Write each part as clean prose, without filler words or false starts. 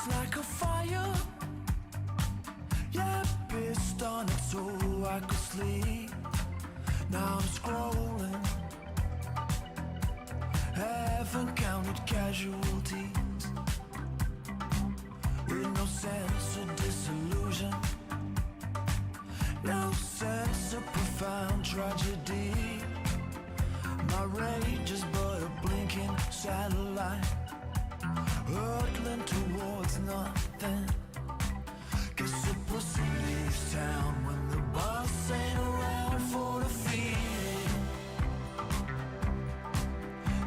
just like a fire. Yeah, pissed on it so I could sleep. Now I'm scrolling, haven't counted casualties, with no sense of disillusion, no sense of profound tragedy. My rage is but a blinking satellite, hurtling towards nothing. Guess the pussy leaves town when the boss ain't around for the feeding.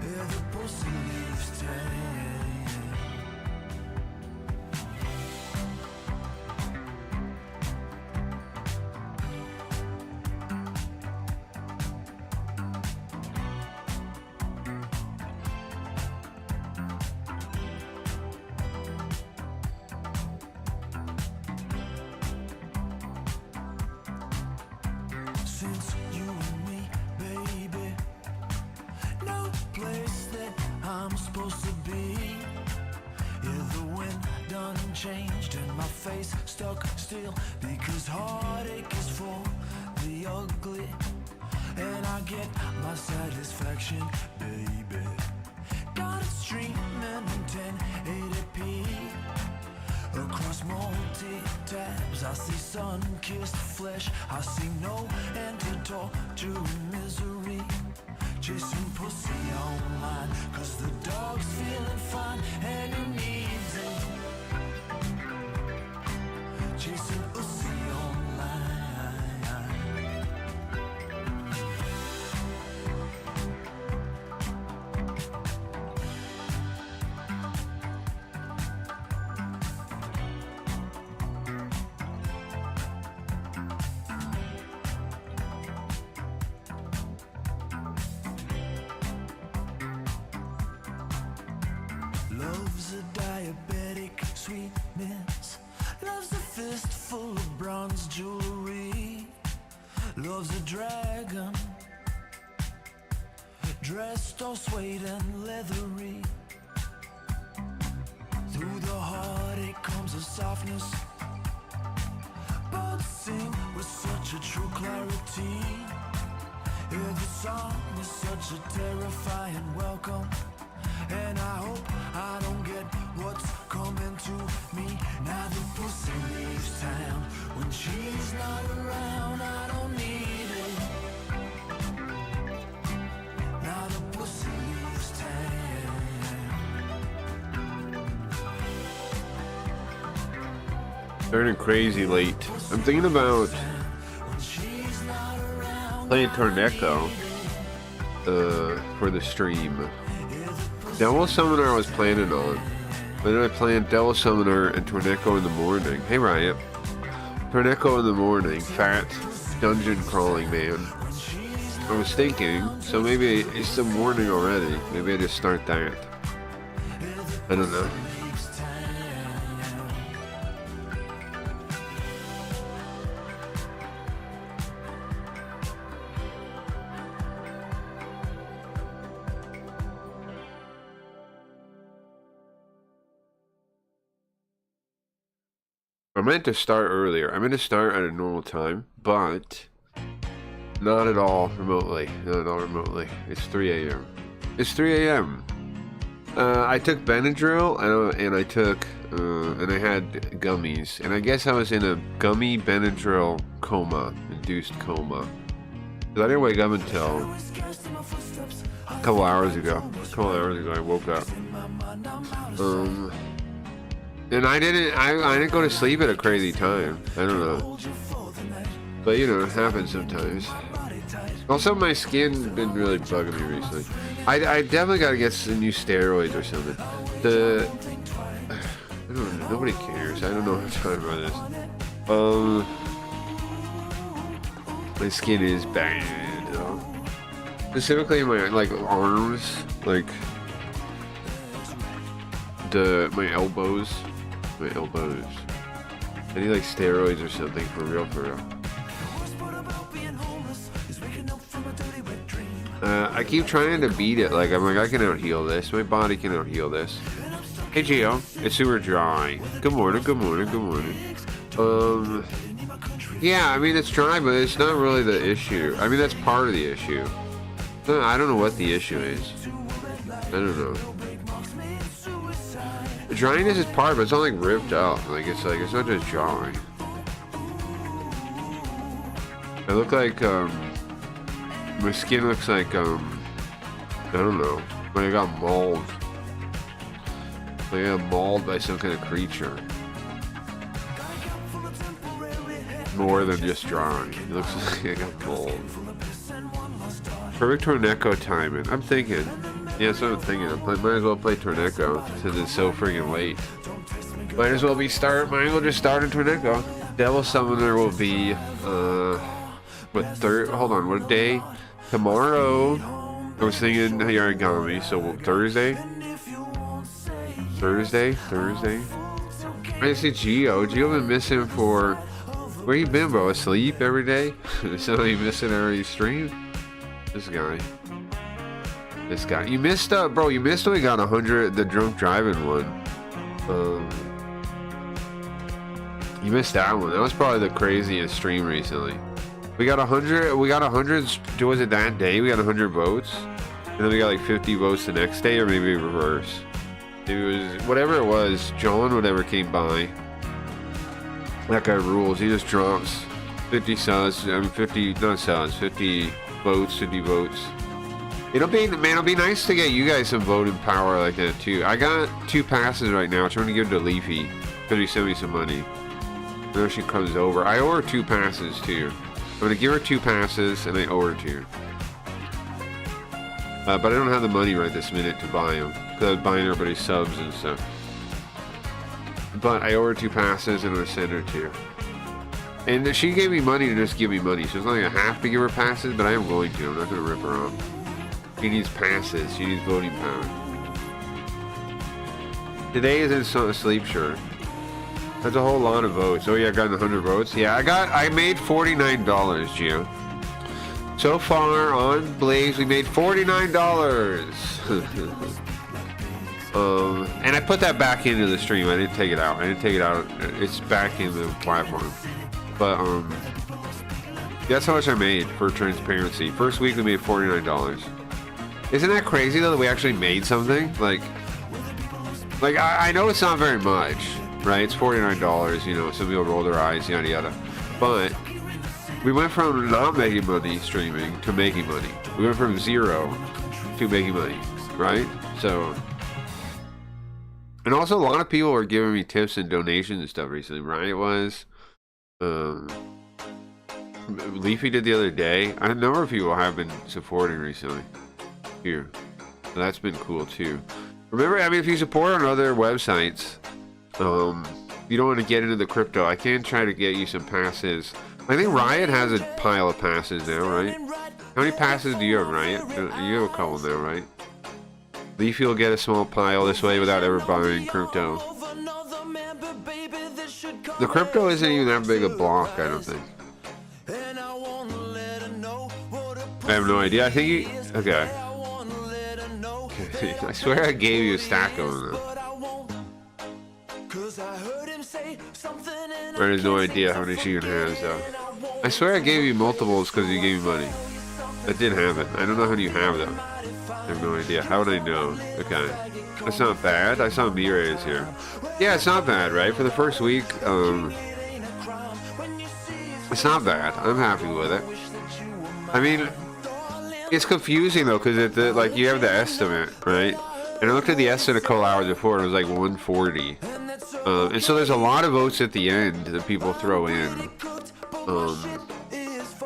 Yeah, the pussy leaves town. Since you and me, baby, no place that I'm supposed to be. Yeah, the wind done changed and my face stuck still, because heartache is for the ugly, and I get my satisfaction, baby. Got it streaming in 1080p. Across multi-tabs, I see sun-kissed flesh. I see no end to torture and misery. Chasing pussy online, cause the dog's feeling fine and he needs it. Chasing pussy online. Love's a diabetic sweetness. Love's a fistful of bronze jewelry. Love's a dragon, dressed all suede and leathery. Through the heartache comes a softness. Birds sing with such a true clarity. Yeah, the song is such a terrifying welcome. And I hope I don't get what's coming to me. Now the pussy leaves town when she's not around. I don't need it. Now the pussy leaves town. Turning crazy late. I'm thinking about playing Torneko for the stream. Devil Summoner I was planning on, but then I planned Devil Summoner and Torneko in the morning. Hey Riot. Torneko in the morning, fat dungeon crawling man. I was thinking, so maybe it's the morning already. Maybe I just start that. I don't know. I meant to start earlier. I meant to start at a normal time, but not at all remotely. Not at all remotely. It's 3 a.m. It's 3 a.m. I took Benadryl and I took and I had gummies, and I guess I was in a gummy Benadryl coma, induced coma. 'Cause I didn't wake up until a couple hours ago. I woke up. And I didn't go to sleep at a crazy time. I don't know. But you know, it happens sometimes. Also, my skin's been really bugging me recently. I definitely gotta get some new steroids or something. I don't know, nobody cares. I don't know what I'm talking about this. My skin is bad. Specifically my arms, like my elbows. I need like steroids or something for real. I keep trying to beat it. I can out heal this. My body can out heal this. Hey Gio, it's super dry. Good morning, good morning, good morning. Yeah, I mean it's dry, but it's not really the issue. I mean that's part of the issue. I don't know what the issue is. I don't know. The dryness is part, but it's not like ripped out. Like it's not just dry. I look like my skin looks like I don't know. Like I got mauled. Like I got mauled by some kind of creature. More than just drawing. It looks like I got mauled. Perfect Torneko timing. I'm thinking. Yeah, that's what I'm thinking. Might as well play Torneko since it's so freaking late. Might as well just start in Torneko. Devil Summoner will be hold on, what day? Tomorrow I was thinking Yarigami, so Thursday. I see Gio. Gio been missing for where you been, bro? Asleep every day? So you missing every stream? This guy. You missed bro, you missed when we got 100 the drunk driving one. You missed that one. That was probably the craziest stream recently. We got 100 was it that day? We got 100 votes. And then we got like 50 votes the next day, or maybe reverse. It was whatever it was, John whatever came by. That guy rules. He just drops 50 subs, 50 not subs, 50 votes, 50 votes. It'll be nice to get you guys some voting power like that too. I got 2 passes right now. I'm trying to give to Leafy because he sent me some money. Whenever she comes over, I owe her 2 passes too. I'm gonna give her 2 passes and I owe her 2. But I don't have the money right this minute to buy them because I was buying everybody's subs and stuff. But I owe her 2 passes and I'm gonna send her 2. And she gave me money to just give me money, so it's not like I have to give her passes, but I am going to. I'm not gonna rip her off. She needs passes. She needs voting power. Today isn't a sleep shirt. That's a whole lot of votes. Oh yeah, I got 100 votes. Yeah, I made $49, Gio. So far on Blaze, we made $49. And I put that back into the stream. I didn't take it out. It's back in the platform. But that's how much I made for transparency. First week we made $49. Isn't that crazy though that we actually made something? Like I know it's not very much, right? It's $49, you know, some people roll their eyes, yada yada. But we went from not making money streaming to making money. We went from 0 to making money, right? So, and also a lot of people are giving me tips and donations and stuff recently. Ryan was, Leafy did the other day. A number of people have been supporting recently here. So that's been cool too. Remember, I mean, if you support on other websites, you don't want to get into the crypto, I can try to get you some passes. I think Riot has a pile of passes now, right? How many passes do you have, Riot? You have a couple now, right? Leafy will get a small pile this way without ever buying crypto. The crypto isn't even that big a block, I don't think. I have no idea. I think you... Okay. I swear I gave you a stack of them. I have no idea how many she even has, though. I swear I gave you multiples because you gave me money. I did have it. I don't know how you have them. I have no idea. How would I know? Okay. That's not bad. I saw Mira's here. Yeah, it's not bad, right? For the first week, it's not bad. I'm happy with it. I mean, it's confusing though, because like you have the estimate, right? And I looked at the estimate a couple hours before, and it was like 140. And so there's a lot of votes at the end that people throw in.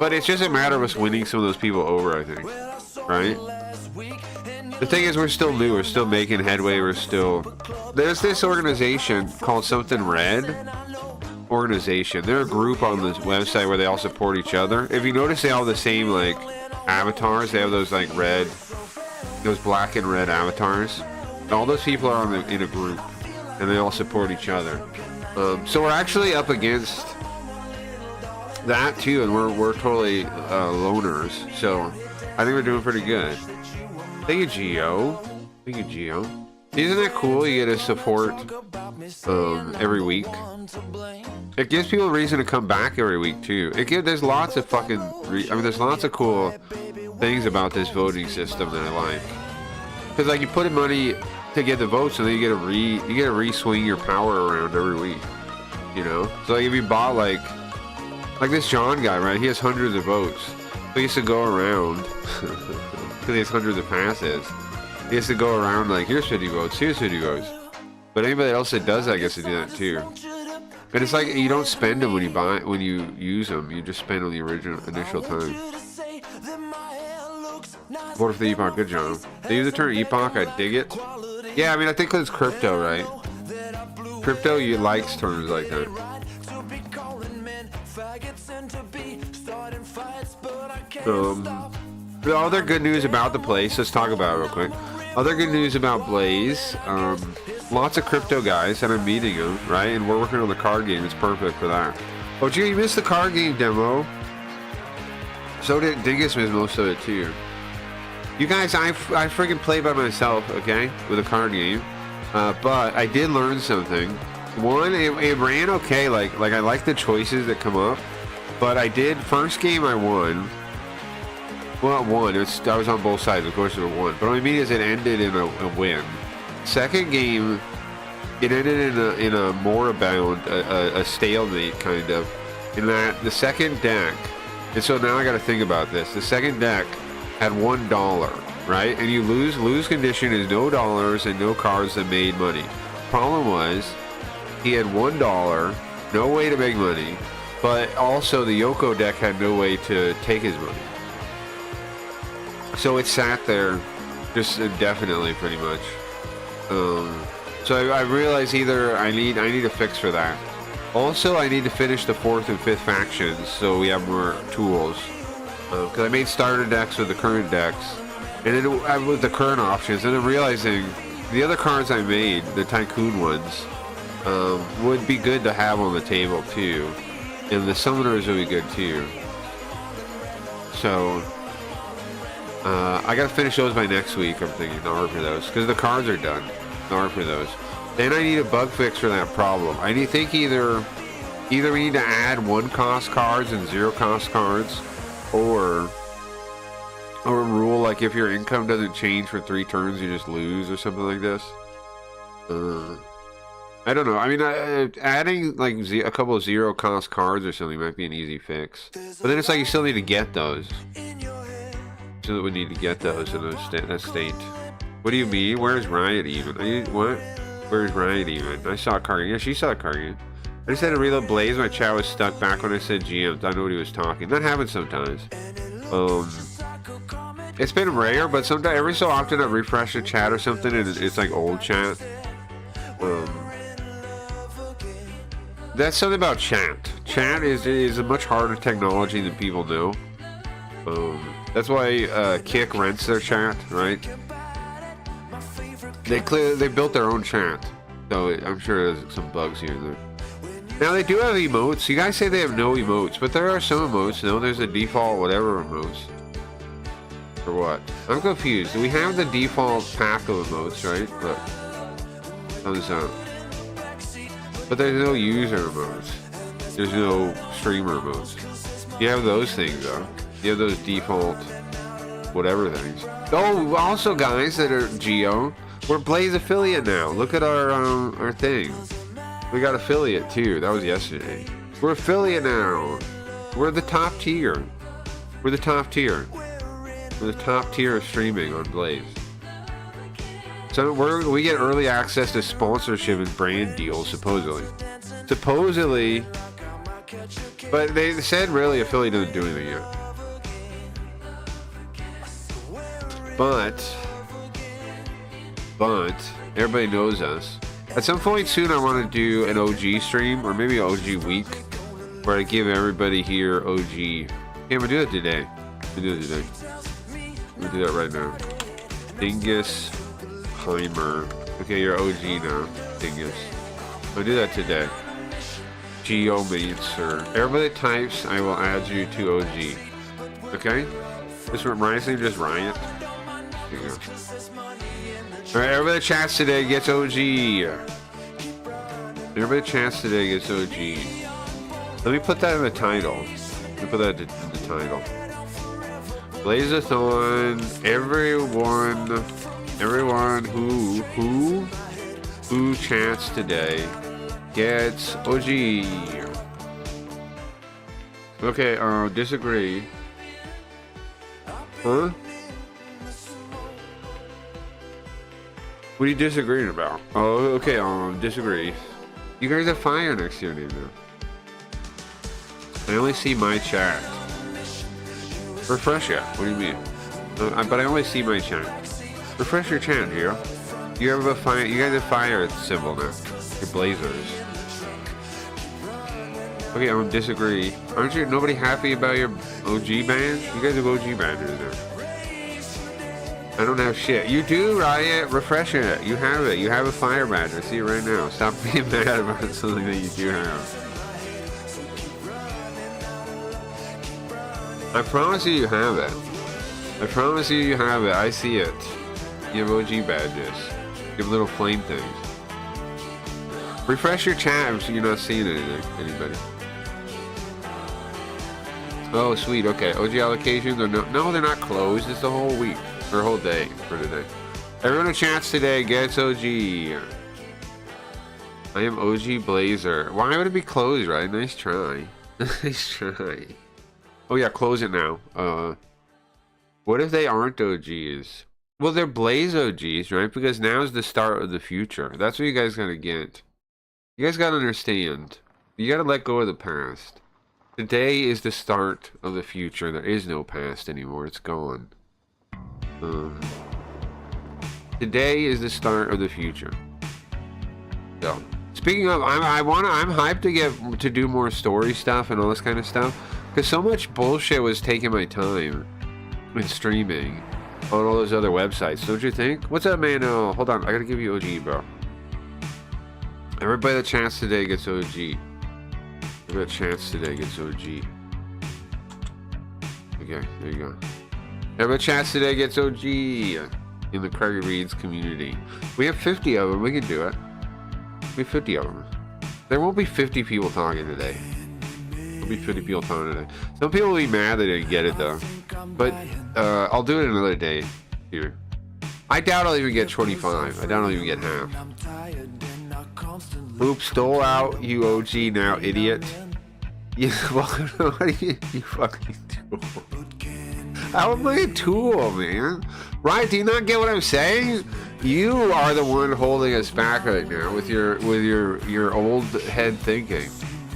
But it's just a matter of us winning some of those people over, I think. Right? The thing is, we're still new. We're still making headway. There's this organization called Something Red organization. They're a group on this website where they all support each other. If you notice, they all have the same, like, avatars. They have those, like, those black and red avatars. All those people are in a group, and they all support each other. So we're actually up against that too, and we're totally loners. So I think we're doing pretty good. Thank you, Gio. Thank you, Gio. Isn't that cool? You get a support every week. It gives people a reason to come back every week too. There's lots of fucking. There's lots of cool things about this voting system that I like. Because like you put in money to get the votes, and then you get to re-swing your power around every week. You know. So like if you bought like this John guy, right? He has hundreds of votes. So he used to go around because he has hundreds of passes. He has to go around like, here's 50 votes, here's 50 votes. But anybody else that does that gets to do that too. And it's like you don't spend them when you use them. You just spend on the initial time. Vote for the Epoch, good job. They use the term Epoch, I dig it. Yeah, I mean I think because it's crypto, right? Crypto likes terms like that. The other good news about the place, let's talk about it real quick. Other good news about Blaze, lots of crypto guys, and I'm meeting them, right? And we're working on the card game, it's perfect for that. Oh, gee, you missed the card game demo. So did Dingus miss most of it too. You guys, I freaking play by myself, okay, with a card game. But I did learn something. One, it ran okay, like I like the choices that come up. But first game I won. Well, not won. I was on both sides. Of course, it won. But what I mean is, it ended in a win. Second game, it ended in a moribund, a stalemate kind of. In that the second deck, and so now I got to think about this. The second deck had $1, right? And you lose condition is no dollars and no cards that made money. Problem was, he had $1, no way to make money, but also the Yoko deck had no way to take his money. So it sat there just indefinitely, pretty much. So I realized either I need a fix for that. Also, I need to finish the 4th and 5th factions so we have more tools. Because I made starter decks with the current decks, and then with the current options, and then realizing the other cards I made, the Tycoon ones, would be good to have on the table too, and the summoners would be good too. So I gotta finish those by next week. I'm thinking, in order for those, because the cards are done. In order for those, then I need a bug fix for that problem. I think either we need to add 1-cost cards and 0-cost cards, or a rule like if your income doesn't change for 3 turns, you just lose, or something like this. I don't know. I mean, adding like a couple of 0-cost cards or something might be an easy fix. But then it's like you still need to get those. So that we need to get those in that state. What do you mean? Where's Riot even? What? Where's Riot even? I saw a card game. Yeah, she saw a card game. I just had to reload Blaze. My chat was stuck back when I said GM. I know what he was talking. That happens sometimes. It's been rare, but sometimes every so often I refresh the chat or something, and it's like old chat. That's something about chat. Chat is a much harder technology than people know. That's why Kick rents their chat, right? They built their own chat, so I'm sure there's some bugs here and there. Now they do have emotes. You guys say they have no emotes, but there are some emotes. No, there's a default whatever emotes. For what? I'm confused. We have the default pack of emotes, right? But how's that? But there's no user emotes. There's no streamer emotes. You have those things though. You have those default whatever things. Oh, also guys that are Geo, we're Blaze affiliate now. Look at our thing. We got affiliate too. That was yesterday. We're affiliate now. We're the top tier. We're the top tier. We're the top tier of streaming on Blaze. So we get early access to sponsorship and brand deals, supposedly. Supposedly, but they said really affiliate doesn't do anything yet. But everybody knows us. At some point soon, I want to do an OG stream, or maybe an OG week, where I give everybody here OG. Yeah, I'm gonna do it today. I'm gonna do that right now. Dingus Heimer. Okay, you're OG now, Dingus. I'll do that today. Geo main sir. Everybody that types, I will add you to OG. Okay? My name just Riot. There you go. Alright, everybody that chats today gets OG. Everybody that chats today gets OG. Let me put that in the title. Let me put that in the title. Blazathon, everyone who chats today gets OG. Okay, disagree. Huh? What are you disagreeing about? Oh, okay, disagree. You guys have fire next to your name now. I only see my chat. Refresh it. What do you mean? But I only see my chat. Refresh your chat, Gio. You have a fire. You guys have fire symbol now. Your blazers. Okay, disagree. Aren't you nobody happy about your OG badge? You guys have OG badges now. I don't have shit. You do, Riot. Refresh it. You have it. You have a fire badge. I see it right now. Stop being mad about something that you do have. I promise you have it. I promise you have it. I see it. You have OG badges. You have little flame things. Refresh your chat so you're not seeing anything. Anybody. Oh, sweet. Okay. OG allocations are no, they're not closed. It's the whole week. Or whole day for today. Everyone who chats today gets OG. I am OG Blazer. Why would it be closed, right? Nice try. Nice try. Oh yeah, close it now. What if they aren't OGs? Well, they're Blaze OGs, right? Because now is the start of the future. That's what you guys gotta get. You guys gotta understand. You gotta let go of the past. Today is the start of the future. There is no past anymore. It's gone. Today is the start of the future. So, speaking of, I'm hyped to do more story stuff and all this kind of stuff, because so much bullshit was taking my time in streaming on all those other websites. Don't you think? What's up, man? Oh, hold on, I gotta give you OG, bro. Everybody that chats today gets OG. Everybody that chats today gets OG. Okay, there you go. Everybody chats today gets OG in the Craigie Reads community. We have 50 of them. We can do it. We have 50 of them. There won't be 50 people talking today. There'll be 50 people talking today. Some people will be mad that they didn't get it though. But I'll do it another day here. I doubt I'll even get 25. I doubt I'll even get half. Oops, stole out, you OG now, idiot. Yeah, what do you fucking do? How am I a tool, man? Right? Do you not get what I'm saying? You are the one holding us back right now with your old head thinking.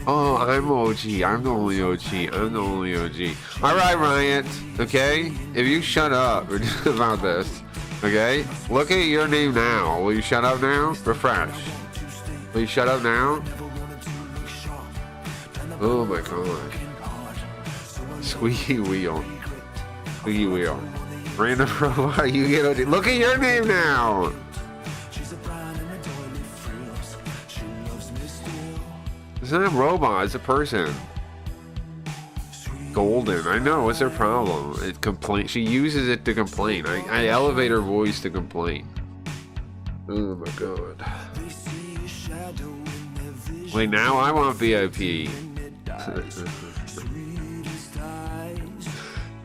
Oh, I'm OG. I'm the only OG. I'm the only OG. All right, Riot. Okay, if you shut up about this, okay? Look at your name now. Will you shut up now? Refresh. Will you shut up now? Oh my God. Squeaky wheel. Squeaky wheel. Random robot, you get OG. Look at your name now! It's not a robot, it's a person. Golden, I know, what's their problem? It complain. She uses it to complain. I elevate her voice to complain. Oh my God. Wait, now I want VIP.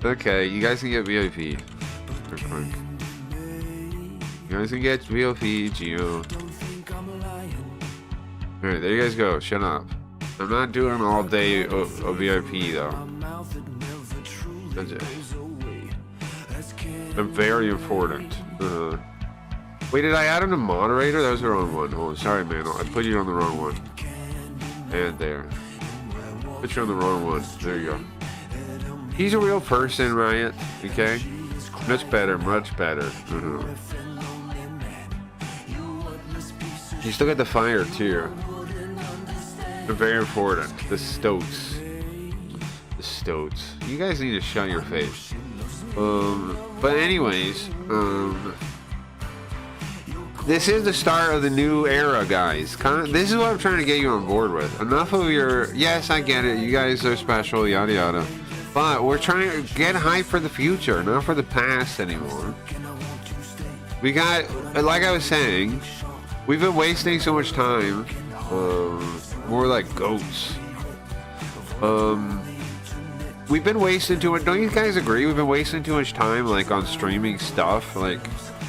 Okay, you guys can get VIP. You guys can get VIP, Geo. Alright, there you guys go. Shut up. I'm not doing all day of VIP though. That's it. I'm very important. Wait, did I add him to moderator? That was the wrong one. Oh, sorry, man. I put you on the wrong one. And there. Put you on the wrong one. There you go. He's a real person, Riot. Okay? Much better, much better. You still got the fire, too. They're very important. The stoats. The stoats. You guys need to shut your face. But anyways, this is the start of the new era, guys. This is what I'm trying to get you on board with. Enough of your, yes, I get it. You guys are special, yada yada. But we're trying to get hype for the future, not for the past anymore. We got, like I was saying, we've been wasting so much time. More like goats. We've been wasting too much. Don't you guys agree? We've been wasting too much time, like, on streaming stuff, like,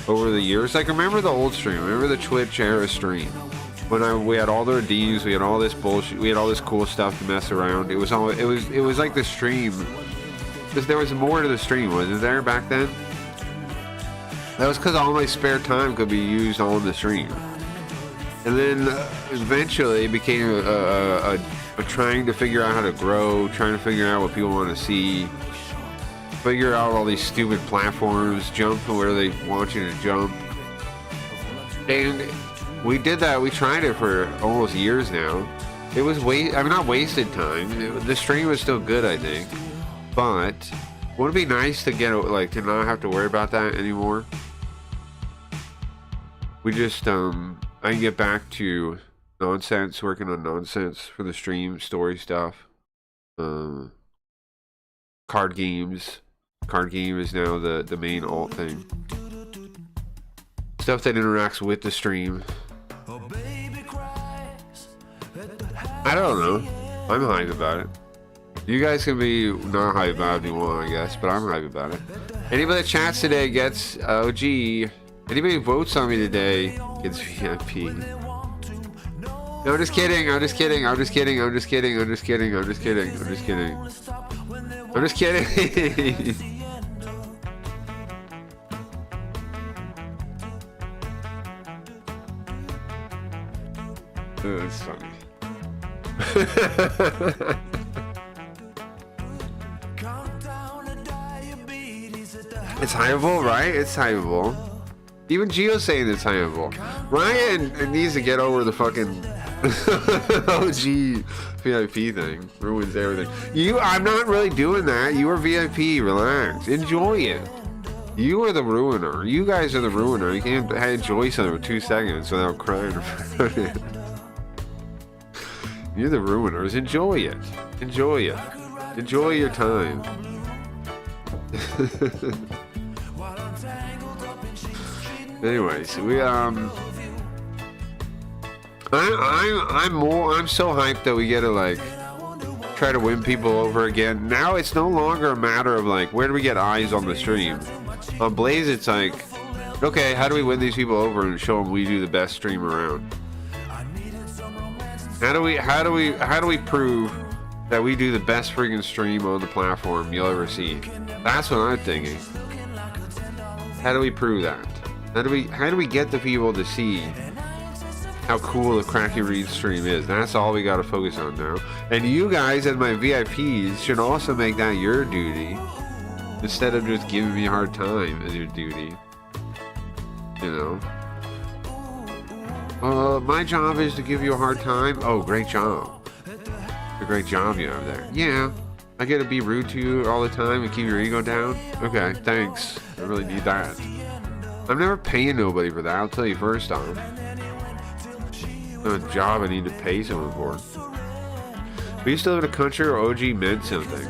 over the years. Like, remember the old stream? Remember the Twitch era stream? When we had all the redeems, we had all this bullshit, we had all this cool stuff to mess around. It was like the stream. Because there was more to the stream, wasn't there, back then? That was because all my spare time could be used on the stream. And then eventually it became a trying to figure out how to grow, trying to figure out what people want to see, figure out all these stupid platforms, jump to where they want you to jump. And we did that. We tried it for almost years now. It was not wasted time. The stream was still good, I think. But wouldn't it be nice to get, like, to not have to worry about that anymore? We just, I can get back to nonsense, working on nonsense for the stream, story stuff. Card games. Card game is now the main alt thing. Stuff that interacts with the stream. I don't know. I'm hyped about it. You guys can be not hyped about it if you want, I guess, but I'm hyped about it. Anybody that chats today gets OG. Anybody who votes on me today gets VIP. No, I'm just kidding. I'm just kidding. I'm just kidding. I'm just kidding. I'm just kidding. I'm just kidding. I'm just kidding. I'm just kidding. Oh, that's funny. It's hireable, right? It's hireable. Even Gio's saying it's hireable. Ryan needs to get over the fucking OG VIP thing. Ruins everything. I'm not really doing that. You are VIP. Relax. Enjoy it. You are the ruiner. You guys are the ruiner. You can't enjoy something for 2 seconds without crying about it. You're the ruiners. Enjoy it. Enjoy it. Enjoy your time. Anyways, I'm so hyped that we get to, like, try to win people over again. Now it's no longer a matter of, like, where do we get eyes on the stream? On Blaze, it's like, okay, how do we win these people over and show them we do the best stream around? How do we prove that we do the best friggin' stream on the platform you'll ever see? That's what I'm thinking. How do we prove that? How do we get the people to see how cool the Cracky Reed stream is? That's all we gotta focus on now. And you guys as my VIPs should also make that your duty, instead of just giving me a hard time as your duty. You know? My job is to give you a hard time. Oh, great job. A great job you have there. Yeah. I get to be rude to you all the time and keep your ego down? Okay, thanks. I really need that. I'm never paying nobody for that, I'll tell you first off. It's not a job I need to pay someone for. We used to live in a country where OG meant something.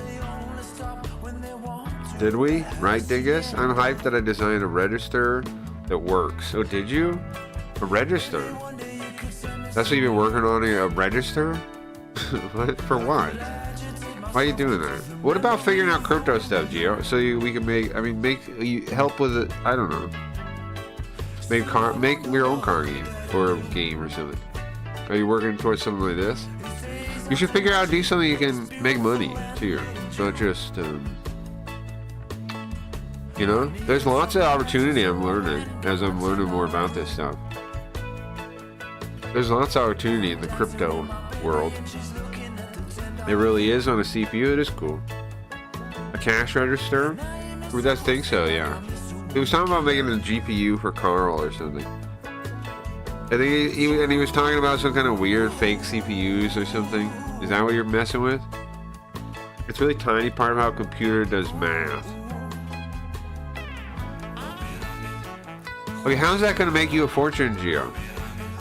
Did we? Right, Dingus? I'm hyped that I designed a register that works. Oh, did you? A register? That's what you've been working on, a register? What? For what? Why are you doing that? What about figuring out crypto stuff, Gio? So we can help with it. I don't know. Make your own car game or game or something. Are you working towards something like this? You should figure out do something you can make money too. Not just you know. There's lots of opportunity I'm learning as I'm learning more about this stuff. There's lots of opportunity in the crypto world. It really is on a CPU. It is cool. A cash register? I think so, yeah. He was talking about making a GPU for Carl or something. I think he was talking about some kind of weird fake CPUs or something. Is that what you're messing with? It's a really tiny part of how a computer does math. Okay, how's that going to make you a fortune, Gio?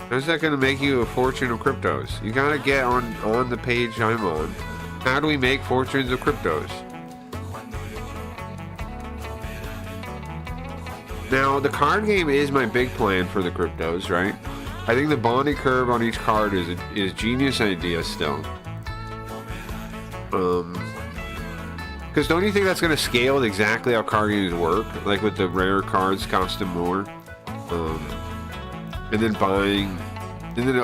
How's that going to make you a fortune of cryptos? You got to get on the page I'm on. How do we make fortunes of cryptos? Now, the card game is my big plan for the cryptos, right? I think the bonding curve on each card is a genius idea still. Because don't you think that's going to scale exactly how card games work? Like with the rare cards costing more, and then buying, and then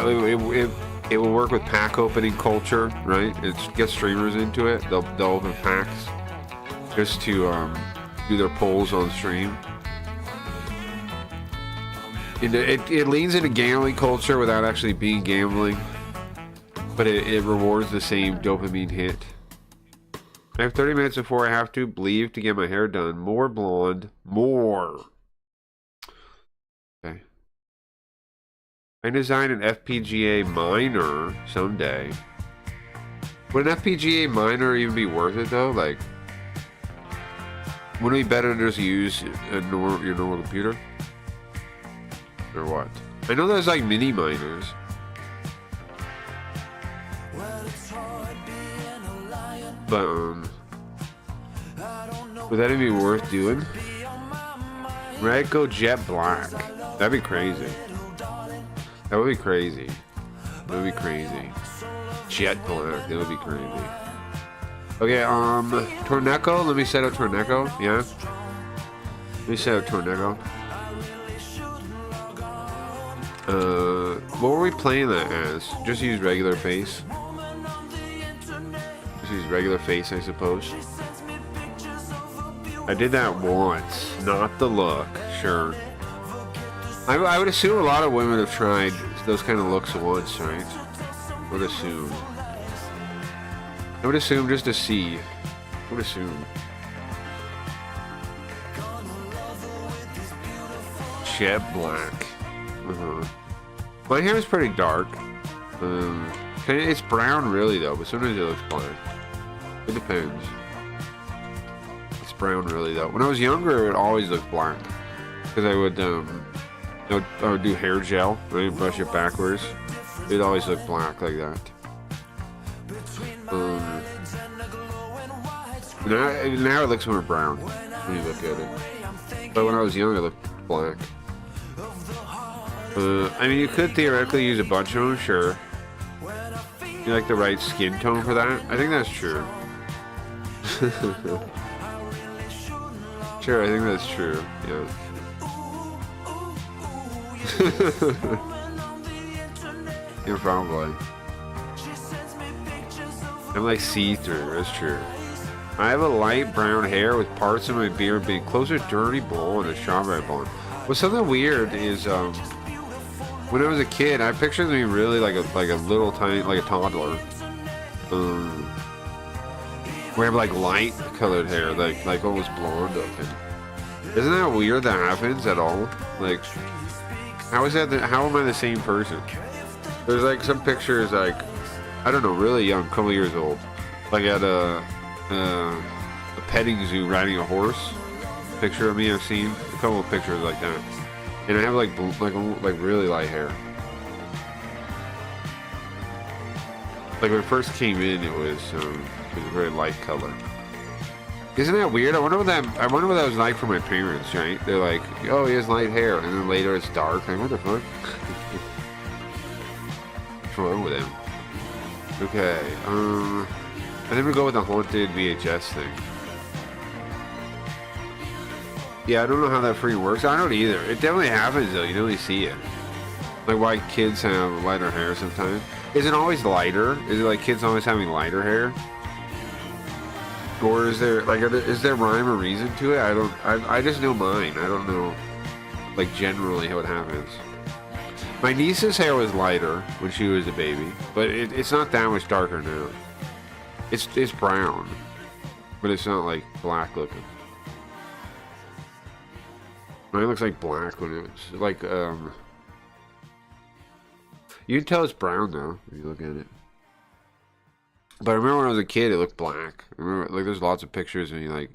it will work with pack opening culture, right? It gets streamers into it. They'll open packs just to do their polls on stream. And it leans into gambling culture without actually being gambling, but it rewards the same dopamine hit. I have 30 minutes before I have to leave to get my hair done. More blonde. More. Okay. I design an FPGA miner someday. Would an FPGA miner even be worth it though? Like, wouldn't it be better to just use your normal computer? Or what? I know there's like mini miners. But would that even be worth doing? Red go jet black. That'd be crazy. That would be crazy. That would be crazy. Jet black. That would be crazy. Okay, Torneco. Let me set up Torneco. Yeah. Let me set up Torneco. What were we playing that as? Just use regular face. Just use regular face, I suppose. I did that once. Not the look, sure. I would assume a lot of women have tried those kind of looks once, right? I would assume. I would assume just to see. I would assume. Jet black. My hair is pretty dark. It's brown really though, but sometimes it looks black. It depends. It's brown really though. When I was younger, it always looked black because I would do hair gel, right? Brush it backwards. It always looked black like that. Now it looks more brown when you look at it. But when I was young, it looked black. I mean, you could theoretically use a bunch of them, sure. You like the right skin tone for that? I think that's true. Sure, I think that's true. Yeah. Yeah, probably. I'm like see-through, that's true. I have a light brown hair with parts of my beard being closer dirty blonde and strawberry blonde. What's something weird is, when I was a kid, I pictured me really like a little tiny, like a toddler. We have like light colored hair, like almost blonde looking. Isn't that weird that happens at all? Like, how is that? How am I the same person? There's like some pictures, like I don't know, really young, couple years old, like at a petting zoo riding a horse. Picture of me I've seen a couple of pictures like that. And I have like really light hair. Like when it first came in, it was a very light color. Isn't that weird? I wonder what that was like for my parents, right? They're like, oh, he has light hair, and then later it's dark. Like, what the fuck? What's wrong with him? Okay, I think we go with the haunted VHS thing. Yeah, I don't know how that freaking works. I don't either. It definitely happens though. You don't really see it. Like why kids have lighter hair sometimes. Is it always lighter? Is it like kids always having lighter hair? Or is there is there rhyme or reason to it? I just know mine. I don't know like generally how it happens. My niece's hair was lighter when she was a baby, but it's not that much darker now. It's brown, but it's not like black looking. Mine looks like black when it's like, you can tell it's brown though, if you look at it. But I remember when I was a kid, it looked black. I remember, like, there's lots of pictures of me, like,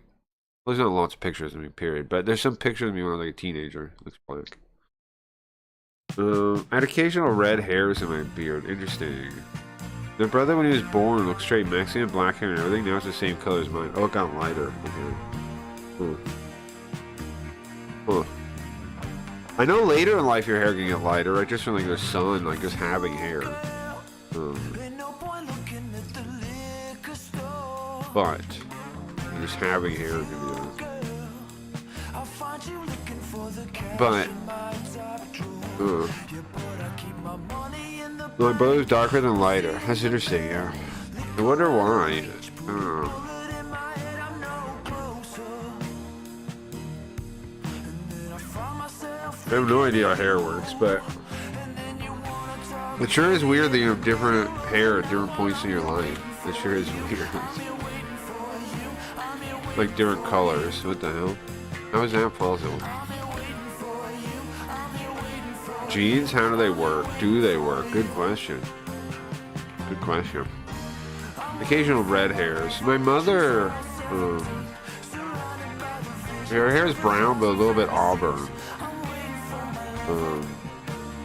well, there's not lots of pictures of me, period. But there's some pictures of me when I was like a teenager. It looks black. I had occasional red hairs in my beard. Interesting. My brother, when he was born, looked straight Mexican, black hair and everything. Now it's the same color as mine. Oh, it got lighter. Okay. Huh. I know later in life your hair can get lighter, right? Just from like the sun, like just having hair. But just having hair can do that. But my brother's darker than lighter. That's interesting, yeah. I wonder why. I have no idea how hair works, but it sure is weird that you have different hair at different points in your life. It sure is weird. Like different colors. What the hell? How is that possible? Jeans, how do they work? Do they work? Good question. Good question. Occasional red hairs. My mother, her hair is brown, but a little bit auburn.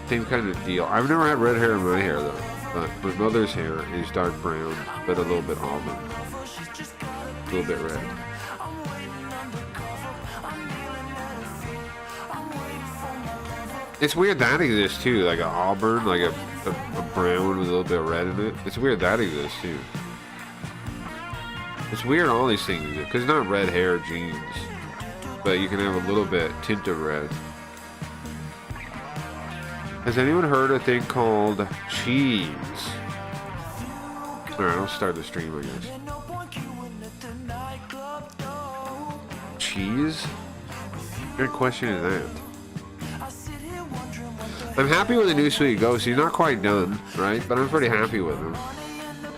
Same kind of deal. I've never had red hair in my hair though. But my mother's hair is dark brown, but a little bit auburn. A little bit red. It's weird that exists too, like an auburn, like a brown with a little bit of red in it. It's weird that exists too. It's weird all these things exist, because it's not red hair jeans, but you can have a little bit tint of red. Has anyone heard a thing called cheese? Alright, I'll start the stream, I guess. Cheese? What kind of question is that? I'm happy with the new Sweet Ghost. He's not quite done, right? But I'm pretty happy with him.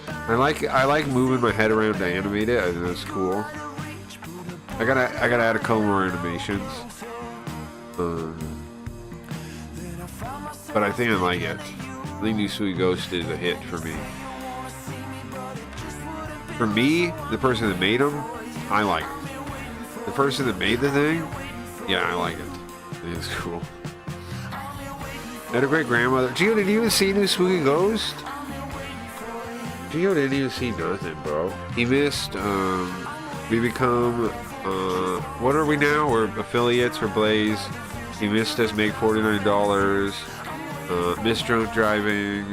I like moving my head around to animate it. I think that's cool. I gotta add a couple more animations. But I think I like it. I think New Sweet Ghost is a hit for me. For me, the person that made him, I like it. The person that made the thing, yeah, I like it. I think it's cool. I had a great grandmother. Gio, did you even see New Sweet Ghost? Gio didn't even see nothing, bro. He missed, we become, what are we now? We're affiliates for Blaze. He missed us make $49. Missed drunk driving.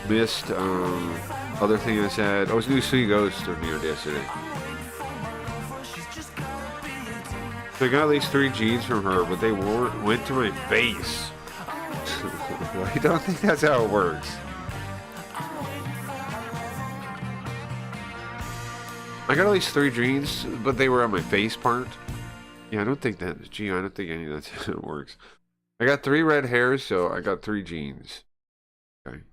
Missed, other thing I said. Oh, it was New Sweet Ghost or near yesterday. So I got at least 3 G's from her, but they went to my face. I don't think that's how it works. I got at least 3 G's, but they were on my face part. Yeah, I don't think that. Gee, I don't think any of that's how it works. I got 3 red hairs, so I got 3 jeans. Okay.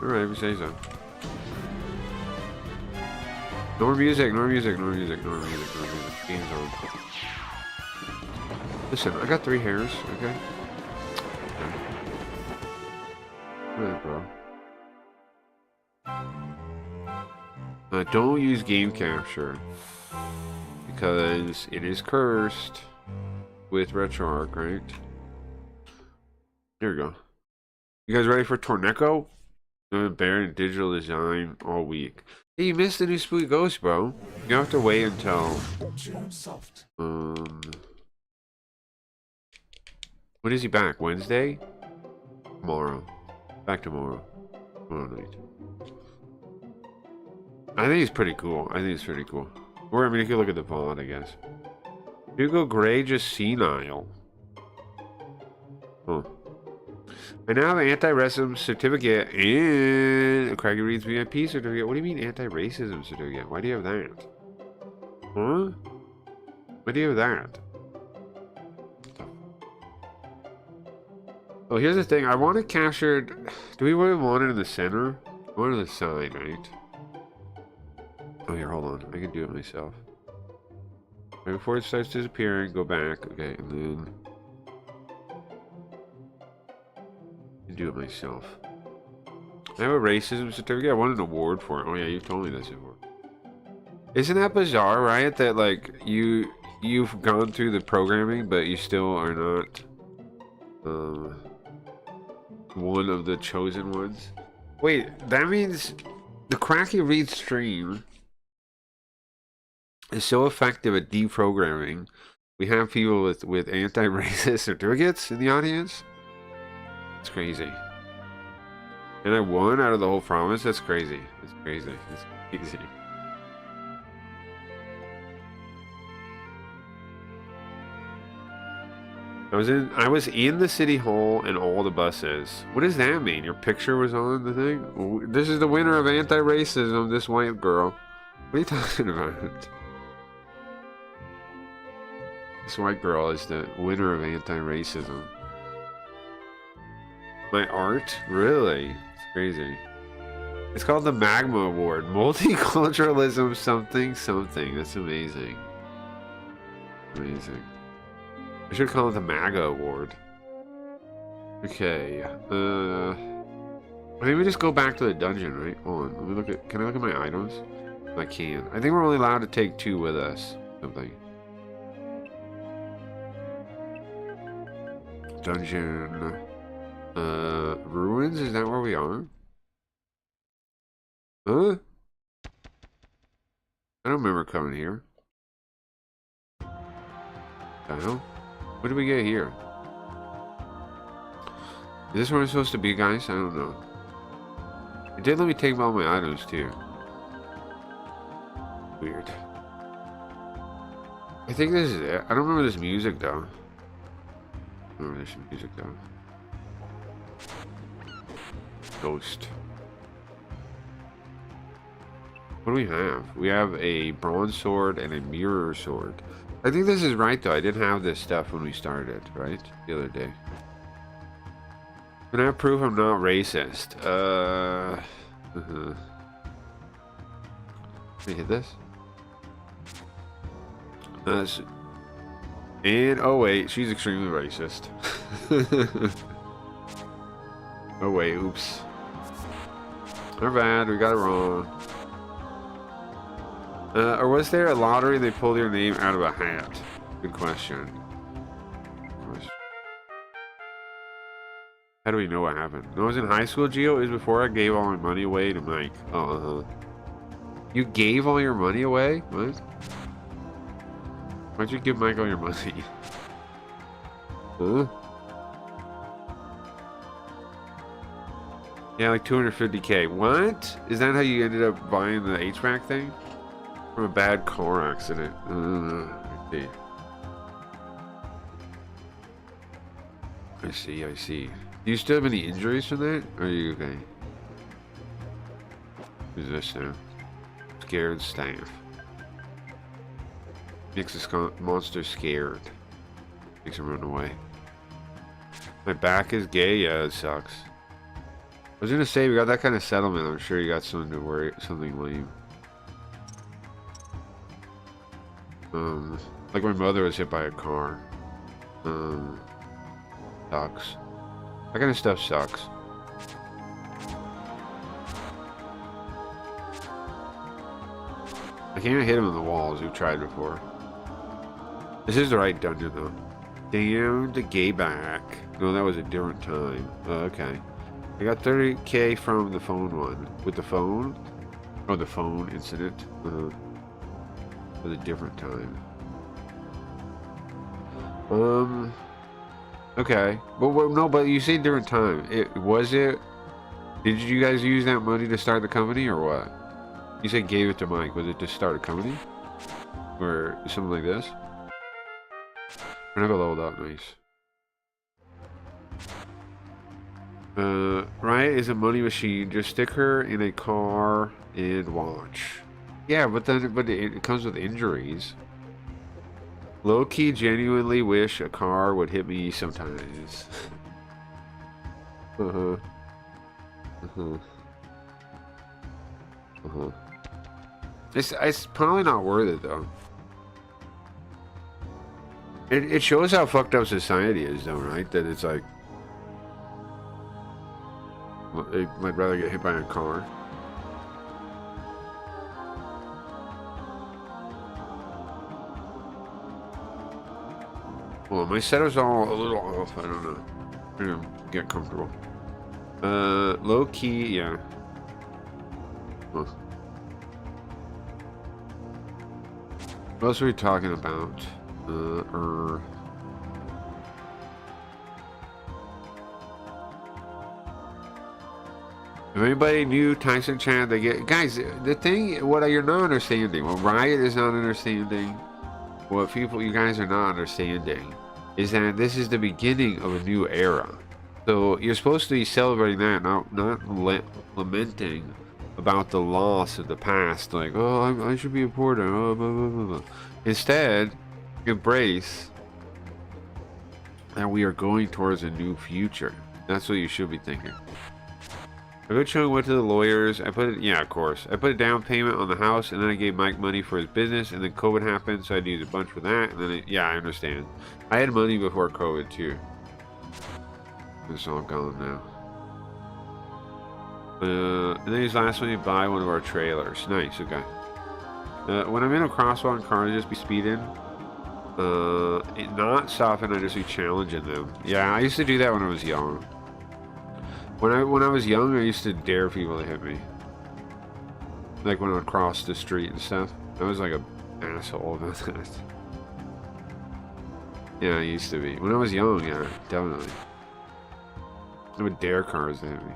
Alright, we say so. No more music, no more music, no more music, no more music, no more music. Game's on. Listen, I got 3 hairs, okay? Alright, bro. Don't use game capture. Because it is cursed with RetroArch, right? There we go. You guys ready for Torneco? Bear in digital design all week. Hey, you missed the new Sweet Ghost, bro. You have to wait until when is he back? Wednesday? Tomorrow. Back tomorrow. Tomorrow night. I think he's pretty cool. I think he's pretty cool. Or I mean, you can look at the font, I guess. Hugo Gray just senile. Huh. I now have an anti-racism certificate and a Craggy Reads VIP certificate. What do you mean anti-racism certificate? Why do you have that? Huh? Why do you have that? Oh, here's the thing. I want it captured. Do we really want it in the center? I want it on the side, right? Oh, here, hold on. I can do it myself. Right before it starts disappearing, go back. Okay, and then I can do it myself. I have a racism certificate. I won an award for it. Oh yeah, you told me this before. Isn't that bizarre, right? That like you've gone through the programming, but you still are not one of the chosen ones. Wait, that means the Cracky Read stream is so effective at deprogramming. We have people with anti-racist certificates in the audience. It's crazy. And I won out of the whole province. That's crazy. It's crazy. It's crazy. I was in the city hall and all the buses. What does that mean? Your picture was on the thing? This is the winner of anti-racism, this white girl. What are you talking about? This white girl is the winner of anti-racism. My art? Really? It's crazy. It's called the Magma Award. Multiculturalism something something. That's amazing. Amazing. I should call it the MAGA Award. Okay. Maybe we just go back to the dungeon, right? Hold on. Let me look at. Can I look at my items? I can. I think we're only allowed to take 2 with us. Something. Dungeon. Ruins? Is that where we are? Huh? I don't remember coming here. The hell? What did we get here? Is this where I'm supposed to be, guys? I don't know. It did let me take all my items, too. Weird. I think this is it. I don't remember this music, though. I don't remember this music, though. Ghost. What do we have? We have a bronze sword and a mirror sword. I think this is right, though. I didn't have this stuff when we started, right? The other day. Can I prove I'm not racist? Let me hit this. And, oh wait, she's extremely racist. Oh wait, oops. Our bad, we got it wrong. Or was there a lottery and they pulled your name out of a hat? Good question. How do we know what happened? When I was in high school, Gio, it was before I gave all my money away to Mike. Oh, You gave all your money away? What? Why'd you give Mike all your money? Huh? Yeah, like 250k. What? Is that how you ended up buying the HVAC thing? From a bad car accident. I see. I see. Do you still have any injuries from that? Or are you okay? Who's this now? Scared staff. Makes this monster scared. Makes him run away. My back is gay? Yeah, it sucks. I was gonna say, we got that kind of settlement. I'm sure you got something to worry, something lame. Like my mother was hit by a car. Sucks. That kind of stuff sucks. I can't hit him in the walls. We've tried before. This is the right dungeon though. Damn the gay back. No, that was a different time. Oh, okay. I got 30k from the phone one. With the phone? Oh, the phone incident. It was a different time. Okay. But no, but you say different time. Did you guys use that money to start the company or what? You said gave it to Mike. Was it to start a company? Or something like this? I never leveled up, nice. Riot is a money machine. Just stick her in a car and watch. Yeah, but it comes with injuries. Low-key genuinely wish a car would hit me sometimes. It's probably not worth it though. It shows how fucked up society is though, right? That it's like they might rather get hit by a car. Well, my setup's all a little off. I don't know. I'm gonna get comfortable. Low key, yeah. Huh. What else are we talking about? If anybody knew Tyson Chan, they get guys. The thing, what you're not understanding, what Riot is not understanding, what people, you guys are not understanding, is that this is the beginning of a new era. So you're supposed to be celebrating that, not lamenting about the loss of the past. Like, oh, I should be important. Oh, blah, blah, blah, blah. Instead, embrace that we are going towards a new future. That's what you should be thinking. A good chunk went to the lawyers. I put it, yeah, of course. I put a down payment on the house, and then I gave Mike money for his business, and then COVID happened, so I had to use a bunch for that. And then, yeah, I understand. I had money before COVID too. It's all gone now. And then his last one, you buy one of our trailers. Nice, okay. When I'm in a crosswalk and cars just be speeding, not stopping, I just be challenging them. Yeah, I used to do that when I was young. When I was young, I used to dare people to hit me. Like when I would cross the street and stuff. I was like an asshole about that. Yeah, I used to be. When I was young, yeah, definitely. I would dare cars to hit me.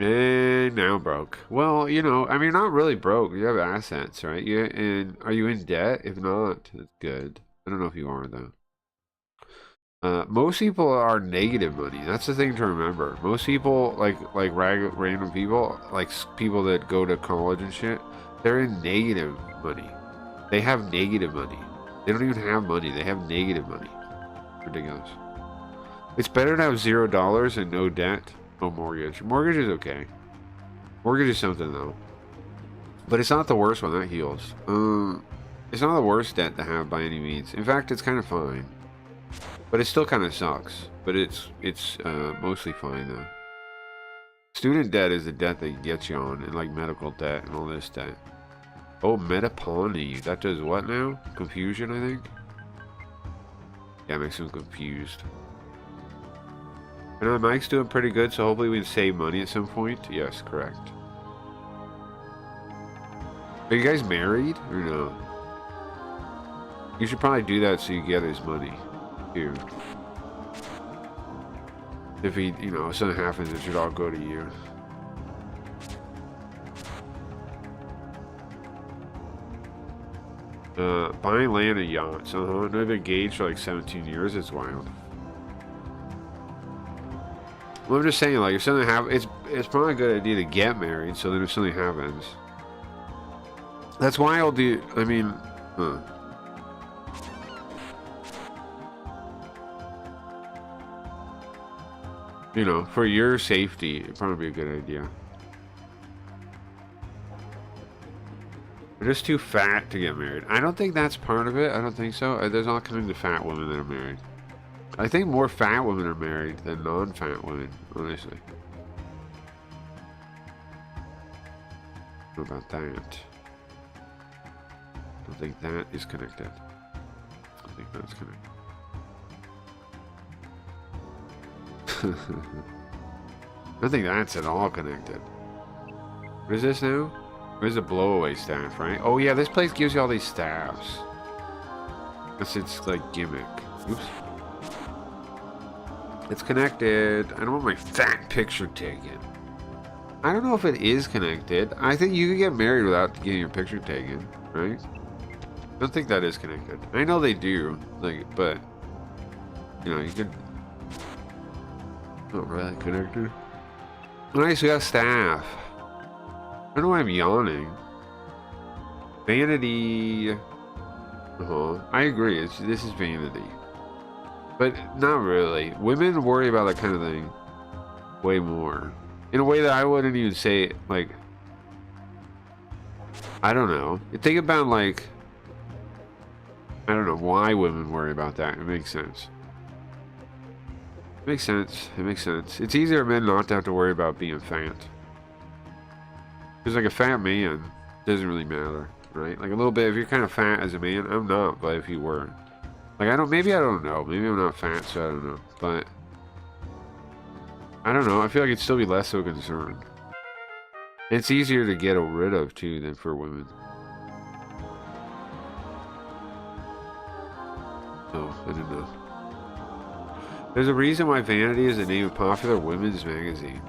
And now broke. Well, you know, I mean, not really broke. You have assets, right? And are you in debt? If not, that's good. I don't know if you are though. Most people are negative money. That's the thing to remember. Most people, like random people, like people that go to college and shit, they're in negative money. They have negative money. They don't even have money. They have negative money. Ridiculous. It's better to have $0 and no debt. No mortgage. Mortgage is okay. Mortgage is something though. But it's not the worst one. That heals. It's not the worst debt to have by any means. In fact, it's kind of fine. But it still kind of sucks. But it's mostly fine though. Student debt is the debt that gets you on, and like medical debt and all this debt. Oh, Metapony. That does what now? Confusion, I think. Yeah, makes him confused. And Mike's doing pretty good, so hopefully we can save money at some point. Yes, correct. Are you guys married or no? You should probably do that so you get his money. Here. If he, you know, if something happens, it should all go to you. Buying land and yachts. They've been engaged for like 17 years. It's wild. Well, I'm just saying, like, if something happens, it's probably a good idea to get married. So then, if something happens, that's why I'll do. I mean, you know, for your safety, it'd probably be a good idea. They're just too fat to get married. I don't think that's part of it. I don't think so. There's all kinds of fat women that are married. I think more fat women are married than non-fat women, honestly. What about that? I don't think that is connected. I think that's connected. I don't think that's at all connected. What is this now? There's a blowaway staff, right? Oh yeah, this place gives you all these staffs. That's its like gimmick. Oops. It's connected. I don't want my fat picture taken. I don't know if it is connected. I think you can get married without getting your picture taken, right? I don't think that is connected. I know they do, like, but you know, you could. Not really connected. Nice, we got staff. I don't know why I'm yawning. Vanity. I agree. This is vanity. But not really. Women worry about that kind of thing way more. In a way that I wouldn't even say, like, I don't know. You think about, like, I don't know why women worry about that. It makes sense. It makes sense. It makes sense. It's easier for men not to have to worry about being fat. Because, like, a fat man doesn't really matter, right? Like, a little bit, if you're kind of fat as a man, I'm not, but if you were. Like, maybe I don't know. Maybe I'm not fat, so I don't know. But, I don't know. I feel like it'd still be less so concerned. It's easier to get rid of, too, than for women. Oh, I didn't know. There's a reason why Vanity is the name of popular women's magazine.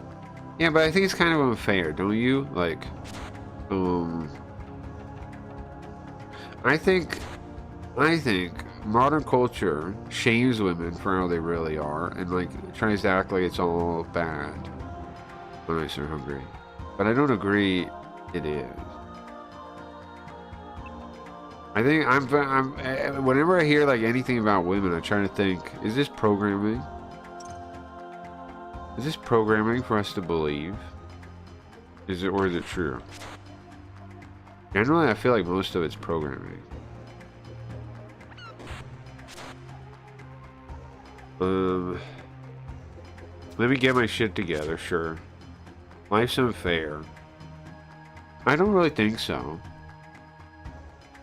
Yeah, but I think it's kind of unfair, don't you? Like, I think modern culture shames women for how they really are and like tries to act like it's all bad when I are hungry. But I don't agree it is. I think whenever I hear like anything about women, I try to think, is this programming? Is this programming for us to believe? Is it, or is it true? Generally, I feel like most of it's programming. Let me get my shit together, sure. Life's unfair. I don't really think so.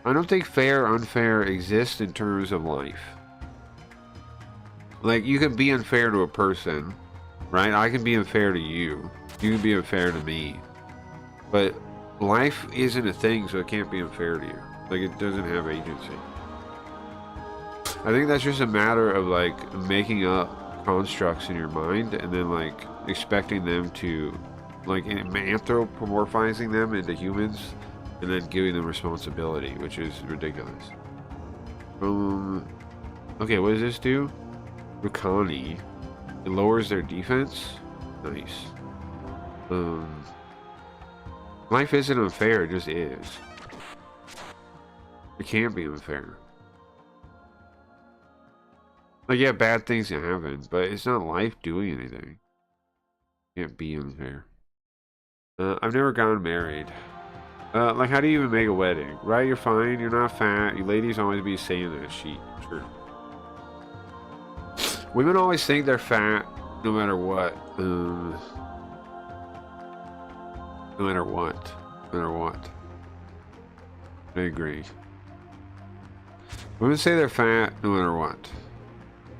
I don't think fair or unfair exists in terms of life. Like, you can be unfair to a person, right? I can be unfair to you. You can be unfair to me. But life isn't a thing, so it can't be unfair to you. Like, it doesn't have agency. I think that's just a matter of, like, making up constructs in your mind and then, like, expecting them to, like, anthropomorphizing them into humans and then giving them responsibility, which is ridiculous. Okay, what does this do? Rukani. It lowers their defense? Nice. Life isn't unfair, it just is. It can't be unfair. Like, yeah, bad things can happen, but it's not life doing anything. It can't be unfair. I've never gotten married. Like, how do you even make a wedding? Right, you're fine, you're not fat. You ladies always be saying that shit. True. Women always think they're fat no matter what. No matter what. No matter what. I agree. Women say they're fat no matter what.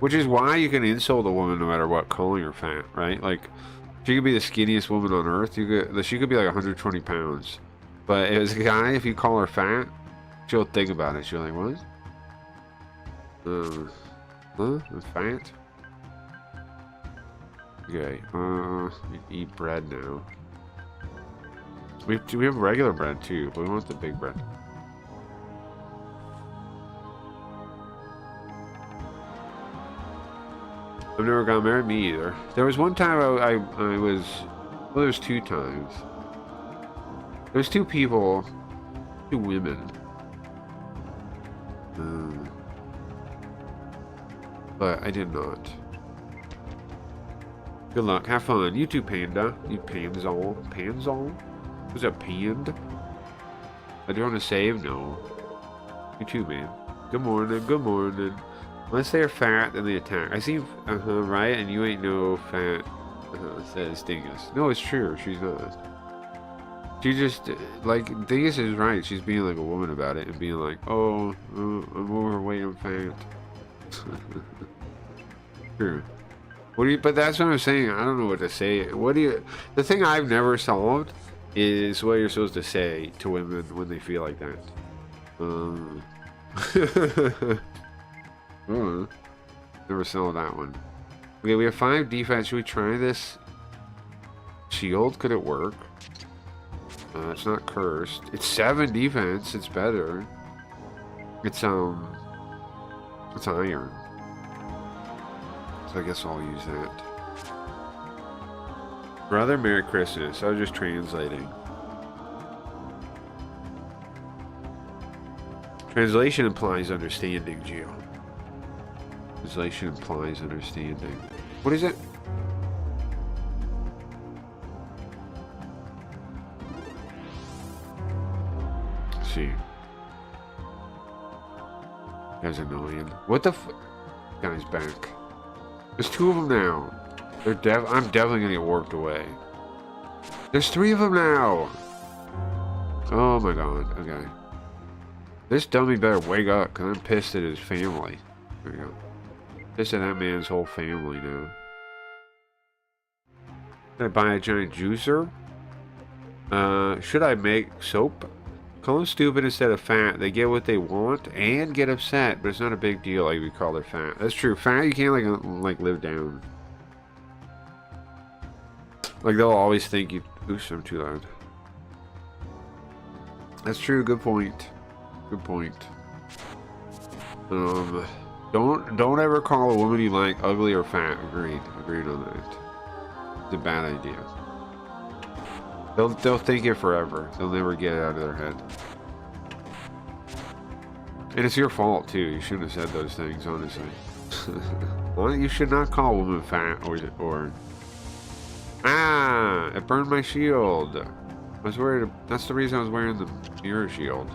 Which is why you can insult a woman no matter what, calling her fat, right? Like, she could be the skinniest woman on earth. She could be like 120 pounds. But as a guy, if you call her fat, she'll think about it. She'll like, what? Huh? Fat? Okay. Eat bread now. We have regular bread too, but we want the big bread. I've never got married. Me either. There was one time I was. Well, there was two times. There's two people, two women. But I did not. Good luck. Have fun. You too, Panda. You Panzol. Panzol? Was that Pand? I do want to save? No. You too, man. Good morning. Good morning. Unless they're fat, then they attack. I see, right? And you ain't no fat, says Dingus. No, it's true. She's not. She just, like, Dingus is right. She's being like a woman about it and being like, oh, I'm overweight, I'm fat. True. What do you, but that's what I'm saying. I don't know what to say. The thing I've never solved is what you're supposed to say to women when they feel like that. Never solved that one. Okay, we have 5 defense. Should we try this? Shield, could it work? It's not cursed. It's 7 defense. It's better. It's iron. So I guess I'll use that. Brother, Merry Christmas. I was just translating. Translation implies understanding, Gio. Translation implies understanding. What is it? Let's see. Guy's annoying. What the f... Guy's back. There's 2 of them now. I'm definitely gonna get warped away. There's 3 of them now! Oh my god, okay. This dummy better wake up, because I'm pissed at his family. There we go. Pissed at that man's whole family now. Should I buy a giant juicer? Should I make soap? Call them stupid instead of fat. They get what they want and get upset, but it's not a big deal like we call her fat. That's true. Fat, you can't like live down. Like they'll always think you. Oops, I'm too loud. That's true. Good point. Good point. Don't ever call a woman you like ugly or fat. Agreed. Agreed on that. It's a bad idea. They'll think it forever. They'll never get it out of their head. And it's your fault too. You shouldn't have said those things, honestly. Well, you should not call a woman fat or. Ah! It burned my shield. I was worried. That's the reason I was wearing the mirror shield.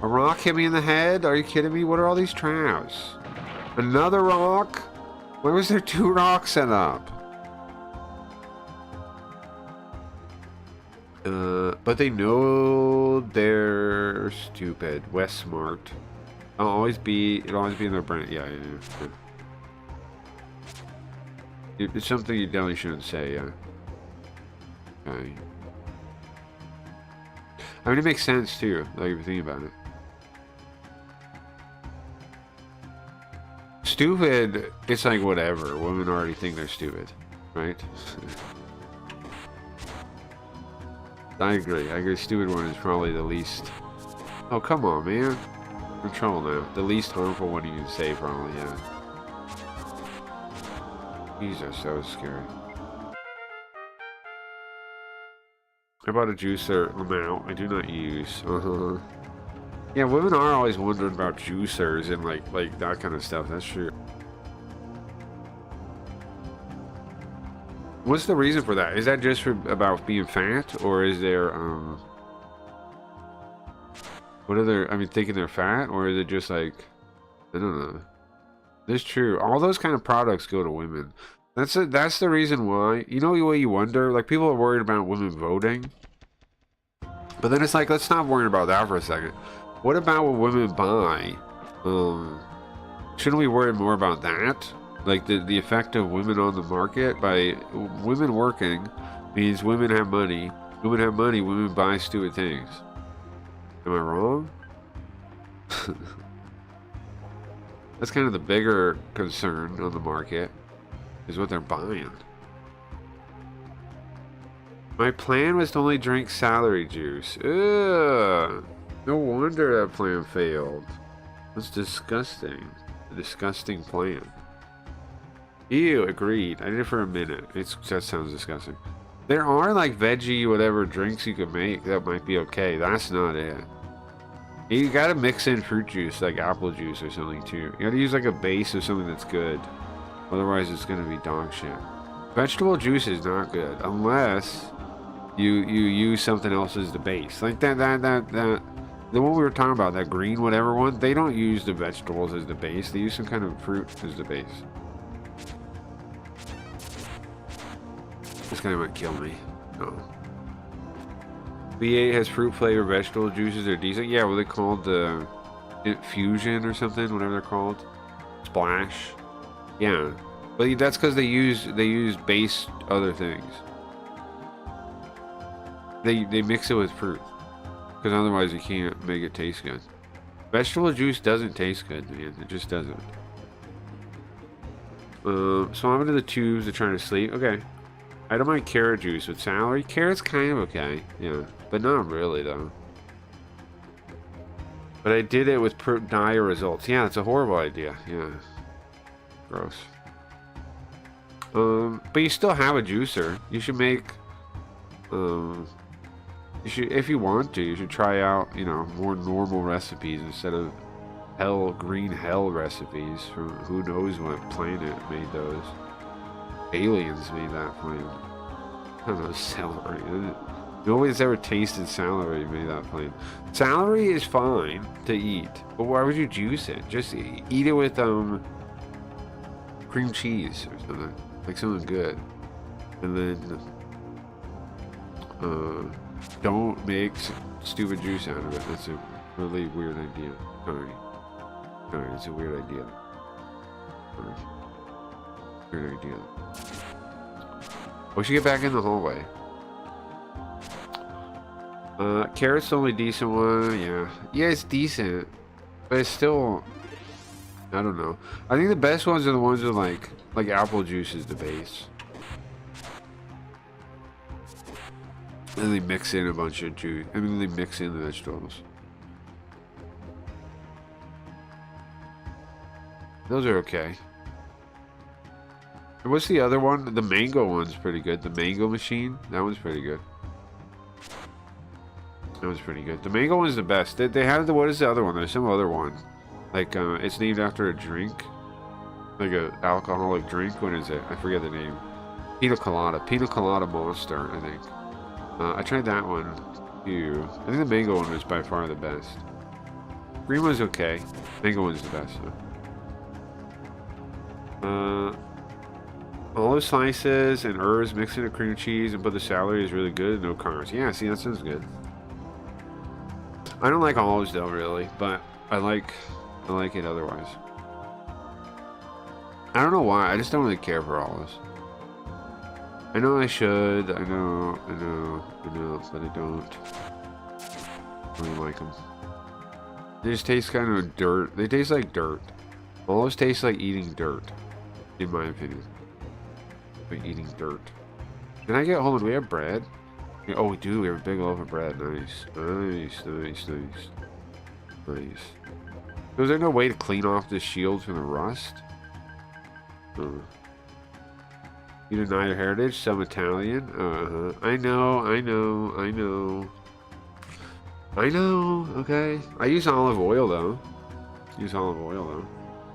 A rock hit me in the head? Are you kidding me? What are all these traps? Another rock? Why was there 2 rocks set up? But they know they're stupid. West smart. It'll always be in their brain. Yeah. It's something you definitely shouldn't say, yeah. Okay. I mean, it makes sense too, like if you think about it. Stupid, it's like whatever. Women already think they're stupid, right? I agree. Stupid one is probably the least. Oh, come on, man. I'm in trouble now. The least harmful one you can say, probably, yeah. These are so scary. I bought a juicer. Now I do not use. Yeah, women are always wondering about juicers and like that kind of stuff. That's true. What's the reason for that? Is that just about being fat, or is there what are they? I mean, thinking they're fat, or is it just like I don't know? That's true. All those kind of products go to women. That's the reason why. You know the way you wonder? Like, people are worried about women voting. But then it's like, let's stop worrying about that for a second. What about what women buy? Shouldn't we worry more about that? Like, the effect of women on the market? By women working means women have money. Women have money, women buy stupid things. Am I wrong? That's kind of the bigger concern on the market, is what they're buying. My plan was to only drink celery juice. Ugh. No wonder that plan failed. That's disgusting. A disgusting plan. Ew, agreed. I did it for a minute. That sounds disgusting. There are like veggie whatever drinks you can make that might be okay. That's not it. You gotta mix in fruit juice, like apple juice or something too. You gotta use like a base of something that's good. Otherwise it's gonna be dog shit. Vegetable juice is not good unless you use something else as the base. Like that the one we were talking about, that green whatever one, they don't use the vegetables as the base. They use some kind of fruit as the base. This guy might kill me. No. V8 has fruit flavored vegetable juices. They're decent. Yeah, what are they called? Infusion or something, whatever they're called. Splash. Yeah, but that's because they use base other things. They mix it with fruit, because otherwise you can't make it taste good. Vegetable juice doesn't taste good, man. It just doesn't. So I'm into the tubes to trying to sleep. Okay. I don't mind carrot juice with celery. Carrot's kind of okay, yeah, but not really though. But I did it with dire results. Yeah, it's a horrible idea. Yeah, gross. But you still have a juicer. You should make. You should, if you want to, you should try out, you know, more normal recipes instead of green hell recipes from who knows what planet made those. Aliens made that plane. I don't know, celery. Nobody's ever tasted celery made that plane. Celery is fine to eat, but why would you juice it? Just eat it with cream cheese or something, like something good. And then don't make stupid juice out of it. That's a really weird idea. Sorry, it's a weird idea. Sorry. Weird idea. We should get back in the hallway. Carrot's the only decent one. Yeah. Yeah, it's decent. But it's still... I don't know. I think the best ones are the ones with like apple juice is the base. And they mix in a bunch of juice. I mean, they mix in the vegetables. Those are okay. And what's the other one? The mango one's pretty good. The mango machine. That one's pretty good. That was pretty good. The mango one's the best. They have the... What is the other one? There's some other one. Like, it's named after a drink. Like a alcoholic drink. What is it? I forget the name. Pina Colada. Pina Colada Monster, I think. I tried that one too. I think the mango one was by far the best. Green one's okay. Mango one's the best, though. Olive slices and herbs mixed into cream cheese and put the celery is really good. No carbs. Yeah, see, that sounds good. I don't like olives though, really, but I like it otherwise. I don't know why. I just don't really care for olives. I know I should. I know, but I don't really like them. They just taste kind of dirt. They taste like dirt. Olives taste like eating dirt, in my opinion. Like eating dirt. Can I get... Hold on, do we have bread? Oh, we do. We have a big loaf of bread. Nice. Nice, nice, nice. Nice. So is there no way to clean off this shield from the rust? You deny your heritage? Some Italian? I know. Okay. I use olive oil, though.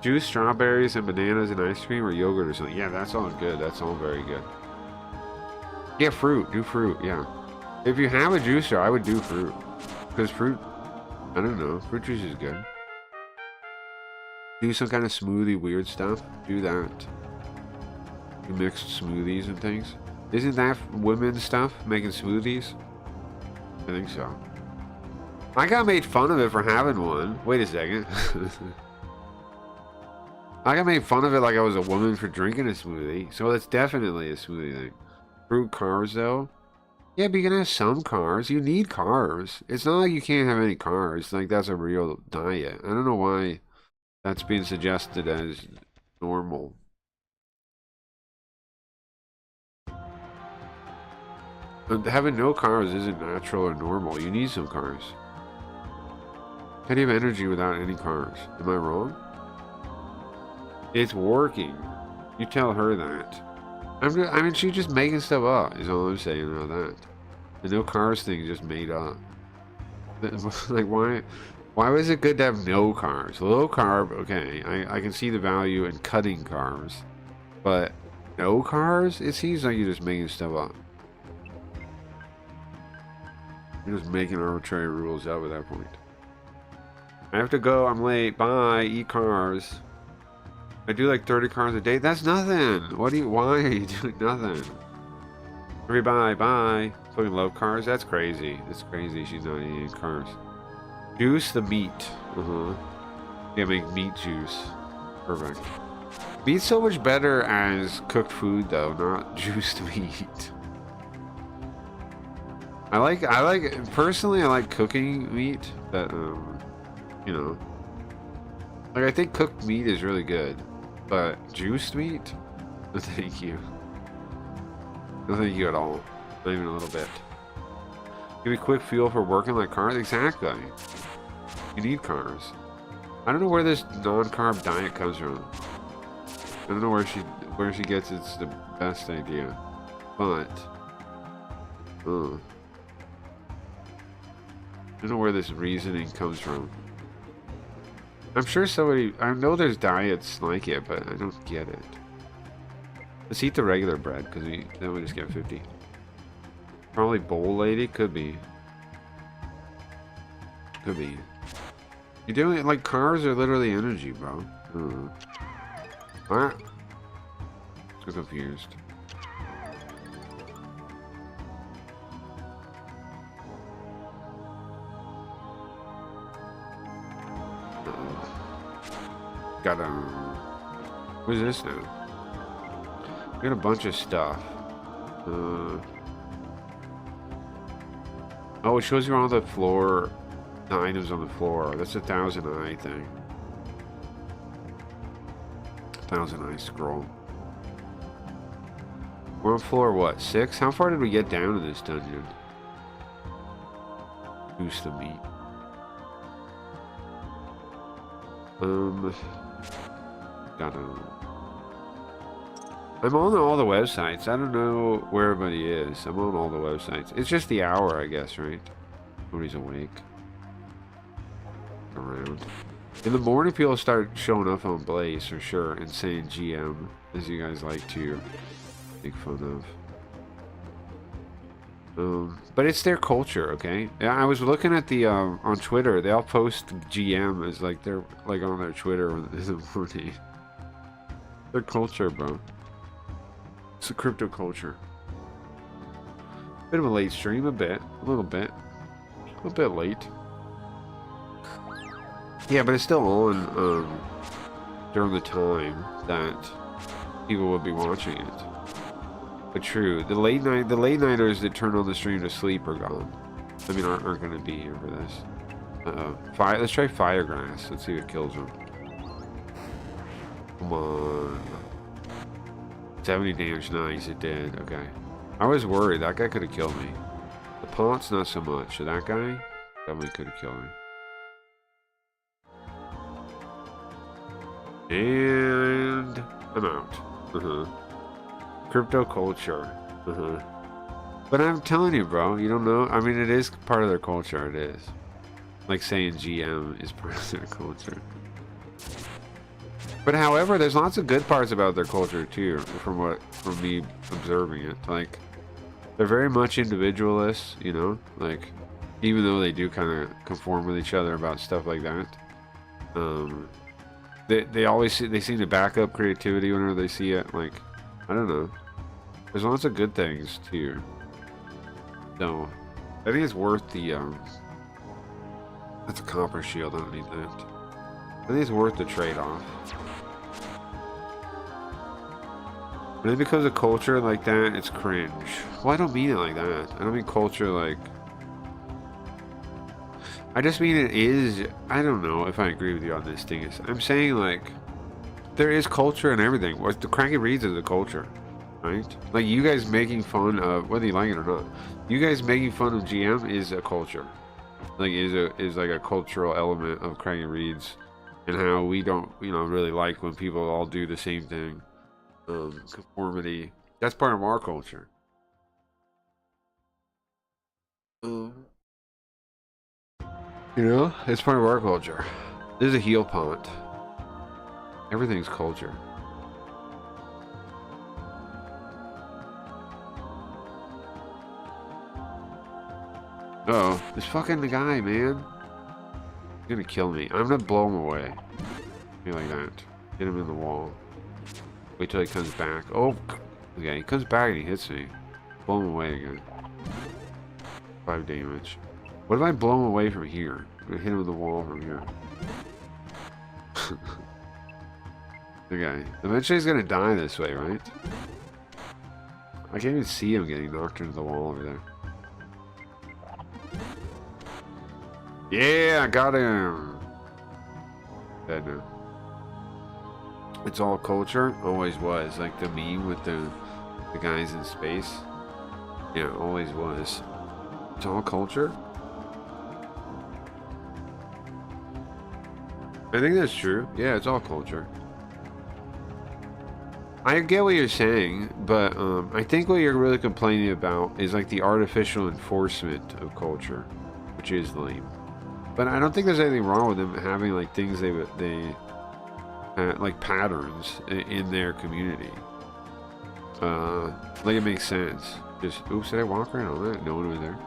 Juice, strawberries, and bananas and ice cream or yogurt or something. Yeah, that's all good. That's all very good. Yeah, fruit. Do fruit, yeah. If you have a juicer, I would do fruit. Because fruit, I don't know. Fruit juice is good. Do some kind of smoothie weird stuff. Do that. You mix smoothies and things. Isn't that women's stuff? Making smoothies? I think so. I got made fun of it for having one. Wait a second. I got made fun of it like I was a woman for drinking a smoothie. So that's definitely a smoothie thing. Fruit carbs though? Yeah, but you can have some carbs. You need carbs. It's not like you can't have any carbs. Like that's a real diet. I don't know why that's being suggested as normal. But having no carbs isn't natural or normal. You need some carbs. How do you have energy without any carbs? Am I wrong? It's working. You tell her that. I mean, she's just making stuff up, is all I'm saying about that. The no carbs thing is just made up. Like, why was it good to have no carbs? Low carb, okay, I can see the value in cutting carbs. But no carbs? It seems like you're just making stuff up. You're just making arbitrary rules up at that point. I have to go, I'm late, bye, eat carbs. I do like 30 carbs a day. That's nothing. Why are you doing nothing? Okay, bye. Fucking love carbs. That's crazy. That's crazy. She's not eating carbs. Juice the meat. Yeah, make meat juice. Perfect. Meat's so much better as cooked food, though, not juiced meat. Personally, I like cooking meat. That, you know. Like, I think cooked meat is really good. But juiced meat? No, thank you. No, thank you at all. Not even a little bit. Give me quick fuel for working like carbs? Exactly. You need carbs. I don't know where this non-carb diet comes from. I don't know where she gets it's the best idea. But I don't know where this reasoning comes from. I'm sure I know there's diets like it, but I don't get it. Let's eat the regular bread, because then we just get 50. Probably bowl lady? Could be. Could be. You're doing it like carbs are literally energy, bro. What? I'm confused. Got what is this now? We got a bunch of stuff. Oh, it shows you on the floor, the items on the floor. That's a Thousand Eye thing. Thousand Eye scroll. We're on floor what? 6? How far did we get down in this dungeon? Boost the meat. Gotta. I'm on all the websites. I don't know where everybody is. I'm on all the websites. It's just the hour, I guess, right? Nobody's awake. Around. In the morning, people start showing up on Blaze for sure and saying GM, as you guys like to make fun of. But it's their culture, okay? I was looking at the on Twitter. They all post GM as like they're like on their Twitter in the morning. Their culture, bro. It's a crypto culture. Bit of a late stream, a little bit late. Yeah, but it's still on during the time that people would be watching it. But true, the late nighters that turn on the stream to sleep are gone. I mean, aren't going to be here for this. Let's try Firegrass. Let's see what kills him. Come on. 70 damage, nice, it did. Okay. I was worried, that guy could have killed me. The Pont's not so much, so that guy definitely could have killed me. And I'm out. Crypto culture. But I'm telling you, bro, you don't know. I mean, it is part of their culture, it is. Like saying GM is part of their culture. But however, there's lots of good parts about their culture too, from me observing it. Like, they're very much individualists, you know? Like, even though they do kind of conform with each other about stuff like that. They seem to back up creativity whenever they see it. Like, I don't know. There's lots of good things too. So, I think it's worth the that's a copper shield. I don't need that. I think it's worth the trade-off. When it becomes a culture like that, it's cringe. Well, I don't mean it like that. I don't mean culture like... I just mean it is... I don't know if I agree with you on this thing. I'm saying, like, there is culture and everything. What the Cranky Reads is a culture, right? Like, you guys making fun of... Whether you like it or not. You guys making fun of GM is a culture. Like, is like a cultural element of Cranky Reads. And how we don't, you know, really like when people all do the same thing. Conformity. That's part of our culture. You know, it's part of our culture. This is a heel pont. Everything's culture. Uh-oh, this fucking the guy, man. He's gonna kill me. I'm gonna blow him away. Be like that. Hit him in the wall. Wait till he comes back. Oh, okay, he comes back and he hits me. Blow him away again. 5 damage. What if I blow him away from here? I'm gonna hit him in the wall from here. Okay, eventually he's gonna die this way, right? I can't even see him getting knocked into the wall over there. Yeah, I got him. Dead now. It's all culture. Always was. Like the meme with the guys in space. Yeah, always was. It's all culture. I think that's true. Yeah, it's all culture. I get what you're saying, but I think what you're really complaining about is like the artificial enforcement of culture, which is lame. But I don't think there's anything wrong with them having like things they like patterns in their community. Like it makes sense. Just oops, did I walk around on that? No one was there.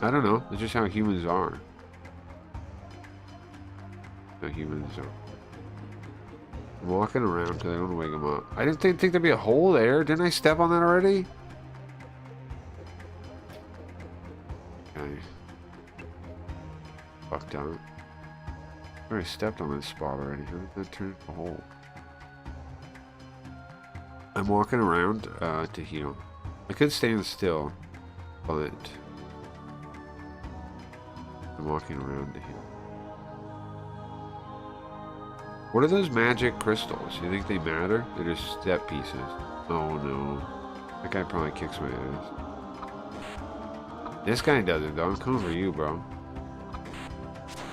I don't know. It's just how humans are. How humans are. I'm walking around because I don't want to wake them up. I didn't think there'd be a hole there. Didn't I step on that already? Okay. Fucked up. I already stepped on this spot already. How did that turn into a hole? I'm walking around to heal. I could stand still, but I'm walking around to heal. What are those magic crystals? You think they matter? They're just step pieces. Oh no. That guy probably kicks my ass. This guy doesn't though. I'm coming for you, bro.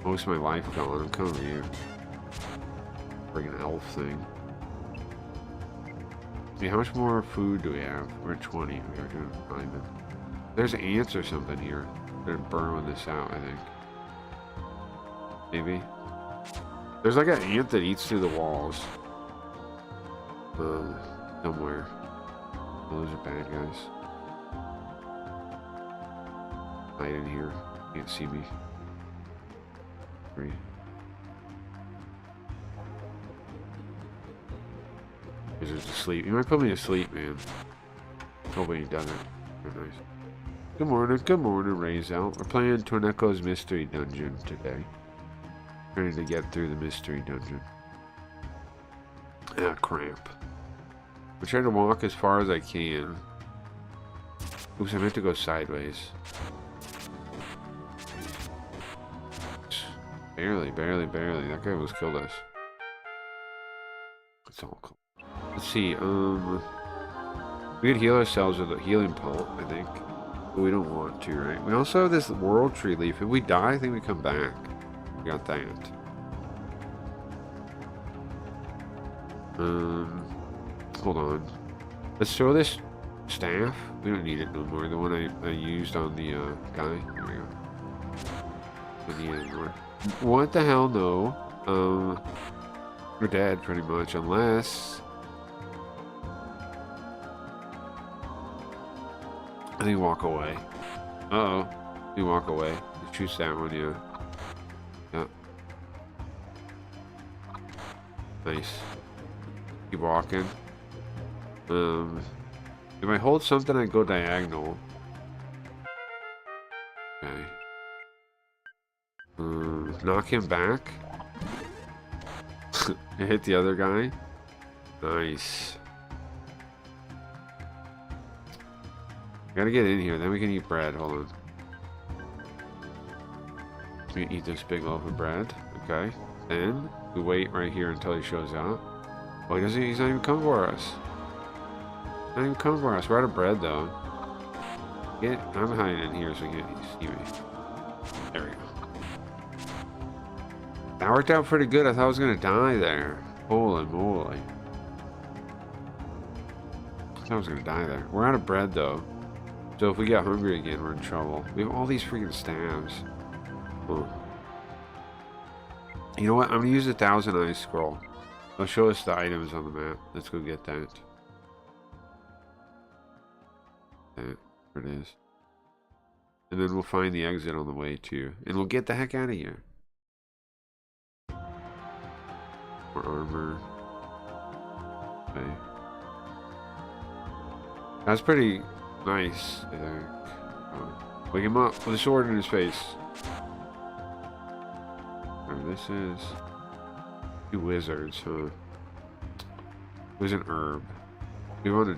Most of my life gone. I'm coming for you. Friggin' elf thing. See, how much more food do we have? We're at 20. We are doing fine then. There's ants or something here. They're burrowing this out, I think. Maybe. There's like an ant that eats through the walls. Somewhere. Oh, those are bad guys. Hide in here. Can't see me. Three. He's just asleep. He might put me to sleep, man. Hopefully he doesn't. Very nice. Good morning, Ray's out. We're playing Torneco's Mystery Dungeon today. Trying to get through the Mystery Dungeon. Ah, cramp. I'm trying to walk as far as I can. Oops, I meant to go sideways. Barely. That guy almost killed us. It's all cool. Let's see, we could heal ourselves with a healing pulp, I think. But we don't want to, right? We also have this World Tree Leaf. If we die, I think we come back. We got that. Hold on. Let's throw this staff. We don't need it no more. The one I used on the guy. There we go. Don't need it anymore. What the hell, no. We're dead, pretty much, unless... I think walk away. Uh-oh. You walk away. You choose that one, yeah. Yep. Nice. Keep walking. If I hold something, I go diagonal. Okay. Knock him back. Hit the other guy. Nice. Gotta get in here, then we can eat bread. Hold on. We can eat this big loaf of bread. Okay. Then we wait right here until he shows up. Oh, he's not even coming for us. Not even coming for us. We're out of bread though. I'm hiding in here so he can't see me. There we go. That worked out pretty good. I thought I was gonna die there. Holy moly. I thought I was gonna die there. We're out of bread though. So if we get hungry again, we're in trouble. We have all these freaking stabs. Oh. You know what? I'm gonna use the 1,000 Eyes scroll. It'll show us the items on the map. Let's go get that. There it is. And then we'll find the exit on the way too. And we'll get the heck out of here. More armor. Okay. That's pretty nice, I think. Wake him up with a sword in his face. Whatever this is. Two wizards, huh? There's an herb. We wanted.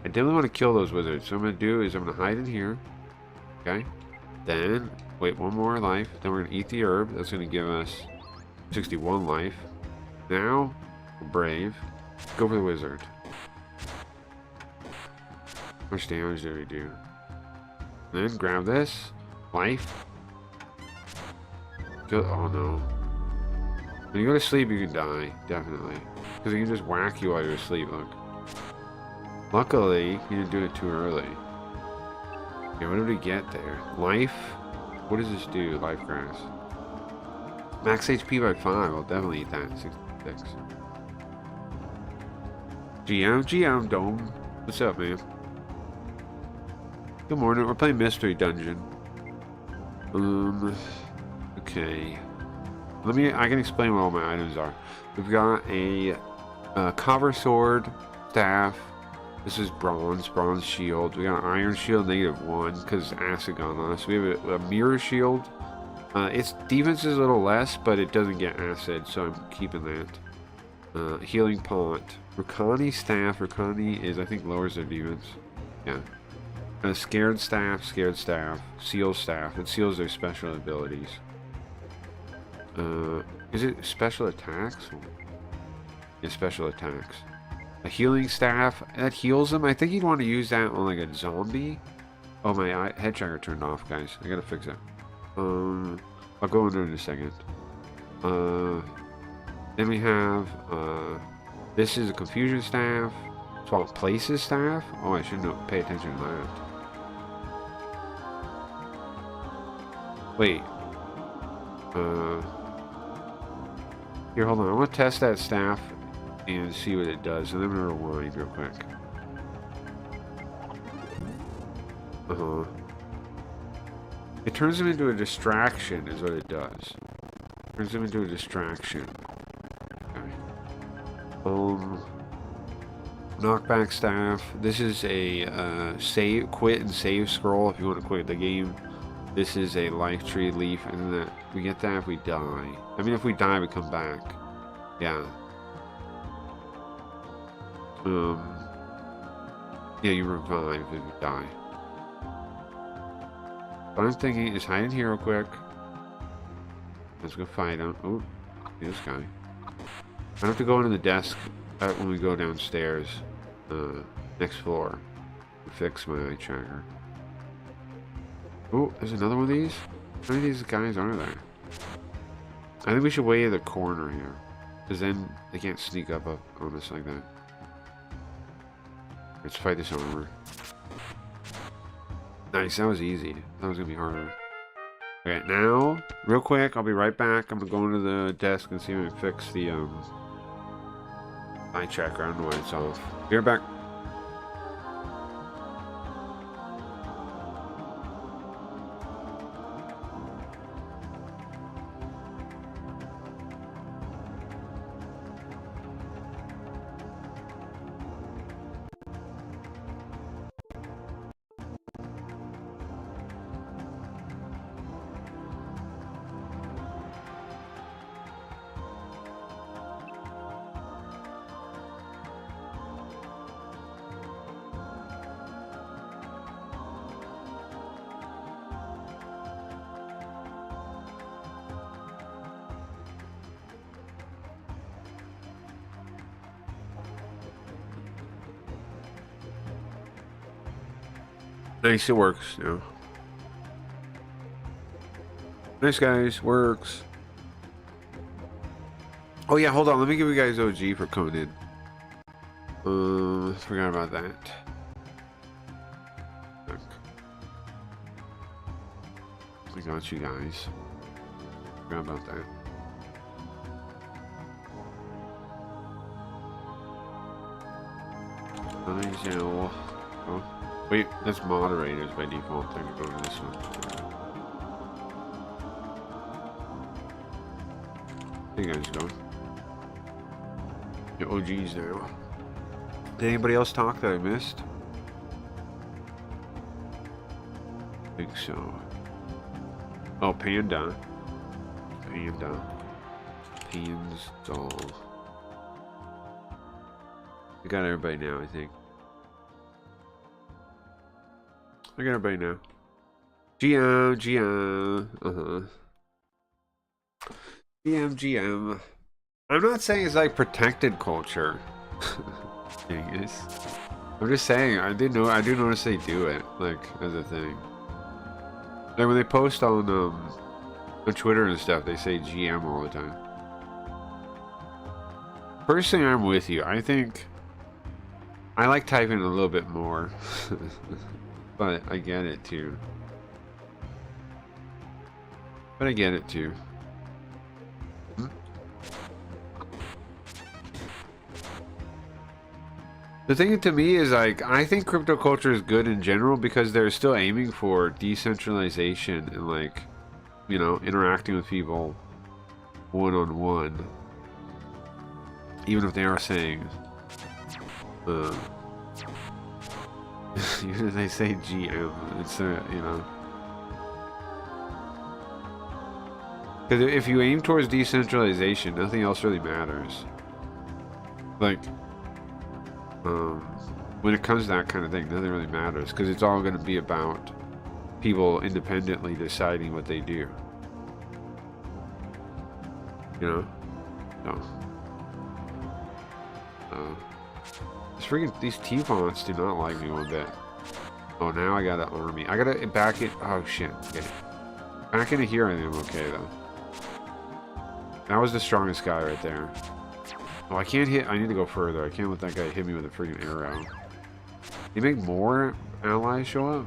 I definitely want to kill those wizards. So what I'm gonna do is I'm gonna hide in here. Okay. Then wait one more life. Then we're gonna eat the herb. That's gonna give us 61 life. Now we're brave. Go for the wizard. How much damage do we do? Then grab this. Life. Oh no. When you go to sleep, you can die. Definitely. Because he can just whack you while you're asleep, look. Luckily, you didn't do it too early. Okay, what did we get there? Life? What does this do? Life grass. Max HP by 5. I'll definitely eat that. 66. GM Dome. What's up, man? Good morning. We're playing Mystery Dungeon. Okay. I can explain what all my items are. We've got a copper sword, staff. This is bronze shield. We got an iron shield, -1, because acid got on us. We have a mirror shield. Its defense is a little less, but it doesn't get acid, so I'm keeping that. Healing pot. Rukani staff. Rukani is, I think, lowers their defense. Yeah. Scared staff. Scared staff. Seal staff. It seals their special abilities. Is it special attacks? Yeah, special attacks. A healing staff that heals them. I think you'd want to use that on like a zombie. Oh, my head tracker turned off, guys. I gotta fix it. I'll go into it in a second. Then we have this is a confusion staff. Swap places staff. Oh, I should pay attention to that. Wait. Here, hold on. I want to test that staff and see what it does. And then I'm going to rewind real quick. It turns him into a distraction, is what it does. Turns him into a distraction. Okay. Knockback staff. This is a quit and save scroll if you want to quit the game. This is a life tree leaf, and then we get that if we die. I mean, if we die, we come back. Yeah. Yeah, you revive if you die. What I'm thinking is hide in here real quick. Let's go fight him. Oh, this guy. I have to go into the desk when we go downstairs. Next floor. To fix my eye tracker. Oh, there's another one of these? How many of these guys are there? I think we should wait at the corner here. Because then they can't sneak up on us like that. Let's fight this armor. Nice, that was easy. That was going to be harder. Okay, now, real quick, I'll be right back. I'm going to go into the desk and see if I can fix the eye tracker. I don't know why it's off. Be right back. Nice, it works, you know. Nice, guys, works. Oh yeah, hold on, let me give you guys OG for coming in. Forgot about that. I got you guys. Forgot about that. Nice, oh. Wait, that's moderators by default. I can go to this one. There you guys go. Your OGs now. Did anybody else talk that I missed? I think so. Oh, Panda. Pans doll. I got everybody now, I think. I got everybody now. GM. GM. I'm not saying it's like protected culture. I'm just saying I do notice they do it, like, as a thing. Like when they post on Twitter and stuff, they say GM all the time. Personally, I'm with you. I think I like typing a little bit more. But I get it too. The thing to me is, like, I think crypto culture is good in general because they're still aiming for decentralization and, like, you know, interacting with people one-on-one. Even if they are saying even if they say GM, it's you know. Because if you aim towards decentralization, nothing else really matters. Like, when it comes to that kind of thing, nothing really matters because it's all going to be about people independently deciding what they do. You know? No. This freaking, these T-fonts do not like me one bit. Oh, now I got an army. I gotta back it. Oh, shit. Okay. Back into here, I think I'm okay, though. That was the strongest guy right there. Oh, I can't hit. I need to go further. I can't let that guy hit me with a freaking arrow. You make more allies show up?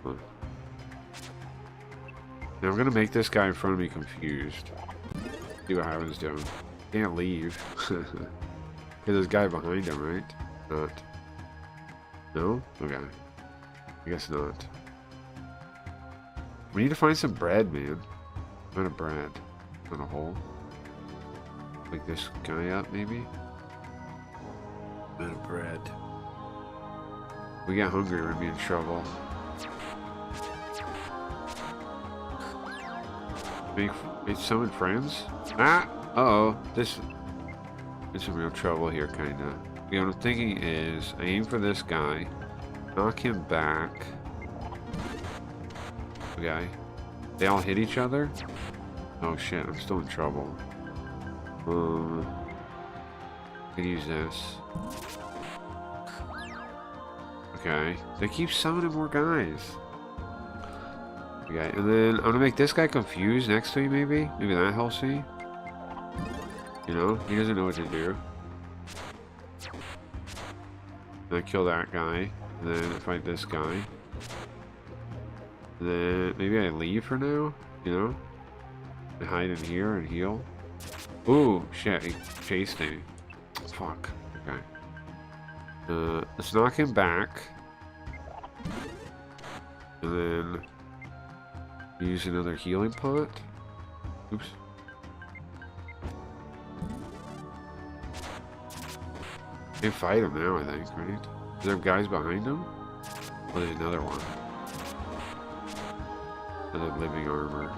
Huh. Now I'm gonna make this guy in front of me confused. See what happens to him. Can't leave. There's this guy behind him, right? Not. No? Okay. I guess not. We need to find some bread, man. Not a bread. Not a hole. Like this guy up, maybe? Bit of bread. We get hungry, we're gonna be in trouble. Make summon friends? Ah! Uh-oh. This is some real trouble here, kinda. You know, what I'm thinking is, I aim for this guy, knock him back. Okay. They all hit each other? Oh shit, I'm still in trouble. I can use this. Okay. They keep summoning more guys. Okay, and then I'm gonna make this guy confused next to me, maybe? Maybe that helps me? You know? He doesn't know what to do. And I kill that guy. And then I fight this guy. And then maybe I leave for now? You know? I hide in here and heal. Ooh, shit, he chased me. Fuck. Okay. Let's knock him back. And then use another healing pot. Oops. They fight him now, I think, right? Is there guys behind him? Oh, there's another one. Another living armor.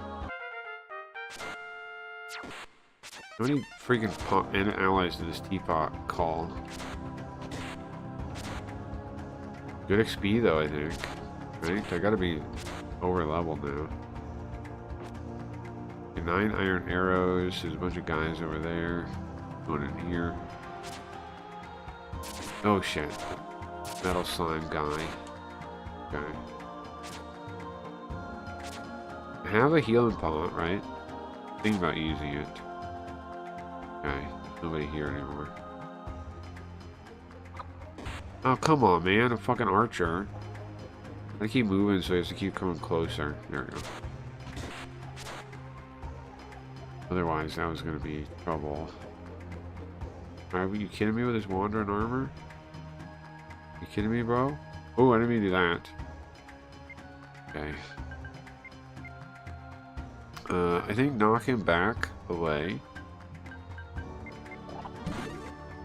How many freaking allies did this teapot call? Good XP though, I think. Right? I gotta be over leveled now. Okay, 9 iron arrows. There's a bunch of guys over there. Going in here. Oh shit. Metal slime guy. Okay. I have a healing pot, right? Think about using it. Okay, nobody here anymore. Oh, come on, man. A fucking archer. I keep moving, so he has to keep coming closer. There we go. Otherwise, that was going to be trouble. Are you kidding me with this wandering armor? You kidding me, bro? Oh, I didn't mean to do that. Okay. I think knock him back away.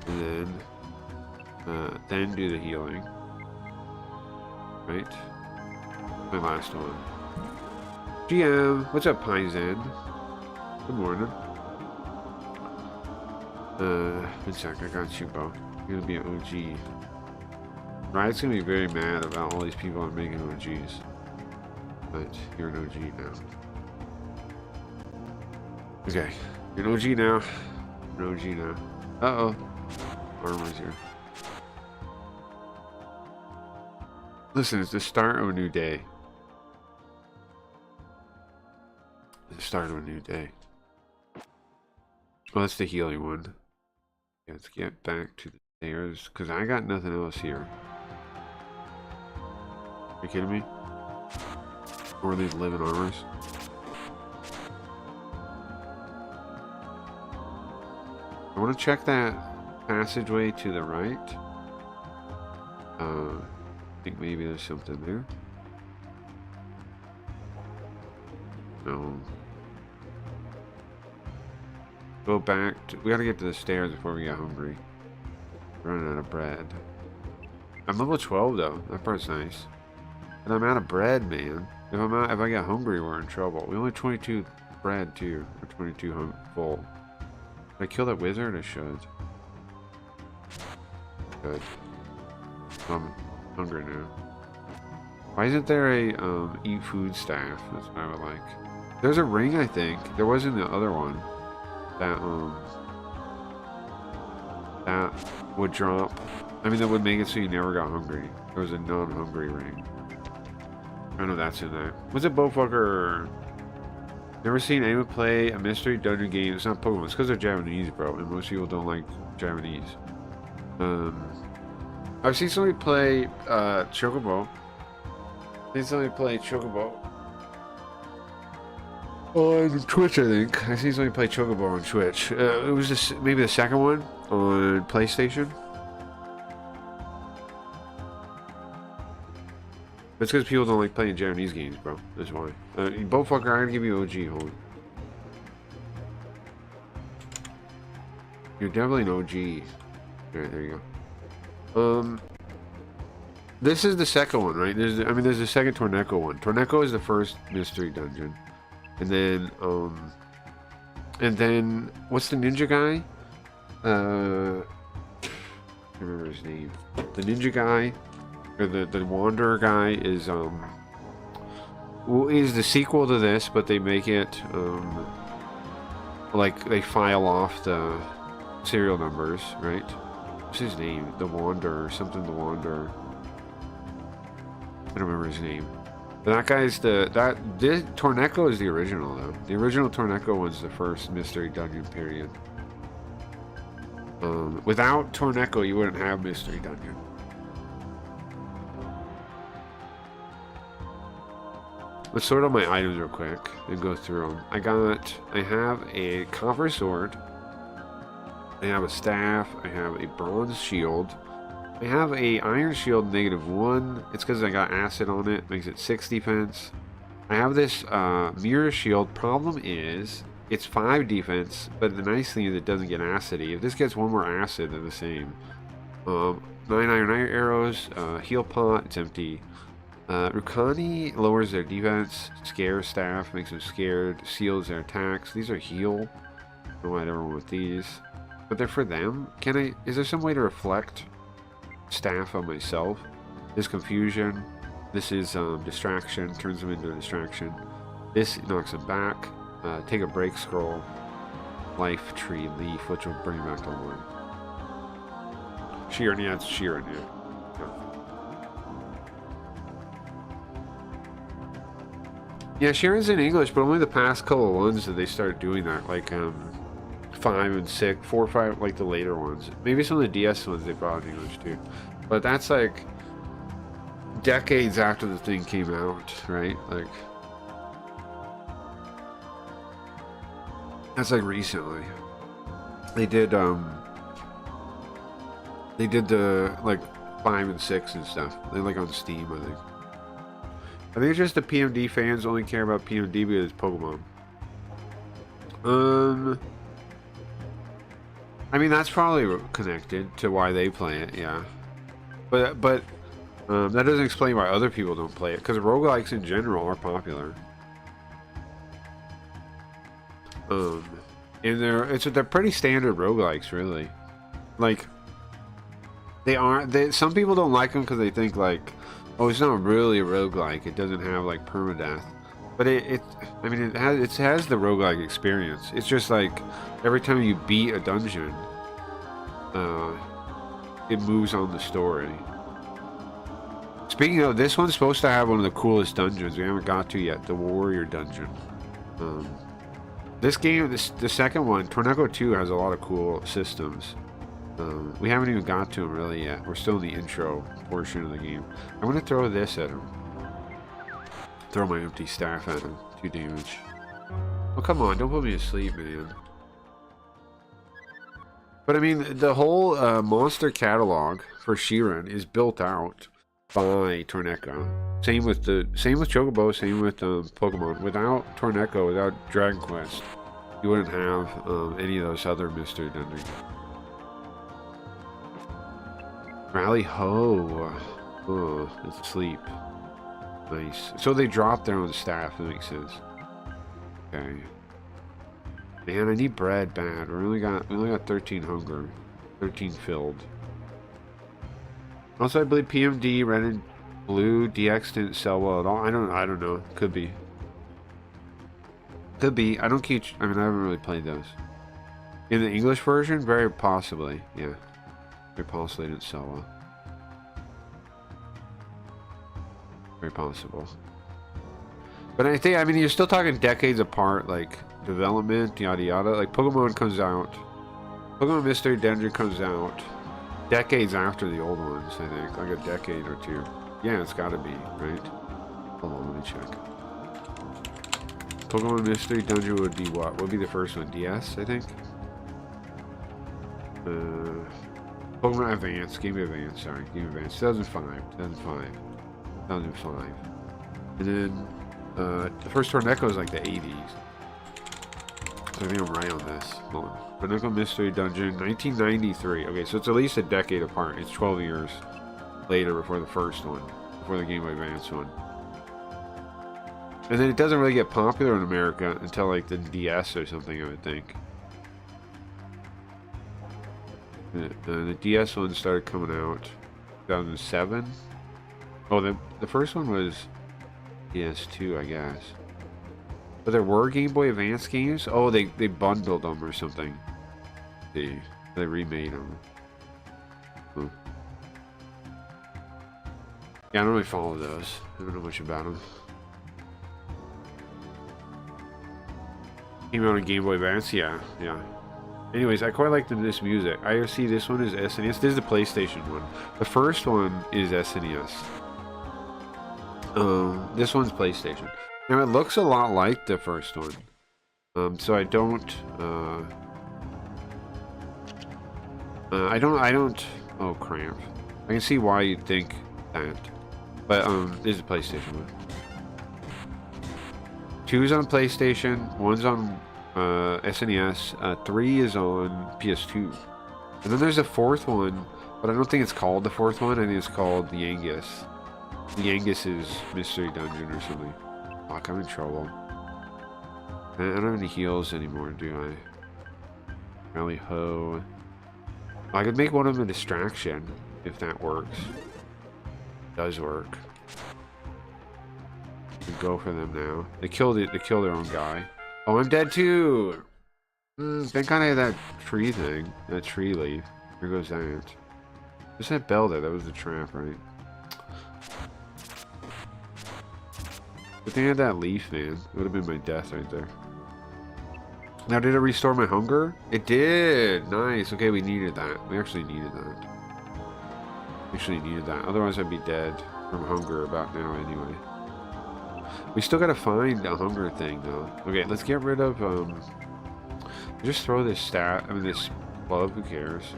And then do the healing. Right? My last one. GM, what's up, Paizen? Good morning. One sec, I got you, bro. You're gonna be an OG. Riot's gonna be very mad about all these people I'm making OGs. But you're an OG now. Okay, you're an OG now. You're an OG now. Uh-oh. Armor's here. Listen, it's the start of a new day. The start of a new day. Well, that's the healing one. Okay, let's get back to the stairs, because I got nothing else here. Are you kidding me? Or are these living armors? I want to check that passageway to the right. I think maybe there's something there. No. Go back to, we gotta get to the stairs before we get hungry. Running out of bread. I'm level 12 though. That part's nice. And I'm out of bread, man. If I get hungry, we're in trouble. We only have 22 bread too. Or 22 full. I kill that wizard? I should. Good. I'm hungry now. Why isn't there a eat food staff? That's what I would like. There's a ring, I think. There wasn't the other one. That would drop. I mean, that would make it so you never got hungry. There was a non-hungry ring. I don't know if that's in there. Was it Bowfucker? Never seen anyone play a mystery dungeon game. It's not Pokemon. It's because they're Japanese, bro. And most people don't like Japanese. I've seen somebody play Chocobo. I've seen somebody play Chocobo on Twitch, I think. I seen somebody play Chocobo on Twitch. It was just maybe the second one on PlayStation. It's because people don't like playing Japanese games, bro. That's why. Bowfucker, I'm gonna give you OG. Hold on. You're definitely an OG. Alright, there you go. This is the second one, right? There's the second Torneko one. Torneko is the first mystery dungeon. And then, what's the ninja guy? I can't remember his name. The ninja guy, or the wanderer guy is the sequel to this, but they make it, like, they file off the serial numbers, right? What's his name? The Wanderer, something the Wanderer. I don't remember his name. But that guy's this Torneko is the original though. The original Torneko was the first mystery dungeon period. Without Torneko, you wouldn't have mystery dungeon. Let's sort out my items real quick and go through them. I have a copper sword. I have a staff. I have a bronze shield. I have a iron shield -1. It's because I got acid on it. Makes it 6 defense. I have this mirror shield. Problem is, it's 5 defense, but the nice thing is it doesn't get acidy. If this gets 1 more acid, they're the same. 9 iron arrows. Heal pot. It's empty. Rukani lowers their defense. Scare staff makes them scared. Seals their attacks. These are heal. I don't know why I never went with these. But they're for them. Is there some way to reflect staff on myself? This confusion. This is distraction. Turns them into a distraction. This knocks them back. Take a break scroll. Life tree leaf, which will bring you back to 1. Sheeran, yeah, it's Sheeran, yeah. Yeah, Sheeran's in English, but only the past couple of ones that they started doing that. Like, 5 and 6, 4 or 5, like the later ones. Maybe some of the DS ones they brought in English too. But that's like decades after the thing came out, right? Like, that's like recently. They did the like 5 and 6 and stuff. They like on Steam, I think. I think it's just the PMD fans only care about PMD because it's Pokemon. I mean, that's probably connected to why they play it, yeah. But that doesn't explain why other people don't play it, because roguelikes in general are popular. And they're pretty standard roguelikes, really. Like, some people don't like them because they think like, oh, it's not really a roguelike. It doesn't have like permadeath. But it has the roguelike experience. It's just like every time you beat a dungeon, it moves on the story. Speaking of, this one's supposed to have one of the coolest dungeons we haven't got to yet, the Warrior Dungeon. This game, the second one, Torneko 2, has a lot of cool systems. We haven't even got to them really yet. We're still in the intro portion of the game. I'm going to throw this at him. Throw my empty staff at him. 2 damage. Oh, come on. Don't put me to sleep, man. But, I mean, the whole monster catalog for Sheeran is built out by Torneko. Same with Chocobo, same with Pokemon. Without Torneko, without Dragon Quest, you wouldn't have any of those other mystery dungeons. Rally Ho. Oh, it's asleep. Nice. So they dropped their own staff. That makes sense. Okay. Man, I need bread bad. We only got 13 hunger. 13 filled. Also, I believe PMD, Red and Blue, DX didn't sell well at all. I don't know. Could be. Could be. I don't keep. I mean, I haven't really played those. In the English version, very possibly. Yeah, very possibly didn't sell well. Very possible. But I mean, you're still talking decades apart, like development, yada yada. Like Pokemon comes out, Pokemon Mystery Dungeon comes out decades after the old ones. I think like a decade or two. Yeah, it's got to be right. Hold on, let me check. Pokemon Mystery Dungeon would be what? What would be the first one? DS, I think. Pokemon Advance, Game Boy Advance. Sorry, Game Boy Advance. 2005. And then the first Torneko is like the 80s. So I think I'm right on this. Hold on. Torneko Mystery Dungeon, 1993. Okay, so it's at least a decade apart. It's 12 years later before the first one, before the Game Boy Advance one. And then it doesn't really get popular in America until like the DS or something, I would think. The DS one started coming out 2007. Oh, the first one was PS2, I guess. But there were Game Boy Advance games? Oh, they bundled them or something. They remade them. Hmm. Yeah, I don't really follow those. I don't know much about them. Came out on Game Boy Advance? Yeah. Anyways, I quite like this music. I see this one is SNES. This is the PlayStation one. The first one is SNES. This one's PlayStation. Now it looks a lot like the first one. So I don't. I don't. Oh cramp! I can see why you'd think that, but this is a PlayStation one. 2's on PlayStation. 1's on SNES. 3 is on PS2. And then there's a 4th one, but I don't think it's called the 4th one. I think it's called the Angus. The Angus's Mystery Dungeon or something. Fuck, I'm in trouble. I don't have any heals anymore, do I? Rally Ho. I could make one of them a distraction, if that works. Does work. We go for them now. They kill their own guy. Oh, I'm dead too! Thank God I had that tree thing. That tree leaf. Here goes that. There's that bell there. That was the trap, right? But they had that leaf, man. It would have been my death right there. Now, did it restore my hunger? It did! Nice. Okay, we needed that. We actually needed that. Otherwise, I'd be dead from hunger about now anyway. We still gotta find a hunger thing, though. Okay, let's get rid of, just throw this this glove. Who cares?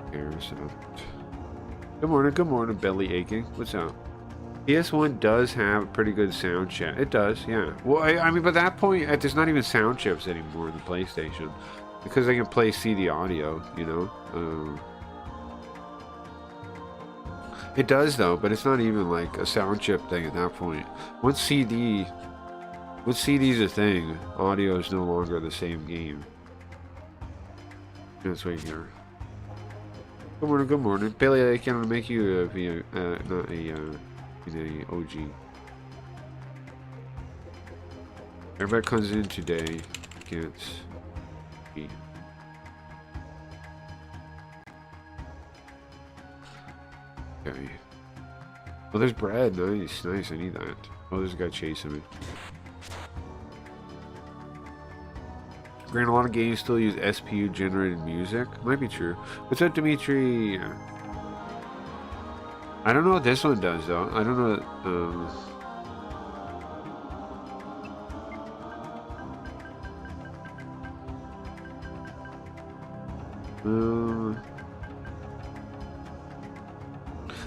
Who cares? Good morning, belly aching. What's up? PS1 does have a pretty good sound chip. It does, yeah. Well, I mean, by that point, there's not even sound chips anymore in the PlayStation. Because they can play CD audio, you know? It does, though, but it's not even like a sound chip thing at that point. Once CD's a thing, audio is no longer the same game. Let's wait here. Good morning. Bailey, I can make you not a OG. Everybody comes in today. Can't eat. Okay. Oh, there's bread. Nice. I need that. Oh, there's a guy chasing me. Granted, a lot of games still use SPU generated music. Might be true. What's up, Dimitri? I don't know what this one does, though. I don't know.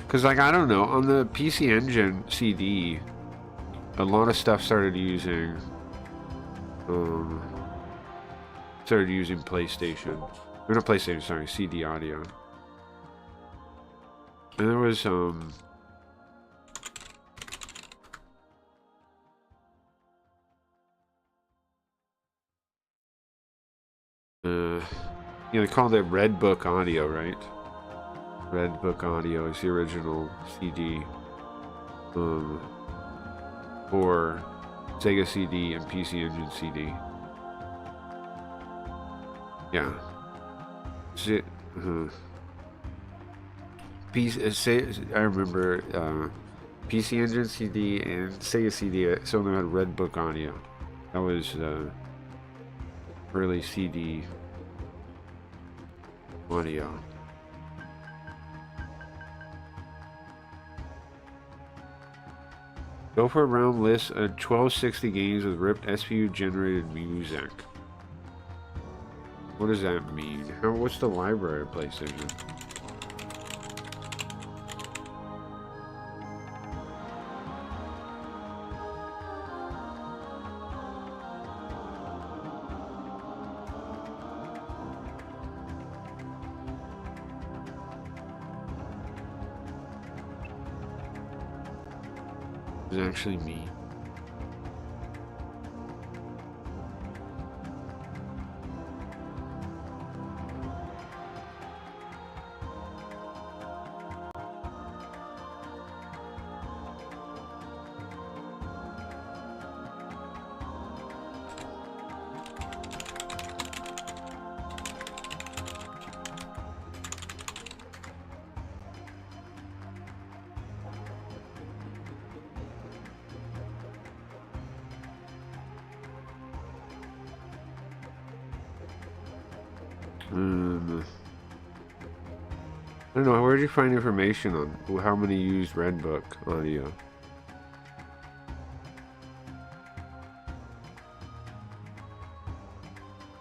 Because, like, I don't know. On the PC Engine CD, a lot of stuff started using PlayStation. Or not PlayStation, sorry, CD audio. And there was, they called it Red Book Audio, right? Red Book Audio is the original CD for Sega CD and PC Engine CD. Yeah. Shit. I remember PC Engine CD and Sega CD. Some of them had Red Book Audio. That was early CD audio. Go for a round list of 1260 games with ripped SPU generated music. What does that mean? What's the library of PlayStation? Is actually me. I don't know, where did you find information on how many used Red Book Audio?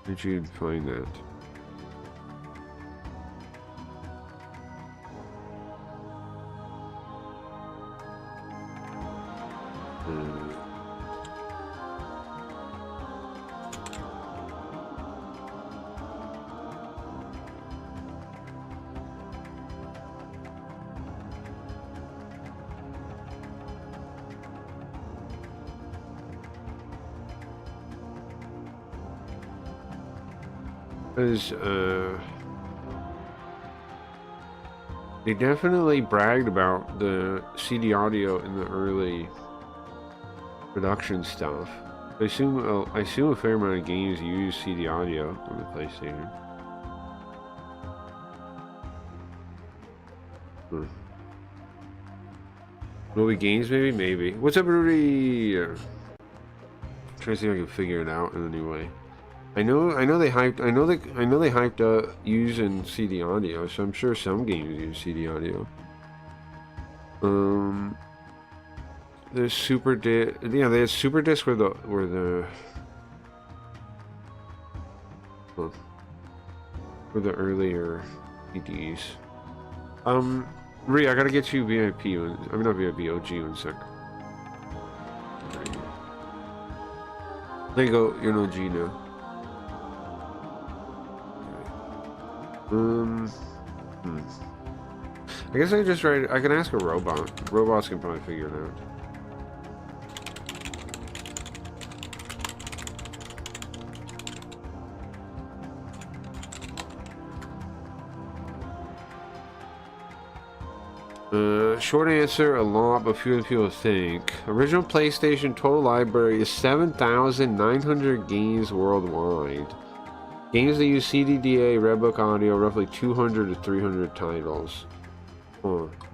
Did you find that? Because they definitely bragged about the CD audio in the early production stuff. I assume a fair amount of games use CD audio on the PlayStation. Movie games, maybe. What's up, Rudy? Trying to see if I can figure it out in any way. I know they hyped up using CD audio, so I'm sure some games use CD audio. There's Super Disc. Yeah, they had Super Disc were the earlier CDs. Rhea, I gotta get you VIP. I'm not VIP, OG one sec. There you go. You're an OG now. I guess I just write. I can ask a robot. Robots can probably figure it out. Short answer, a lot, but fewer than people think. Original PlayStation total library is 7,900 games worldwide. Games that use CDDA, Red Book Audio, roughly 200 to 300 titles.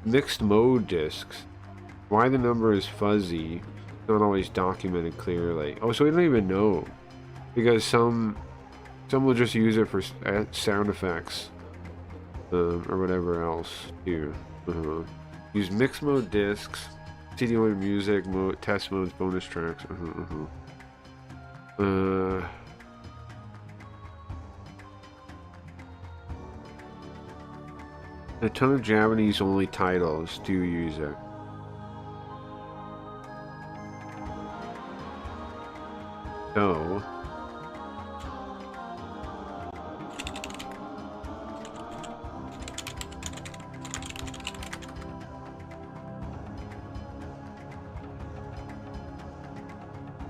Mixed mode discs. Why the number is fuzzy, not always documented clearly. Oh, so we don't even know. Because some will just use it for sound effects. Or whatever else, too. Use mixed mode discs, CD only music, test modes, bonus tracks. A ton of Japanese only titles do use it. So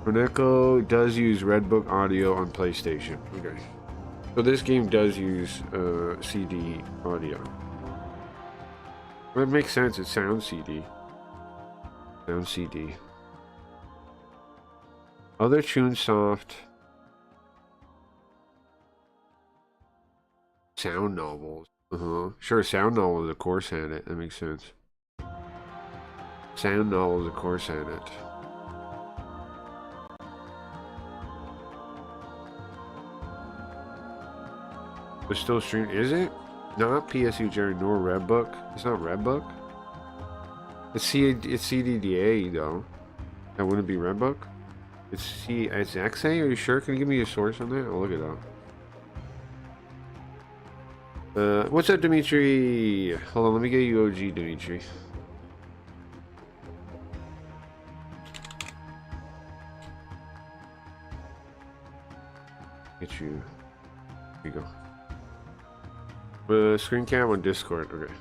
Koneko does use Red Book Audio on PlayStation. Okay. So this game does use CD audio. Well, it makes sense. It sounds CD. Sounds CD. Other TuneSoft sound novels. Sure, sound novels of course had it. That makes sense. Sound novels of course had it. But still stream, is it? Not PSU Jerry nor Redbook. It's not Redbook. It's CDDA though. That wouldn't be Redbook. It's XA. Are you sure? Can you give me a source on that? I'll look it up. What's up, Dimitri? Hold on, let me get you OG, Dimitri. Get you. Here you go. Screen cam on Discord. Okay.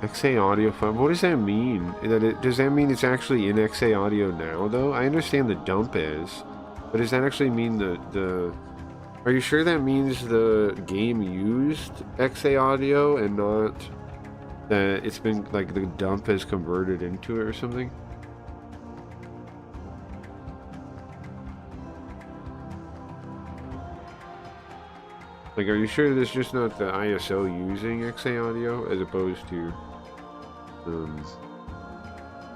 XA audio file. What does that mean? Does that mean it's actually in XA audio now, though? I understand the dump is, but does that actually mean the? Are you sure that means the game used XA audio and not that it's been like the dump has converted into it or something? Like, are you sure this is just not the ISO using XA audio as opposed to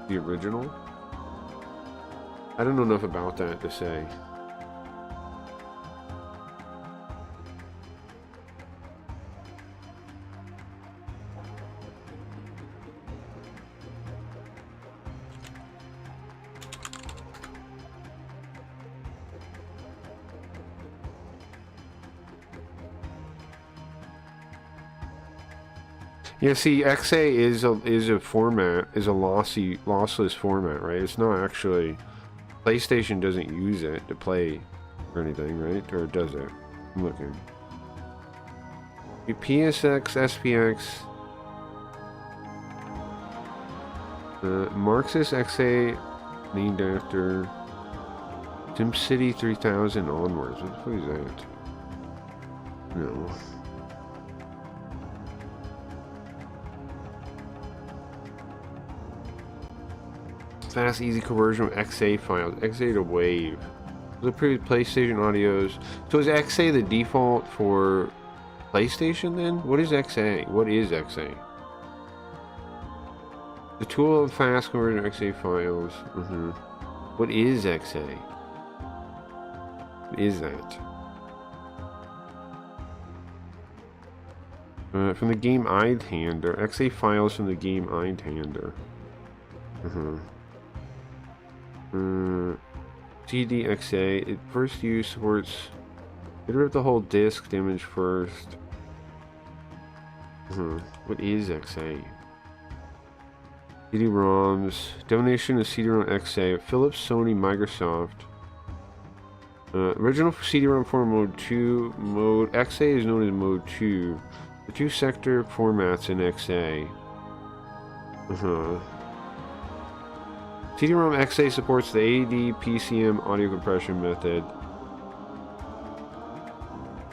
the original? I don't know enough about that to say. Yeah, see, XA is a format, is a lossless format, right? It's not actually, PlayStation doesn't use it to play or anything, right? Or does it? I'm looking. PSX, SPX, Marxist XA named after SimCity 3000 onwards. What the fuck is that? No. Fast, easy conversion of XA files. XA to WAV. The previous PlayStation audios. So is XA the default for PlayStation then? What is XA? What is XA? The tool of fast conversion of XA files. What is XA? What is that? From the game iHander. XA files from the game iHander. CDXA, it first use supports, it ripped the whole disk image first. What is XA? CD-ROMs, definition of CD-ROM XA, Philips, Sony, Microsoft. Original CD-ROM form mode 2, mode XA is known as mode 2. The two sector formats in XA. CD-ROM XA supports the AD-PCM audio compression method.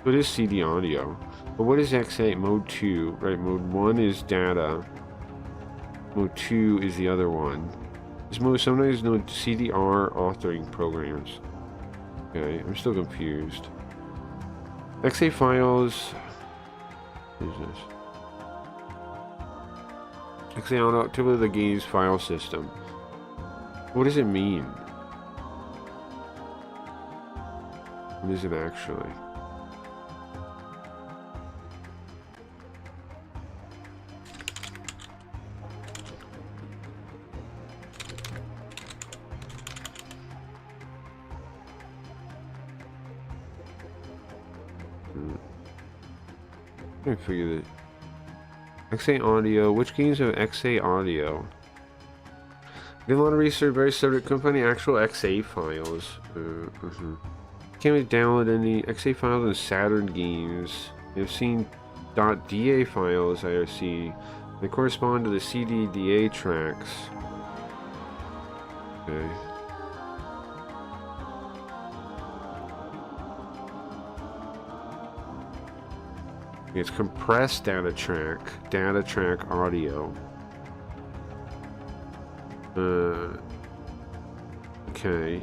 What is CD audio? But what is XA? Mode 2, right? Mode 1 is data. Mode 2 is the other one. This mode is sometimes known as CDR authoring programs. Okay, I'm still confused. XA files. What is this? XA audio, typically the game's file system. What does it mean? What is it actually? I figure that. XA audio. Which games have XA audio? Did a lot of research, very subject, couldn't find the actual XA files. Can't we download any XA files in Saturn games? I've seen .da files, IRC. They correspond to the CDDA tracks. Okay. It's compressed data track audio. Okay.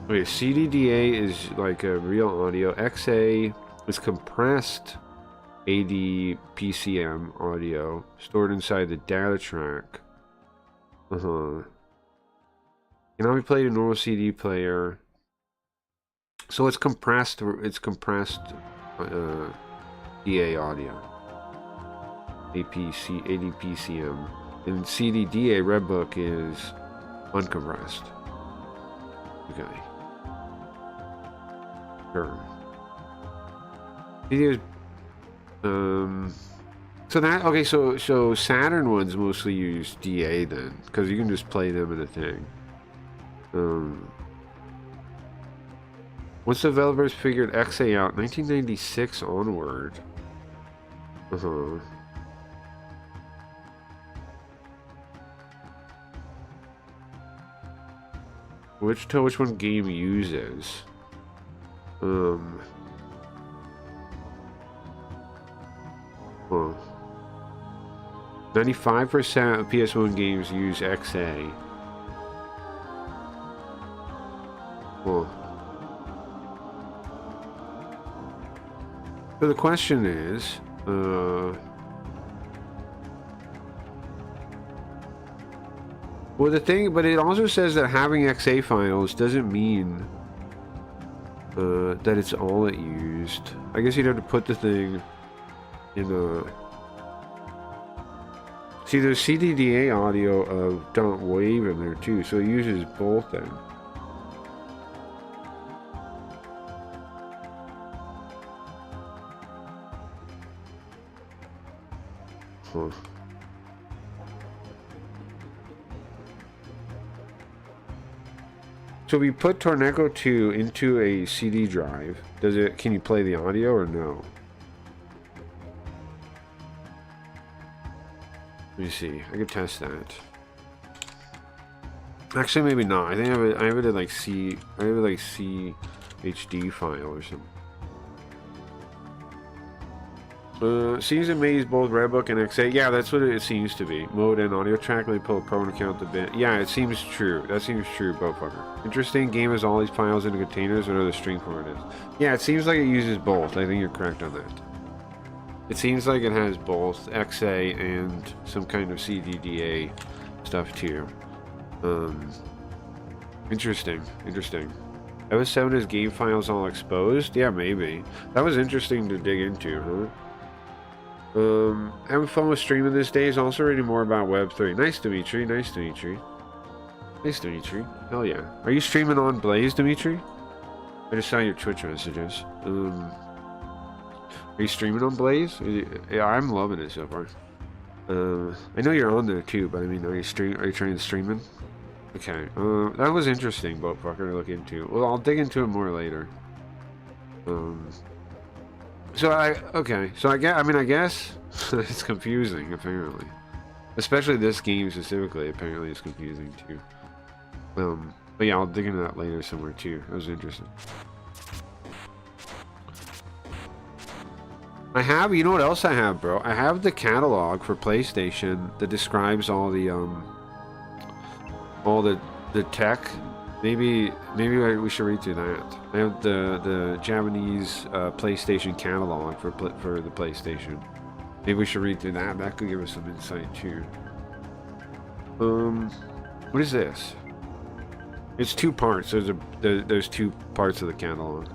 Okay, CDDA is like a real audio. XA is compressed ADPCM audio stored inside the data track. Cannot be played in normal CD player. So it's compressed. It's compressed DA audio. ADPCM. And CDDA Redbook is uncompressed. Okay. Sure. So that okay. So Saturn ones mostly use DA then, because you can just play them in a thing. Once the developers figured XA out, 1996 onward. Which one game uses? 95% of PS1 games use XA. So the question is, well, but it also says that having XA files doesn't mean that it's all it used. I guess you'd have to put the thing in a... See, there's CDDA audio of .wave in there too, so it uses both then. Huh. So we put Torneko 2 into a CD drive. Can you play the audio or no? Let me see. I could test that. Actually, maybe not. I think I have it in like CHD file or something. Seems to me both Redbook and XA. Yeah, that's what it seems to be. Mode and audio track. Let me pull a pro and count the bit. Yeah, it seems true. That seems true, Boatfucker. Interesting. Game has all these files into containers. Whatever the stream format is. Yeah, it seems like it uses both. I think you're correct on that. It seems like it has both XA and some kind of CDDA stuff too. Interesting. OS7 is game files all exposed? Yeah, maybe. That was interesting to dig into, huh? Having fun with streaming these days. Also reading more about Web3. Nice, Dimitri. Hell yeah. Are you streaming on Blaze, Dimitri? I just saw your Twitch messages. Are you streaming on Blaze? Yeah, I'm loving it so far. I know you're on there too, but I mean, are you trying to streaming? Okay. That was interesting, Boatfucker, to look into. Well, I'll dig into it more later. So I guess it's confusing, apparently. Especially this game specifically, apparently it's confusing too. But yeah, I'll dig into that later somewhere too. That was interesting. You know what else I have, bro? I have the catalog for PlayStation that describes all the tech. Maybe we should read through that. I have the Japanese PlayStation catalog for the PlayStation. Maybe we should read through that. That could give us some insight too. What is this? It's 2 parts. There's 2 parts of the catalog.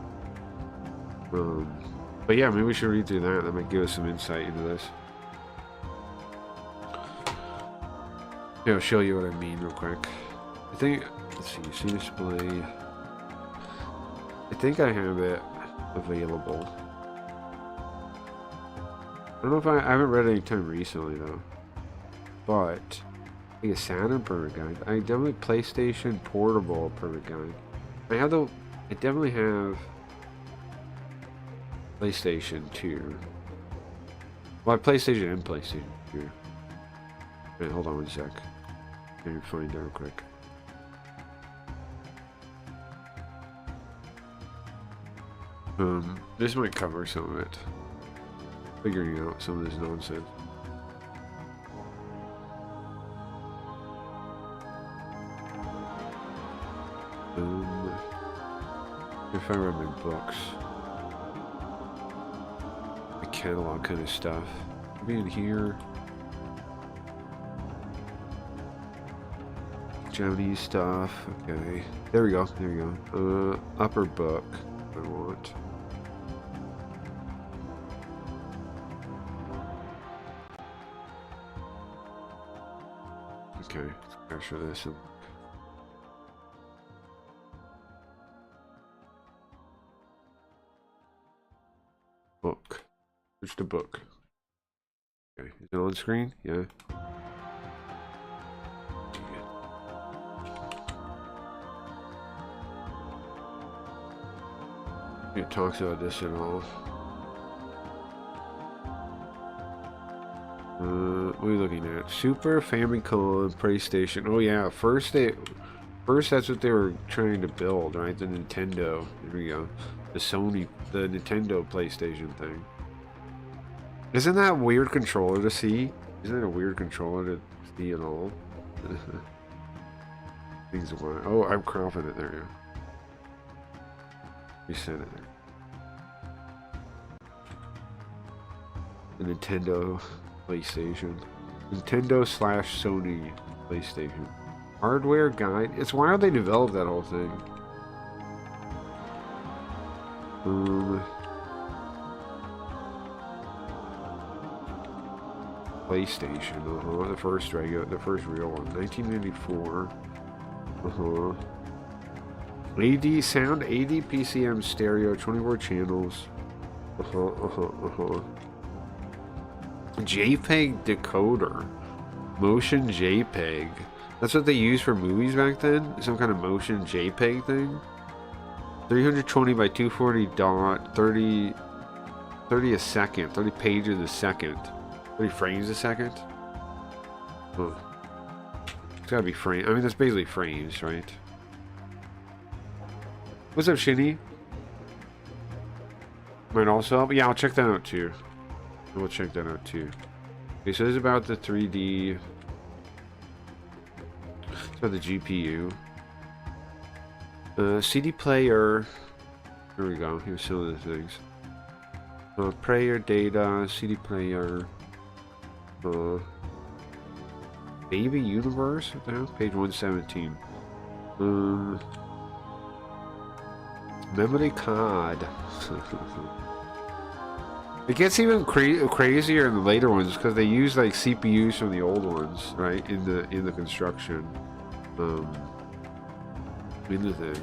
But yeah, maybe we should read through that. That might give us some insight into this. Here, I'll show you what I mean real quick. I think, let's see display. I think I have it available. I don't know if I haven't read it any time recently though. But I think a Saturn permit guide. I definitely PlayStation Portable permit guide. I definitely have PlayStation 2. Well, PlayStation and PlayStation 2. Wait, hold on one sec. Let me find out real quick. This might cover some of it. Figuring out some of this nonsense. If I read my books, the catalog kind of stuff. Maybe in here. Japanese stuff. Okay. There we go. There we go. Upper book. I want. Okay. Let's capture this. Book. Search the book. Okay. Is it on screen? Yeah. It talks about this at all. What are we looking at? Super Famicom, PlayStation. Oh yeah, first that's what they were trying to build, right? The Nintendo. Here we go. The Nintendo PlayStation thing. Isn't that a weird controller to see? Isn't it a weird controller to see at all? Things are. Oh, I'm cropping it there. Reset it there. The Nintendo PlayStation. Nintendo/Sony PlayStation. Hardware guide. It's wild they developed that whole thing. PlayStation. The first real one. 1994. AD sound, AD PCM stereo, 24 channels. JPEG decoder. Motion JPEG. That's what they used for movies back then? Some kind of motion JPEG thing? 320 by 240 dot, 30 a second, 30 pages a second. 30 frames a second? Huh. It's gotta be frames. I mean, that's basically frames, right? What's up, Shinny? Might also help. Yeah, I'll check that out too. We'll check that out too. Okay, so this is about the 3D. So the GPU. CD player. Here we go. Here's some of the things. Player data. CD player. Baby Universe. Page 117. Memory card. It gets even crazier in the later ones because they use like CPUs from the old ones, right? In the construction, in the thing.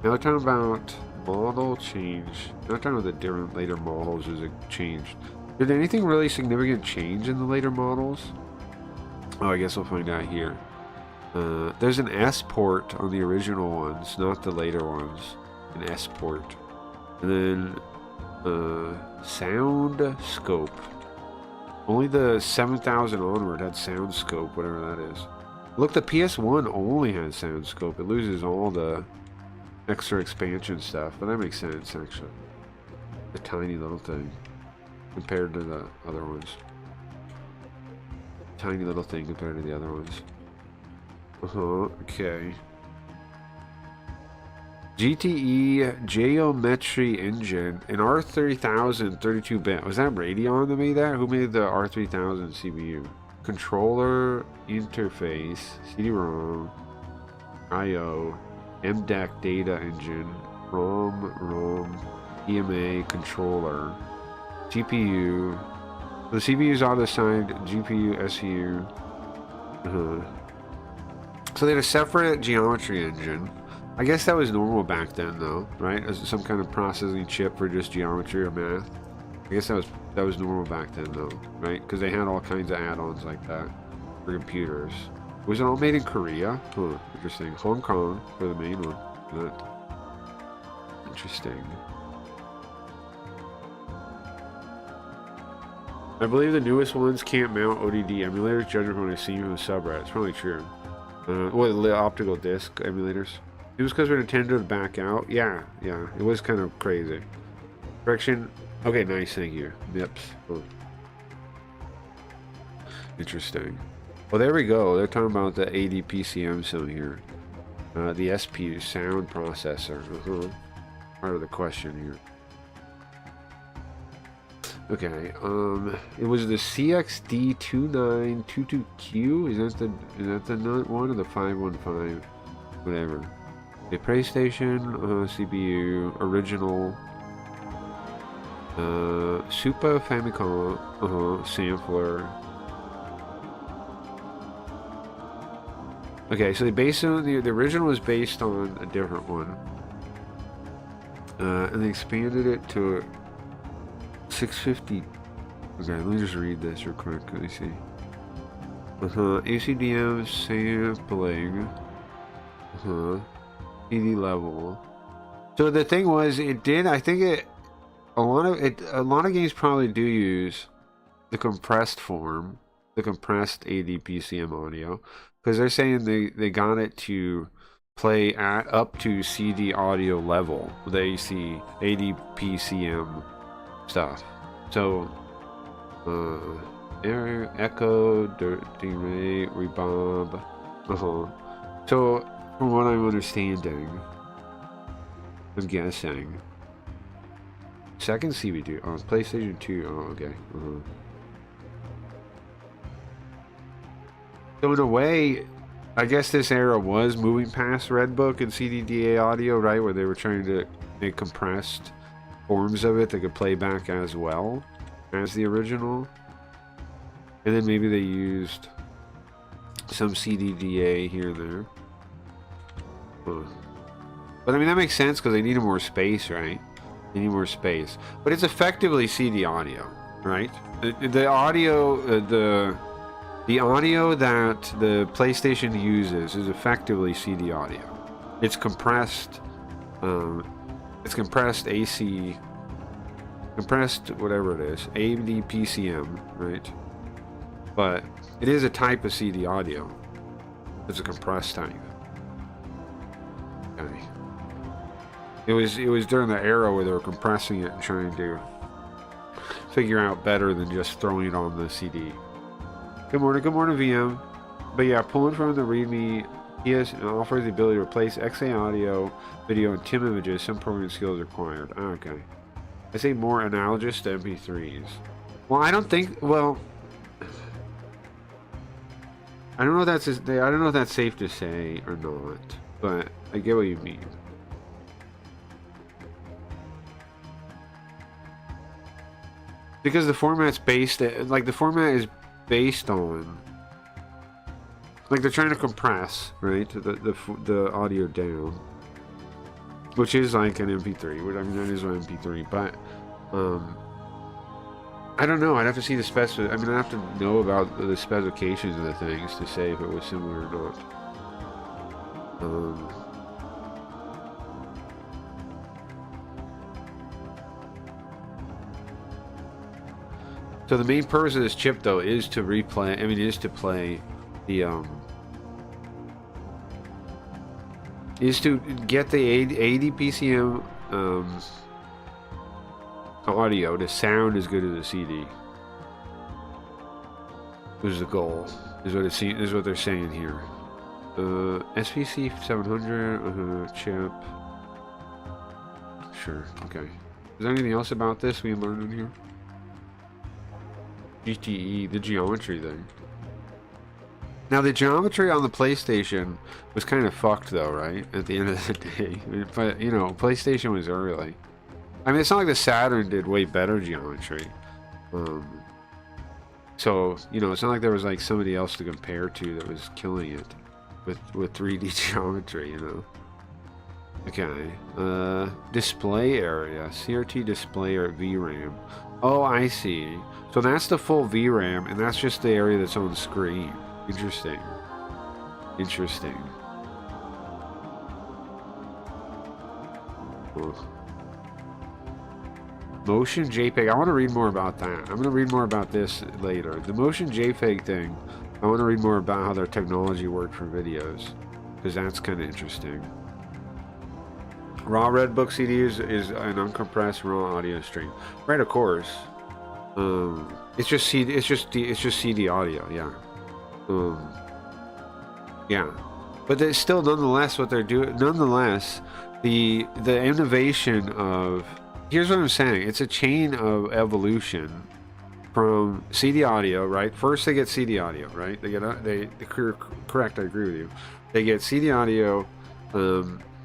Now we're talking about model change. Now we're talking about the different later models as it changed. Did anything really significant change in the later models? Oh, I guess we'll find out here. There's an S port on the original ones, not the later ones. An S port, and then sound scope. Only the 7000 onward had sound scope, whatever that is. Look, the PS1 only has sound scope. It loses all the extra expansion stuff, but that makes sense actually. A tiny little thing compared to the other ones. Tiny little thing compared to the other ones. Okay. GTE Geometry Engine, an R3000 32-bit. Was that Radeon that made that? Who made the R3000 CPU? Controller interface, CD-ROM, I/O, MDAC data engine, ROM, EMA controller, GPU. The CPU is auto-assigned, GPU, SU. So they had a separate geometry engine. I guess that was normal back then, though, right? As some kind of processing chip for just geometry or math. I guess that was normal back then, though, right? Because they had all kinds of add-ons like that for computers. Was it all made in Korea? Huh, interesting. Hong Kong for the main one. Interesting. I believe the newest ones can't mount ODD emulators, judging from what I've seen from the subreddit. It's probably true. What, the optical disc emulators? It was because for Nintendo to back out. Yeah, it was kind of crazy. Correction. Okay, nice, thank you. Nips. Oh. Interesting. Well, there we go. They're talking about the ADPCM sound here. The SP sound processor. Part of the question here. Okay, it was the CXD2922Q. Is that the one or the 515? Whatever. The PlayStation CPU original Super Famicom sampler. Okay, so they based on the original was based on a different one, and they expanded it to 650. Okay, let me just read this real quick. Let me see. ACDM sampling. CD level. So the thing was, it did. I think it. A lot of games probably do use the compressed form, the compressed ADPCM audio, because they're saying they got it to play at up to CD audio level, the AC ADPCM stuff. So, echo, delay, reverb. So, from what I'm understanding, I'm guessing. Second CB2. Oh, PlayStation 2. Oh, okay. So in a way, I guess this era was moving past Redbook and CDDA audio, right? Where they were trying to make compressed forms of it that could play back as well as the original. And then maybe they used some CDDA here and there. But I mean, that makes sense because they needed more space, right? They need more space. But it's effectively CD audio, right? The audio, the audio that the PlayStation uses is effectively CD audio. It's compressed. It's compressed AC, compressed whatever it is, ADPCM, right? But it is a type of CD audio. It's a compressed type. Okay. It was during the era where they were compressing it and trying to figure out better than just throwing it on the CD. Good morning, VM. But yeah, pulling from the README, PS offers the ability to replace XA audio, video, and TIM images. Some programming skills required. Oh, okay. I say more analogous to MP3s. Well, I don't think. Well, I don't know if that's. I don't know if that's safe to say or not. But I get what you mean. Because the format's based, like the format is based on, like they're trying to compress, right, the audio down, which is like an MP3. Which, I mean, that is an MP3, but I don't know. I'd have to see the I mean, I have to know about the specifications of the things to say if it was similar or not. So the main purpose of this chip, though, is to replay. I mean, is to play the is to get the ADPCM audio to sound as good as a CD. Is the goal? Is what is what they're saying here. SPC 700 chip. Sure. Okay. Is there anything else about this we learned in here? GTE, the geometry thing. Now, the geometry on the PlayStation was kind of fucked, though, right? At the end of the day. But, you know, PlayStation was early. I mean, it's not like the Saturn did way better geometry. So, you know, it's not like there was, like, somebody else to compare to that was killing it with 3D geometry, you know? Okay. Display area. CRT display or VRAM. Oh, I see. So that's the full VRAM, and that's just the area that's on the screen. Interesting. Interesting. Motion JPEG. I want to read more about that. I'm going to read more about this later. The motion JPEG thing, I want to read more about how their technology worked for videos, because that's kind of interesting. Raw Redbook CD is an uncompressed raw audio stream, right? Of course. It's just CD. It's just CD audio. Yeah. Yeah. But it's still, nonetheless, what they're doing. Nonetheless, the innovation of, here's what I'm saying. It's a chain of evolution from CD audio, right? First they get CD audio, right? Correct. I agree with you. They get CD audio,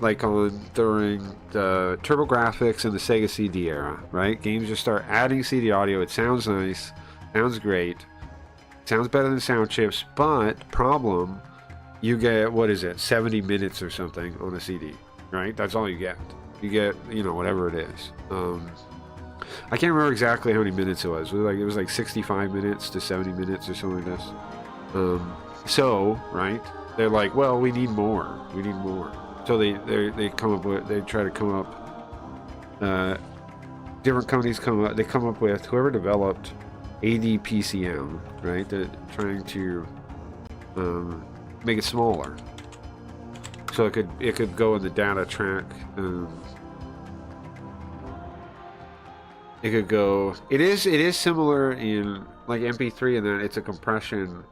like during the TurboGrafx and the Sega CD era, right? Games just start adding CD audio. It sounds nice, sounds great, sounds better than sound chips, but problem, you get, what is it, 70 minutes or something on a CD, right? That's all you get. You get, whatever it is. I can't remember exactly how many minutes it was. It was like 65 minutes to 70 minutes or something like this. So, right? They're like, well, we need more. We need more. So they try to come up. Different companies come up with, whoever developed ADPCM, right? They're trying to make it smaller, so it could go in the data track. It could go. It is similar in like MP3 in that it's a compression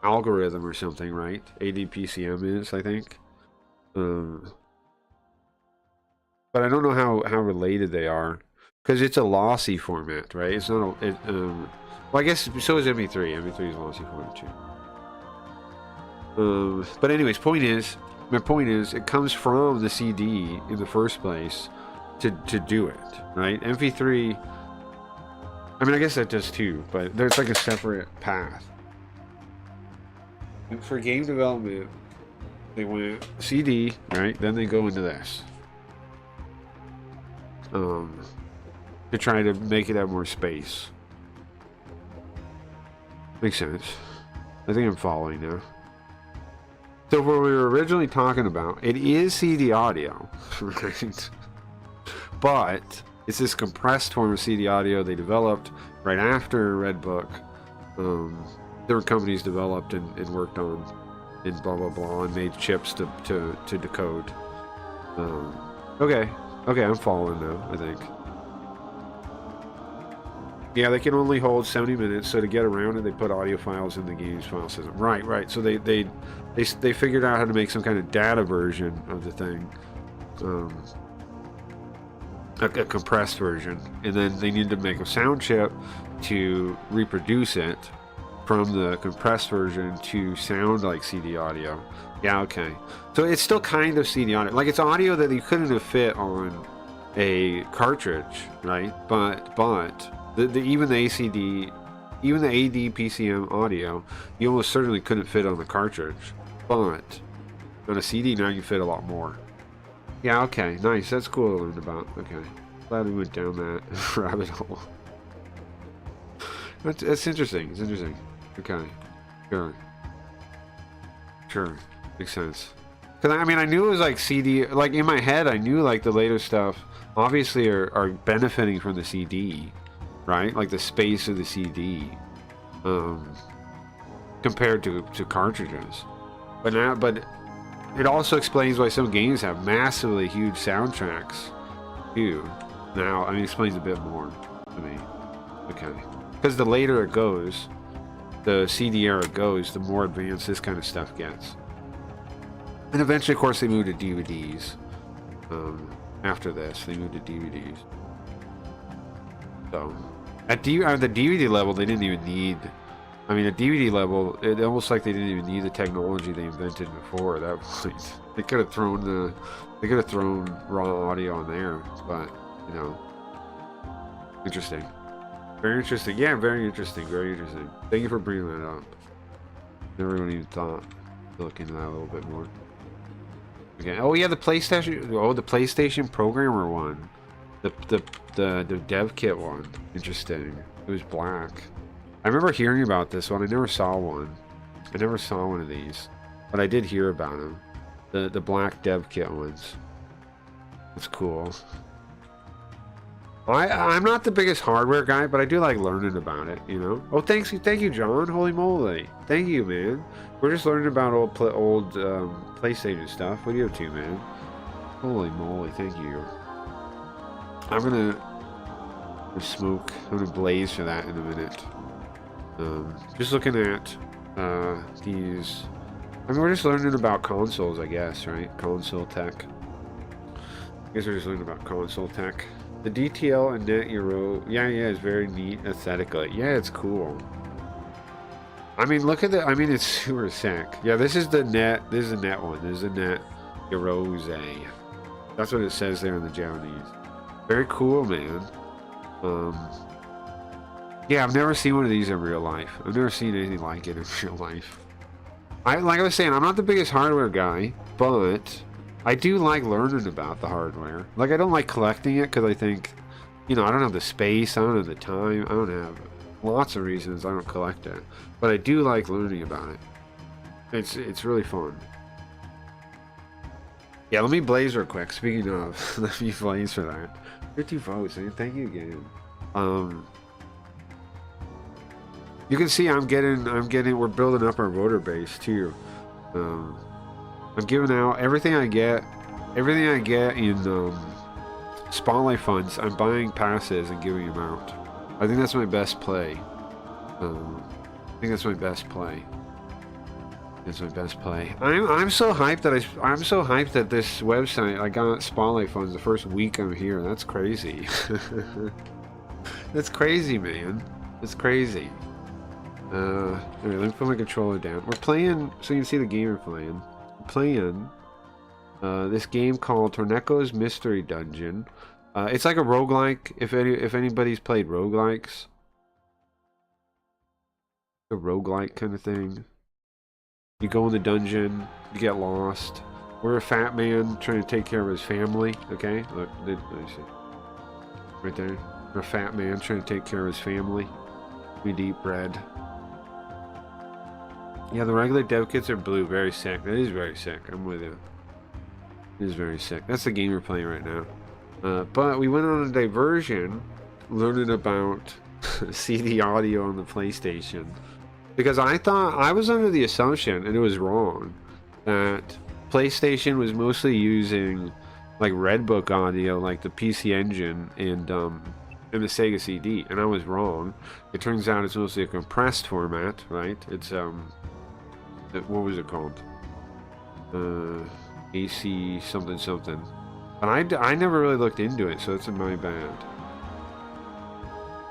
algorithm or something, right? ADPCM is, I think. But I don't know how related they are, because it's a lossy format, right? It's not a. Well, I guess so is MP3. MP3 is a lossy format too. But anyways, my point is, it comes from the CD in the first place to do it, right? MP3. I mean, I guess that does too, but there's like a separate path. And for game development, they went CD, right? Then they go into this. To try to make it have more space. Makes sense. I think I'm following now. So what we were originally talking about, it is CD audio, right? But it's this compressed form of CD audio they developed right after Redbook. Different companies developed and worked on, and blah blah blah, and made chips to decode. Okay, I'm following now, I think. Yeah, they can only hold 70 minutes, so to get around it, they put audio files in the game's file system. Right. So they figured out how to make some kind of data version of the thing. A compressed version, and then they needed to make a sound chip to reproduce it from the compressed version to sound like CD audio. Yeah, okay. So it's still kind of CD audio. Like, it's audio that you couldn't have fit on a cartridge, right? But even the ACD, even the ADPCM audio, you almost certainly couldn't fit on the cartridge. But on a CD now you fit a lot more. Yeah, okay, nice. That's cool to learn about. Okay, glad we went down that rabbit hole. That's interesting. It's interesting. Okay, sure, makes sense. Because I mean, I knew it was like CD. Like in my head, I knew like the later stuff obviously are benefiting from the CD, right? Like the space of the CD, compared to cartridges. But it also explains why some games have massively huge soundtracks, too. Now, I mean, it explains a bit more to me. Okay. Because the later it goes, the CD era goes, the more advanced this kind of stuff gets. And eventually, of course, they moved to DVDs. After this, they moved to DVDs. So, at the DVD level, they didn't even need... I mean, at DVD level, it almost like they didn't even need the technology they invented before at that point. They could have thrown raw audio on there, but interesting, very interesting. Yeah, very interesting, very interesting. Thank you for bringing that up. Never even thought to look into that a little bit more. Okay. Oh yeah, the PlayStation. Oh, the PlayStation programmer one, the dev kit one. Interesting. It was black. I remember hearing about this one. I never saw one. I never saw one of these, but I did hear about them. The black dev kit ones. That's cool. I'm not the biggest hardware guy, but I do like learning about it, you know. Oh, thank you, John. Holy moly, thank you, man. We're just learning about old PlayStation stuff. What are you up to, man? Holy moly, thank you. I'm gonna smoke. I'm gonna blaze for that in a minute. Just looking at these. I mean, we're just learning about consoles, I guess, right? Console tech. I guess we're just learning about console tech. The DTL and Net Euro, yeah, it's very neat aesthetically. Yeah, it's cool. I mean, look at the. I mean, it's super sick. Yeah, this is the Net. This is the Net one. This is the Net Eurose. That's what it says there in the Japanese. Very cool, man. Yeah, I've never seen one of these in real life. I've never seen anything like it in real life. Like I was saying, I'm not the biggest hardware guy, but I do like learning about the hardware. Like, I don't like collecting it because I think, you know, I don't have the space, I don't have the time, I don't have lots of reasons I don't collect it. But I do like learning about it. It's really fun. Yeah, let me blaze real quick. Speaking of, let me blaze for that. 50 votes, man. Thank you again. You can see we're building up our voter base too. I'm giving out everything I get in Spotlight funds. I'm buying passes and giving them out. I think that's my best play. That's my best play. I'm so hyped that this website, I got Spotlight funds the first week I'm here. That's crazy. That's crazy, man. It's crazy. Anyway, let me put my controller down. We're playing, so you can see the game we're playing. We're playing this game called Torneco's Mystery Dungeon. It's like a roguelike, if anybody's played roguelikes. A roguelike kind of thing. You go in the dungeon, you get lost. We're a fat man trying to take care of his family, okay? Look, let me see. Right there. We're a fat man trying to take care of his family. We eat bread. Yeah, the regular dev kits are blue. Very sick. That is very sick. I'm with you. It is very sick. That's the game we're playing right now. But we went on a diversion learning about CD audio on the PlayStation. Because I was under the assumption, and it was wrong, that PlayStation was mostly using like Redbook audio, like the PC Engine and the Sega CD, and I was wrong. It turns out it's mostly a compressed format, right? It's what was it called? AC something something. And I never really looked into it, so it's my bad.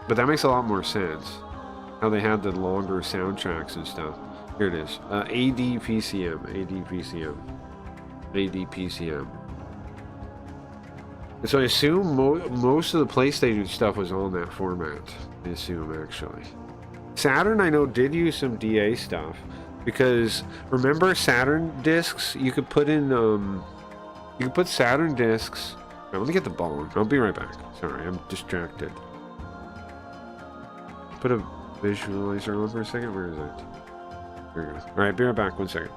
But that makes a lot more sense. How they had the longer soundtracks and stuff. Here it is. ADPCM. And so I assume most of the PlayStation stuff was on that format. I assume, actually. Saturn, I know, did use some DA stuff. Because, remember Saturn discs? You could put in, you could put Saturn discs... Now, let me get the ball. I'll be right back. Sorry, I'm distracted. Put a visualizer on for a second. Where is it? Here we go. Alright, be right back. 1 second.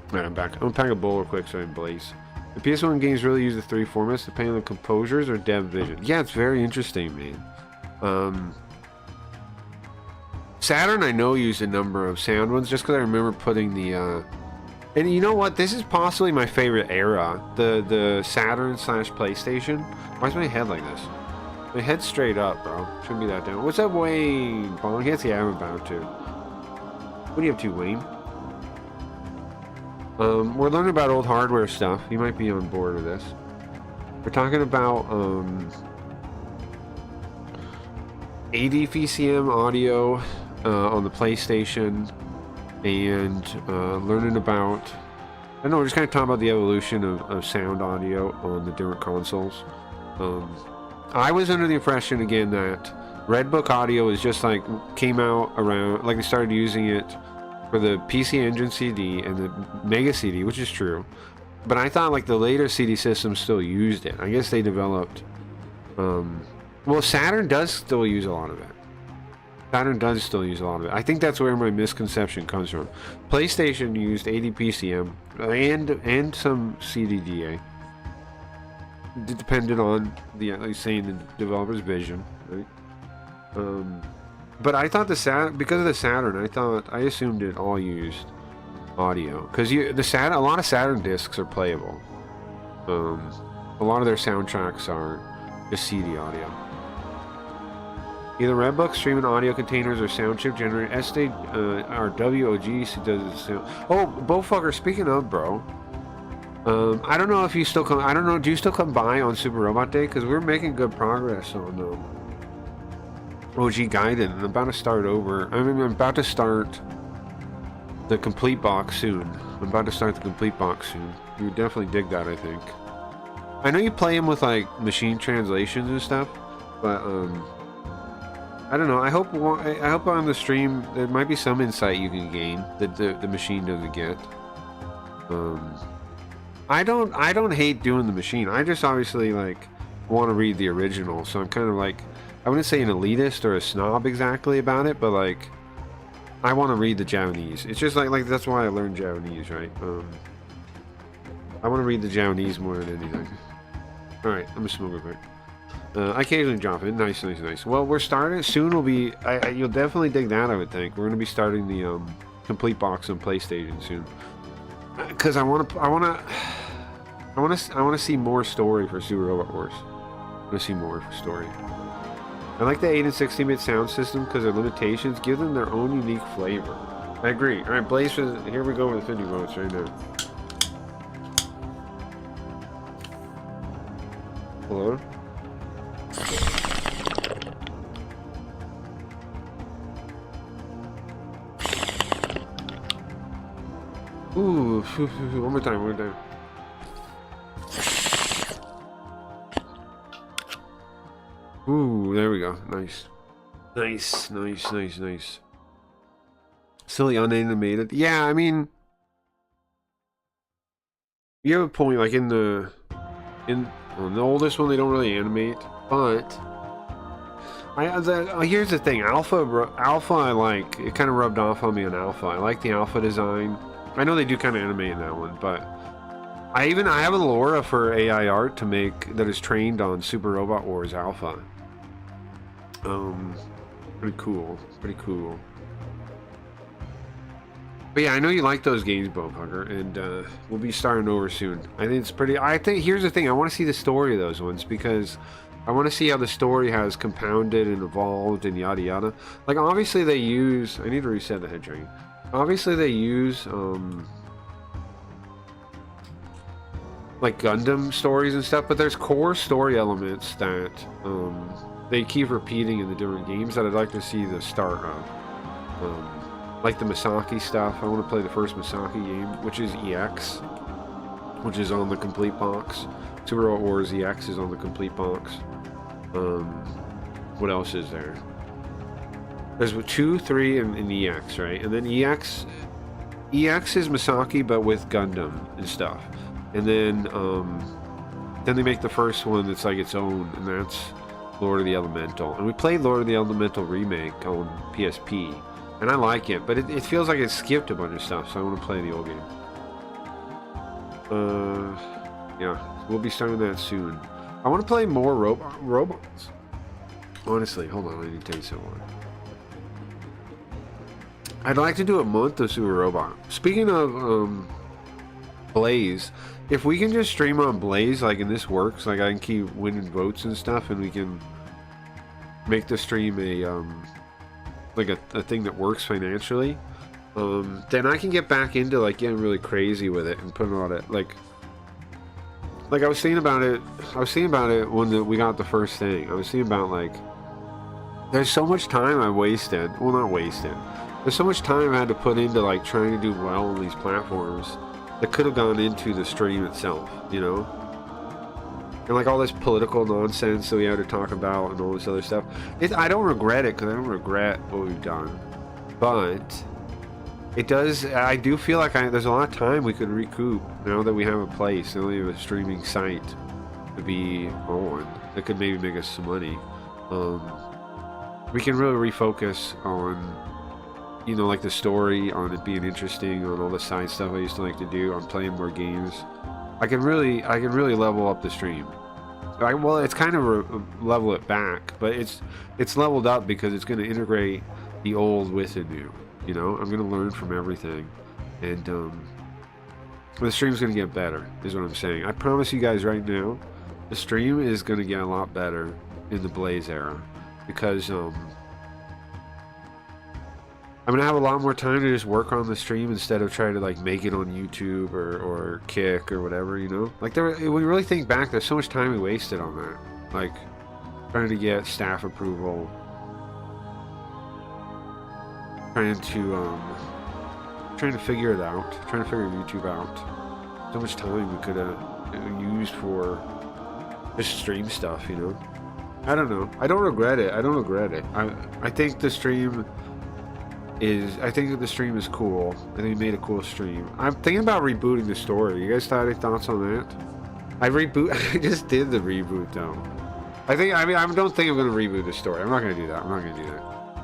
Alright, I'm back. I'm gonna pack a bowl real quick so I can blaze. The PS1 games really use the 3 formats depending on the composers or dev vision. Yeah, it's very interesting, man. Saturn, I know, used a number of sound ones just because I remember putting the and you know what, this is possibly my favorite era, the Saturn / PlayStation. Why is my head like this? My head's straight up, bro. Shouldn't be that down. What's up, Wayne? Bong? Yes, yeah, I'm about to. What do you have to, Wayne? We're learning about old hardware stuff. You might be on board with this. We're talking about ADPCM audio on the PlayStation, and learning about, I don't know, we're just kind of talking about the evolution of sound audio on the different consoles. I was under the impression, again, that Redbook audio is just like, came out around, like they started using it for the PC Engine CD and the Mega CD, which is true. But I thought like the later CD systems still used it. I guess they developed Well, Saturn does still use a lot of it. Saturn does still use a lot of it. I think that's where my misconception comes from. PlayStation used ADPCM and some CDDA. It depended on like saying the developer's vision, right? But I thought because of the Saturn, I assumed it all used audio because a lot of Saturn discs are playable. A lot of their soundtracks are just CD audio. Either Redbook streaming audio containers or sound chip generator. SD or WOG does it sound. Oh, Bowfucker, speaking of, bro. I don't know if you still come. I don't know. Do you still come by on Super Robot Day? Because we're making good progress on OG Gaiden. I'm about to start over. I mean, I'm about to start the complete box soon. I'm about to start the complete box soon. You would definitely dig that, I think. I know you play him with like machine translations and stuff, but I don't know. I hope on the stream there might be some insight you can gain that the machine doesn't get. I don't hate doing the machine. I just obviously like want to read the original, so I'm kind of like, I wouldn't say an elitist or a snob exactly about it, but like I want to read the Japanese. It's just like that's why I learned Japanese, right? I want to read the Japanese more than anything. All right, I'm a smoker, right? I occasionally drop in. Nice. Well, we're starting soon. Will be. You'll definitely dig that. I would think we're going to be starting the complete box on PlayStation soon. Because I want to see more story for Super Robot Wars. I want to see more for story. I like the 8 and 16-bit sound system because their limitations give them their own unique flavor. I agree. All right, Blaze. Here we go with 50 votes right now. Hello. Ooh, one more time. Ooh, there we go. Nice. Silly unanimated. Yeah, I mean, you have a point. Like in the oldest one, they don't really animate, but here's the thing. Alpha, I like. It kind of rubbed off on me on Alpha. I like the Alpha design. I know they do kind of animate in that one, but I have a Laura for AI art to make that is trained on Super Robot Wars Alpha. Pretty cool. But yeah, I know you like those games, Bowfucker, and we'll be starting over soon. I think it's pretty. I think here's the thing. I want to see the story of those ones because I want to see how the story has compounded and evolved and yada yada. Like obviously they use. I need to reset the head train. Obviously they use like Gundam stories and stuff, but there's core story elements that they keep repeating in the different games that I'd like to see the start of. Like the Misaki stuff. I want to play the first Misaki game, which is EX, which is on the complete box. Super Robot Wars EX is on the complete box. What else is there? There's 2, 3, and EX, right? And then EX is Misaki, but with Gundam and stuff. And then they make the first one that's like its own, and that's Lord of the Elemental. And we played Lord of the Elemental remake on PSP, and I like it, but it feels like it skipped a bunch of stuff, so I want to play the old game. Yeah, we'll be starting that soon. I want to play more robots. Honestly, hold on, I need to tell you something. I'd like to do a month of Super Robot. Speaking of Blaze, if we can just stream on Blaze, like, and this works, like I can keep winning votes and stuff, and we can make the stream a like a thing that works financially, then I can get back into like getting really crazy with it and putting a lot of like I was thinking about it when we got the first thing. I was thinking about like there's so much time I wasted. Well, not wasted. There's so much time I had to put into like trying to do well on these platforms that could have gone into the stream itself, you know? And like all this political nonsense that we had to talk about and all this other stuff. I don't regret it because I don't regret what we've done. But it does, I do feel like there's a lot of time we could recoup now that we have a place, now we have a streaming site. to be on that could maybe make us some money. We can really refocus on, you know, like the story, on it being interesting, on all the side stuff I used to like to do, on playing more games. I can really level up the stream. Well, it's kind of level it back, but it's leveled up because it's going to integrate the old with the new. You know, I'm going to learn from everything, and the stream's going to get better, is what I'm saying. I promise you guys right now, the stream is going to get a lot better in the Blaze era, because I'm going to have a lot more time to just work on the stream instead of trying to like make it on YouTube or Kick or whatever, you know? Like, when you really think back, there's so much time we wasted on that. Like, trying to get staff approval, trying to figure it out, trying to figure YouTube out. So much time we could have used for just stream stuff, you know? I don't know. I don't regret it. I think the stream is cool. I think it made a cool stream. I'm thinking about rebooting the story. You guys have any thoughts on that? I just did the reboot though. I don't think I'm going to reboot the story. I'm not going to do that.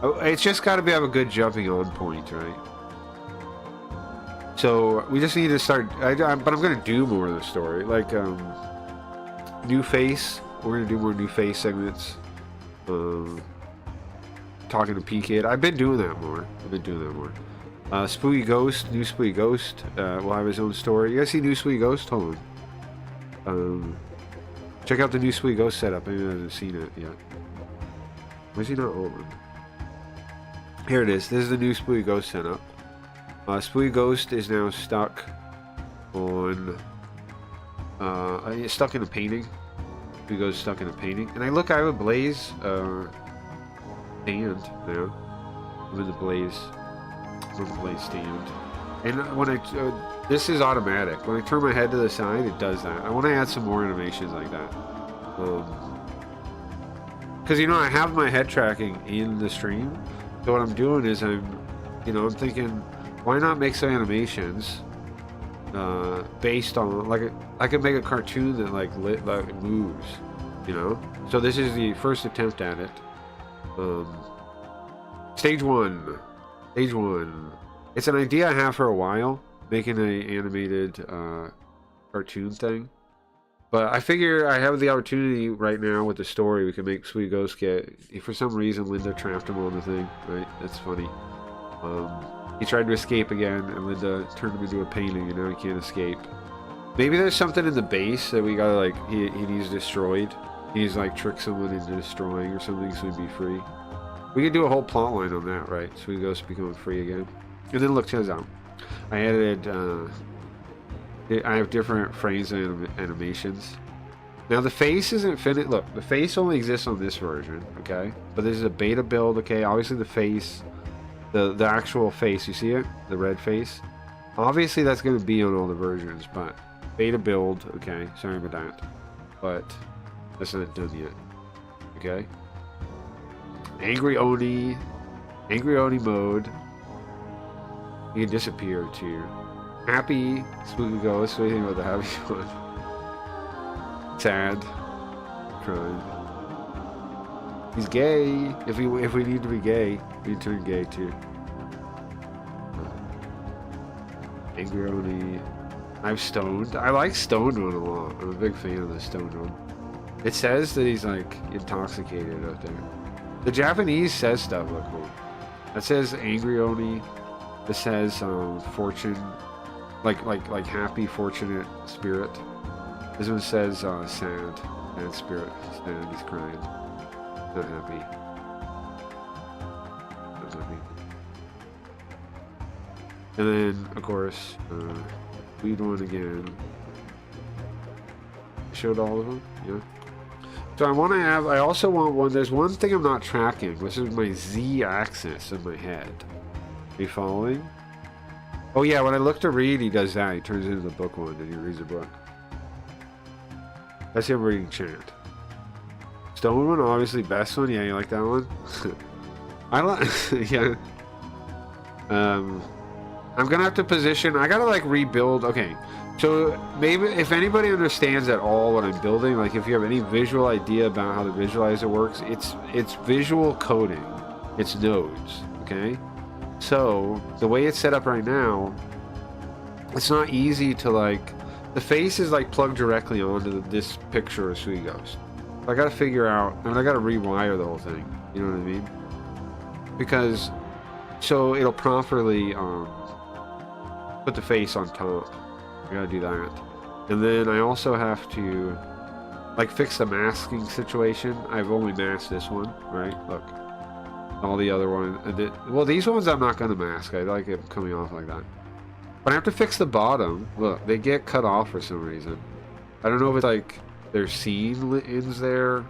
Oh, it's just got to have a good jumping on point, right? So we just need to start. But I'm going to do more of the story, like New Face. We're going to do more New Face segments. Talking to P-Kid. I've been doing that more. Spooky Ghost, New Spooky Ghost will have his own story. You guys see New Spooky Ghost? Hold on. Check out the New Spooky Ghost setup. I haven't seen it yet. Why is he not open? Here it is. This is the new Spooky Ghost setup. Spooky Ghost is now stuck on... stuck in a painting. Spooky Ghost stuck in a painting. And I have a Blaze stand now. I'm in the Blaze stand. And when this is automatic. When I turn my head to the side, it does that. I want to add some more animations like that. Because, you know, I have my head tracking in the stream. So what I'm doing is I'm thinking, why not make some animations based on, like, I could make a cartoon that like moves, you know? So this is the first attempt at it. Stage one. It's an idea I have for a while, making an animated cartoon thing. But I figure I have the opportunity right now with the story. We can make Sweet Ghost get... For some reason, Linda trapped him on the thing, right? That's funny. He tried to escape again, and Linda turned him into a painting, and now he can't escape. Maybe there's something in the base that we gotta, like, he needs destroyed. He needs, like, trick someone into destroying or something so he'd be free. We could do a whole plot line on that, right? Sweet Ghost becoming free again. And then look, check this out. I added, I have different frames and animations. Now the face isn't finished. Look, the face only exists on this version, okay? But this is a beta build, okay? Obviously the face, the actual face, you see it? The red face? Obviously that's going to be on all the versions, but beta build, okay? Sorry about that. But that's not done yet, okay? Angry Oni mode. You can disappear too. Happy Spooky Ghost. What do you think about the happy one? Sad. Crying. He's gay. If we need to be gay, we turn gay too. Angry Oni. I'm stoned. I like stoned one a lot. I'm a big fan of the stoned one. It says that he's like intoxicated out there. The Japanese says stuff like cool. That says Angry Oni. It says fortune. Like happy, fortunate spirit. This one says sad spirit. Sad, he's crying. Not happy. Not happy. And then, of course, weed one again. Showed all of them, yeah. So I also want one, there's one thing I'm not tracking, which is my Z-axis in my head. Are you following? Oh yeah, when I look to read, he does that. He turns into the book one and he reads a book. That's him reading chant. Stone one, obviously best one. Yeah, you like that one? I like, yeah. I'm gonna have to position, I gotta like rebuild, okay. So maybe if anybody understands at all what I'm building, like if you have any visual idea about how the visualizer works, it's visual coding. It's nodes, okay? So the way it's set up right now, it's not easy to like, the face is like plugged directly onto this picture of Sweet Ghost. I gotta figure out, I mean, I gotta rewire the whole thing, you know what I mean? Because, so it'll properly put the face on top. I gotta do that. And then I also have to like fix the masking situation. I've only masked this one, right? Look. All the other ones, well, these ones I'm not gonna mask. I like it coming off like that. But I have to fix the bottom. Look, they get cut off for some reason. I don't know if it's like their scene ends there.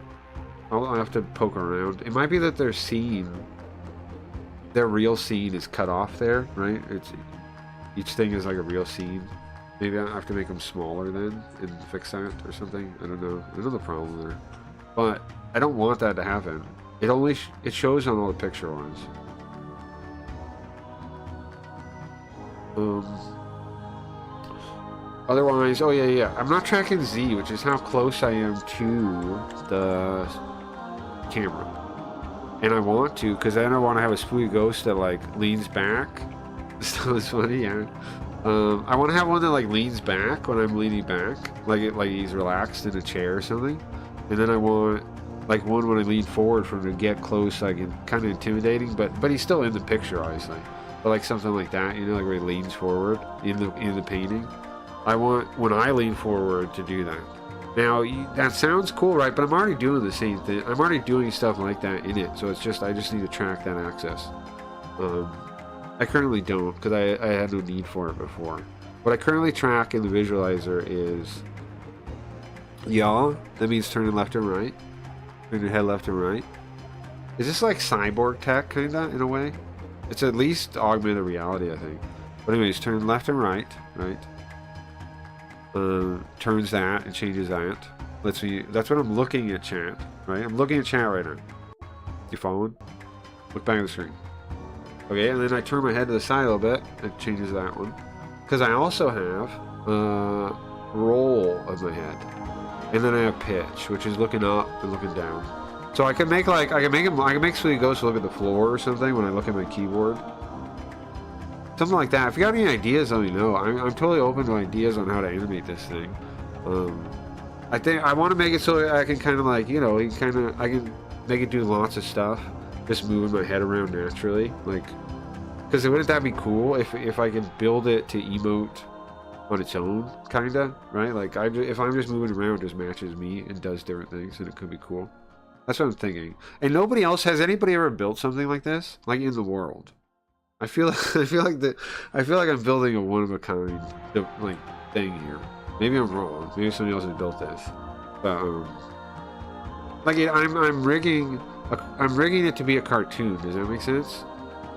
I'll have to poke around. It might be that their scene, their real scene is cut off there, right? It's each thing is like a real scene. Maybe I have to make them smaller then and fix that or something. I don't know. I don't know the problem there. But I don't want that to happen. It only it shows on all the picture ones. Otherwise, oh yeah, I'm not tracking Z, which is how close I am to the camera. And I want to, because then I want to have a spooky ghost that like leans back. So it's funny, yeah. I want to have one that like leans back when I'm leaning back, like he's relaxed in a chair or something. And then I want like one when I lean forward for him to get close, like kind of intimidating, but he's still in the picture, obviously. But like something like that, you know, like where he leans forward in the painting. I want when I lean forward to do that. Now that sounds cool, right? But I'm already doing the same thing. I'm already doing stuff like that in it, so it's just I just need to track that access. I currently don't because I had no need for it before. What I currently track in the visualizer is yaw. That means turning left and right. Turn your head left and right. Is this like cyborg tech kinda in a way? It's at least augmented reality, I think. But anyways, turn left and right, right? Turns that and changes that. Lets me. That's what I'm looking at, chat. Right? I'm looking at chat right now. You following? Look back at the screen. Okay, and then I turn my head to the side a little bit. It changes that one. Because I also have roll of my head, and then I have pitch, which is looking up and looking down. So I can make like I can make Sweet Ghost look at the floor or something when I look at my keyboard. Something like that. If you got any ideas, let me know. I'm totally open to ideas on how to animate this thing. I think I want to make it so that I can kind of like, you know, I can make it do lots of stuff, just moving my head around naturally, like, because wouldn't that be cool if I could build it to emote on its own, kinda, right? Like if I'm just moving around, it just matches me and does different things, and it could be cool. That's what I'm thinking. And nobody else has anybody ever built something like this, like in the world. I feel like I'm building a one of a kind like thing here. Maybe I'm wrong. Maybe somebody else has built this. But like I'm rigging it to be a cartoon. Does that make sense?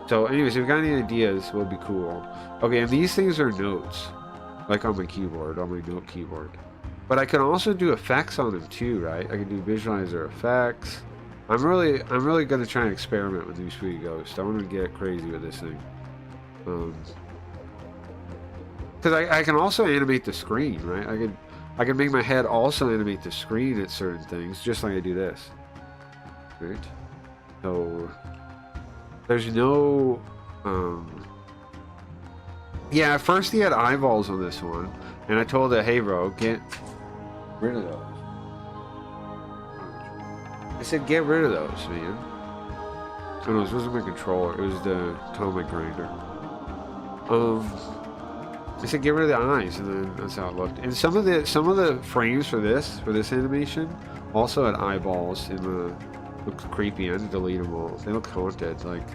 So, anyways, if you got any ideas, would be cool. Okay, and these things are notes, like on my keyboard, on my note keyboard. But I can also do effects on them too, right? I can do visualizer effects. I'm really gonna try and experiment with these Sweet Ghosts. I want to get crazy with this thing. Because I can also animate the screen, right? I can make my head also animate the screen at certain things, just like I do this. Right? So there's no yeah, at first he had eyeballs on this one, and I told it, hey bro, get rid of those. I said, get rid of those, man. Oh no, this wasn't my controller. It was the atomic grinder. I said, get rid of the eyes, and then that's how it looked. And some of the frames for this animation also had eyeballs in the looked creepy. I had to delete them all. They look haunted. Like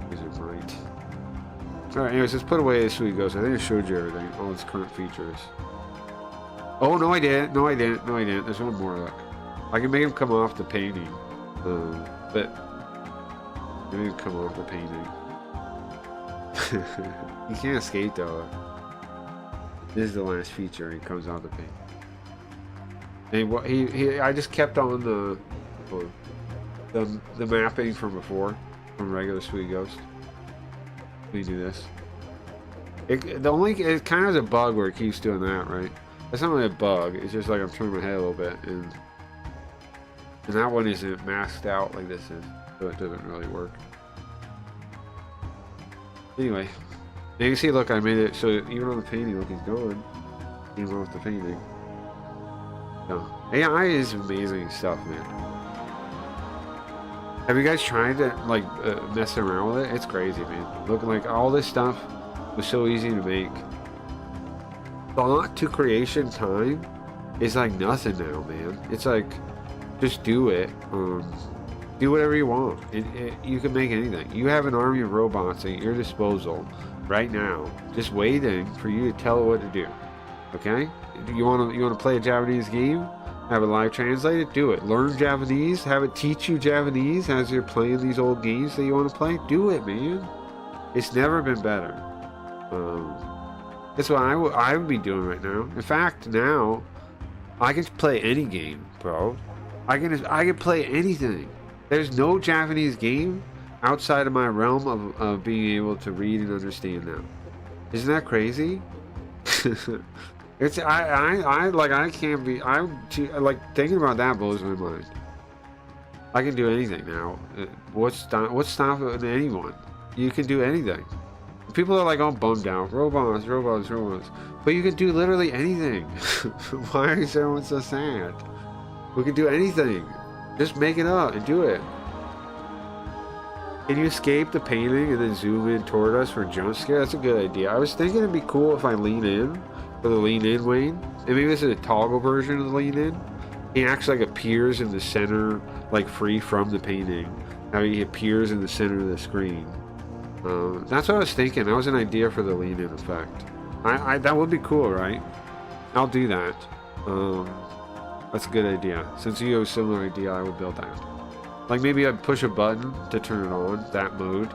these are bright. All right. Anyways, let's put away the Sweet Ghost. I think I showed you everything, all its current features. Oh no, I didn't. No, I didn't. No, I didn't. There's one more. Look. I can make him come off the painting, but make him come off the painting. He can't escape though. This is the last feature. He comes off the paint. And what I just kept on the mapping from before, from regular Sweet Ghost. Let me do this. It kind of is a bug where it keeps doing that, right? That's not really a bug. It's just like I'm turning my head a little bit, and that one isn't masked out like this is, so it doesn't really work. Anyway, you can see, look, I made it so even on the painting, look, he's going. Even with the painting. No. AI is amazing stuff, man. Have you guys tried to, like, mess around with it? It's crazy, man. Look, like, all this stuff was so easy to make. Thought to creation time is like nothing now, man. It's like, just do it. Do whatever you want. You can make anything. You have an army of robots at your disposal right now, just waiting for you to tell it what to do. Okay? You want to play a Japanese game? Have it live translated? Do it. Learn Japanese? Have it teach you Japanese as you're playing these old games that you want to play? Do it, man. It's never been better. That's what I would be doing right now. In fact, now I can play any game, bro. I can play anything. There's no Japanese game outside of my realm of being able to read and understand them. Isn't that crazy? I can't be. Like thinking about that blows my mind. I can do anything now. What's stopping anyone? You can do anything. People are like all bummed out. Robots. But you can do literally anything. Why is everyone so sad? We can do anything. Just make it up and do it. Can you escape the painting and then zoom in toward us for a jump scare? That's a good idea. I was thinking it'd be cool if I lean in for the lean in Wayne. And maybe this is a toggle version of the lean in. He actually like appears in the center, like free from the painting. How he appears in the center of the screen. That's what I was thinking. That was an idea for the lean in effect. That would be cool, right? I'll do that. That's a good idea. Since you have a similar idea, I would build that. Like maybe I'd push a button to turn it on, that mode,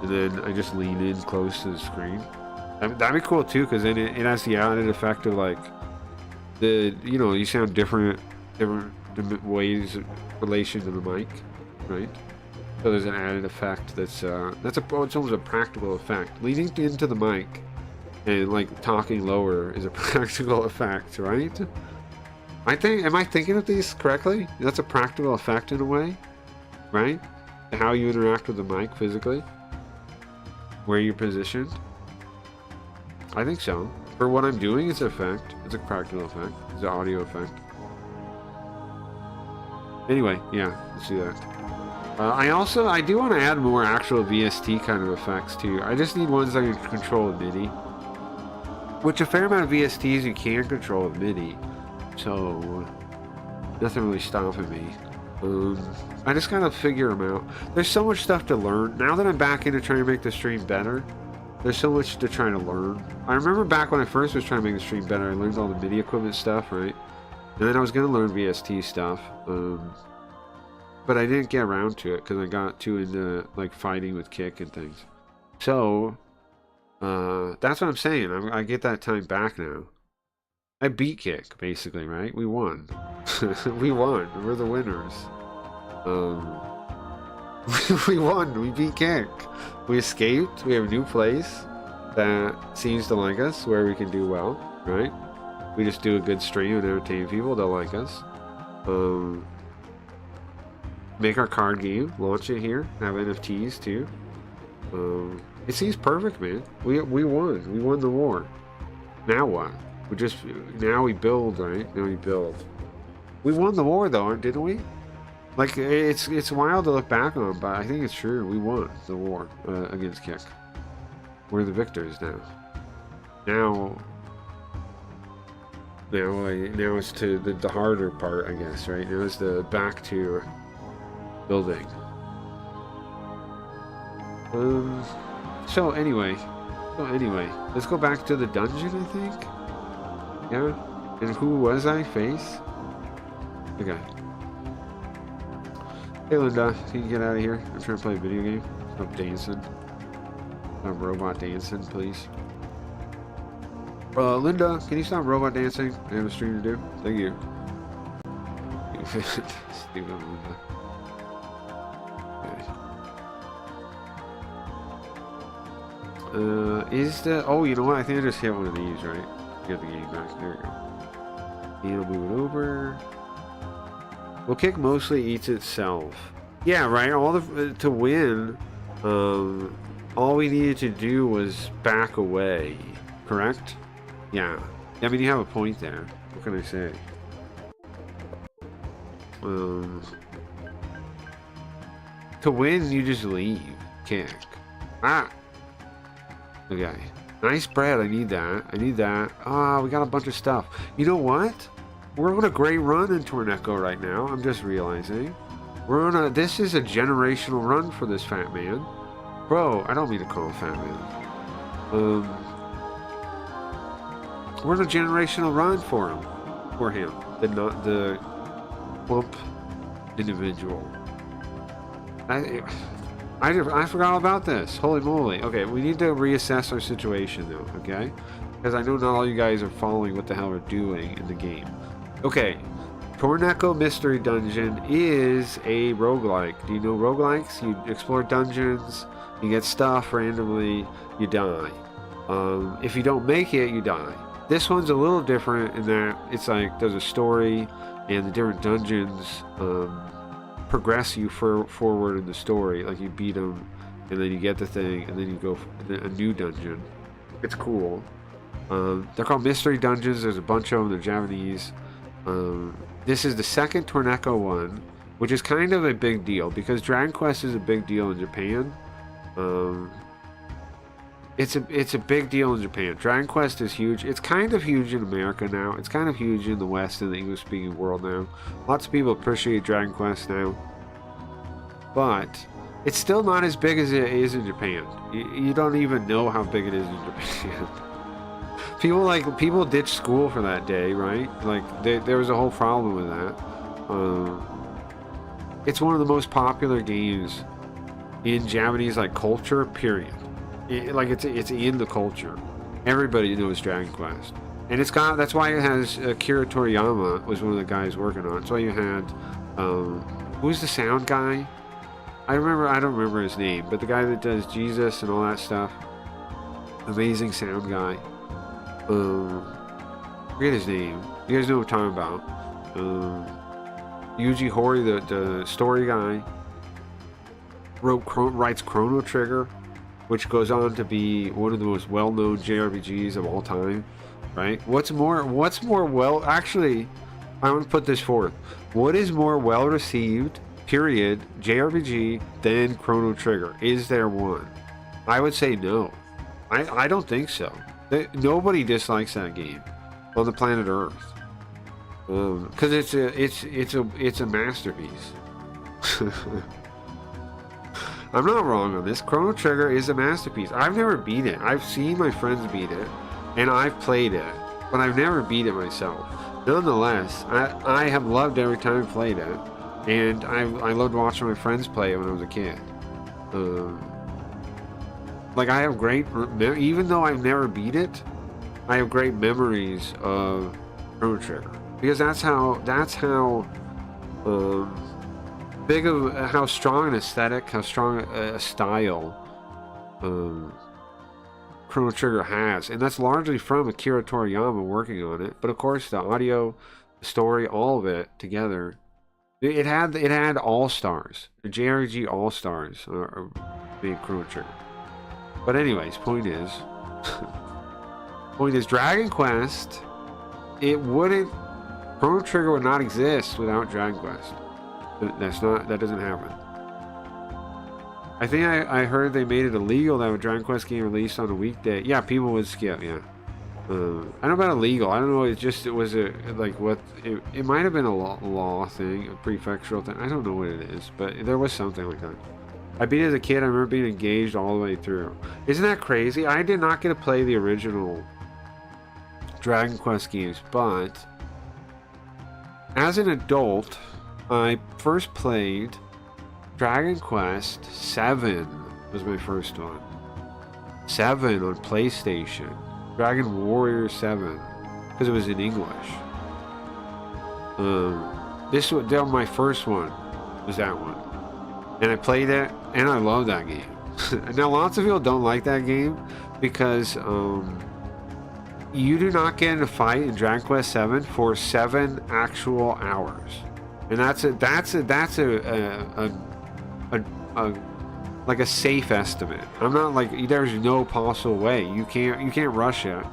and then I just lean in close to the screen. That'd be cool too, because then it has the added effect of like you sound different ways in relation to the mic, right? So there's an added effect it's almost a practical effect. Leaning into the mic and like talking lower is a practical effect, right? Am I thinking of these correctly? That's a practical effect in a way, right? How you interact with the mic physically, where you're positioned. I think so. For what I'm doing, it's an effect. It's a practical effect. It's an audio effect. Anyway, yeah, let's do that. I do want to add more actual VST kind of effects too. I just need ones that can control with MIDI. Which a fair amount of VSTs you can control with MIDI. So, nothing really stopping me. I just gotta figure them out. There's so much stuff to learn. Now that I'm back into trying to make the stream better, there's so much to try to learn. I remember back when I first was trying to make the stream better, I learned all the MIDI equipment stuff, right? And then I was gonna learn VST stuff. But I didn't get around to it because I got too into like fighting with Kick and things. So, that's what I'm saying. I get that time back now. I beat Kick, basically, right? We won. We won. We're the winners. We won. We beat Kick. We escaped. We have a new place that seems to like us, where we can do well, right? We just do a good stream and entertain people. They'll like us. Make our card game. Launch it here. Have NFTs, too. It seems perfect, man. We won. We won the war. Now what? Now we build, right? Now we build. We won the war, though, didn't we? Like, it's wild to look back on, but I think it's true. We won the war against Kick. We're the victors now. Now it's to the harder part, I guess, right? Now it's the back to building. So anyway, let's go back to the dungeon, I think. Yeah, and who was I? Face? Okay. Hey Linda, can you get out of here? I'm trying to play a video game. Stop dancing. Stop robot dancing, please. Linda, can you stop robot dancing? I have a stream to do. Thank you. Stupid Linda. Okay. Is the... Oh, you know what? I think I just hit one of these, right? Get the game back. There we go. And I'll move it over. Well, kick mostly eats itself. Yeah, right? To win, all we needed to do was back away. Correct? Yeah. I mean, you have a point there. What can I say? To win, you just leave. Kick. Ah! Okay. Nice bread. I need that. I need that. Ah, we got a bunch of stuff. You know what? We're on a great run in Torneco right now. I'm just realizing. This is a generational run for this fat man. Bro, I don't mean to call him fat man. We're on a generational run for him. The plump individual. I forgot all about this. Holy moly. Okay, we need to reassess our situation though, okay? Because I know not all you guys are following what the hell we're doing in the game. Okay, Torneco Mystery Dungeon is a roguelike. Do you know roguelikes? You explore dungeons, you get stuff randomly, you die. If you don't make it, you die. This one's a little different in that it's like there's a story and the different dungeons progress you forward in the story. Like you beat them and then you get the thing and then you go for a new dungeon. It's cool. They're called mystery dungeons. There's a bunch of them. They're Japanese. This is the second Torneco one, which is kind of a big deal because Dragon Quest is a big deal in Japan. It's a big deal in Japan. Dragon Quest is huge. It's kind of huge in America now. It's kind of huge in the West and the English-speaking world now. Lots of people appreciate Dragon Quest now. But it's still not as big as it is in Japan. You don't even know how big it is in Japan. People ditch school for that day, right? Like there was a whole problem with that. It's one of the most popular games in Japanese culture. Period. It's in the culture. Everybody knows Dragon Quest, and that's why it has Akira Toriyama was one of the guys working on it. That's why you had who's the sound guy? I don't remember his name, but the guy that does Jesus and all that stuff. Amazing sound guy. Forget his name. You guys know what I'm talking about. Yuji Horii, the story guy, writes Chrono Trigger, which goes on to be one of the most well-known JRPGs of all time, right? Actually, I want to put this forth. What is more well-received, period, JRPG than Chrono Trigger? Is there one? I would say no. I don't think so. Nobody dislikes that game on the planet Earth. Because it's a masterpiece. I'm not wrong on this. Chrono Trigger is a masterpiece. I've never beat it. I've seen my friends beat it, and I've played it, but I've never beat it myself. Nonetheless, I have loved every time I've played it, and I loved watching my friends play it when I was a kid. I have great, even though I've never beat it, I have great memories of Chrono Trigger because that's how big of how strong an aesthetic, how strong a style Chrono Trigger has, and that's largely from Akira Toriyama working on it. But of course, the audio, the story, all of it together, it had all stars, the JRPG all stars are being Chrono Trigger. But anyways, point is, Dragon Quest, Chrono Trigger would not exist without Dragon Quest. That doesn't happen. I think I heard they made it illegal that a Dragon Quest game released on a weekday. Yeah, people would skip. Yeah, I don't know about illegal. I don't know. It was it might have been a law thing, a prefectural thing. I don't know what it is, but there was something like that. I beat it as a kid. I remember being engaged all the way through. Isn't that crazy? I did not get to play the original Dragon Quest games, but as an adult, I first played Dragon Quest 7 was my first one. 7 on PlayStation. Dragon Warrior 7. Because it was in English. That was my first one. Was that one. And I played it, and I love that game. Now, lots of people don't like that game because you do not get in a fight in Dragon Quest 7 for 7 actual hours, and that's like a safe estimate. I'm not like, there's no possible way you can't rush it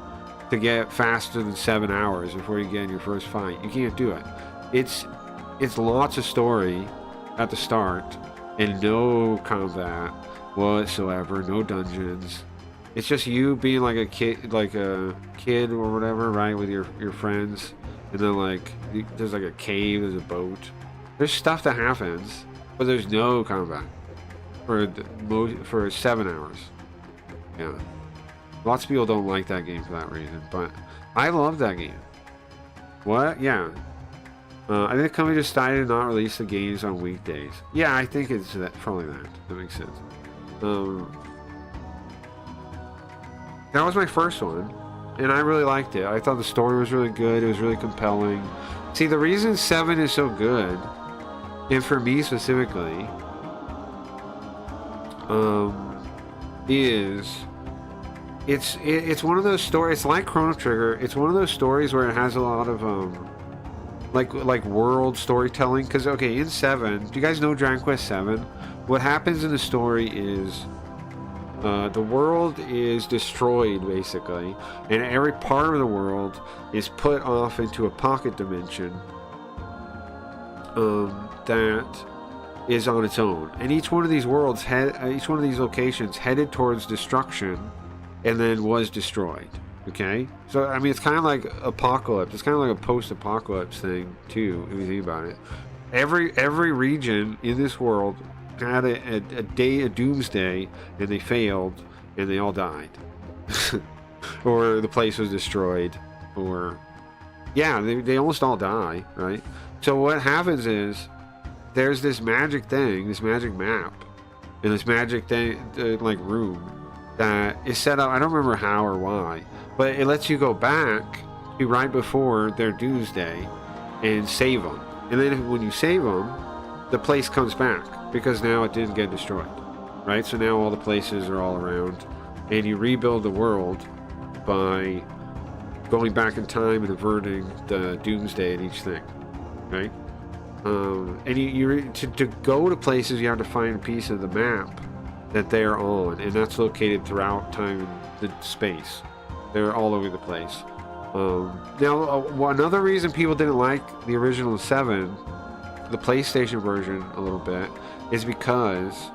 to get faster than 7 hours before you get in your first fight. You can't do it. It's lots of story at the start and no combat whatsoever, no dungeons. It's just you being like a kid or whatever, right, with your friends, and then like there's like a cave, there's a boat, there's stuff that happens, but there's no combat for 7 hours. Yeah, lots of people don't like that game for that reason, but I love that game. What? Yeah. I think the company just decided to not release the games on weekdays. Yeah, I think it's probably that. That makes sense. That was my first one, and I really liked it. I thought the story was really good. It was really compelling. See, the reason 7 is so good, and for me specifically, is it's one of those stories. It's like Chrono Trigger. It's one of those stories where it has a lot of like world storytelling. Because okay, in 7, do you guys know Dragon Quest 7? What happens in the story is the world is destroyed basically, and every part of the world is put off into a pocket dimension that is on its own, and each one of these worlds each one of these locations headed towards destruction and then was destroyed. Okay, so I mean, it's kind of like Apocalypse. It's kind of like a post-apocalypse thing too, if you think about it. Every region in this world had a doomsday, and they failed, and they all died, or the place was destroyed, or yeah, they almost all die, right? So what happens is there's this magic thing, this magic map, and this magic thing, like room that is set up. I don't remember how or why, but it lets you go back to right before their doomsday and save them. And then when you save them, the place comes back because now it didn't get destroyed, right? So now all the places are all around, and you rebuild the world by going back in time and averting the doomsday in each thing, right? And to go to places, you have to find a piece of the map that they're on, and that's located throughout time and the space. They're all over the place. Now, another reason people didn't like the original 7, the PlayStation version, a little bit, is because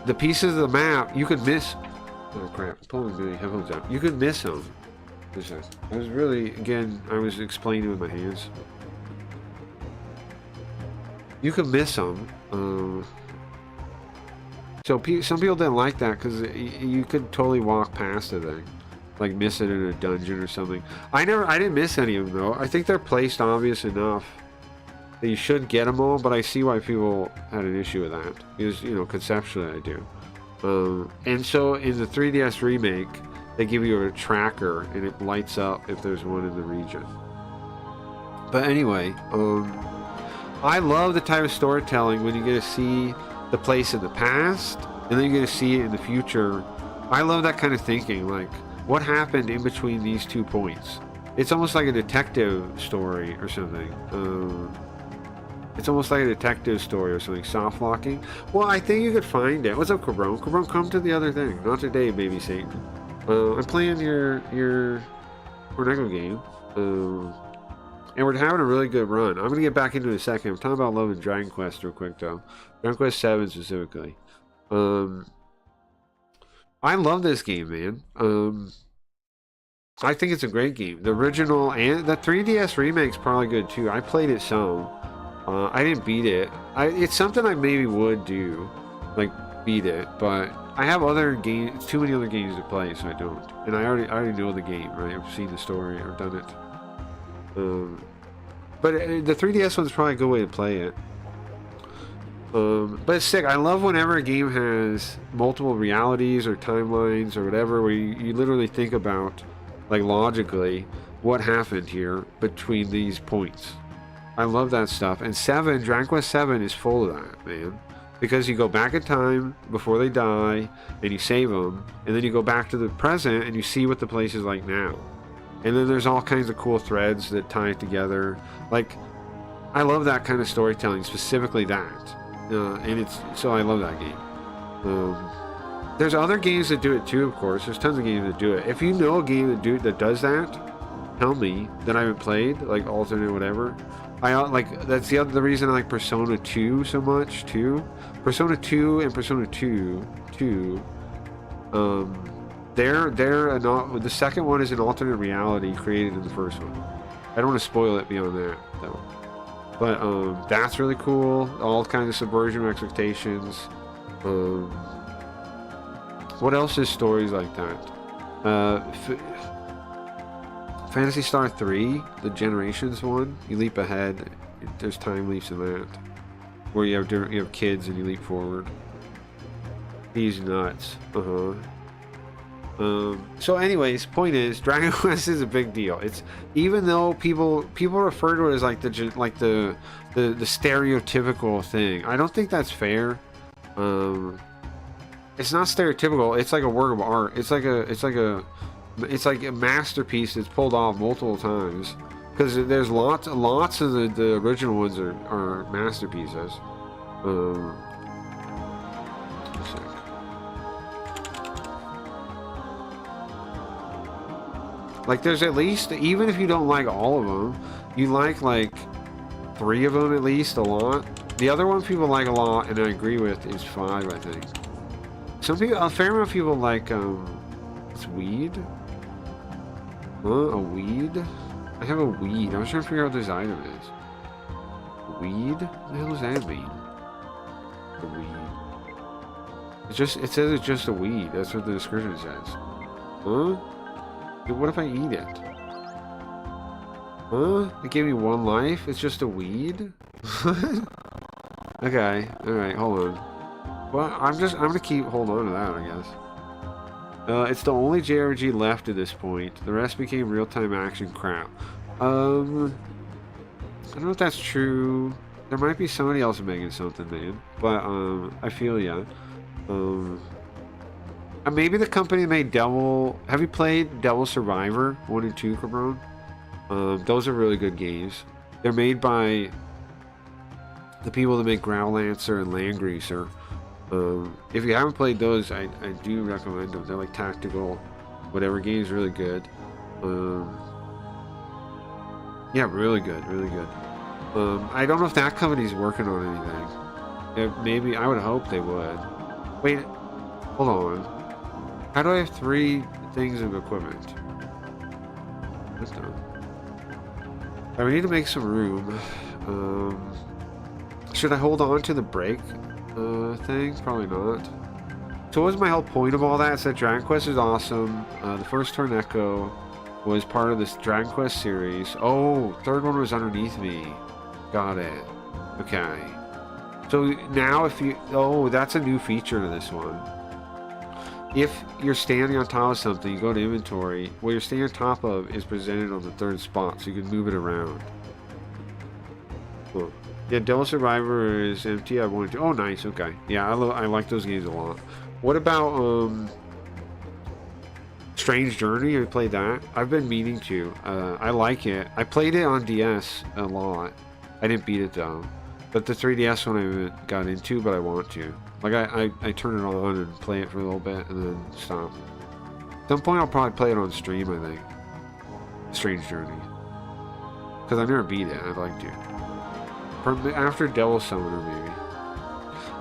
the pieces of the map you could miss. Oh crap! Pulling the headphones out. You could miss them. I was really, again, I was explaining with my hands. You could miss them. So some people didn't like that because you could totally walk past the thing, like miss it in a dungeon or something. I didn't miss any of them though. I think they're placed obvious enough that you should get them all, but I see why people had an issue with that, because, you know, conceptually I do. And so in the 3DS remake, they give you a tracker and it lights up if there's one in the region. But anyway, I love the type of storytelling when you get to see the place in the past and then you get to see it in the future. I love that kind of thinking, like what happened in between these 2 points. It's almost like a detective story or something. It's almost like a detective story or something, soft locking. Well, I think you could find it. What's up, Cabron? Cabron, come to the other thing. Not today, baby Satan. I'm playing your Cornego game. And we're having a really good run. I'm going to get back into it in a second. I'm talking about Love and Dragon Quest real quick, though. Dragon Quest 7 specifically. I love this game, man. I think it's a great game. The original and the 3DS remake's probably good, too. I played it some. I didn't beat it. It's something I maybe would do, like beat it, but I have other games, too many other games to play, so I don't. And I already know the game, right? I've seen the story, I've done it. But the 3DS one's probably a good way to play it. But it's sick. I love whenever a game has multiple realities or timelines or whatever, where you literally think about, like logically, what happened here between these points. I love that stuff. And Dragon Quest 7 is full of that, man. because you go back in time before they die, and you save them, and then you go back to the present and you see what the place is like now. And then there's all kinds of cool threads that tie it together. Like, I love that kind of storytelling, specifically that. And it's so I love that game. There's other games that do it too, of course. There's tons of games that do it. If you know a game that does that, tell me that I haven't played, like alternate whatever. I like that's the reason I like Persona 2 so much too. Persona 2 and Persona 2. They're not. The second one is an alternate reality created in the first one. I don't want to spoil it beyond that though. But that's really cool. All kinds of subversion of expectations. What else is stories like that? Phantasy Star 3, the Generations one, you leap ahead. There's time leaps in that, where you have kids and you leap forward. He's nuts. So anyways, point is, Dragon Quest is a big deal. It's, even though people refer to it as like the stereotypical thing. I don't think that's fair. It's not stereotypical. It's like a work of art. It's like a masterpiece that's pulled off multiple times. Because there's lots of the original ones are masterpieces. Like, there's at least, even if you don't like all of them, you like 3 of them at least a lot. The other one people like a lot, and I agree with, is 5, I think. Some people, a fair amount of people like, it's weed? Huh? A weed? I have a weed. I was trying to figure out what this item is. Weed? What the hell does that mean? A weed. It says it's just a weed. That's what the description says. Huh? What if I eat it? Huh? It gave me 1 life? It's just a weed? Okay. Alright, hold on. Well, I'm gonna keep hold on to that, I guess. It's the only JRPG left at this point. The rest became real-time action crap. I don't know if that's true. There might be somebody else making something, man. But, I feel ya. Maybe the company that made Devil... Have you played Devil Survivor 1 and 2, Cabron? Those are really good games. They're made by the people that make Growlancer and Land Greaser. If you haven't played those, I do recommend them. They're like tactical, whatever games, really good. Yeah, really good, really good. I don't know if that company's working on anything. Maybe, I would hope they would. Wait, hold on. How do I have 3 things of equipment? What's done? We need to make some room. Should I hold on to the break thing? Probably not. So what was my whole point of all that? It's that Dragon Quest is awesome. The first Torn Echo was part of this Dragon Quest series. Oh, 3rd one was underneath me. Got it. Okay. So now if you... Oh, that's a new feature to this one. If you're standing on top of something, you go to inventory. What you're standing on top of is presented on the 3rd spot, so you can move it around. Cool. Yeah, Devil Survivor is empty. I wanted to... Oh, nice. Okay. Yeah, I like those games a lot. What about Strange Journey? Have you played that? I've been meaning to. I like it. I played it on DS a lot. I didn't beat it though. But the 3DS one I haven't got into, but I want to. Like, I turn it on and play it for a little bit and then stop. At some point I'll probably play it on stream, I think. Strange Journey. Because I've never beat it, I'd like to. After Devil Summoner, maybe.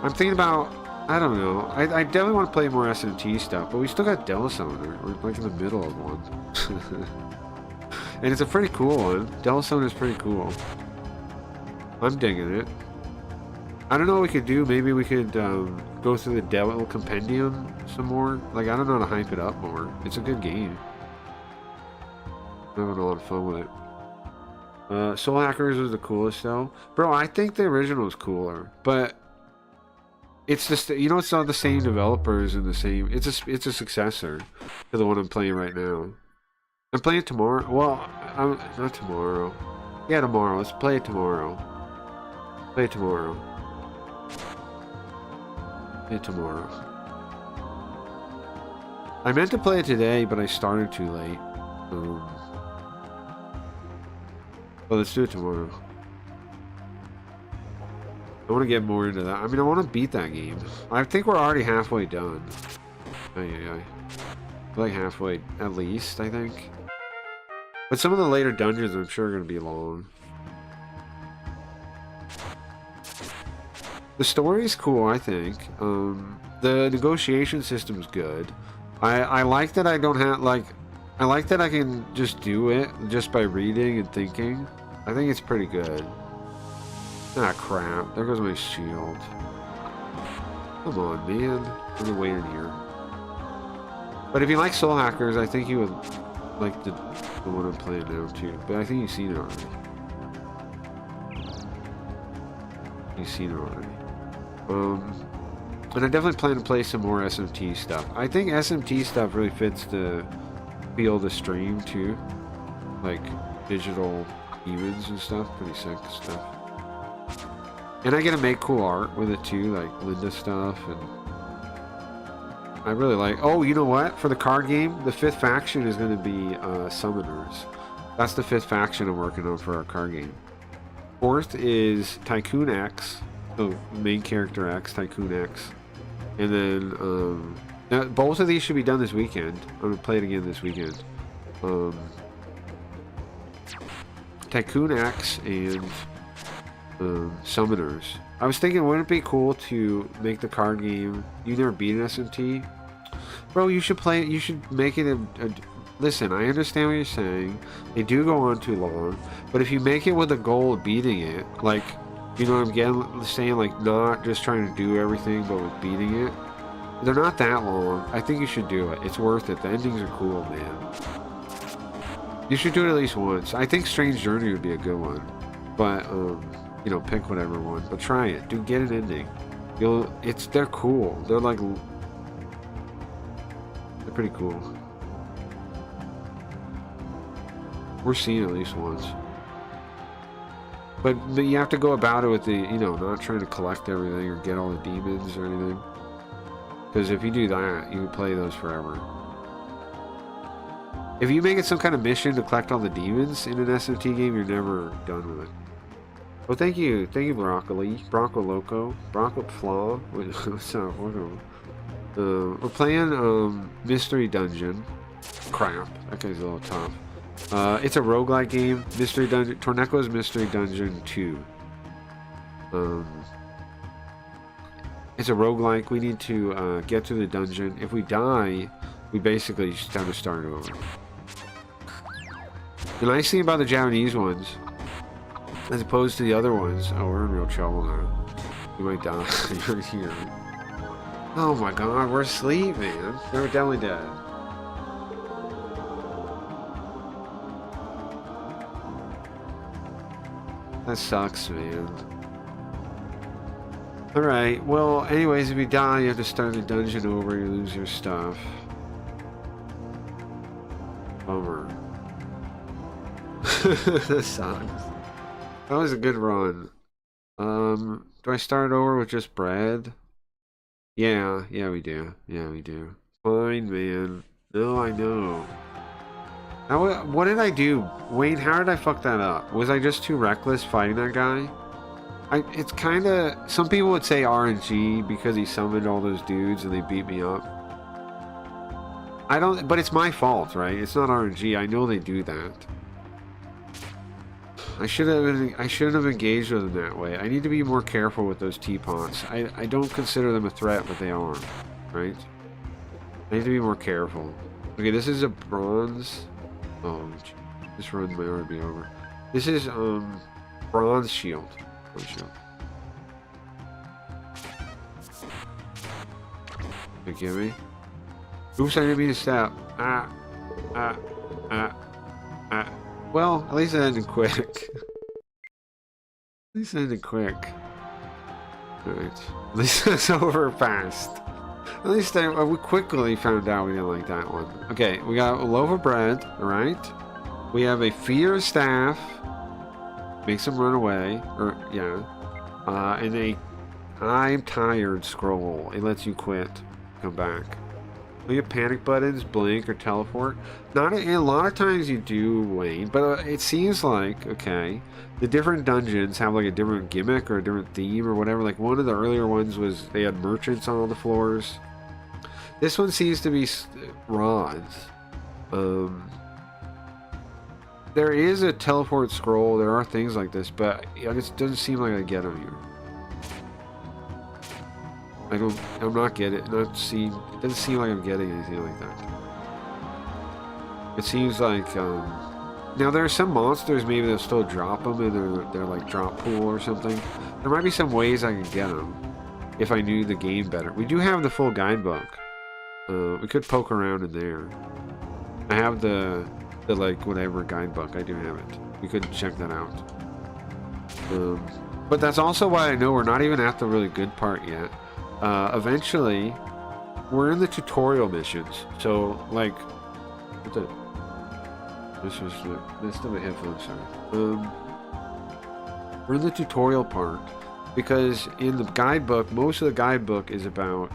I'm thinking about... I don't know. I definitely want to play more SMT stuff, but we still got Devil Summoner. We're like in the middle of one. And it's a pretty cool one. Devil Summoner is pretty cool. I'm digging it. I don't know what we could do. Maybe we could go through the Devil Compendium some more. Like, I don't know how to hype it up more. It's a good game. I'm having a lot of fun with it. Soul Hackers was the coolest though. Bro, I think the original was cooler. But it's just, you know, it's not the same developers and the same... It's a successor to the one I'm playing right now. I'm playing it tomorrow. Well, not tomorrow. Yeah, tomorrow. Let's play it tomorrow. Play it tomorrow. Play it tomorrow. I meant to play it today, but I started too late. Well, let's do it tomorrow. I want to get more into that. I mean, I want to beat that game. I think we're already halfway done. We're like halfway, at least, I think. But some of the later dungeons, I'm sure, are going to be long. The story's cool, I think. The negotiation system's good. I like that I don't have, like... I like that I can just do it just by reading and thinking. I think it's pretty good. Ah, crap. There goes my shield. Come on, man. I'm gonna wait in here. But if you like Soul Hackers, I think you would like the one I'm playing now, too. But I think you've seen it already. You've seen it already. And I definitely plan to play some more SMT stuff. I think SMT stuff really fits the feel of the stream, too. Like, digital demons and stuff. Pretty sick stuff. And I get to make cool art with it too, like Linda stuff, and I really like... Oh, you know what? For the card game, the 5th faction is going to be Summoners. That's the 5th faction I'm working on for our card game. 4th is Tycoon X, so main character X, Tycoon X. And then, now, both of these should be done this weekend. I'm going to play it again this weekend. Tycoon X and... Summoners. I was thinking, wouldn't it be cool to make the card game... You never beat an SMT? Bro, you should play it. You should make it a... Listen, I understand what you're saying. They do go on too long. But if you make it with the goal of beating it, like, you know what I'm saying? Like, not just trying to do everything, but with beating it. They're not that long. I think you should do it. It's worth it. The endings are cool, man. You should do it at least once. I think Strange Journey would be a good one. But, you know, pick whatever one, but try it. Dude, get an ending. They're cool. They're like, they're pretty cool. We're seeing at least once. But you have to go about it with the, you know, not trying to collect everything or get all the demons or anything. Because if you do that, you can play those forever. If you make it some kind of mission to collect all the demons in an SMT game, you're never done with it. Well, thank you, Broccoli, Bronco Loco, Bronco Flaw. What's up? We're playing Mystery Dungeon. Crap, that guy's a little tough. It's a roguelike game. Mystery Dungeon, Torneco's Mystery Dungeon 2. It's a roguelike. We need to get to the dungeon. If we die, we basically just have to start over. The nice thing about the Japanese ones, as opposed to the other ones... Oh, we're in real trouble now. We might die. You're here. Oh my god, we're asleep, man. We're definitely dead. That sucks, man. Alright, well, anyways, if you die, you have to start the dungeon over, you lose your stuff. Bummer. That sucks. That was a good run. Do I start over with just bread? Yeah, we do. Yeah, we do. Fine, man. No, I know. Now, what did I do? Wayne, how did I fuck that up? Was I just too reckless fighting that guy? It's kind of... Some people would say RNG because he summoned all those dudes and they beat me up. I don't... But it's my fault, right? It's not RNG. I know they do that. I shouldn't have engaged with them that way. I need to be more careful with those teapots. I don't consider them a threat, but they are, right? I need to be more careful. Okay, this is a bronze. Oh, this run might already be over. This is bronze shield. Bronze shield. Forgive me. Oops, I didn't mean to step. Well, at least it ended quick. At least it ended quick. Alright. At least it's over fast. At least we quickly found out we didn't like that one. Okay, we got a loaf of bread, alright? We have a fear staff. Makes them run away. Or, yeah. And a I'm tired scroll. It lets you quit. Come back. You have panic buttons, blink, or teleport. Not a lot of times you do, Wayne, but it seems like, okay, the different dungeons have like a different gimmick or a different theme or whatever. Like one of the earlier ones was they had merchants on all the floors. This one seems to be rods. There is a teleport scroll. There are things like this, but it just doesn't seem like I get them here. I'm not getting it. It doesn't seem like I'm getting anything like that. It seems like, now there are some monsters maybe they'll still drop them in their like drop pool or something. There might be some ways I could get them if I knew the game better. We do have the full guidebook. We could poke around in there. I have the like whatever guidebook. I do have it. We could check that out. But that's also why I know we're not even at the really good part yet. Eventually, we're in the tutorial missions. So, like, what the? This was my headphones. Sorry. We're in the tutorial part because in the guidebook, most of the guidebook is about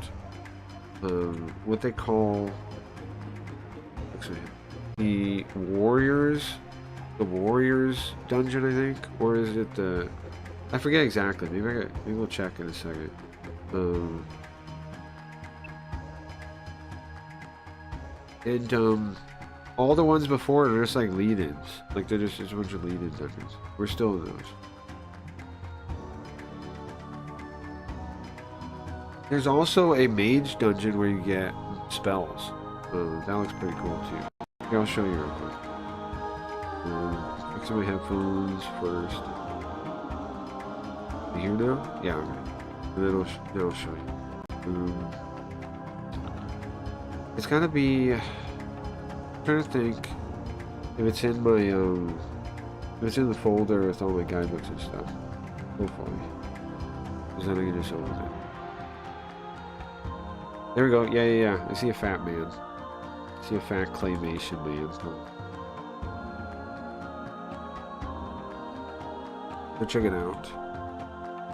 what they call the warriors dungeon, I think, or is it the? I forget exactly. Maybe we'll check in a second. All the ones before are just like lead-ins. Like they're just a bunch of lead-in dungeons. We're still in those. There's also a mage dungeon where you get spells. That looks pretty cool too. Okay, I'll show you real quick. Fix my headphones first. You hear now? Yeah, okay. And then I'll show you. It's gotta be. I'm trying to think if it's in my if it's in the folder with all my guidebooks and stuff. Hopefully, because then I can just open it. There we go. Yeah. I see a fat man. I see a fat claymation man. Go check it out.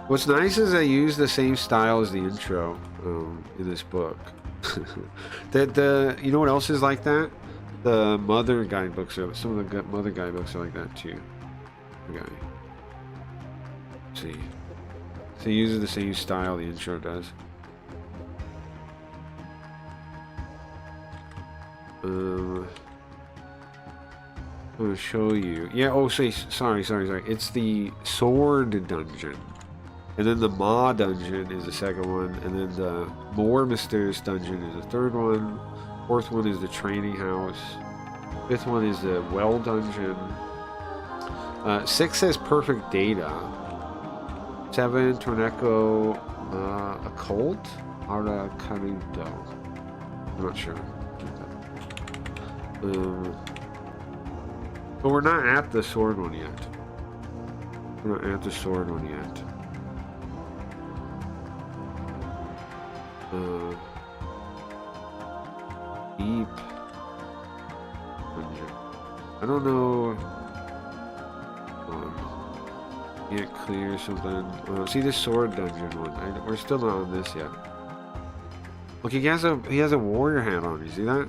What's nice is I use the same style as the intro in this book. You know what else is like that? The mother guidebooks are some of the mother guidebooks are like that too. Okay. Let's see. So it uses the same style the intro does. I'm gonna show you. Yeah. Oh, sorry. It's the sword dungeon. And then the Maw dungeon is the second one, and then the more mysterious dungeon is the third one. Fourth one is the training house. Fifth one is the well dungeon. 6 says perfect data. 7 Torneco occult. Ara Karudo. I'm not sure. But we're not at the sword one yet. We're not at the sword one yet. Deep dungeon. I don't know. Can't clear something. See this sword dungeon one. We're still not on this yet. Look, he has a warrior hat on. You see that?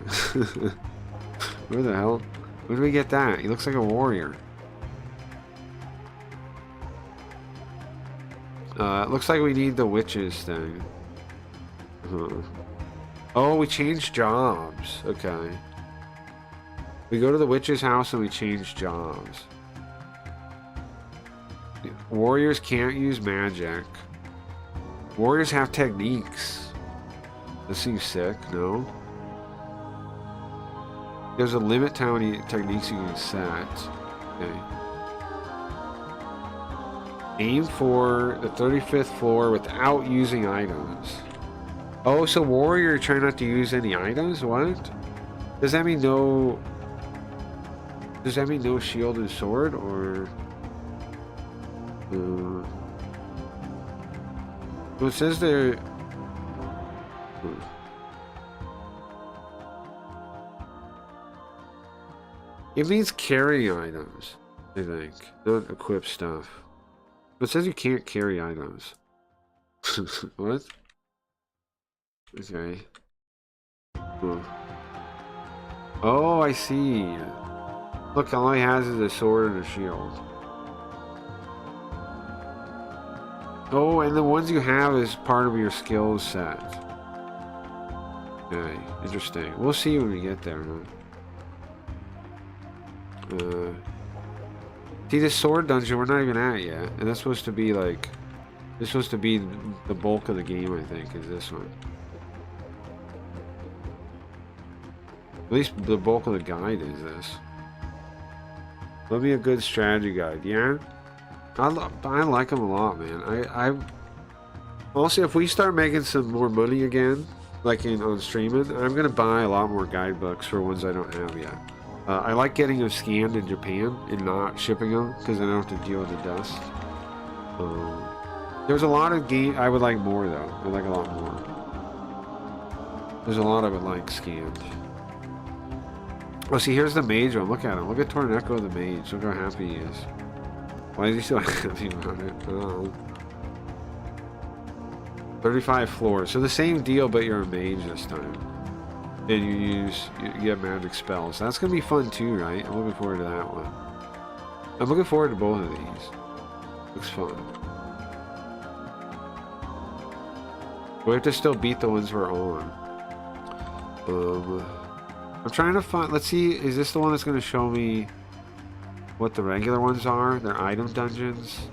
Where the hell? Where do we get that? He looks like a warrior. It looks like we need the witches thing. Oh, we changed jobs. Okay. We go to the witch's house and we change jobs. Warriors can't use magic. Warriors have techniques. This seems sick, no? There's a limit to how many techniques you can set. Okay. Aim for the 35th floor without using items. Oh, so warrior try not to use any items? What? Does that mean no... Does that mean no shield and sword, or... Well, it says there... It means carry items, I think. Not equip stuff. But it says you can't carry items. What? Okay. Ooh. Oh, I see. Look, all he has is a sword and a shield. Oh, and the ones you have is part of your skills set. Okay, interesting. We'll see when we get there, huh? See, this sword dungeon we're not even at yet, and that's supposed to be like, this is supposed to be the bulk of the game, I think, is this one. At least the bulk of the guide is this. Let me a good strategy guide, yeah? I like them a lot, man. I also, if we start making some more money again, like on streaming, I'm gonna buy a lot more guidebooks for ones I don't have yet. I like getting them scanned in Japan and not shipping them because I don't have to deal with the dust. There's a lot of game I would like more though. I like a lot more. There's a lot I would like scanned. Oh, see, here's the mage one. Look at him. Look at Torneko the mage. Look how happy he is. Why is he so happy about it? Oh. 35 floors. So the same deal, but you're a mage this time. And you get magic spells. That's going to be fun too, right? I'm looking forward to that one. I'm looking forward to both of these. Looks fun. We have to still beat the ones we're on. I'm trying to find... Let's see, is this the one that's going to show me what the regular ones are? They're item dungeons.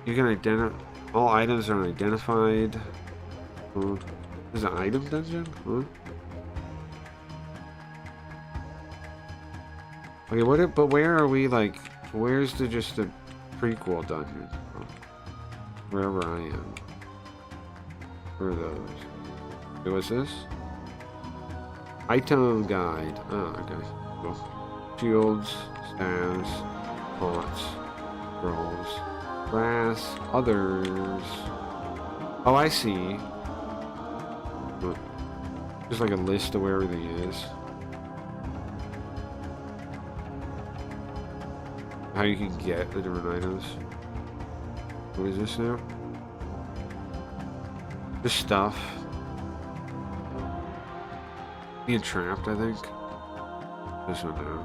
You can identify... All items are identified. Oh, there's an item dungeon? Huh? Okay, but where are we, like... Where's just the prequel dungeon? Oh, wherever I am. Where are those? What's this? Item guide. Oh, okay. Cool. Shields, staves, pots, scrolls, brass, others. Oh, I see. Just like a list of where everything is. How you can get the different items. What is this now? Just stuff. Being trapped, I think. This one now.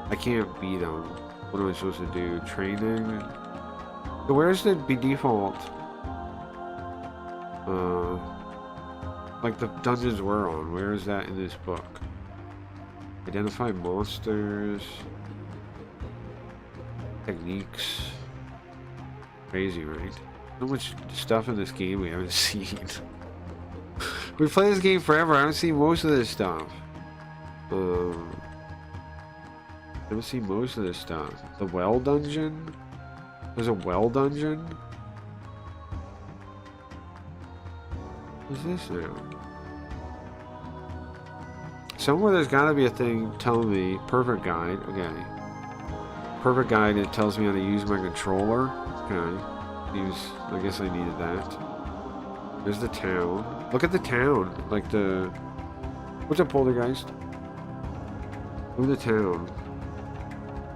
I can't beat them. What am I supposed to do? Training? So where's the default? Like the dungeons we're on. Where is that in this book? Identify monsters. Techniques. Crazy, right? So much stuff in this game we haven't seen. We played this game forever. I haven't seen most of this stuff. Haven't seen most of this stuff. The well dungeon? There's a well dungeon? What's this now? Somewhere there's gotta be a thing telling me perfect guide. Okay. Perfect guide, it tells me how to use my controller. Okay. I guess I needed that. There's the town. Look at the town. Like the... What's up, Poltergeist? Look at the town.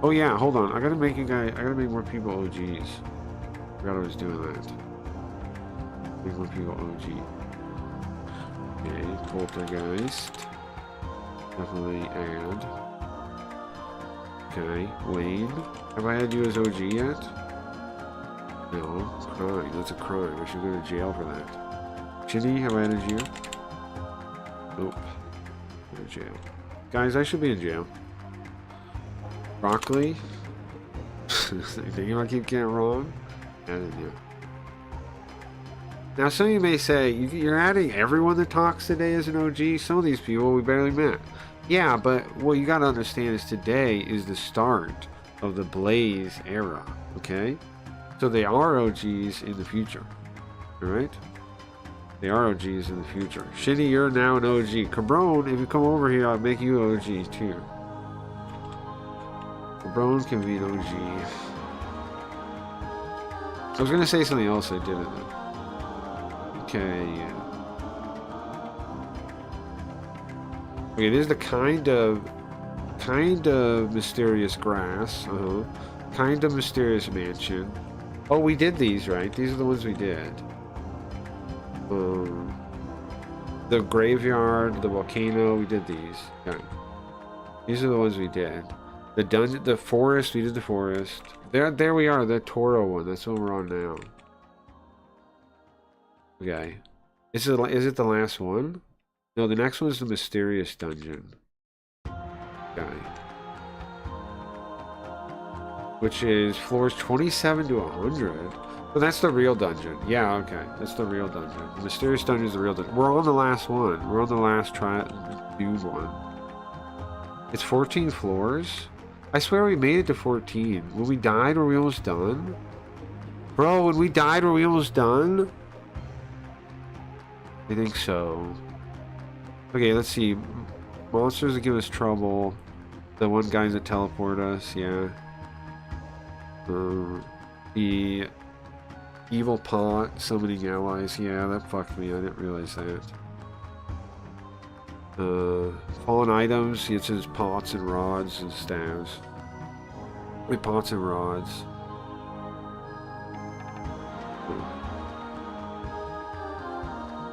Oh yeah, hold on. I gotta make more people OGs. Forgot I was doing that. Make more people OG. Okay, Poltergeist. Definitely add. Okay, Wayne. Have I had you as OG yet? No. Crime. That's a crime. I should go to jail for that. Chinny, have I added you? Nope. Go to jail. Guys, I should be in jail. Broccoli? Think I keep getting wrong? Added you. Now, some of you may say, you're adding everyone that talks today as an OG? Some of these people we barely met. Yeah, but what you gotta understand is today is the start of the Blaze era, okay? So they are OGs in the future, alright? They are OGs in the future. Shitty, you're now an OG. Cabron, if you come over here, I'll make you OG too. Cabron can be an OG. I was gonna say something else, I didn't. Okay, yeah. Okay, this is the kind of mysterious grass. Kind of Mysterious Mansion. Oh, we did these, right? These are the ones we did. The graveyard, the volcano, we did these. Okay. These are the ones we did. The dungeon, the forest, we did the forest. There we are, the Toro one. That's what we're on now. Okay. Is it the last one? No, the next one is the mysterious dungeon. Okay. Which is floors 27 to 100. But that's the real dungeon. Yeah, okay. That's the real dungeon. The mysterious dungeon is the real dungeon. We're on the last one. We're on the last dude one. It's 14 floors? I swear we made it to 14. When we died, were we almost done? Bro, when we died, were we almost done? I think so. Okay, let's see. Monsters that give us trouble. The one guys that teleport us, yeah. The evil pot summoning allies, yeah, that fucked me. I didn't realize that. Fallen items, it says pots and rods and staves. Wait, pots and rods.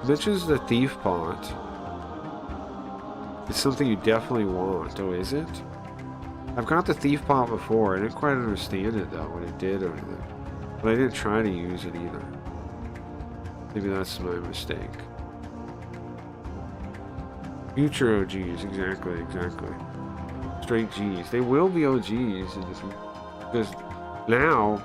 Mentions the thief pot. It's something you definitely want. Oh, is it? I've got the thief pot before. I didn't quite understand it though, what it did or anything. But I didn't try to use it either. Maybe that's my mistake. Future OGs, exactly. Straight Gs. They will be OGs because now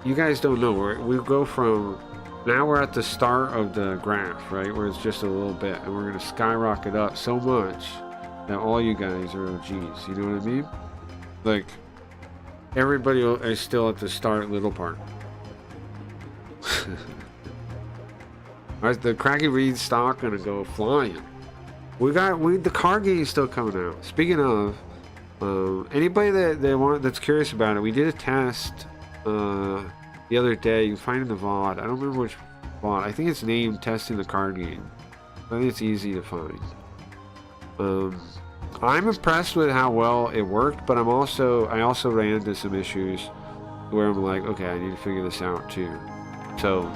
you guys don't know. We go from now we're at the start of the graph, right, where it's just a little bit, and we're gonna skyrocket up so much that all you guys are OGs. You know what I mean? Like everybody is still at the start little part. Alright, the Craggy Reed stock gonna go flying. The card game is still coming out. Speaking of, anybody that's curious about it, we did a test the other day. You can find it in the VOD. I don't remember which VOD. I think it's named Testing the Card Game. I think it's easy to find. I'm impressed with how well it worked, but I also ran into some issues where I'm like, okay, I need to figure this out too. So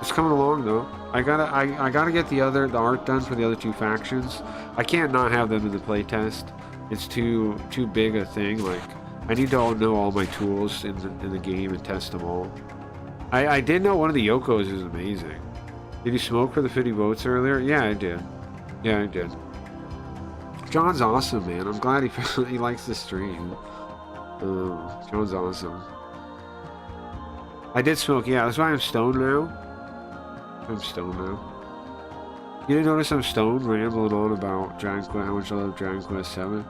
it's coming along though. I gotta get the art done for the other two factions. I can't not have them in the playtest. It's too big a thing. Like I need to know all my tools in the game and test them all. I did know one of the Yokos is amazing. Did you smoke for the 50 votes earlier? Yeah, I did. Yeah, I did. John's awesome, man. I'm glad he likes the stream. John's awesome. I did smoke, yeah. That's why I'm stoned now. I'm stoned now. You didn't notice I'm stoned rambling on about Dragon Quest, how much I love Dragon Quest 7?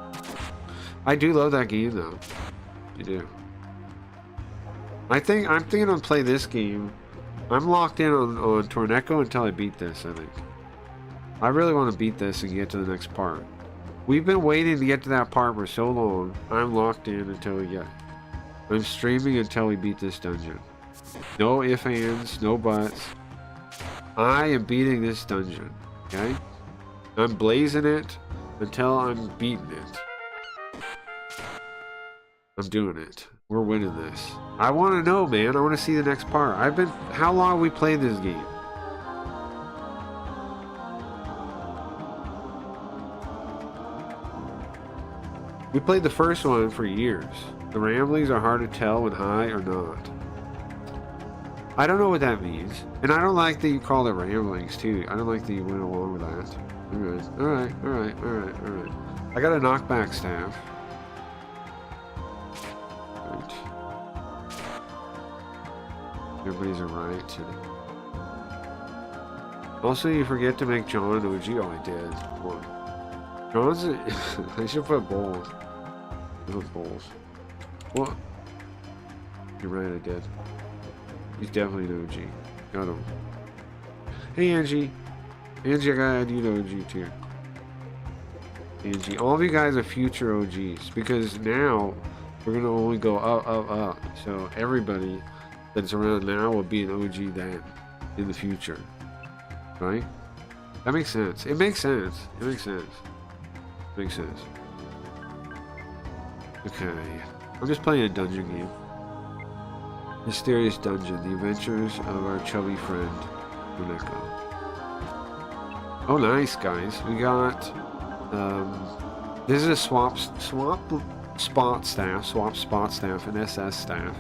I do love that game, though. You do. I'm thinking I'll play this game. I'm locked in on Torneco until I beat this, I think. I really want to beat this and get to the next part. We've been waiting to get to that part for so long. I'm locked in until we get it. I'm streaming until we beat this dungeon. No ifs, ands, no buts. I am beating this dungeon, okay? I'm blazing it until I'm beating it. I'm doing it. We're winning this. I want to know, man. I want to see the next part. How long have we played this game? We played the first one for years. The ramblings are hard to tell when high or not. I don't know what that means. And I don't like that you call it ramblings, too. I don't like that you went along with that. Alright. I got a knockback staff. Right. Everybody's alright, too. Also, you forget to make John an OG. Oh, I did. Come on. John's I should put bowls. Bowls. What? You're right, I did. He's definitely an OG. Got him. Hey, Angie. Angie, I gotta add you to OG too. Angie. All of you guys are future OGs. Because now, we're gonna only go up. So everybody that's around now will be an OG then. In the future. Right? That makes sense. It makes sense. It makes sense. Makes sense. Okay. I'm just playing a dungeon game. Mysterious Dungeon. The adventures of our chubby friend, Uneko. Oh, nice, guys. We got... this is a swap spot staff, an SS staff.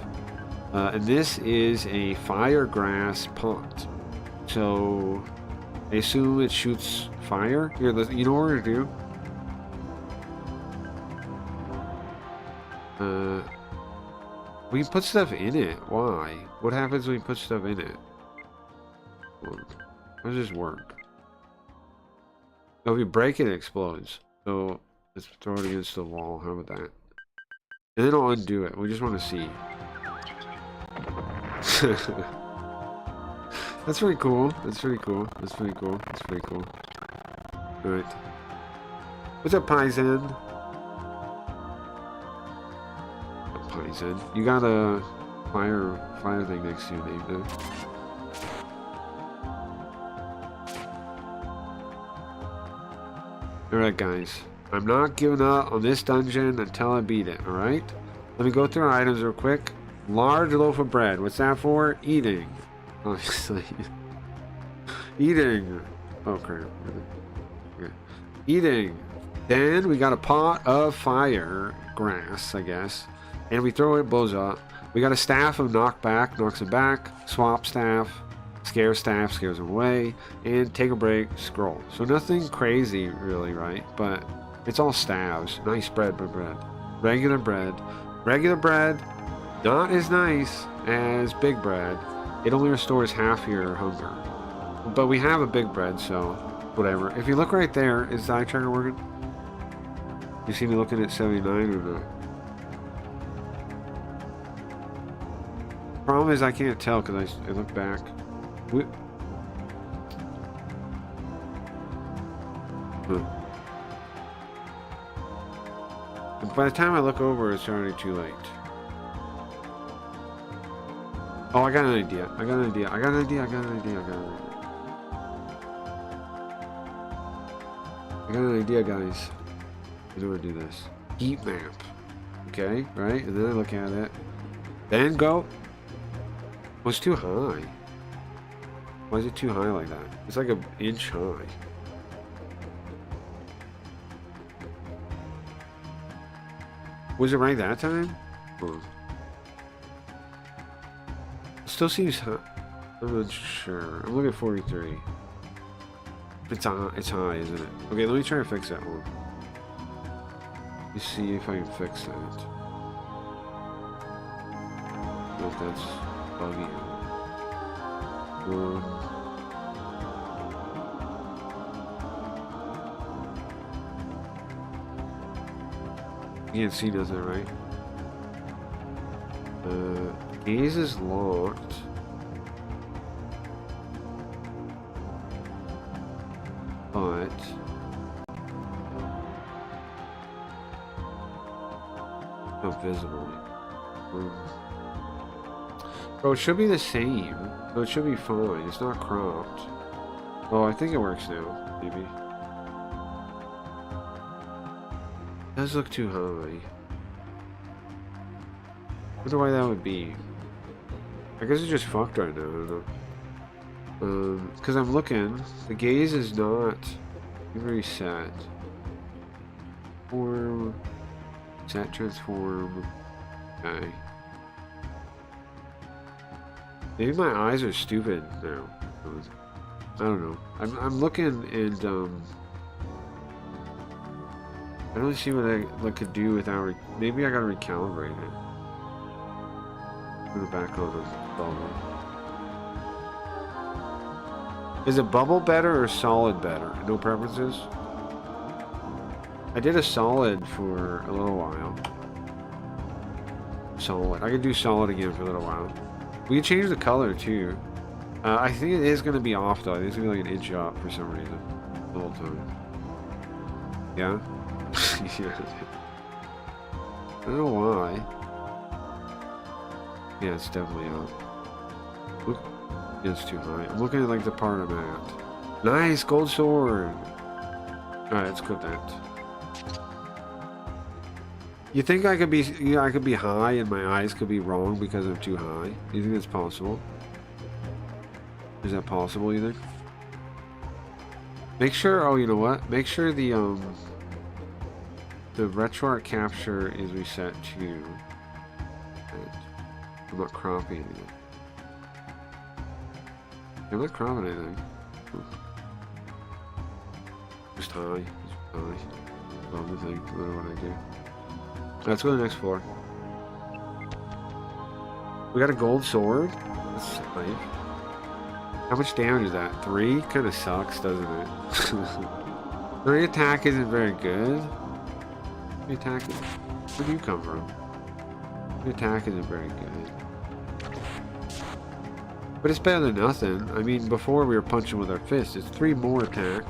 And this is a fire grass pot. So, I assume it shoots fire. Here, you know what we're gonna do? We can put stuff in it. Why? What happens when we put stuff in it? How does this work? Oh, if you break it, it explodes. So, let's throw it against the wall. How about that? And then I'll undo it. We just want to see. That's pretty cool. That's pretty cool. That's pretty cool. That's pretty cool. Alright. What's up, Paizen? Paizen. You got a fire thing next to your name, dude. Alright, guys. I'm not giving up on this dungeon until I beat it, alright? Let me go through our items real quick. Large loaf of bread. What's that for? Eating. Obviously. Eating. Oh, crap. Okay. Eating. Then we got a pot of fire grass, I guess. And we throw it, it blows up. We got a staff of knockback, knocks it back. Swap staff, scares them away. And take a break, scroll. So nothing crazy, really, right? But it's all stabs. Nice bread, bread. Regular bread. Regular bread, not as nice as big bread. It only restores half your hunger. But we have a big bread, so whatever. If you look right there, is the eye tracker working? You see me looking at 79 or not? Problem is I can't tell because I look back. By the time I look over, it's already too late. Oh, I got an idea. I got an idea. Guys. How do I do this? Heat map. Okay, right? And then I look at it. Then go. Oh, it's too high. Why is it too high like that? It's like an inch high. Was it right that time? Oh. Still seems high. I'm not sure. I'm looking at 43. It's high, isn't it? Okay, let me try to fix that one. Let me see if I can fix that. I don't know if that's buggy. You can't see nothing, right? Gaze is locked. But not visible. Bro, it should be the same. So it should be fine. It's not cropped. Oh, I think it works now. Maybe. It does look too high. I wonder why that would be. I guess it's just fucked right now. I don't know. Because I'm looking. The gaze is not reset. Form. Set transform. Okay. Maybe my eyes are stupid now. I don't know. I'm looking and I don't see what I could do without. Maybe I gotta recalibrate it. Put it back on the bubble. Is it bubble better or solid better? No preferences? I did a solid for a little while. Solid. I could do solid again for a little while. We can change the color too. I think it is going to be off though. It's going to be like an inch up for some reason. The whole time. Yeah? Yeah. I don't know why. Yeah, it's definitely up. Look, it's too high. I'm looking at like the part I'm at. Nice, gold sword. Alright, let's equip that. You think I could be, you know, I could be high and my eyes could be wrong because I'm too high? Do you think that's possible? Is that possible, you think? Make sure, oh, you know what? Make sure the RetroArch capture is reset to... I'm not cropping anything. I'm not cropping anything. Just high. Just high. Love the thing, no matter what I do. Let's go to the next floor. We got a gold sword. That's nice. How much damage is that? 3? Kind of sucks, doesn't it? 3 attack isn't very good. 3 attack is... Where do you come from? 3 attack isn't very good. But it's better than nothing. I mean, before we were punching with our fists. It's 3 more attack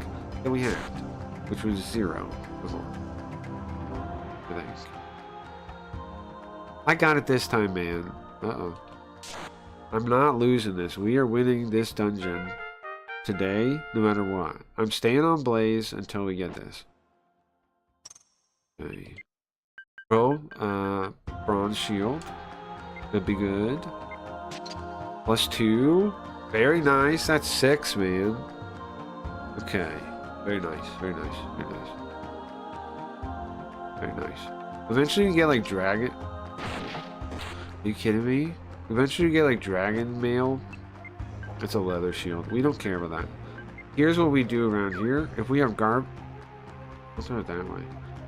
than we had. Which was 0 before. I think. I got it this time, man. Uh-oh. I'm not losing this. We are winning this dungeon today, no matter what. I'm staying on Blaze until we get this. Okay. Oh, bronze shield. That'd be good. +2. Very nice. That's 6, man. Okay. Very nice. Very nice. Very nice. Very nice. Eventually you get like dragon. Are you kidding me? Eventually you get like dragon mail. It's a leather shield. We don't care about that. Here's what we do around here. If we have let's do it that way.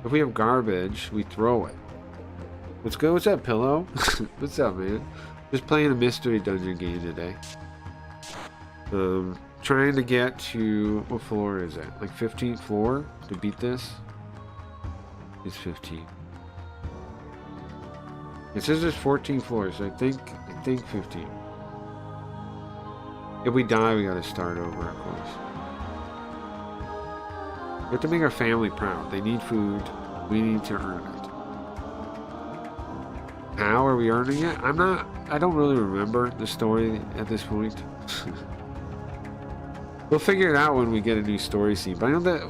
If we have garbage, we throw it. Let's go. What's up, Pillow? What's up, man? Just playing a mystery dungeon game today. Trying to get to... What floor is it? Like 15th floor to beat this? It's 15. It says there's 14 floors, so I think 15. If we die, we gotta start over, of course. We have to make our family proud. They need food. We need to earn it. How are we earning it? I don't really remember the story at this point. We'll figure it out when we get a new story scene. But I know that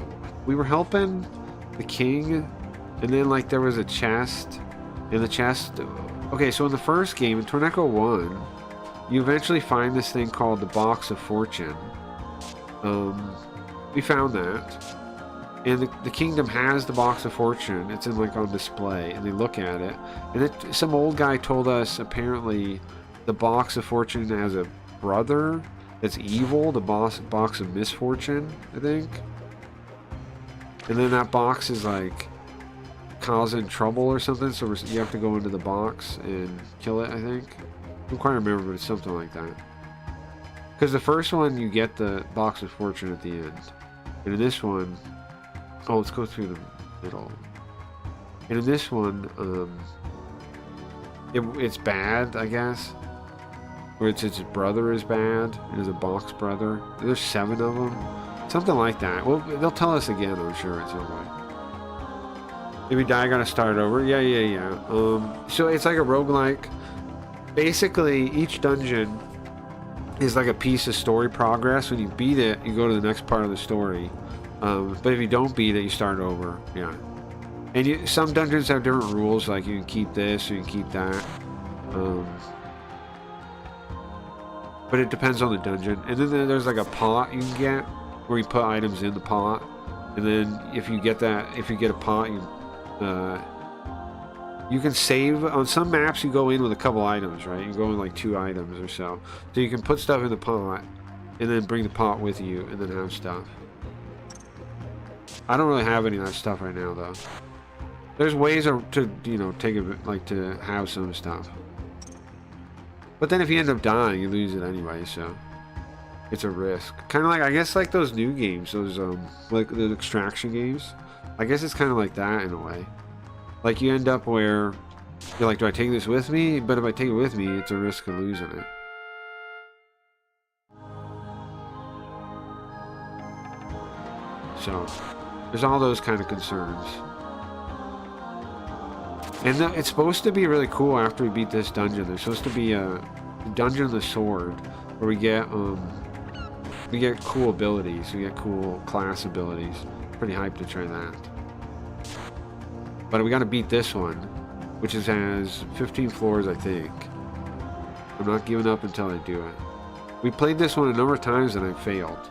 we were helping the king, and then like there was a chest. In the chest... Okay, so in the first game, in Torneko 1, you eventually find this thing called the Box of Fortune. We found that. And the kingdom has the Box of Fortune. It's in like on display, and they look at it. And some old guy told us apparently the Box of Fortune has a brother that's evil, the Box of Misfortune, I think. And then that box is like causing trouble or something, so you have to go into the box and kill it, I think. I don't quite remember, but it's something like that. Because the first one, you get the Box of Fortune at the end. And in this one... Oh, let's go through the middle. And in this one, it's bad, I guess. Or it's its brother is bad. It is a box brother. There's 7 of them. Something like that. Well, they'll tell us again, I'm sure, at some point. If we die, I gotta start over. Yeah. So it's like a roguelike. Basically, each dungeon is like a piece of story progress. When you beat it, you go to the next part of the story. But if you don't beat it, you start over. Yeah. And some dungeons have different rules, like you can keep this or you can keep that. But it depends on the dungeon. And then there's like a pot you can get where you put items in the pot. And then if you get a pot, you can save. On some maps you go in with a couple items, right? You go in like 2 items or so. So you can put stuff in the pot and then bring the pot with you and then have stuff. I don't really have any of that stuff right now though. There's ways to take it, like to have some stuff. But then if you end up dying, you lose it anyway, so it's a risk. Kind of like, I guess, like those new games, those like the extraction games. I guess it's kind of like that in a way. Like you end up where you're like, do I take this with me? But if I take it with me, it's a risk of losing it. So there's all those kind of concerns. And it's supposed to be really cool after we beat this dungeon. There's supposed to be a dungeon of the sword where we get cool abilities. We get cool class abilities. Pretty hyped to try that. But we got to beat this one, which has 15 floors, I think. I'm not giving up until I do it. We played this one a number of times and I failed.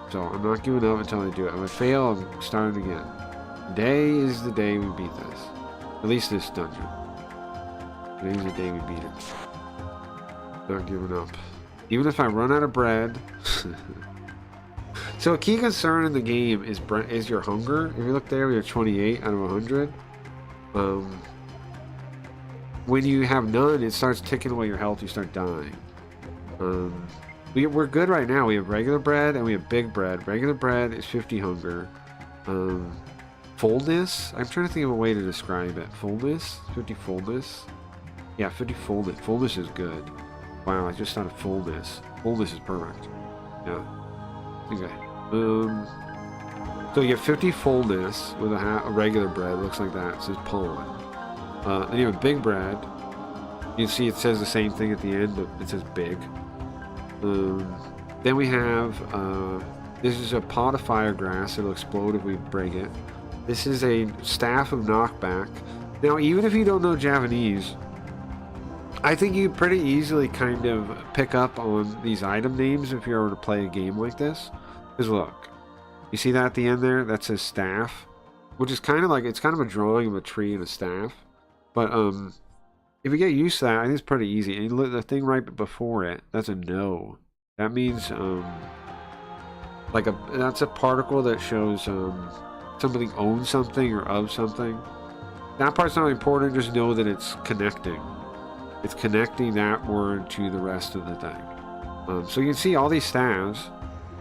So I'm not giving up until I do it. If I fail, I'm starting again. Today is the day we beat this. At least this dungeon. Today's the day we beat it. Not giving up. Even if I run out of bread. So a key concern in the game is your hunger. If you look there, we have 28 out of 100. When you have none, it starts ticking away your health. You start dying. We're good right now. We have regular bread and we have big bread. Regular bread is 50 hunger. Fullness? I'm trying to think of a way to describe it. Fullness? 50 fullness? Yeah, 50 fullness. Fullness is good. Wow, I just thought of fullness. Fullness is perfect. Yeah. Okay. So you get 50 fullness with a regular bread. Looks like that. It says pawn. Then you have big bread. You see it says the same thing at the end, but it says big. Then we have, this is a pot of fire grass. It'll explode if we break it. This is a staff of knockback. Now, even if you don't know Japanese, I think you pretty easily kind of pick up on these item names if you were to play a game like this. Because look, you see that at the end there? That says staff, which is kind of like, it's kind of a drawing of a tree and a staff. But if you get used to that, I think it's pretty easy. And the thing right before it, that's a no. That means that's a particle that shows somebody owns something or of something. That part's not important. Just know that it's connecting. It's connecting that word to the rest of the thing. So you can see all these staves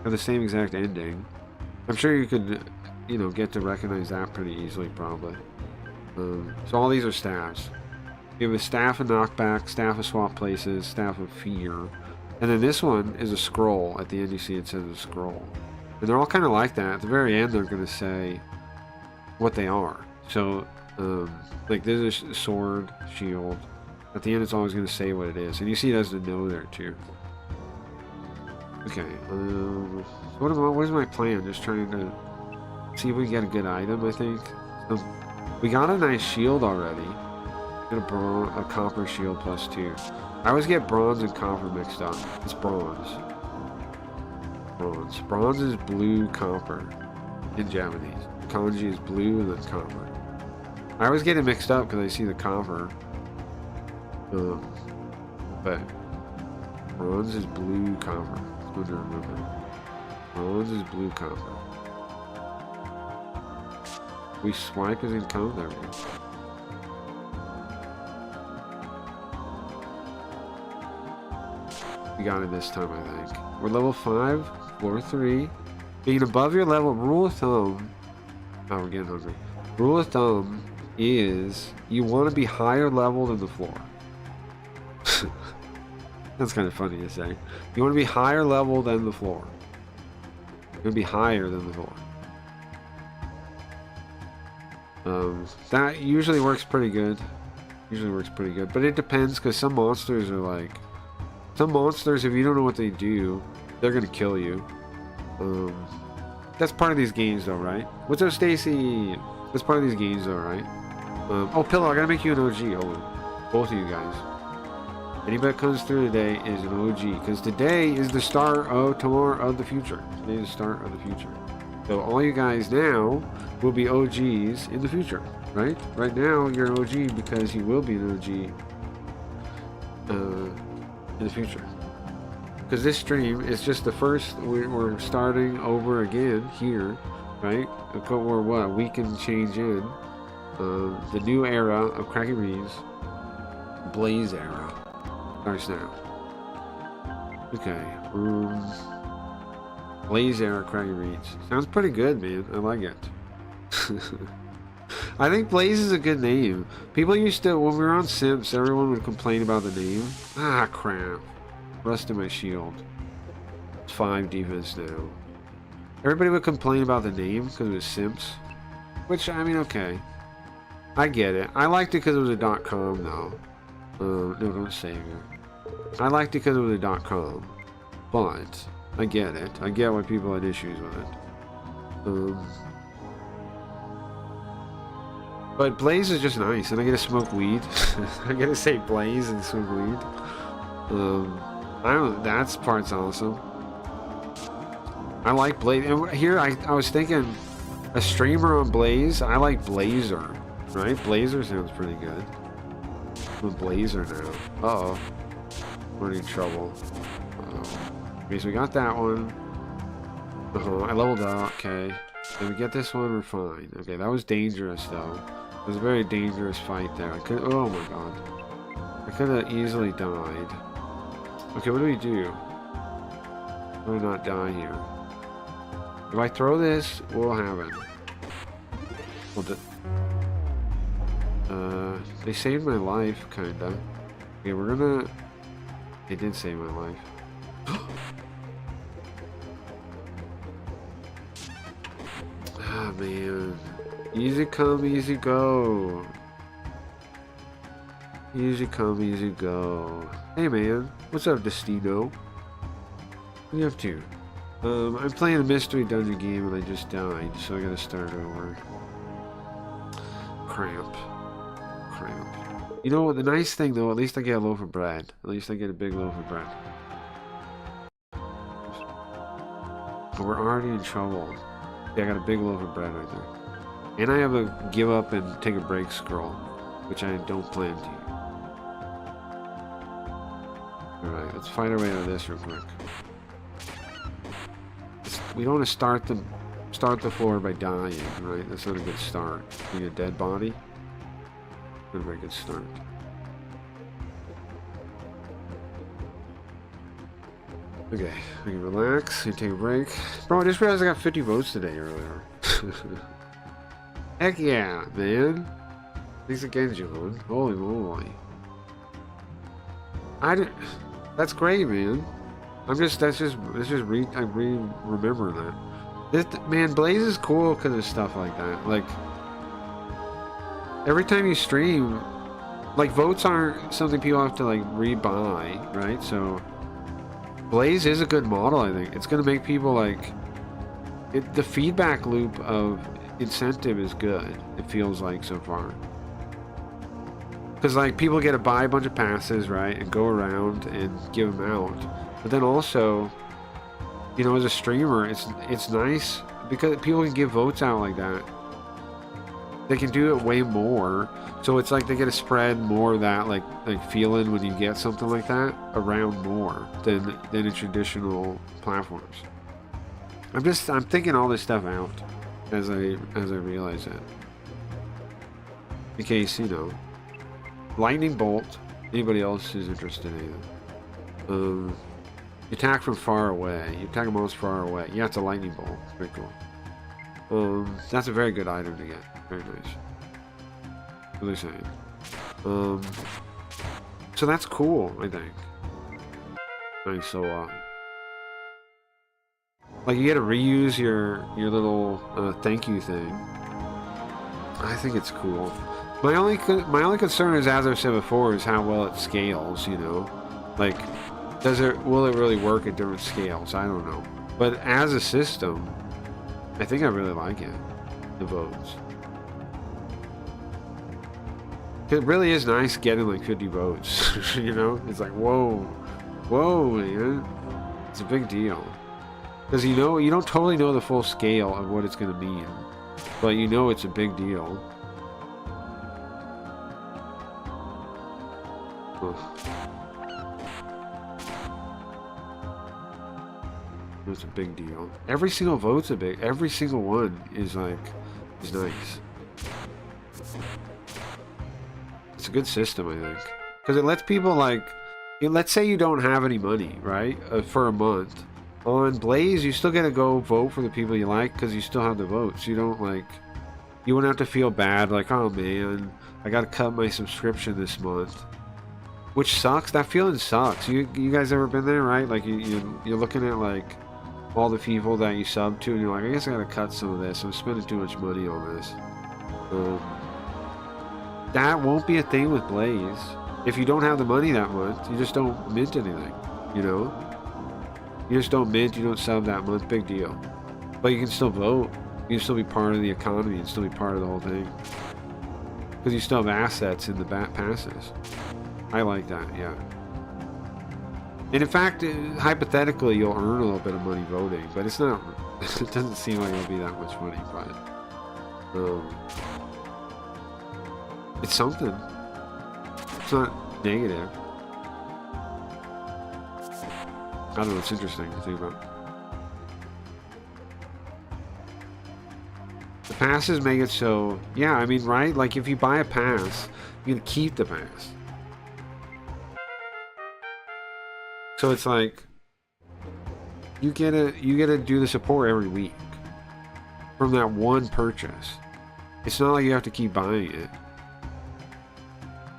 have the same exact ending. I'm sure you could, get to recognize that pretty easily, probably. So all these are staves. You have a staff of knockback, staff of swap places, staff of fear. And then this one is a scroll. At the end you see it says a scroll. And they're all kind of like that. At the very end they're going to say what they are. So, like this is a sword, shield. At the end it's always going to say what it is. And you see it has the no there too. Okay, what is my plan? Just trying to see if we get a good item, I think. So, we got a nice shield already. Get a copper shield +2. I always get bronze and copper mixed up. It's bronze. Bronze. Bronze is blue copper in Japanese. Kanji is blue and then copper. I always get it mixed up because I see the copper. But bronze is blue copper. It's good to remember. Bronze is blue copper. We swipe as in code. There we go. We got it this time, I think. We're level 5, floor 3. Being above your level, rule of thumb. Oh, we're getting hungry. Rule of thumb is you want to be higher level than the floor. That's kind of funny to say. You want to be higher level than the floor. You want to be higher than the floor. That usually works pretty good. But it depends because some monsters are like. Some monsters, if you don't know what they do, they're gonna kill you. That's part of these games, though, right? What's up, Stacy? That's part of these games, though, right? Oh, Pillow, I gotta make you an OG. Hold on. Both of you guys. Anybody that comes through today is an OG, because today is the start of tomorrow of the future. Today is the start of the future. So all you guys now will be OGs in the future, right? Right now, you're an OG because you will be an OG in the future. Because this stream is just the first, we're starting over again here, right? We're what, a week and change in. The new era of Cracky Reeds, Blaze era, starts now. Okay, Blaze era Cracky Reeds. Sounds pretty good, man. I like it. I think Blaze is a good name. People used to, when we were on Simps, everyone would complain about the name. Ah, crap. Rusted my shield. It's 5 defense now. Everybody would complain about the name because it was Simps. Which, I mean, okay. I get it. I liked it because it was a .com, though. No, don't save it. I liked it because it was a .com. But, I get it. I get why people had issues with it. But Blaze is just nice, and I get to smoke weed. I get to say Blaze and smoke weed. I don't. That's part's awesome. I like Blaze. And here, I was thinking, a streamer on Blaze. I like Blazer, right? Blazer sounds pretty good. I'm a Blazer now. Uh oh, we're in trouble. Okay, so we got that one. I leveled up. Okay. Then we get this one. We're fine. Okay, that was dangerous though. It was a very dangerous fight there. I could. Oh my god. I could have easily died. Okay, what do we do? How do I not die here? If I throw this, what'll happen? Well, they saved my life, kinda. Okay, we're gonna. They did save my life. Ah, man. Easy come, easy go. Easy come, easy go. Hey, man. What's up, Destino? What are you up to? I'm playing a mystery dungeon game and I just died, so I gotta start over. Cramp. You know what? The nice thing, though, at least I get a loaf of bread. At least I get a big loaf of bread. But we're already in trouble. Yeah, I got a big loaf of bread right there. And I have a give up and take a break scroll, which I don't plan to. Alright, let's fight our way out of this real quick. We don't want to start the floor by dying, right? That's not a good start. Being a dead body. Not a very good start. Okay, we can relax, we can take a break. Bro, I just realized I got 50 votes today earlier. Heck yeah, man. Thanks again, John. Holy moly. That's great, man. I remember that. Man, Blaze is cool because of stuff like that. Like, every time you stream, like, votes aren't something people have to, like, rebuy, right? So, Blaze is a good model, I think. It's going to make people, like, the feedback loop of incentive is good, it feels like so far. Because, like, people get to buy a bunch of passes, right, and go around and give them out. But then also, you know, as a streamer, it's nice because people can give votes out like that. They can do it way more, so it's like they get to spread more of that like feeling when you get something like that around more than in traditional platforms. I'm thinking all this stuff out as I realize it. In case, you know, lightning bolt. Anybody else is interested in either. You attack from far away. You attack most far away. Yeah, it's a lightning bolt. It's very cool. That's a very good item to get. Very nice. What are they saying? So that's cool, I think. Nice, so like you get to reuse your little thank you thing. I think it's cool. My only concern is, as I've said before, is how well it scales, you know? Like, will it really work at different scales? I don't know. But as a system, I think I really like it. The votes. It really is nice getting like 50 votes, you know? It's like, whoa, man. It's a big deal. Because you know, you don't totally know the full scale of what it's going to mean. But you know it's a big deal. Ugh. It's a big deal. Every single vote's every single one is nice. It's a good system, I think. Because it lets people, like, let's say you don't have any money, right? For a month. On Blaze, you still get to go vote for the people you like because you still have the votes. You don't, like, you wouldn't have to feel bad, like, oh man, I gotta cut my subscription this month. Which sucks. That feeling sucks. You guys ever been there, right? Like, you're looking at, like, all the people that you sub to, and you're like, I guess I gotta cut some of this. I'm spending too much money on this. That won't be a thing with Blaze. If you don't have the money that month, you just don't mint anything, you know? You just don't mint, you don't sub that month, big deal. But you can still vote. You can still be part of the economy and still be part of the whole thing. Because you still have assets in the passes. I like that, yeah. And in fact, hypothetically, you'll earn a little bit of money voting, but it's not. It doesn't seem like it'll be that much money, but it's something. It's not negative. I don't know. It's interesting to think about. The passes make it so, yeah. I mean, right? Like if you buy a pass, you can keep the pass. So it's like you get to do the support every week from that one purchase. It's not like you have to keep buying it.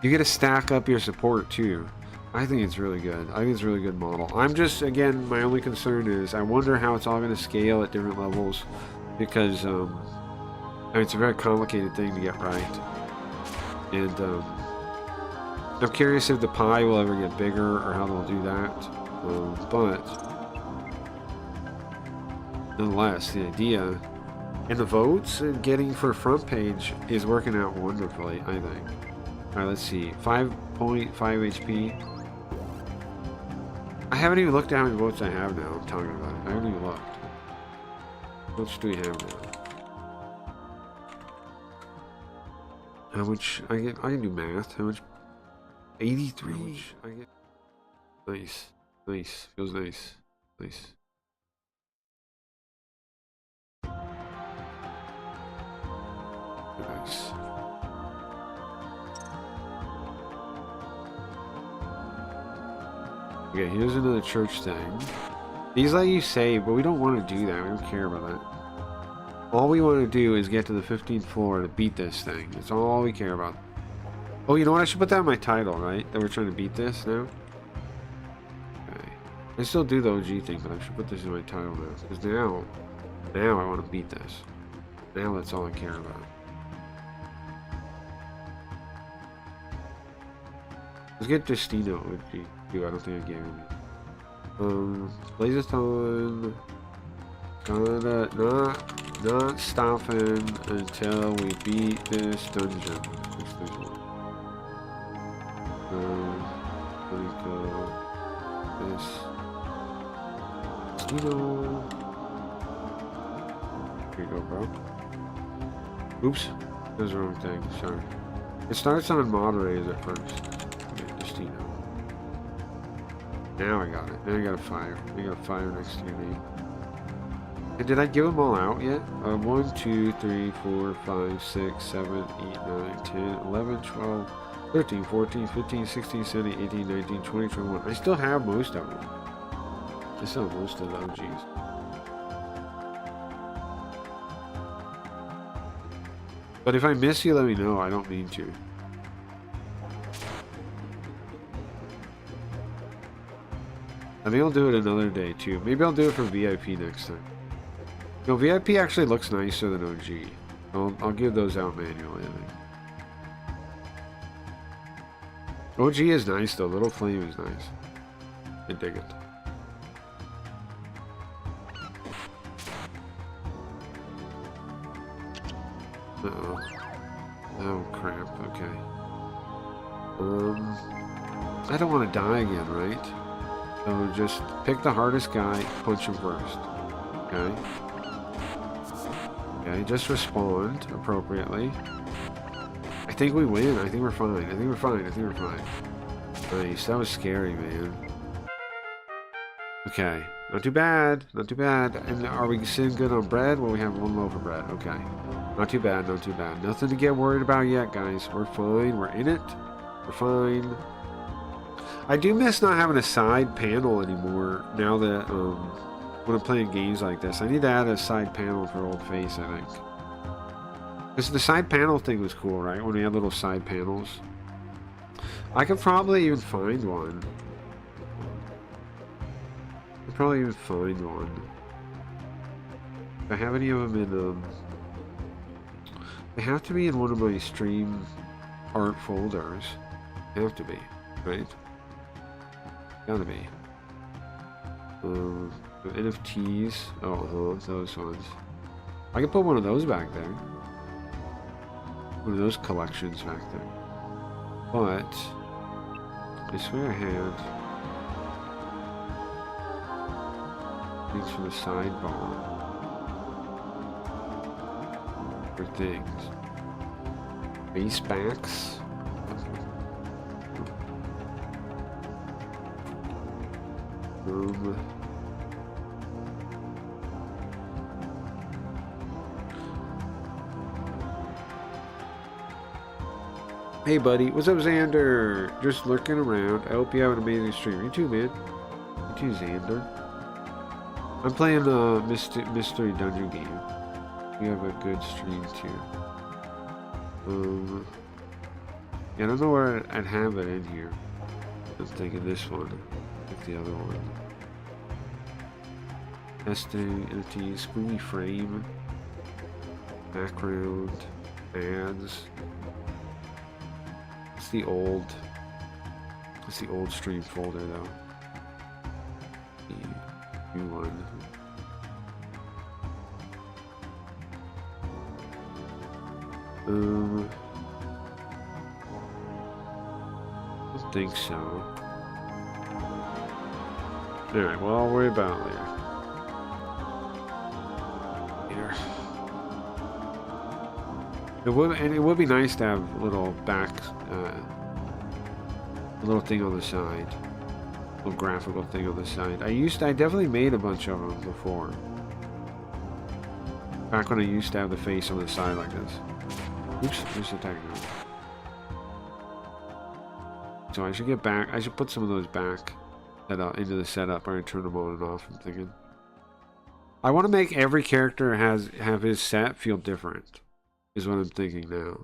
You get to stack up your support too. I think it's really good. I think it's a really good model. I'm just, again, my only concern is I wonder how it's all going to scale at different levels, because I mean, it's a very complicated thing to get right. And I'm curious if the pie will ever get bigger or how they'll do that. But nonetheless, the idea and the votes and getting for front page is working out wonderfully, I think. Alright, let's see. 5.5 HP. I haven't even looked at how many votes I have now. I'm talking about it. I haven't even looked. How much do we have now? How much I get? I can do math. How much? 83. How much I get? Nice. Nice. Feels nice. Nice. Nice. Okay, here's another church thing. These let you save, but we don't want to do that. We don't care about that. All we want to do is get to the 15th floor to beat this thing. That's all we care about. Oh, you know what? I should put that in my title, right? That we're trying to beat this now. Okay. I still do the OG thing, but I should put this in my title now. Because now I want to beat this. Now that's all I care about. Let's get Destino OG. I don't think I gave him. Blazathon. Gonna not stopping until we beat this dungeon. Let me go. This. Destino. Here you go, bro. Oops. That was the wrong thing. Sorry. It starts on moderators at first. Okay, Destino. Now I got it. Now I got a fire. I got a fire next to your name. And did I give them all out yet? 1, 2, 3, 4, 5, 6, 7, 8, 9, 10, 11, 12, 13, 14, 15, 16, 17, 18, 19, 20, 21. I still have most of them. I still have most of the OGs. But if I miss you, let me know. I don't mean to. I think I'll do it another day too. Maybe I'll do it for VIP next time. No, VIP actually looks nicer than OG. I'll give those out manually, I think. OG is nice though. Little Flame is nice. I dig it. Uh-oh. Oh crap, okay. I don't want to die again, right? So just pick the hardest guy, punch him first. Okay. Okay, just respond appropriately. I think we win. I think we're fine. I think we're fine. I think we're fine. Nice. That was scary, man. Okay. Not too bad. Not too bad. And are we sitting good on bread? Well, we have 1 loaf of bread. Okay. Not too bad. Not too bad. Nothing to get worried about yet, guys. We're fine. We're in it. We're fine. I do miss not having a side panel anymore now that when I'm playing games like this. I need to add a side panel for Old Face, I think. Because the side panel thing was cool, right? When we had little side panels. I could probably even find one. I could probably even find one. If I have any of them in, they have to be in one of my stream art folders. They have to be, right? Gotta be. NFTs. Oh, those ones. I could put one of those back there. one of those collections back there. But I swear I had things for the sidebar for things. Base backs. Hey buddy, what's up Xander? Just lurking around. I hope you have an amazing stream. You too, man. You too, Xander. I'm playing a mystery dungeon game. We have a good stream too. Yeah, I don't know where I'd have it in here. I'm thinking this one, like the other one. Testing, empty, screwy frame, background, ads. It's the old stream folder though. The new one. I don't think so. Alright, well I'll worry about it later. It would be nice to have a little back, a little thing on the side, a little graphical thing on the side. I definitely made a bunch of them before. Back when I used to have the face on the side like this. Oops, who's attacking me? So I should get back. I should put some of those back into the setup. I turn them on and off. I'm thinking. I want to make every character have his set feel different. Is what I'm thinking now.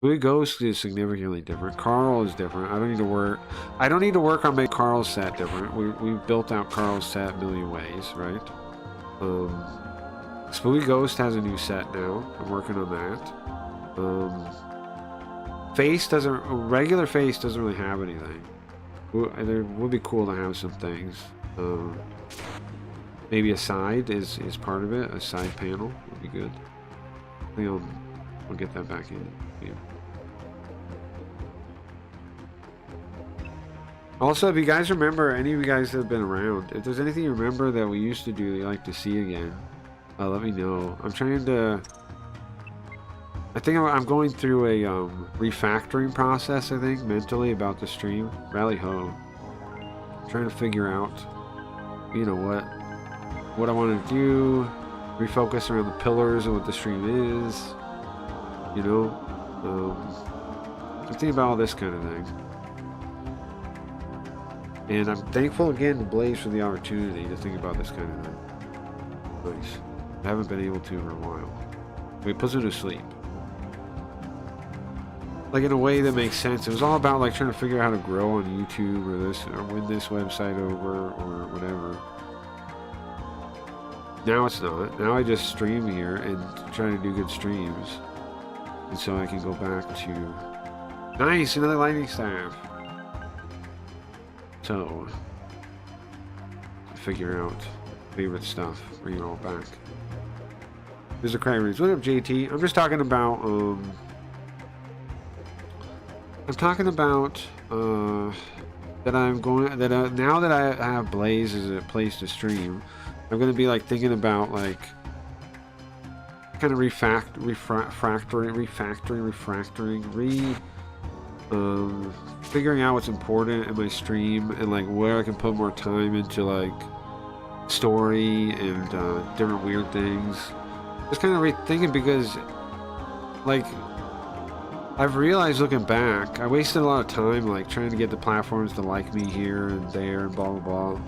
Blue Ghost is significantly different. Carl is different. I don't need to work on making Carl's set different. We've built out Carl's set a million ways, right? Spooky Ghost has a new set now. I'm working on that. Regular face doesn't really have anything. It would be cool to have some things. Maybe a side is part of it. A side panel would be good. I think I'll get that back in. Yeah. Also, if you guys remember, any of you guys that have been around, if there's anything you remember that we used to do that you'd like to see again, let me know. I'm trying to... I think I'm going through a refactoring process, I think, mentally about the stream. Rally ho. Trying to figure out, you know, what I want to do. Refocus around the pillars and what the stream is. You know, I'm thinking about all this kind of thing. And I'm thankful again to Blaze for the opportunity to think about this kind of thing. Nice. I haven't been able to for a while. It puts me to sleep. Like in a way that makes sense. It was all about like trying to figure out how to grow on YouTube or win this website over or whatever. Now it's not. Now I just stream here and try to do good streams. And so I can go back to... Nice! Another lightning staff! So... figure out favorite stuff. Bring it all back. There's a Cryrees. What up, JT? I'm just talking about, that I'm going... now that I have Blaze as a place to stream, I'm going to be, like, thinking about, like... kind of figuring out what's important in my stream and like where I can put more time into like story and different weird things. Just kind of rethinking because like I've realized looking back, I wasted a lot of time like trying to get the platforms to like me here and there and blah blah blah.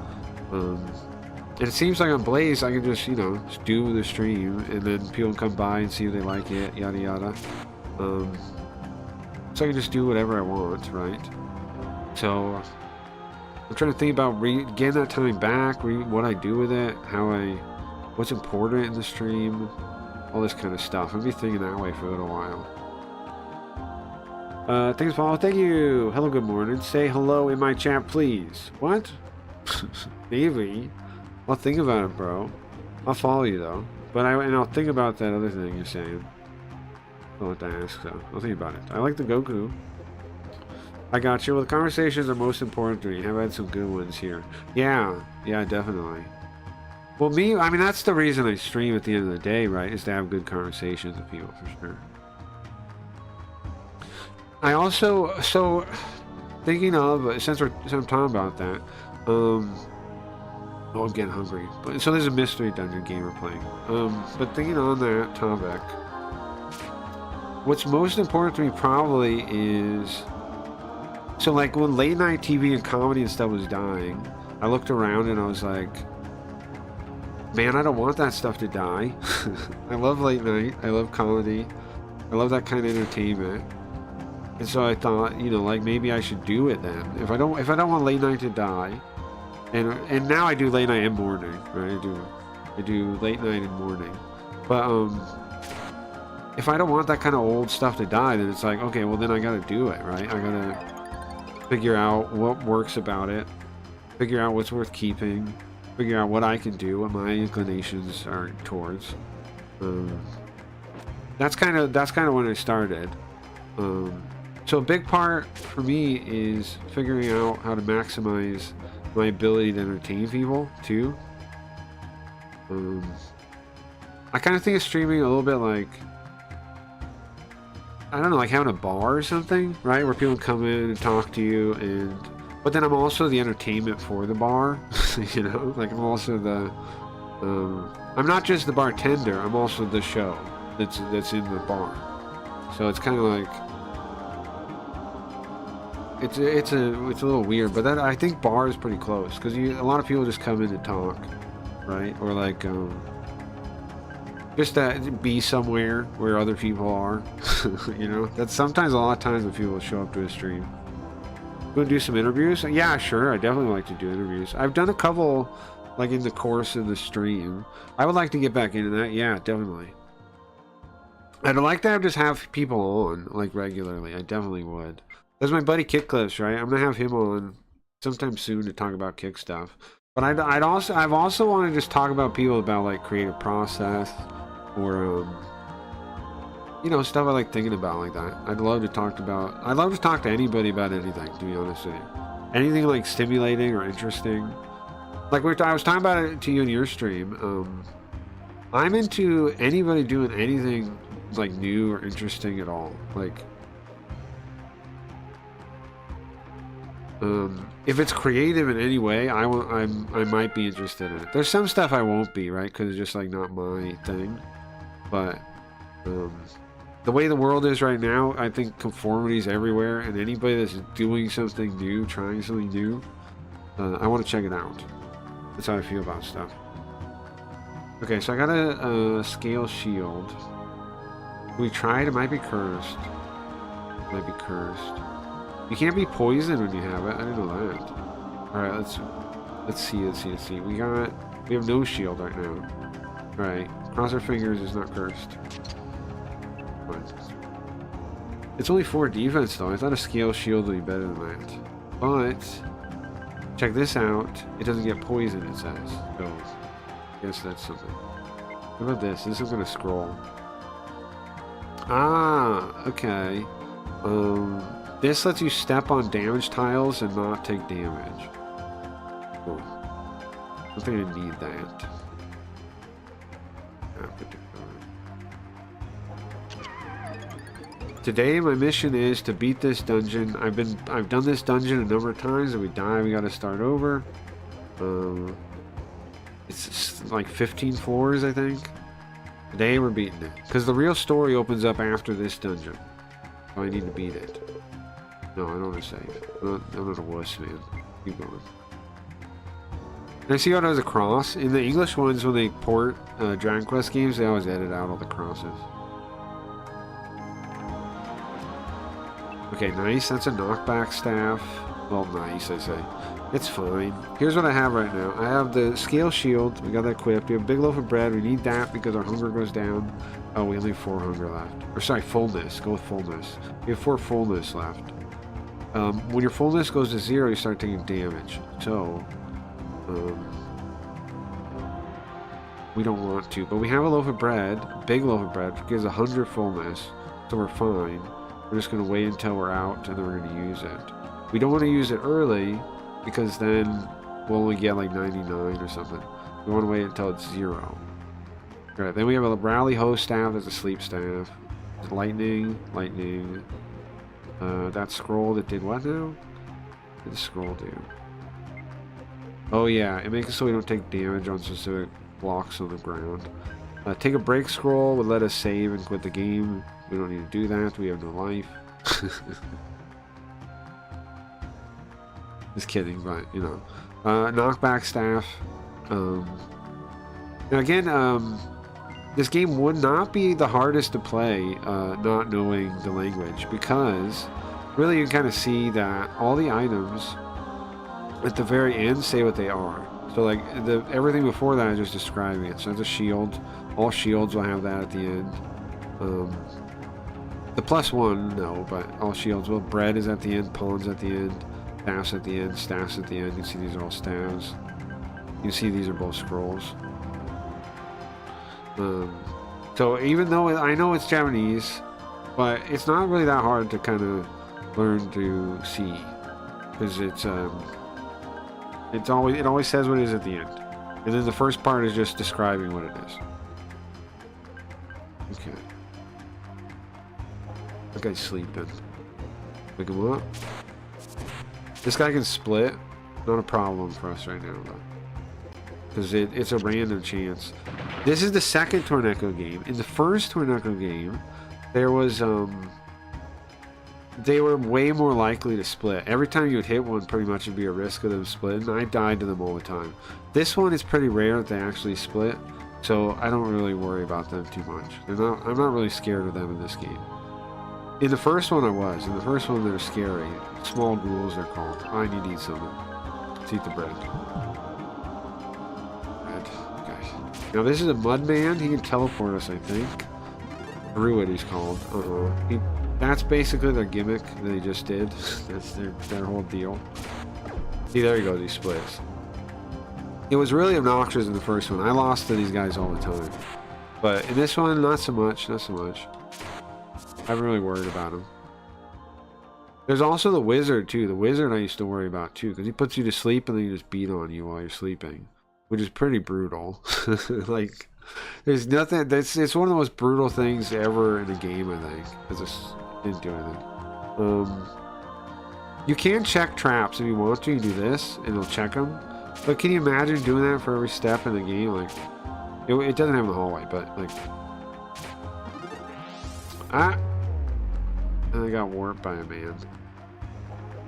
And it seems like on Blaze, I can just, you know, just do the stream, and then people can come by and see if they like it, yada yada. So I can just do whatever I want, right? So I'm trying to think about getting that time back, what I do with it, what's important in the stream, all this kind of stuff. I'll be thinking that way for a little while. Thanks, Paul. Thank you. Hello, good morning. Say hello in my chat, please. What? Maybe. I'll think about it, bro. I'll follow you though. But I'll think about that other thing you're saying. I'll have to ask, though. I'll think about it. I like the Goku. I got you. Well, the conversations are most important to me. I've had some good ones here. Yeah, definitely. Well, I mean, that's the reason I stream at the end of the day, right? Is to have good conversations with people, for sure. I also, so, thinking of, since I'm talking about that, oh, I'm getting hungry. But, so there's a Mystery Dungeon game we're playing. But thinking on that topic, what's most important to me probably is, so like when late night TV and comedy and stuff was dying, I looked around and I was like, man, I don't want that stuff to die. I love late night. I love comedy. I love that kind of entertainment. And so I thought, you know, like maybe I should do it then. If I don't want late night to die, and now I do late night and morning, right? I do late night and morning. But if I don't want that kind of old stuff to die, then it's like, okay, well then I gotta do it, right? I gotta figure out what works about it, figure out what's worth keeping, figure out what I can do, what my inclinations are towards. That's kind of when I started. So a big part for me is figuring out how to maximize my ability to entertain people too. I kind of think of streaming a little bit like, I don't know, like having a bar or something, right? Where people come in and talk to you, but then I'm also the entertainment for the bar, you know? Like I'm also I'm not just the bartender, I'm also the show that's in the bar. So it's kind of like, it's a little weird, but I think bar is pretty close, because a lot of people just come in to talk, right? Or like, just that be somewhere where other people are, you know? That's sometimes a lot of times when people show up to a stream. Go do some interviews? Yeah, sure. I definitely like to do interviews. I've done a couple, like in the course of the stream. I would like to get back into that. Yeah, definitely. I'd like to just have people on, like, regularly. I definitely would. There's my buddy Kickclips, right? I'm gonna have him on sometime soon to talk about Kick stuff. But I've also want to just talk about people about like creative process, or you know, stuff I like thinking about like that. I'd love to talk to anybody about anything, to be honest with you. Anything like stimulating or interesting. Like I was talking about it to you in your stream. I'm into anybody doing anything like new or interesting at all. Like, if it's creative in any way, I might be interested in it. There's some stuff I won't be, right? Because it's just like not my thing. But the way the world is right now, I think conformity is everywhere, and anybody that's doing something new, trying something new, I want to check it out. That's how I feel about stuff. Okay, so I got a scale shield. We tried. It might be cursed. It might be cursed. You can't be poisoned when you have it. I didn't know that. All right, let's see. We have no shield right now. All right, cross our fingers. It's not cursed. It's only 4 defense though. I thought a scale shield would be better than that. But check this out. It doesn't get poisoned. It says. So I guess that's something. What about this? This is gonna scroll. Ah, okay. This lets you step on damage tiles and not take damage. Cool. I think I need that. Today my mission is to beat this dungeon. I've done this dungeon a number of times, and we die, we gotta start over. It's like 15 floors, I think. Today we're beating it. Because the real story opens up after this dungeon. So I need to beat it. No, I don't want to save. I'm not a wuss, man. Keep going. And I see how it has a cross. In the English ones, when they port Dragon Quest games, they always edit out all the crosses. Okay, nice. That's a knockback staff. Well, nice, I say. It's fine. Here's what I have right now. I have the scale shield. We got that equipped. We have a big loaf of bread. We need that because our hunger goes down. Oh, we only have 4 hunger left. Or sorry, fullness. Go with fullness. We have 4 fullness left. When your fullness goes to 0, you start taking damage. So, we don't want to. But we have a loaf of bread. Big loaf of bread. Which gives 100 fullness. so we're fine. We're just going to wait until we're out, and then we're going to use it. We don't want to use it early, because then we'll only get like 99 or something. We want to wait until it's 0. Alright, then we have a rally host staff as a sleep staff. Lightning. That scroll that did what now? What did the scroll do? Oh yeah, it makes it so we don't take damage on specific blocks on the ground. Take a break scroll would let us save and quit the game. We don't need to do that. We have no life. Just kidding, but you know. Knockback staff. Now again, this game would not be the hardest to play, not knowing the language, because really you can kind of see that all the items at the very end say what they are. So like everything before that is just describing it. So it's a shield. All shields will have that at the end. The +1, no, but all shields will. Bread is at the end. Pawns at the end. Staffs at the end. Staffs at the end. You see these are all staves. You see these are both scrolls. So even though I know it's Japanese, but it's not really that hard to kind of learn to see, because it always says what it is at the end, and then the first part is just describing what it is. Okay. That guy's sleeping. Pick him up. This guy can split. Not a problem for us right now, though, because it's a random chance. This is the second Torneko game. In the first Torneko game, there was they were way more likely to split. Every time you would hit one, pretty much would be a risk of them splitting. I died to them all the time. This one is pretty rare that they actually split, so I don't really worry about them too much. I'm not really scared of them in this game. In the first one I was. In the first one they're scary. Small ghouls they're called. I need to eat something. Let's eat the bread. Now this is a Mudman. He can teleport us, I think. Druid he's called. That's basically their gimmick that they just did. That's their whole deal. See, there he goes. He splits. It was really obnoxious in the first one. I lost to these guys all the time. But in this one, not so much. Not so much. I haven't really worried about him. There's also the wizard, too. The wizard I used to worry about, too. Because he puts you to sleep and then he just beat on you while you're sleeping. Which is pretty brutal. Like, there's nothing. It's one of the most brutal things ever in a game, I think. Because it didn't do anything. You can check traps if you want to. You do this, and it'll check them. But can you imagine doing that for every step in the game? Like, it doesn't have in the hallway, but like, and I got warped by a man.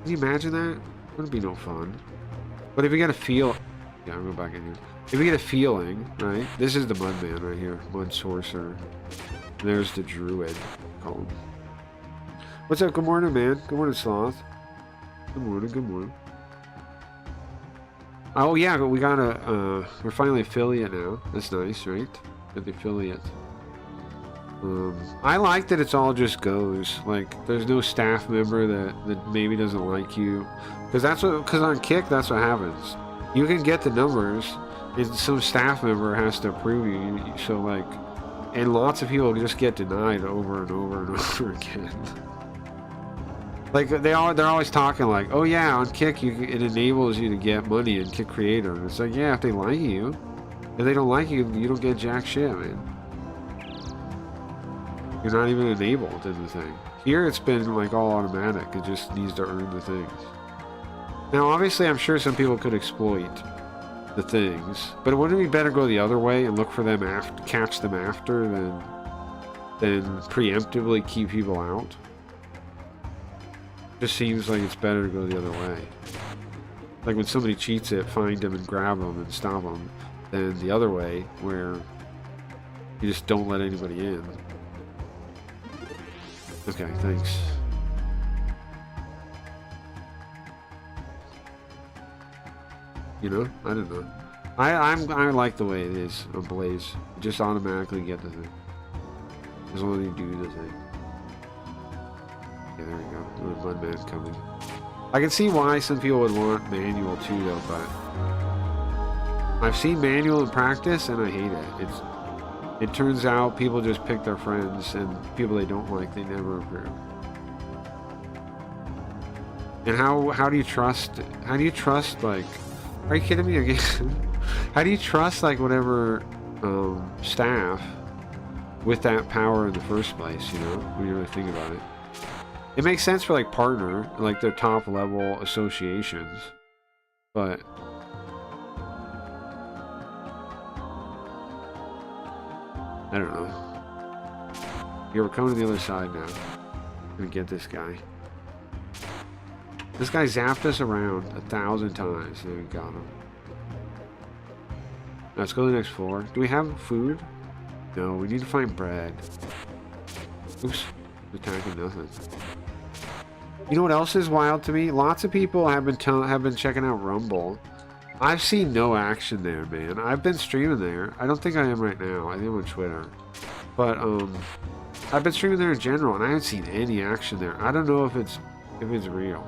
Can you imagine that? It wouldn't be no fun. But if you get a feel. Yeah, I'm going back in here. If you get a feeling, right? This is the Mudman right here. Mud Sorcerer. There's the Druid. Call him. What's up? Good morning, man. Good morning, Sloth. Good morning, good morning. Oh, yeah, but we got a... we're finally affiliate now. That's nice, right? Got the affiliate. I like that it's all just goes. Like, there's no staff member that maybe doesn't like you. Because on Kick, that's what happens. You can get the numbers, and some staff member has to approve you. So like, and lots of people just get denied over and over and over again. Like they're always talking like, oh yeah, on Kick it enables you to get money in Kick Creator. And it's like, yeah, if they like you, if they don't like you, you don't get jack shit, man. You're not even enabled in the thing. Here it's been like all automatic. It just needs to earn the things. Now, obviously, I'm sure some people could exploit the things, but wouldn't it be better to go the other way and look for them after, catch them after, than preemptively keep people out? Just seems like it's better to go the other way. Like when somebody cheats it, find them and grab them and stop them, than the other way where you just don't let anybody in. Okay, thanks. You know, I don't know. I like the way it is on Blaze. You just automatically get the thing as long as you do the thing. Yeah, there we go. The Mudman coming. I can see why some people would want manual too, though. But I've seen manual in practice, and I hate it. It turns out people just pick their friends, and people they don't like, they never approve. And how do you trust? How do you trust, like? Are you kidding me again? How do you trust, like, whatever staff with that power in the first place? You know, when you really think about it, it makes sense for like partner, like their top level associations, but I don't know. Here, we're coming to the other side now. I'm gonna get this guy. This guy zapped us around 1,000 times, and we got him. Now, let's go to the next floor. Do we have food? No, we need to find bread. Oops, attacking nothing. You know what else is wild to me? Lots of people have been checking out Rumble. I've seen no action there, man. I've been streaming there. I don't think I am right now. I think I'm on Twitter. But I've been streaming there in general, and I haven't seen any action there. I don't know if it's real.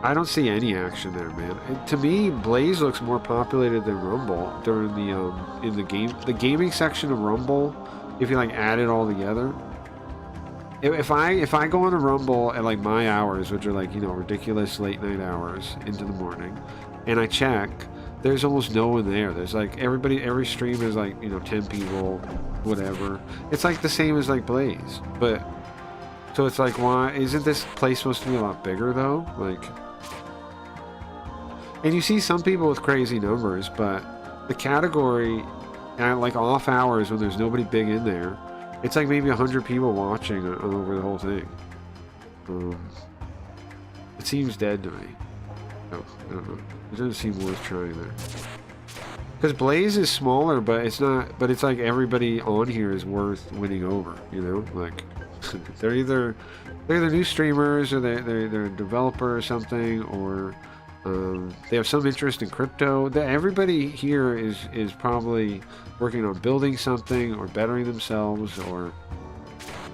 I don't see any action there, man. To me, Blaze looks more populated than Rumble during the gaming section of Rumble. If you like add it all together, if I go on a Rumble at like my hours, which are like, you know, ridiculous late night hours into the morning, and I check, there's almost no one there. There's like every stream is like, you know, 10 people, whatever. It's like the same as like Blaze, but so it's like, why isn't this place supposed to be a lot bigger though? Like. And you see some people with crazy numbers, but the category at like off hours when there's nobody big in there, it's like maybe 100 people watching over the whole thing. It seems dead to me. Oh, I don't know. It doesn't seem worth trying there. Because Blaze is smaller, but it's not. But it's like everybody on here is worth winning over. You know, like they're either new streamers, or they're a developer or something, or they have some interest in crypto. Everybody here is probably working on building something or bettering themselves or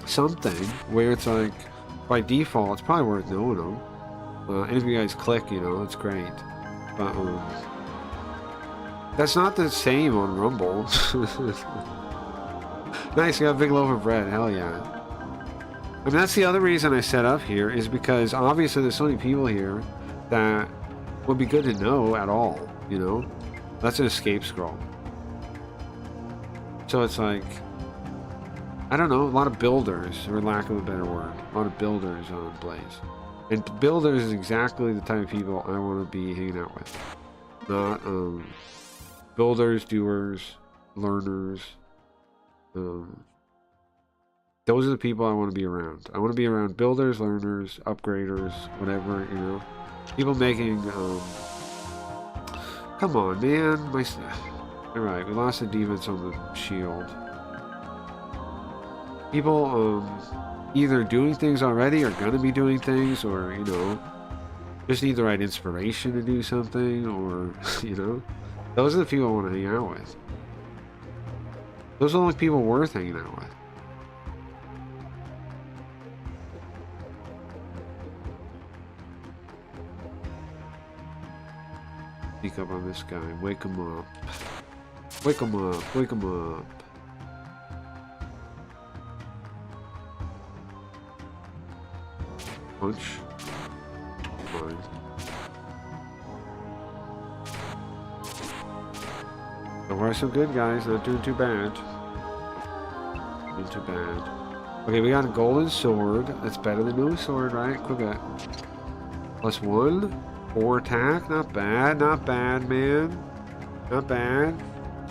something where it's like by default it's probably worth knowing them. And if you guys click, you know, that's great. But that's not the same on Rumble. Nice, you got a big loaf of bread. Hell yeah. I mean, that's the other reason I set up here, is because obviously there's so many people here that would be good to know at all, you know? That's an escape scroll. So it's like, I don't know, a lot of builders, for lack of a better word. A lot of builders on Blaze. And builders is exactly the type of people I want to be hanging out with. Not builders, doers, learners. Those are the people I want to be around. I want to be around builders, learners, upgraders, whatever, you know. People making, come on, man. Alright, we lost the defense on the shield. People, either doing things already or gonna be doing things, or, you know, just need the right inspiration to do something, or, you know. Those are the people I want to hang out with. Those are the only people worth hanging out with. Sneak up on this guy. Wake him up. Wake him up. Wake him up. Punch. Fine. So far so good, guys. Not doing too bad. Not too bad. Okay, we got a golden sword. That's better than no sword, right? Quick at +1. 4 attack, not bad, man. Not bad.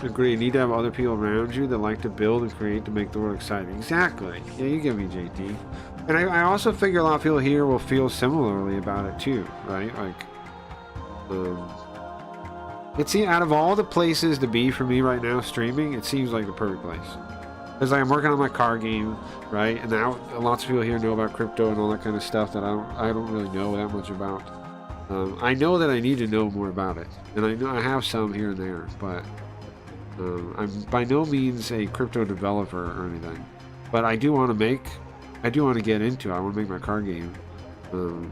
Agree, you need to have other people around you that like to build and create to make the world exciting. Exactly. Yeah, you get me, JT. And I also figure a lot of people here will feel similarly about it too, right? Like, it's out of all the places to be for me right now streaming, it seems like the perfect place. Because I'm working on my car game, right? And now lots of people here know about crypto and all that kind of stuff that I don't really know that much about. I know that I need to know more about it, and I know I have some here and there, but I'm by no means a crypto developer or anything. But I do want to get into it. I want to make my car game, and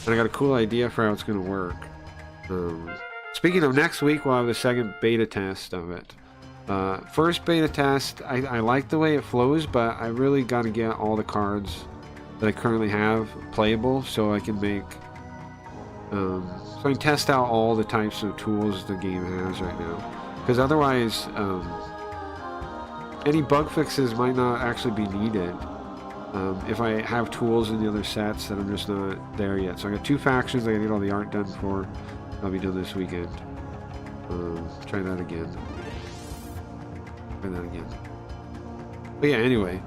I got a cool idea for how it's going to work. Speaking of next week, we'll have the second beta test of it. First beta test, I like the way it flows, but I really got to get all the cards that I currently have playable so I can make... so I can test out all the types of tools the game has right now. Because otherwise, any bug fixes might not actually be needed if I have tools in the other sets that I'm just not there yet. So I got 2 factions I gotta get all the art done for. I'll be done this weekend. Try that again. Try that again. But yeah, anyway.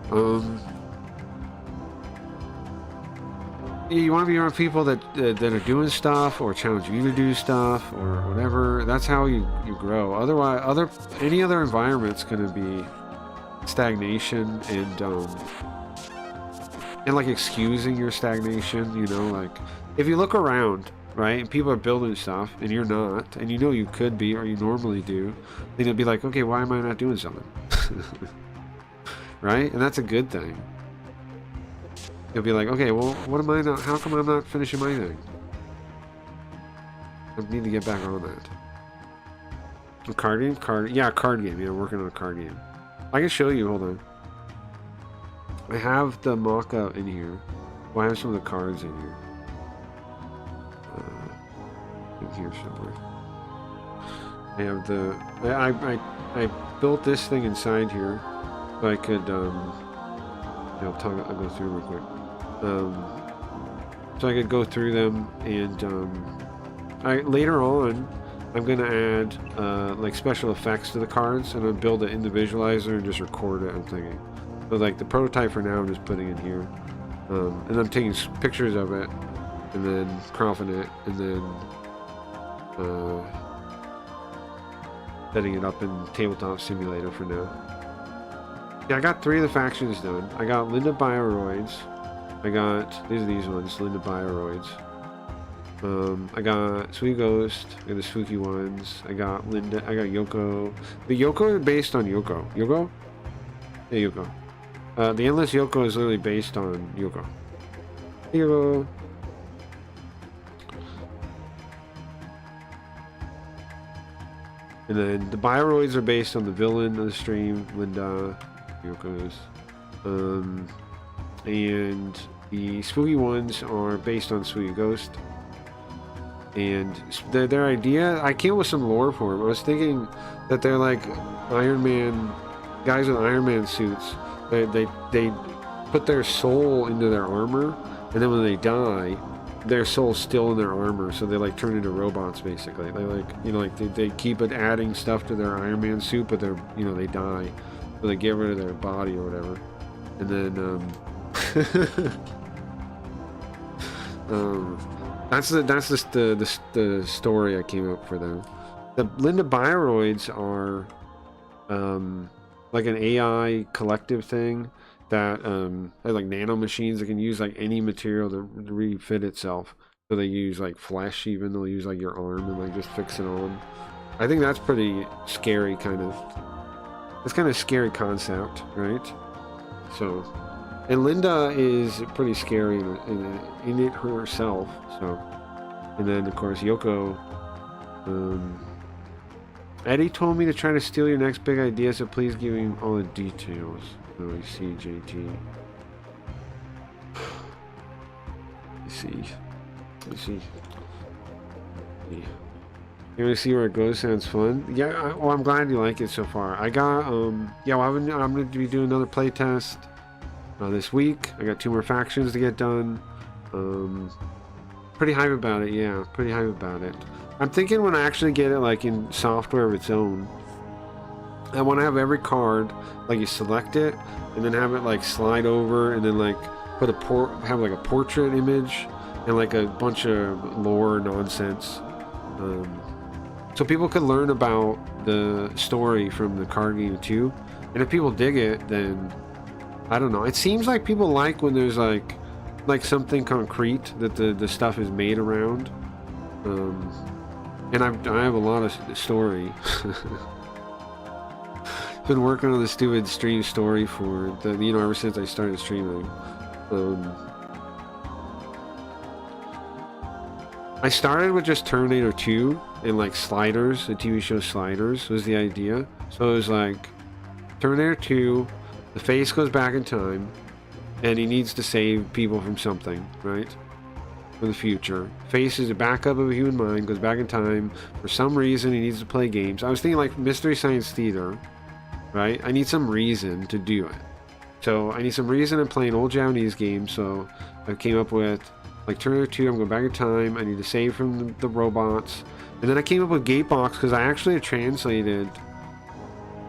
You want to be around people that are doing stuff or challenge you to do stuff or whatever. That's how you grow. Otherwise, any other environment's going to be stagnation and like excusing your stagnation. You know, like if you look around, right, and people are building stuff and you're not, and you know you could be or you normally do, then you'll be like, okay, why am I not doing something? Right, and that's a good thing. You'll be like, okay, well, what am I not? How come I'm not finishing my thing? I need to get back on that. A card game? Yeah, card game. Yeah, I'm working on a card game. I can show you. Hold on. I have the mock-up in here. Well, I have some of the cards in here. In here somewhere. I have the. I built this thing inside here, so I could. I'll go through real quick. So I could go through them, and later on, I'm gonna add like special effects to the cards, and I'll build an individualizer and just record it. I'm thinking, but like the prototype for now, I'm just putting in here, and I'm taking pictures of it, and then cropping it, and then setting it up in Tabletop Simulator for now. Yeah, I got 3 of the factions done. I got Linda Bioroids. These ones, Linda Bioroids. I got Sweet Ghost, I got the spooky ones. I got Linda, I got Yoko. The Yoko is based on Yoko. Yoko? Yeah, Yoko. The Endless Yoko is literally based on Yoko. Yoko. And then the Bioroids are based on the villain of the stream, Linda. Yoko's. And the spooky ones are based on Sweet Ghost. And their idea, I came up with some lore for them. I was thinking that they're like Iron Man, guys with Iron Man suits. They put their soul into their armor, and then when they die, their soul's still in their armor, so they like turn into robots basically. They like, you know, like they keep adding stuff to their Iron Man suit, but they're, you know, they die. So they get rid of their body or whatever, and then that's the story I came up for them. The Linda Bioroids are like an AI collective thing that have like nano machines that can use like any material to refit itself. So they use like flesh, even they'll use like your arm and like just fix it on. I think that's pretty scary, kind of. It's kind of a scary concept, right? So, and Linda is pretty scary in it herself. So, and then of course Yoko. Eddie told me to try to steal your next big idea, so please give him all the details. Oh, I see, JT. I see. You want to see where it goes? Sounds fun. Yeah, well, I'm glad you like it so far. I got, yeah, well, I'm going to be doing another playtest this week. I got 2 more factions to get done. Pretty hype about it, yeah. Pretty hype about it. I'm thinking when I actually get it, like, in software of its own, I want to have every card, like, you select it, and then have it, like, slide over, and then, like, have, like, a portrait image, and, like, a bunch of lore nonsense. So people could learn about the story from the card game too, and if people dig it, then I don't know. It seems like people like when there's like something concrete that the stuff is made around. And I have a lot of story. Been working on the stupid stream story for ever since I started streaming. I started with just Terminator 2 and like Sliders, the TV show Sliders was the idea. So it was like Terminator 2, the face goes back in time, and he needs to save people from something, right? For the future. Face is a backup of a human mind, goes back in time. For some reason, he needs to play games. I was thinking like Mystery Science Theater, right? I need some reason to do it. So I need some reason to play an old Japanese game. So I came up with like Terminator 2, I'm going back in time. I need to save from the robots. And then I came up with Gatebox because I actually had translated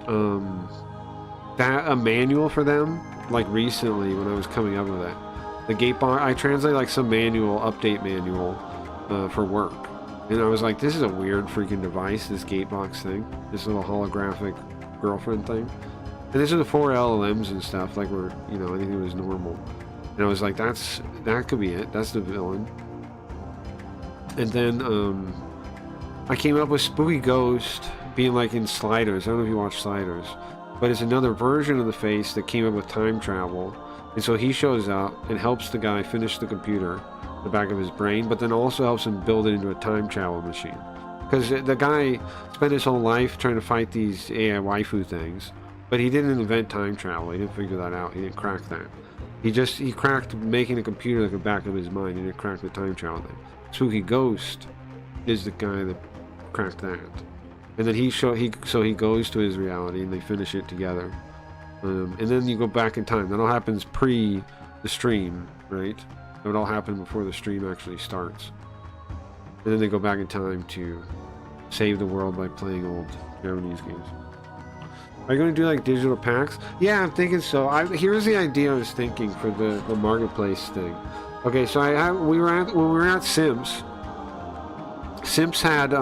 a manual for them like recently when I was coming up with it. The Gatebox, I translated like some manual, update manual for work. And I was like, this is a weird freaking device, this Gatebox thing. This little holographic girlfriend thing. And this is the 4 LLMs and stuff, like we're, you know, anything was normal. And I was like, that could be it. That's the villain. And then I came up with Spooky Ghost being like in Sliders. I don't know if you watch Sliders. But it's another version of the face that came up with time travel. And so he shows up and helps the guy finish the computer, the back of his brain, but then also helps him build it into a time travel machine. Because the guy spent his whole life trying to fight these AI waifu things, but he didn't invent time travel. He didn't figure that out. He didn't crack that. He cracked making a computer that could back up his mind. He didn't crack the time travel thing. Spooky Ghost is the guy that cracked that. And then he goes to his reality and they finish it together. And then you go back in time. That all happens pre the stream, right? That would all happen before the stream actually starts. And then they go back in time to save the world by playing old Japanese games. Are you going to do like digital packs? Yeah, I'm thinking so. Here's the idea I was thinking for the marketplace thing. Okay, so when we were at Sims. Sims had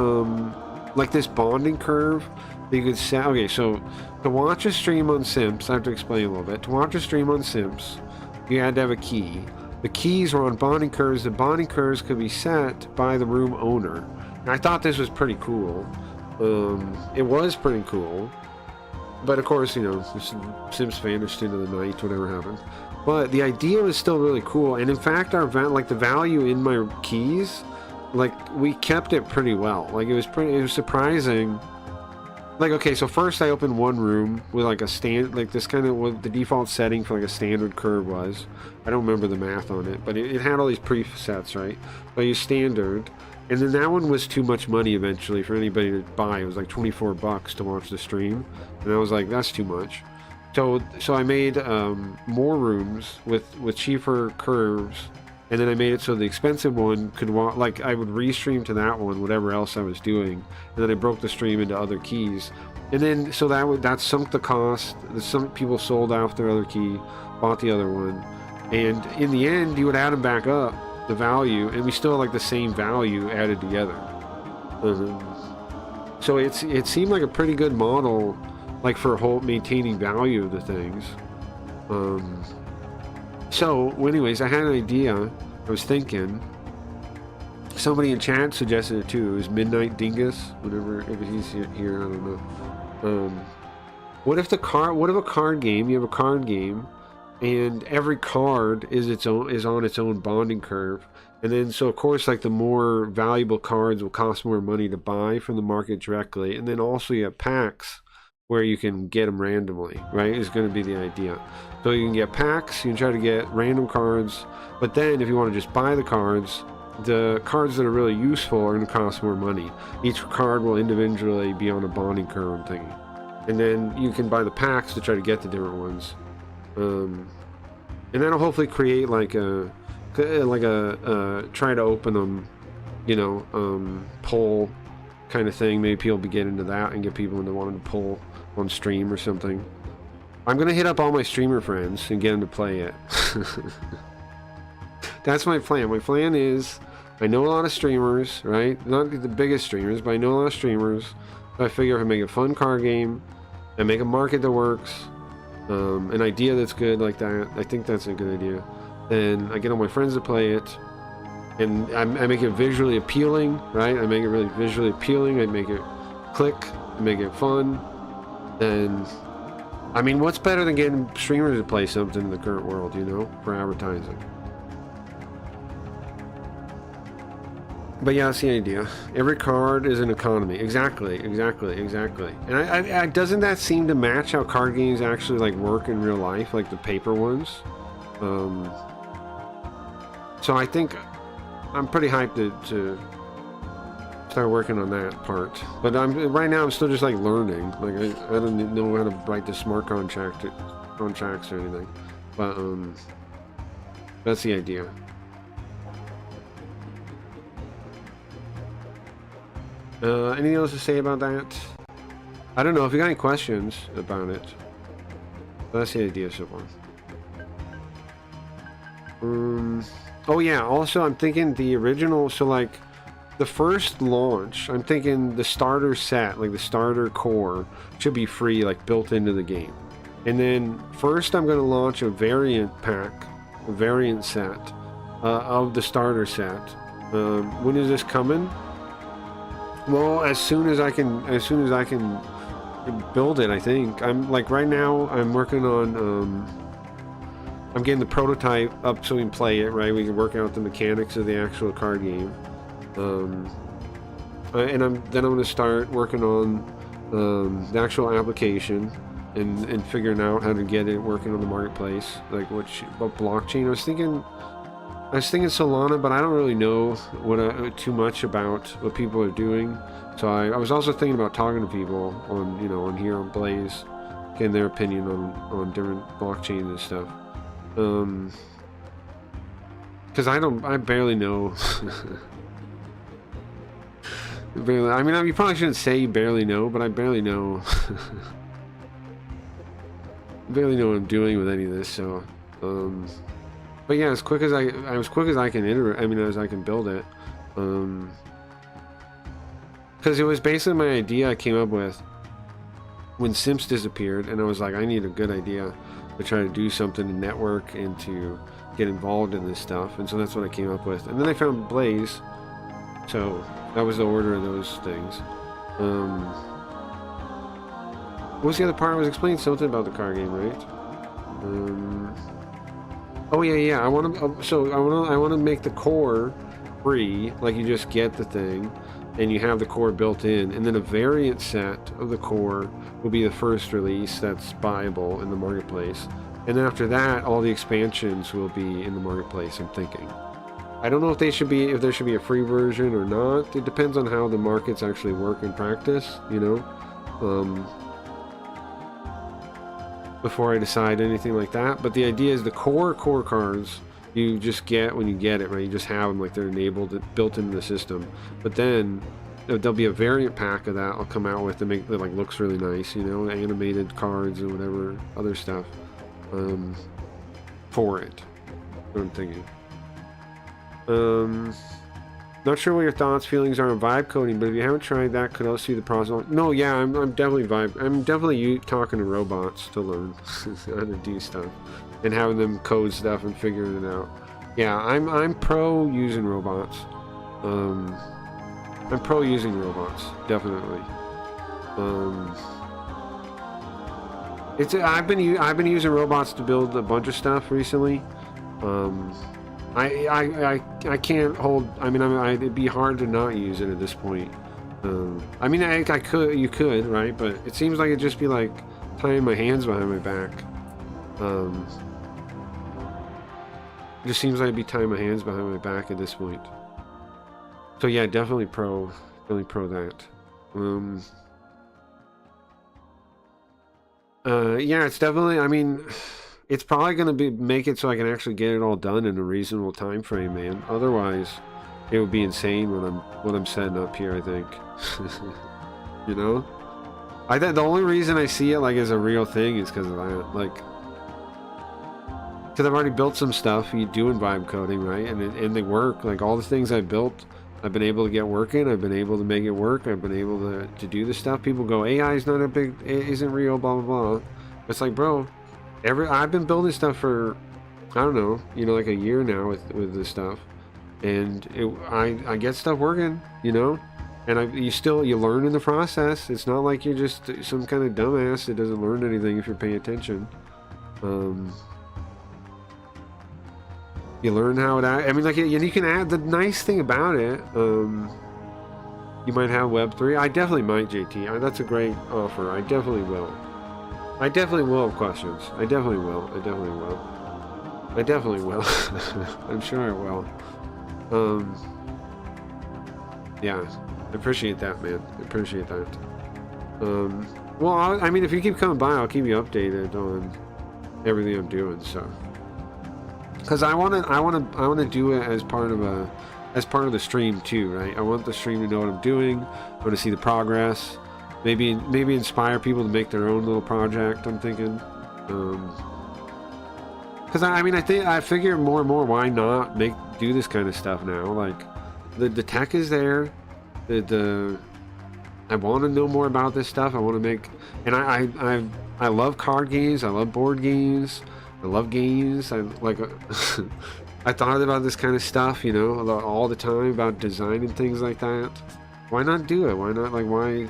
like this bonding curve that you could set. Okay, so to watch a stream on Sims, I have to explain a little bit. To watch a stream on Sims, you had to have a key. The keys were on bonding curves. The bonding curves could be set by the room owner. And I thought this was pretty cool. It was pretty cool. But of course, you know, Sims vanished into the night, whatever happened. But the idea was still really cool. And in fact, the value in my keys, like, we kept it pretty well. Like, it was surprising. Like, okay, so first I opened one room with like this kind of what the default setting for like a standard curve was. I don't remember the math on it, but it had all these presets, right? But you standard. And then that one was too much money eventually for anybody to buy. It was like $24 to watch the stream. And I was like, that's too much. So I made more rooms with cheaper curves. And then I made it so the expensive one could like I would restream to that one, whatever else I was doing. And then I broke the stream into other keys. And then so that sunk the cost. Some people sold off their other key, bought the other one. And in the end, you would add them back up, the value, and we still had like the same value added together. So it seemed like a pretty good model, like for maintaining value of the things. So anyways, I had an idea. I was thinking, somebody in chat suggested it too. It was Midnight Dingus, whatever, if he's here, I don't know. What if a card game, you have a card game, and every card is on its own bonding curve, and then so of course like the more valuable cards will cost more money to buy from the market directly, and then also you have packs where you can get them randomly, right? Is going to be the idea. So you can get packs, you can try to get random cards, but then if you want to just buy the cards that are really useful are going to cost more money. Each card will individually be on a bonding curve thingy, and then you can buy the packs to try to get the different ones. And that'll hopefully create like a try to open them, you know, poll kind of thing. Maybe people will get into that and get people into wanting to poll on stream or something. I'm gonna hit up all my streamer friends and get them to play it. That's my plan. My plan is, I know a lot of streamers, right? Not the biggest streamers, but I know a lot of streamers. So I figure if I make a fun card game and make a market that works, an idea that's good like that, I think that's a good idea. Then I get all my friends to play it, and I make it visually appealing, right? I make it really visually appealing. I make it click. I make it fun. And I mean, what's better than getting streamers to play something in the current world, you know, for advertising? But yeah, that's the idea. Every card is an economy. Exactly. And I doesn't that seem to match how card games actually like work in real life, like the paper ones? So I think I'm pretty hyped to start working on that part. But right now I'm still just like learning. Like I don't know how to write the smart contracts or anything. But that's the idea. Anything else to say about that? I don't know if you got any questions about it. But that's the idea so far. Oh yeah, also I'm thinking the original, so like the first launch, I'm thinking the starter set, like the starter core, should be free, like built into the game. And then first I'm going to launch a variant pack, a variant set of the starter set. When is this coming? Well, as soon as I can build it, I think. I'm like right now I'm working on I'm getting the prototype up so we can play it, right? We can work out the mechanics of the actual card game. And I'm going to start working on the actual application and figuring out how to get it working on the marketplace, like what blockchain. I was thinking Solana, but I don't really know too much about what people are doing. So I was also thinking about talking to people on here on Blaze, getting their opinion on different blockchains and stuff. Because I barely know. Barely, I mean, you probably shouldn't say you barely know, but I barely know. Barely know what I'm doing with any of this. So, but yeah, as quick as I can as I can build it. Because it was basically my idea I came up with when Simps disappeared, and I was like, I need a good idea to try to do something to network and to get involved in this stuff, and so that's what I came up with. And then I found Blaze, so that was the order of those things. What was the other part? I was explaining something about the card game, right? Oh yeah. I want to make the core free, like you just get the thing, and you have the core built in, and then a variant set of the core will be the first release that's buyable in the marketplace, and then after that, all the expansions will be in the marketplace. I'm thinking. I don't know if there should be a free version or not. It depends on how the markets actually work in practice, before I decide anything like that. But the idea is the core cards you just get when you get it, right? You just have them like they're enabled, built into the system. But then there'll be a variant pack of that I'll come out with to make that like looks really nice, animated cards and whatever other stuff for it. That's what I'm thinking. Not sure what your thoughts, feelings are on vibe coding, but if you haven't tried that, could also see the process. No, yeah, I'm definitely talking to robots to learn how to do stuff and having them code stuff and figuring it out. Yeah, I'm pro using robots. I'm pro using robots, definitely. I've been using robots to build a bunch of stuff recently. I can't hold. I mean, it'd be hard to not use it at this point. I mean, you could, right? But it seems like it'd just be like tying my hands behind my back. It just seems like I'd be tying my hands behind my back at this point. So yeah, definitely pro that. Yeah, it's definitely. I mean. It's probably going to make it so I can actually get it all done in a reasonable time frame, man. Otherwise, it would be insane what I'm setting up here, I think. I think the only reason I see it like as a real thing is because of that. Like, because I've already built some stuff you do in vibe coding, right? And they work. Like all the things I built, I've been able to get working. I've been able to make it work. I've been able to do the stuff. People go, AI is not isn't real, blah blah blah. It's like, bro. I've been building stuff for, I don't know, like a year now with this stuff, and I get stuff working, and you learn in the process. It's not like you're just some kind of dumbass that doesn't learn anything if you're paying attention. You learn how it. I mean, like, and you can add the nice thing about it. You might have Web3. I definitely might, JT. That's a great offer. I definitely will. I definitely will have questions. I definitely will. I definitely will. I definitely will. I'm sure I will. Yeah, I appreciate that, man. I appreciate that. Well, I mean, if you keep coming by, I'll keep you updated on everything I'm doing. So, because I want to do it as part of the stream too, right? I want the stream to know what I'm doing. I want to see the progress. Maybe inspire people to make their own little project. I'm thinking, because I mean, I figure more and more, why not do this kind of stuff now? Like, the tech is there. I want to know more about this stuff. I want to make, and I love card games. I love board games. I love games. I like. I thought about this kind of stuff, you know, all the time, about design and things like that. Why not do it? Why not, like, why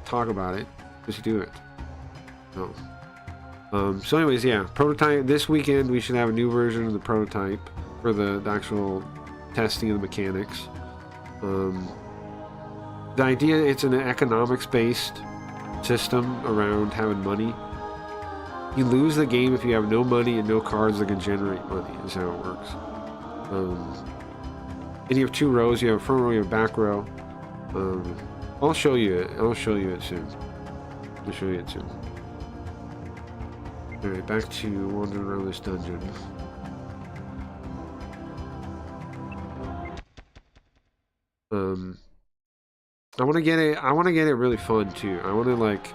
talk about it? Just do it. No. So anyways, yeah, prototype. This weekend we should have a new version of the prototype for the actual testing of the mechanics. The idea, it's an economics-based system around having money. You lose the game if you have no money and no cards that can generate money, is how it works. And you have two rows. You have a front row, you have a back row. I'll show you it. I'll show you it soon. I'll show you it soon. Alright, back to wandering around this dungeon. I want to get it really fun too. I want to, like,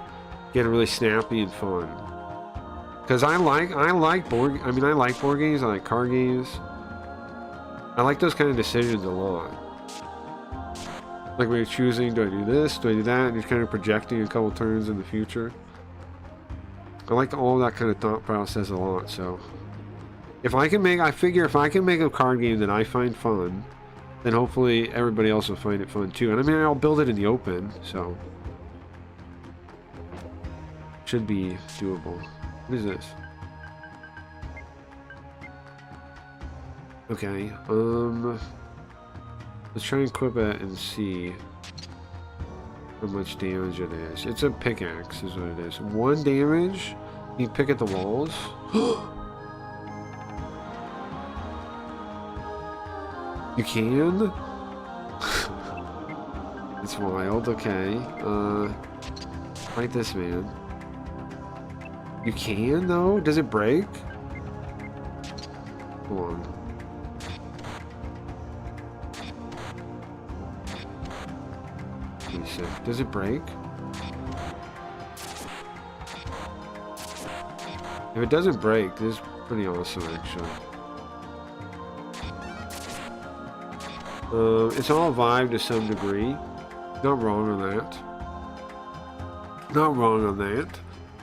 get it really snappy and fun. Because I like board games, I like card games. I like those kind of decisions a lot. Like when you're choosing, do I do this, do I do that, and you're kind of projecting a couple turns in the future. I like all that kind of thought process a lot, so. I figure if I can make a card game that I find fun, then hopefully everybody else will find it fun too. And I mean, I'll build it in the open, so. Should be doable. What is this? Okay, let's try and equip it and see how much damage it is. It's a pickaxe is what it is. 1 damage? You pick at the walls? You can? It's wild, okay. Fight this man. You can, though? Does it break? Hold on. Does it break? If it doesn't break, this is pretty awesome, actually. It's all vibe to some degree. Not wrong on that. Not wrong on that.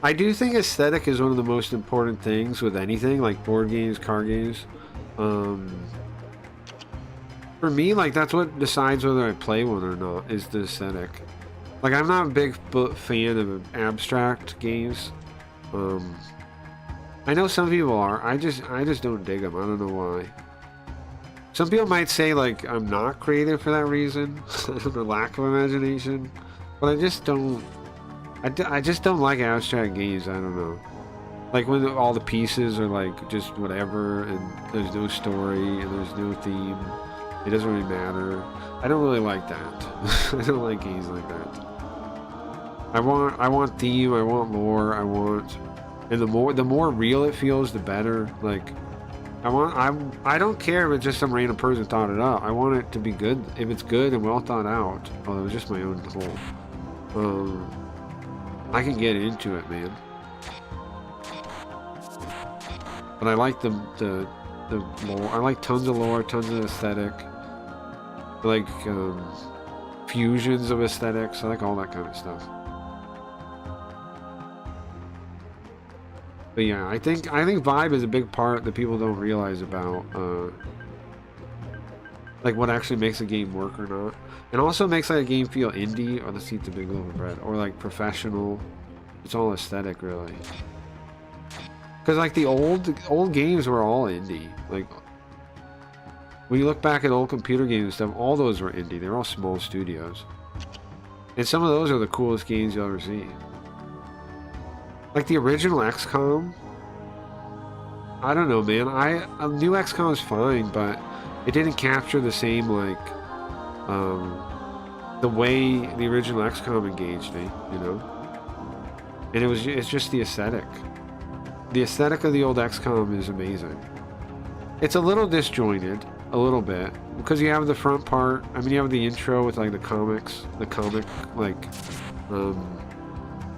I do think aesthetic is one of the most important things with anything, like board games, card games. For me, like, that's what decides whether I play one or not, is the aesthetic. Like, I'm not a big fan of abstract games. I know some people are. I just don't dig them. I don't know why. Some people might say, like, I'm not creative for that reason, or lack of imagination, but I just don't. I just don't like abstract games. I don't know. Like when all the pieces are like just whatever, and there's no story and there's no theme. It doesn't really matter. I don't really like that. I don't like games like that. I want theme. I want lore. And the more real it feels, the better. Like, I don't care if it's just some random person thought it up. I want it to be good. If it's good and well thought out. Oh, it was just my own whole. I can get into it, man. But I like the lore. I like tons of lore, tons of aesthetic. I like fusions of aesthetics. I like all that kind of stuff. But yeah, I think vibe is a big part that people don't realize about like what actually makes a game work or not. It also makes like a game feel indie, or let's eat the big loaf of bread, or like professional. It's all aesthetic, really. Because like the old games were all indie. Like when you look back at old computer games and stuff, all those were indie. They're all small studios. And some of those are the coolest games you'll ever see. Like the original XCOM. I don't know, man. A new XCOM is fine, but it didn't capture the same, like, the way the original XCOM engaged me, you know? And it's just the aesthetic. The aesthetic of the old XCOM is amazing. It's a little disjointed, a little bit, because you have the front part. I mean, you have the intro with like the comic, like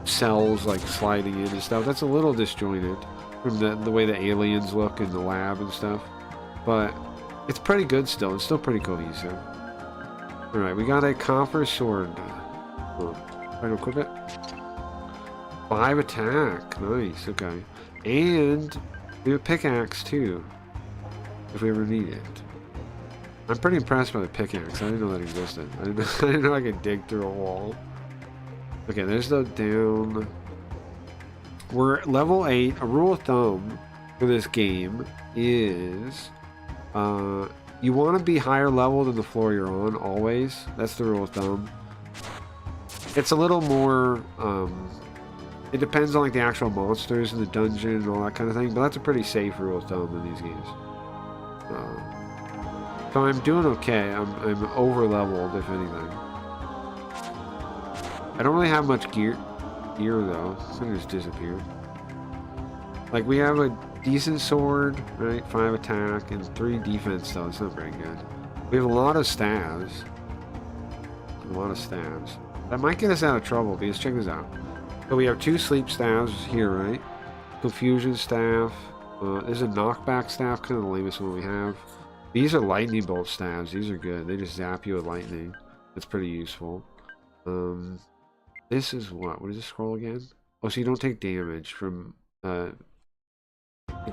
cells like sliding in and stuff. That's a little disjointed from the way the aliens look in the lab and stuff. But it's pretty good still. It's still pretty cohesive. All right, we got a copper sword. Try to equip it. 5 attack. Nice. Okay. And we have a pickaxe too, if we ever need it. I'm pretty impressed by the pickaxe. I didn't know that existed. I didn't know I could dig through a wall. Okay, there's the down. We're level 8. A rule of thumb for this game is you want to be higher level than the floor you're on, always. That's the rule of thumb. It's a little more... it depends on like the actual monsters in the dungeon and all that kind of thing, but that's a pretty safe rule of thumb in these games. So I'm doing okay. I'm over leveled, if anything. I don't really have much gear though. Something just disappeared. Like we have a decent sword, right? 5 attack and 3 defense though. It's not very good. We have a lot of staves. That might get us out of trouble because check this out. So we have 2 sleep staves here, right? Confusion staff. There's a knockback staff, kind of the lamest one we have. These are lightning bolt staves. These are good. They just zap you with lightning. That's pretty useful. This is what? What is this scroll again? Oh, so you don't take damage from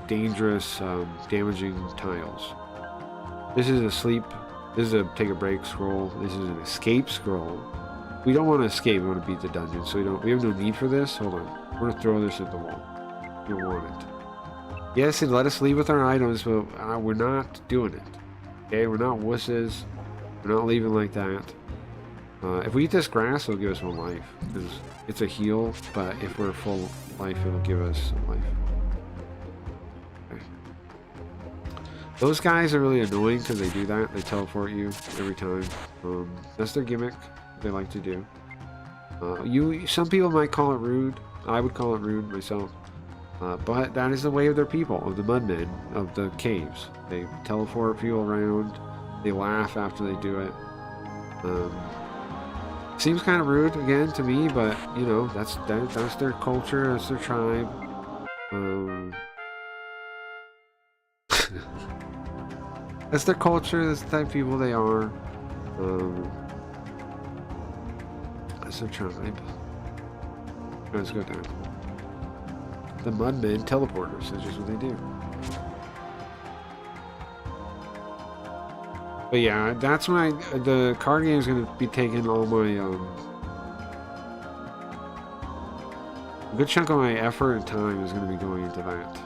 dangerous, damaging tiles. This is a sleep. This is a take a break scroll. This is an escape scroll. We don't want to escape. We want to beat the dungeon. So we have no need for this. Hold on. We're gonna throw this at the wall. You don't want it. Yes, and let us leave with our items, but we're not doing it. Okay, we're not wusses. We're not leaving like that. If we eat this grass, it'll give us more life. Because it's a heal, but if we're full life, it'll give us some life. Okay. Those guys are really annoying because they do that. They teleport you every time. That's their gimmick. They like to do. Some people might call it rude. I would call it rude myself. But that is the way of their people, of the mudmen, of the caves. They teleport people around. They laugh after they do it. Seems kind of rude again to me, but you know that's their culture, that's their tribe. That's their culture. That's the type of people they are. That's their tribe. Let's go down. The Mudmen teleporters. That's just what they do. But yeah, that's when the card game is going to be taking all my a good chunk of my effort and time is going to be going into that.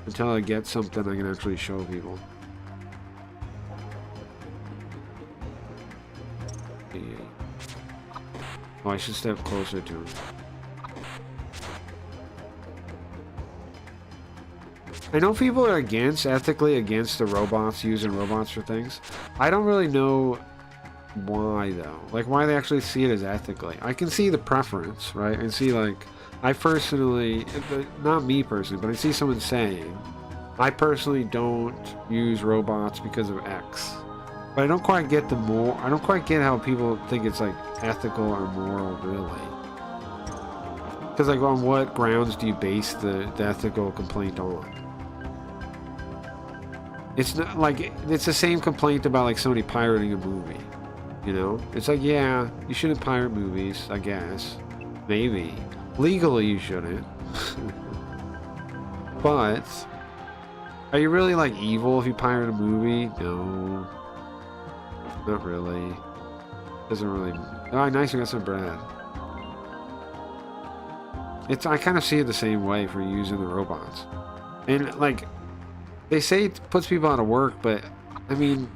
Until I get something I can actually show people. Oh, I should step closer to him. I know people are ethically against the robots, using robots for things. I don't really know why, though. Like, why they actually see it as ethically. I can see the preference, right? And see, like, I personally, not me personally, but I see someone saying, I personally don't use robots because of X. But I don't quite get I don't quite get how people think it's, like, ethical or moral, really. Because, like, on what grounds do you base the ethical complaint on? It's not like it's the same complaint about like somebody pirating a movie, you know? It's like, yeah, you shouldn't pirate movies, I guess. Maybe. Legally you shouldn't. But are you really like evil if you pirate a movie? No. Not really. Doesn't really. Oh, nice, we got some bread. I kind of see it the same way for using the robots. And like They say it puts people out of work, but I mean,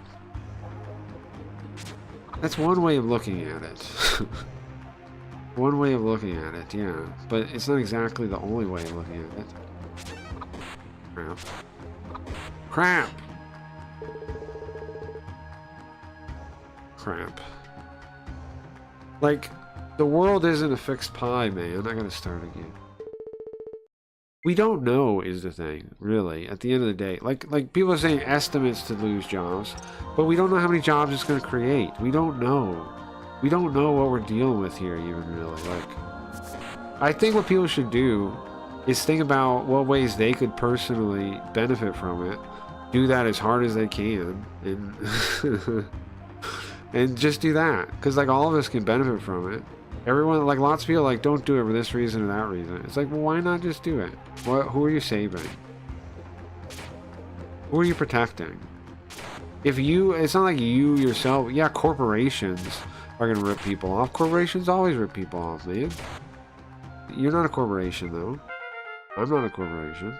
that's one way of looking at it. One way of looking at it, yeah. But it's not exactly the only way of looking at it. Crap. Crap! Crap. Like, the world isn't a fixed pie, man. I gotta start again. We don't know is the thing, really, at the end of the day. Like people are saying estimates to lose jobs, but we don't know how many jobs it's gonna create. We don't know. We don't know what we're dealing with here even, really. Like, I think what people should do is think about what ways they could personally benefit from it. Do that as hard as they can, and and just do that. Because, like, all of us can benefit from it. Everyone, like, lots of people, like, don't do it for this reason or that reason. It's like, well, why not just do it? Who are you saving? Who are you protecting? If you, it's not like you yourself, yeah, corporations are going to rip people off. Corporations always rip people off, man. You're not a corporation, though. I'm not a corporation.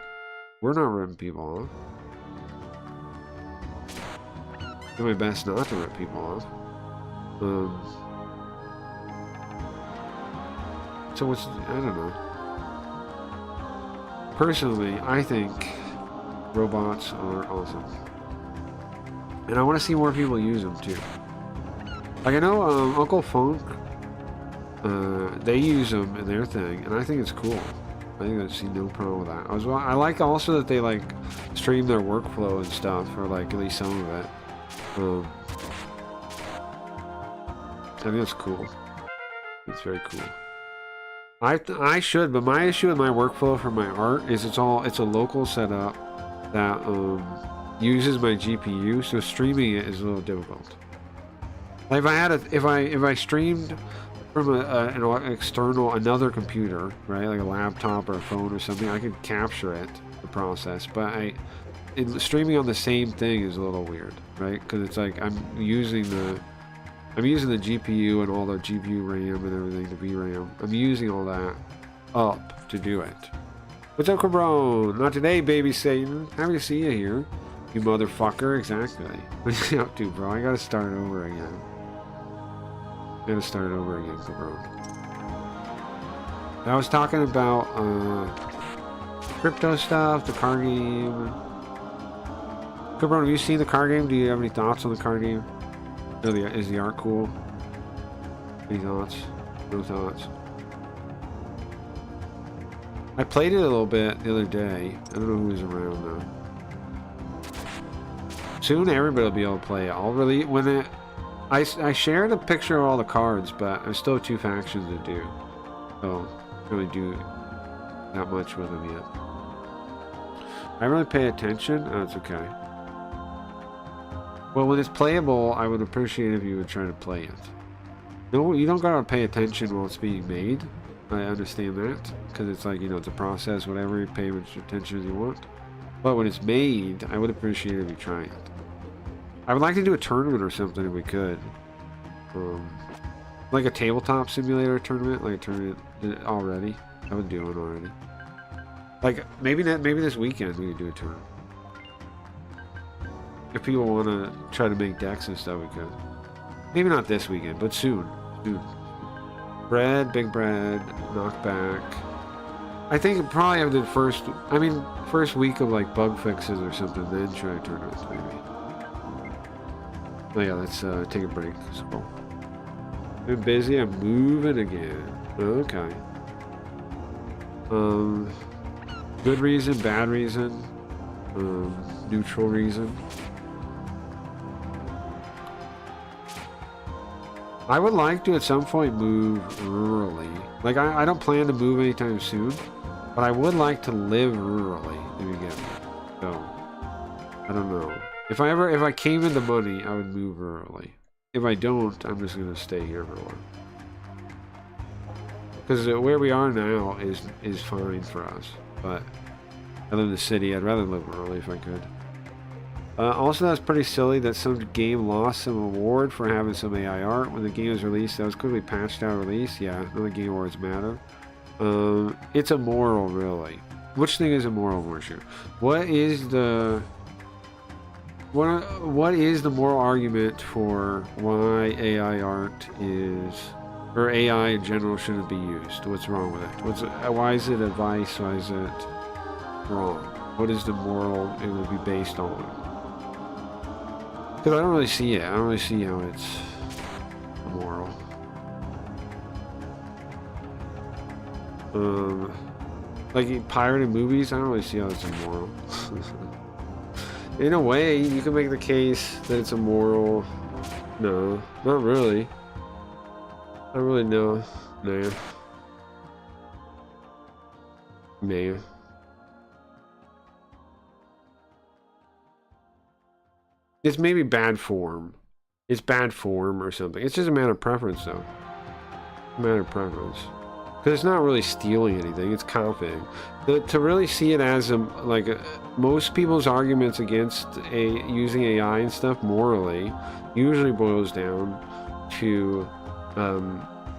We're not ripping people off. Do my best not to rip people off. So what's, I don't know. Personally, I think robots are awesome. And I want to see more people use them too. Like I know Uncle Funk, they use them in their thing, and I think it's cool. I think I see no problem with that. I like also that they like stream their workflow and stuff, or like at least some of it. I think that's cool. It's very cool. I should, but my issue with my workflow for my art is it's a local setup that uses my GPU, so streaming it is a little difficult. Like if I streamed from an external another computer, right, like a laptop or a phone or something, I could capture it, the process, but streaming on the same thing is a little weird, right? Because it's like I'm using the GPU and all the GPU RAM and everything, the VRAM. I'm using all that up to do it. What's up, Cabron? Not today, baby Satan. Happy to see you here, you motherfucker. Exactly. What are you up to, bro? I gotta start over again. Cabron. I was talking about crypto stuff, the card game. Cabron, have you seen the card game? Do you have any thoughts on the card game? Is the art cool? Any thoughts? No thoughts. I played it a little bit the other day. I don't know who was around though. Soon everybody will be able to play it. I'll really I shared a picture of all the cards, but I still have 2 factions to do. So I don't really do that much with them yet. I really pay attention. Oh, it's okay. Well, when it's playable, I would appreciate if you would try to play it. No, you don't gotta pay attention while it's being made. I understand that, because it's like, you know, it's a process, whatever, you pay as much attention as you want. But when it's made, I would appreciate it if you try it. I would like to do a tournament or something if we could. Like a tabletop simulator tournament, like a tournament already. I would do one already. Like, maybe this weekend we could do a tournament. If people want to try to make decks and stuff, we could. Maybe not this weekend, but soon. Bread, big bread, knockback. I think probably have the first week of like bug fixes or something, then try tournaments maybe. Oh yeah, let's take a break. So, been busy, I'm moving again. Okay. Good reason, bad reason, neutral reason. I would like to at some point move rurally. Like I don't plan to move anytime soon, but I would like to live rurally if you get me. So I don't know. If I came into money, I would move rurally. If I don't, I'm just gonna stay here for a while. Because where we are now is fine for us. But I live in the city. I'd rather live rurally if I could. Also, that's pretty silly that some game lost some award for having some AI art when the game was released. That was quickly patched out release. Yeah, none of the game awards matter. It's immoral, really. Which thing is immoral, Morshu? What is the what is the moral argument for why AI art is, or AI in general shouldn't be used? What's wrong with it? Why is it a vice? Why is it wrong? What is the moral it would be based on? Because I don't really see it. I don't really see how it's moral. Like pirated movies, I don't really see how it's immoral. In a way, you can make the case that it's immoral. No, not really. Not really, no. Nah. Nah. It's maybe bad form. It's bad form or something. It's just a matter of preference, though. A matter of preference. Because it's not really stealing anything, it's copying. To really see it as most people's arguments against using AI and stuff morally usually boils down to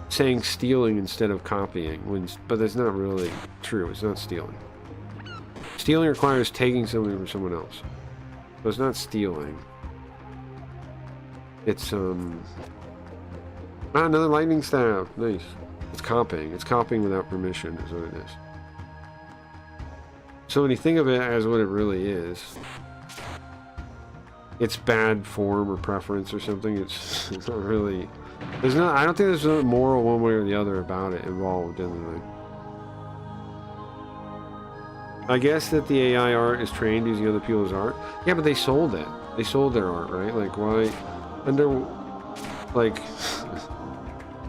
saying stealing instead of copying, but that's not really true. It's not stealing. Stealing requires taking something from someone else. So it's not stealing. It's another lightning staff. Nice. It's copying. It's copying without permission is what it is. So when you think of it as what it really is, it's bad form or preference or something. It's not really. I don't think there's a moral one way or the other about it involved in anything. I guess that the AI art is trained using other people's art. Yeah, but they sold it. They sold their art, right? Like why?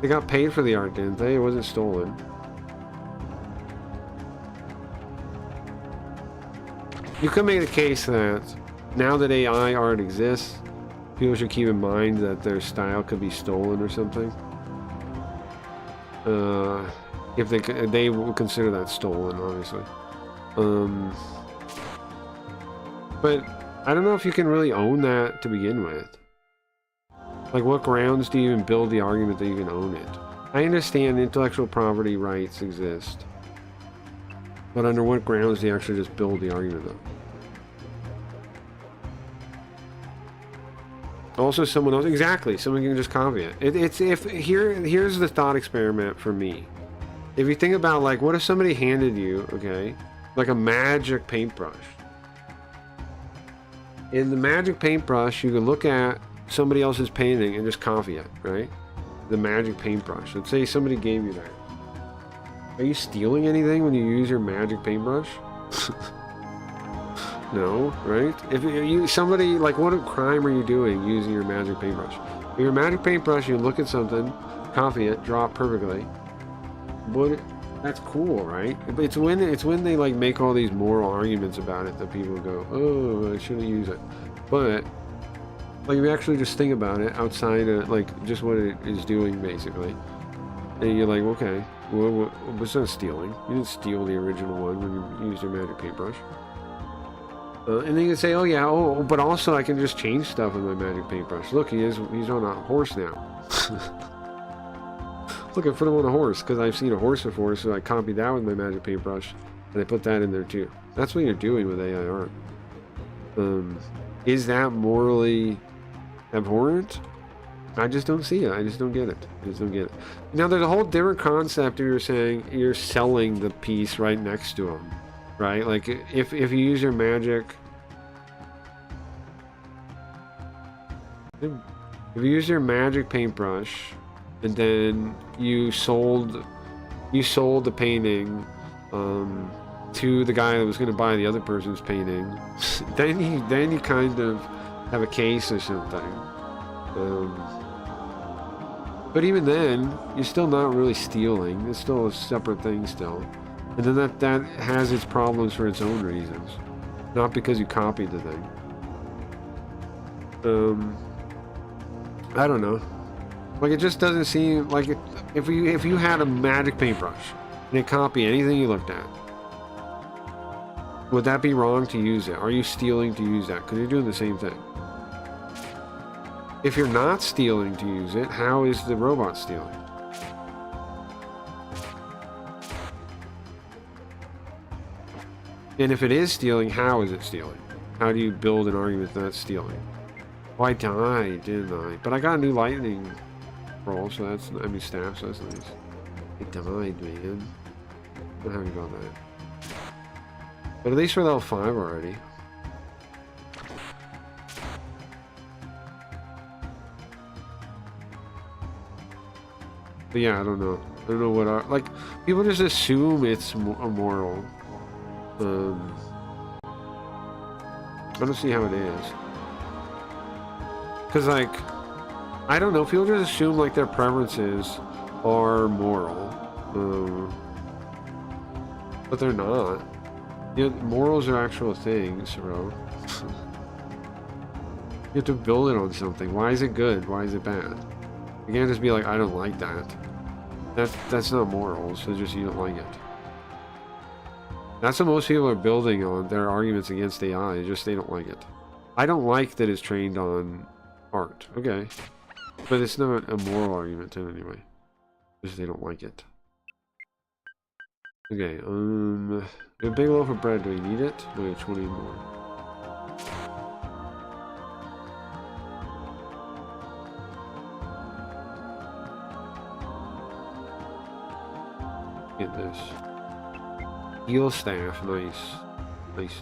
They got paid for the art, didn't they? It wasn't stolen. You could make the case that now that AI art exists, people should keep in mind that their style could be stolen or something. If they will consider that stolen, obviously. But I don't know if you can really own that to begin with. Like, what grounds do you even build the argument that you can own it? I understand intellectual property rights exist. But under what grounds do you actually just build the argument up? Also, someone else... Exactly, someone can just copy it. Here's the thought experiment for me. If you think about, like, what if somebody handed you, okay, like a magic paintbrush? In the magic paintbrush, you can look at somebody else's painting and just copy it, right? The magic paintbrush. Let's say somebody gave you that. Are you stealing anything when you use your magic paintbrush? No, right? If somebody, like, what crime are you doing using your magic paintbrush? With your magic paintbrush, you look at something, copy it, draw it perfectly. That's cool, right? It's when they like make all these moral arguments about it that people go, oh, I shouldn't use it. But like, if you actually just think about it outside of, like, just what it is doing, basically, and you're like, okay, well, it's not stealing. You didn't steal the original one when you used your magic paintbrush. And then you can say, oh yeah, but also I can just change stuff with my magic paintbrush. Look, he's on a horse now. Look, I put him on a horse because I've seen a horse before, so I copied that with my magic paintbrush, and I put that in there too. That's what you're doing with AI art. Is that morally abhorrent? I just don't see it. I just don't get it. I just don't get it. Now, there's a whole different concept where you're saying you're selling the piece right next to them, right? Like, if you use your magic... If you use your magic paintbrush, and then you sold the painting to the guy that was going to buy the other person's painting, then you kind of have a case or something. But even then, you're still not really stealing. It's still a separate thing still. And then that has its problems for its own reasons, not because you copied the thing. I don't know. Like, it just doesn't seem like it. If you had a magic paintbrush and it copied anything you looked at, would that be wrong to use it? Are you stealing to use that? Because you're doing the same thing. If you're not stealing to use it, how is the robot stealing? And if it is stealing, how is it stealing? How do you build an argument not stealing? Oh, I died, didn't I? But I got a new lightning roll, so that's, I mean, staff, so that's nice. I died, man. I'm not happy about that. But at least we're level 5 already. But yeah, I don't know. I don't know what are, like, people just assume it's immoral. I don't see how it is. Cause like, I don't know, people just assume like their preferences are moral. But they're not. You know, morals are actual things, bro. You have to build it on something. Why is it good? Why is it bad? You can't just be like, I don't like that. That's not morals, it's just you don't like it. That's what most people are building on, their arguments against AI, it's just they don't like it. I don't like that it's trained on art, okay. But it's not a moral argument in any way. Just they don't like it. Okay, a big loaf of bread, do we need it? No, we have 20 more. Get this. Heal staff, nice. Nice.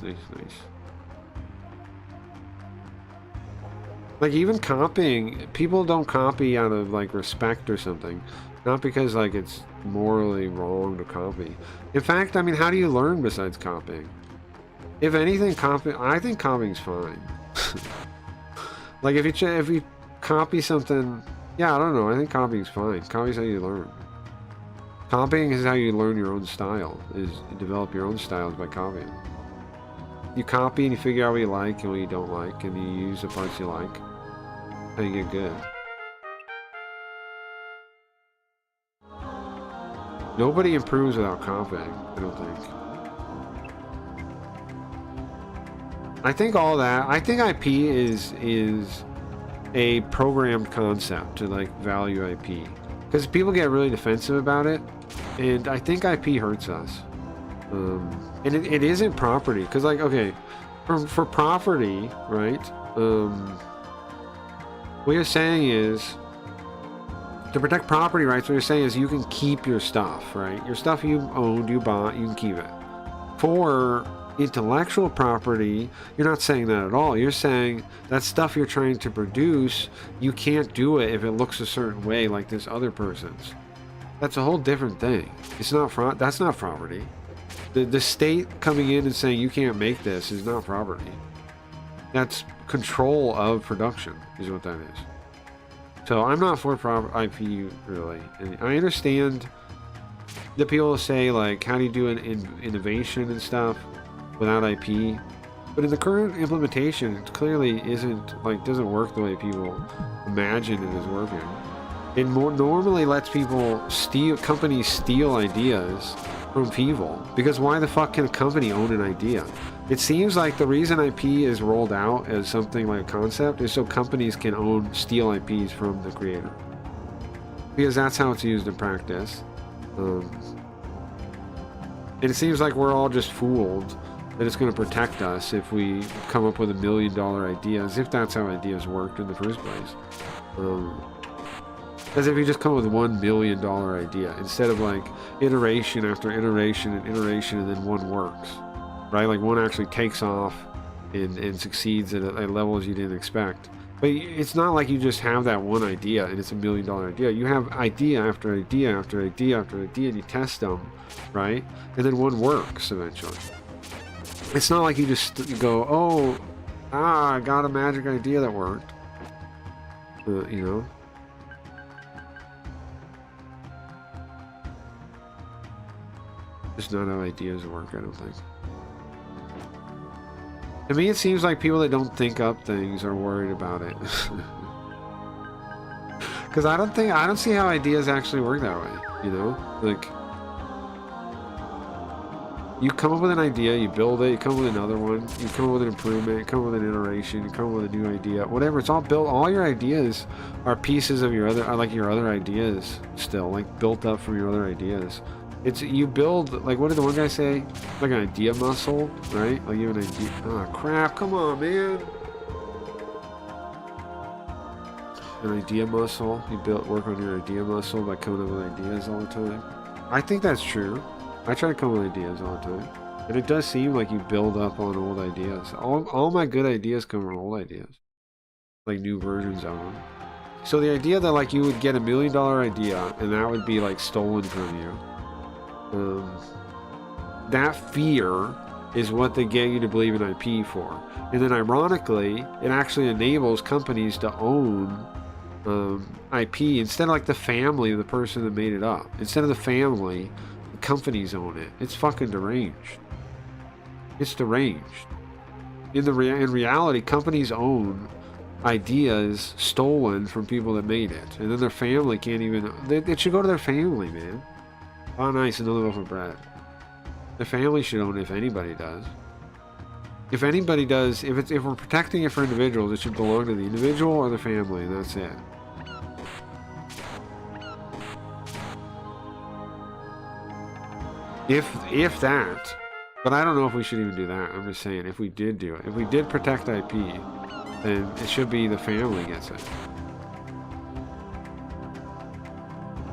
Like, even copying, people don't copy out of, like, respect or something. Not because, like, it's morally wrong to copy. In fact, I mean, how do you learn besides copying? If anything, I think copying's fine. Like, if you copy something, yeah, I don't know, I think copying's fine. Copying's how you learn. Copying is how you learn your own style, is you develop your own styles by copying. You copy and you figure out what you like and what you don't like, and you use the parts you like, and you get good. Nobody improves without copying, I don't think. I think all that, I think IP is a programmed concept to like value IP. Because people get really defensive about it, and I think IP hurts us. And it isn't property, because like, okay, for property, right, what you're saying is, to protect property rights, what you're saying is you can keep your stuff, right? Your stuff you owned, you bought, you can keep it. For intellectual property, you're not saying that at all. You're saying that stuff you're trying to produce, you can't do it if it looks a certain way like this other person's. That's a whole different thing. It's not that's not property. The state coming in and saying you can't make this is not property. That's control of production is what that is. So I'm not for IP really. And I understand the people say like, how do you do an innovation and stuff without IP? But in the current implementation, it clearly doesn't work the way people imagine it is working. It normally lets companies steal ideas from people, because why the fuck can a company own an idea? It seems like the reason IP is rolled out as something like a concept is so companies can steal IPs from the creator, because that's how it's used in practice. And it seems like we're all just fooled that it's going to protect us if we come up with $1 million ideas, if that's how ideas worked in the first place. As if you just come up with $1 million idea instead of like iteration after iteration and iteration, and then one works, right? Like one actually takes off and succeeds at levels you didn't expect. But it's not like you just have that one idea and it's $1 million idea. You have idea after idea after idea after idea, and you test them, right? And then one works eventually. It's not like you just go, I got a magic idea that worked. You know? Just not how ideas work, I don't think. To me, it seems like people that don't think up things are worried about it. Because I don't see how ideas actually work that way, you know? Like, you come up with an idea, you build it, you come up with another one, you come up with an improvement, you come up with an iteration, you come up with a new idea, whatever, it's all built. All your ideas are pieces of your other ideas still, like built up from your other ideas. It's you build like what did the one guy say? Like an idea muscle, right? Like you have an idea. Oh crap! Come on, man. An idea muscle. You work on your idea muscle by coming up with ideas all the time. I think that's true. I try to come up with ideas all the time, and it does seem like you build up on old ideas. All my good ideas come from old ideas, like new versions of them. So the idea that like you would get $1 million idea and that would be like stolen from you. That fear is what they get you to believe in IP for. And then ironically, it actually enables companies to own IP instead of like the family of the person that made it up. Instead of the family, the companies own it. It's fucking deranged. It's deranged. In reality, companies own ideas stolen from people that made it, and then their family can't even. It should go to their family, man. Oh, nice, another loaf of bread. The family should own it if anybody does. If anybody does, if we're protecting it for individuals, it should belong to the individual or the family, and that's it. If that, but I don't know if we should even do that. I'm just saying, if we did do it, if we did protect IP, then it should be the family gets it.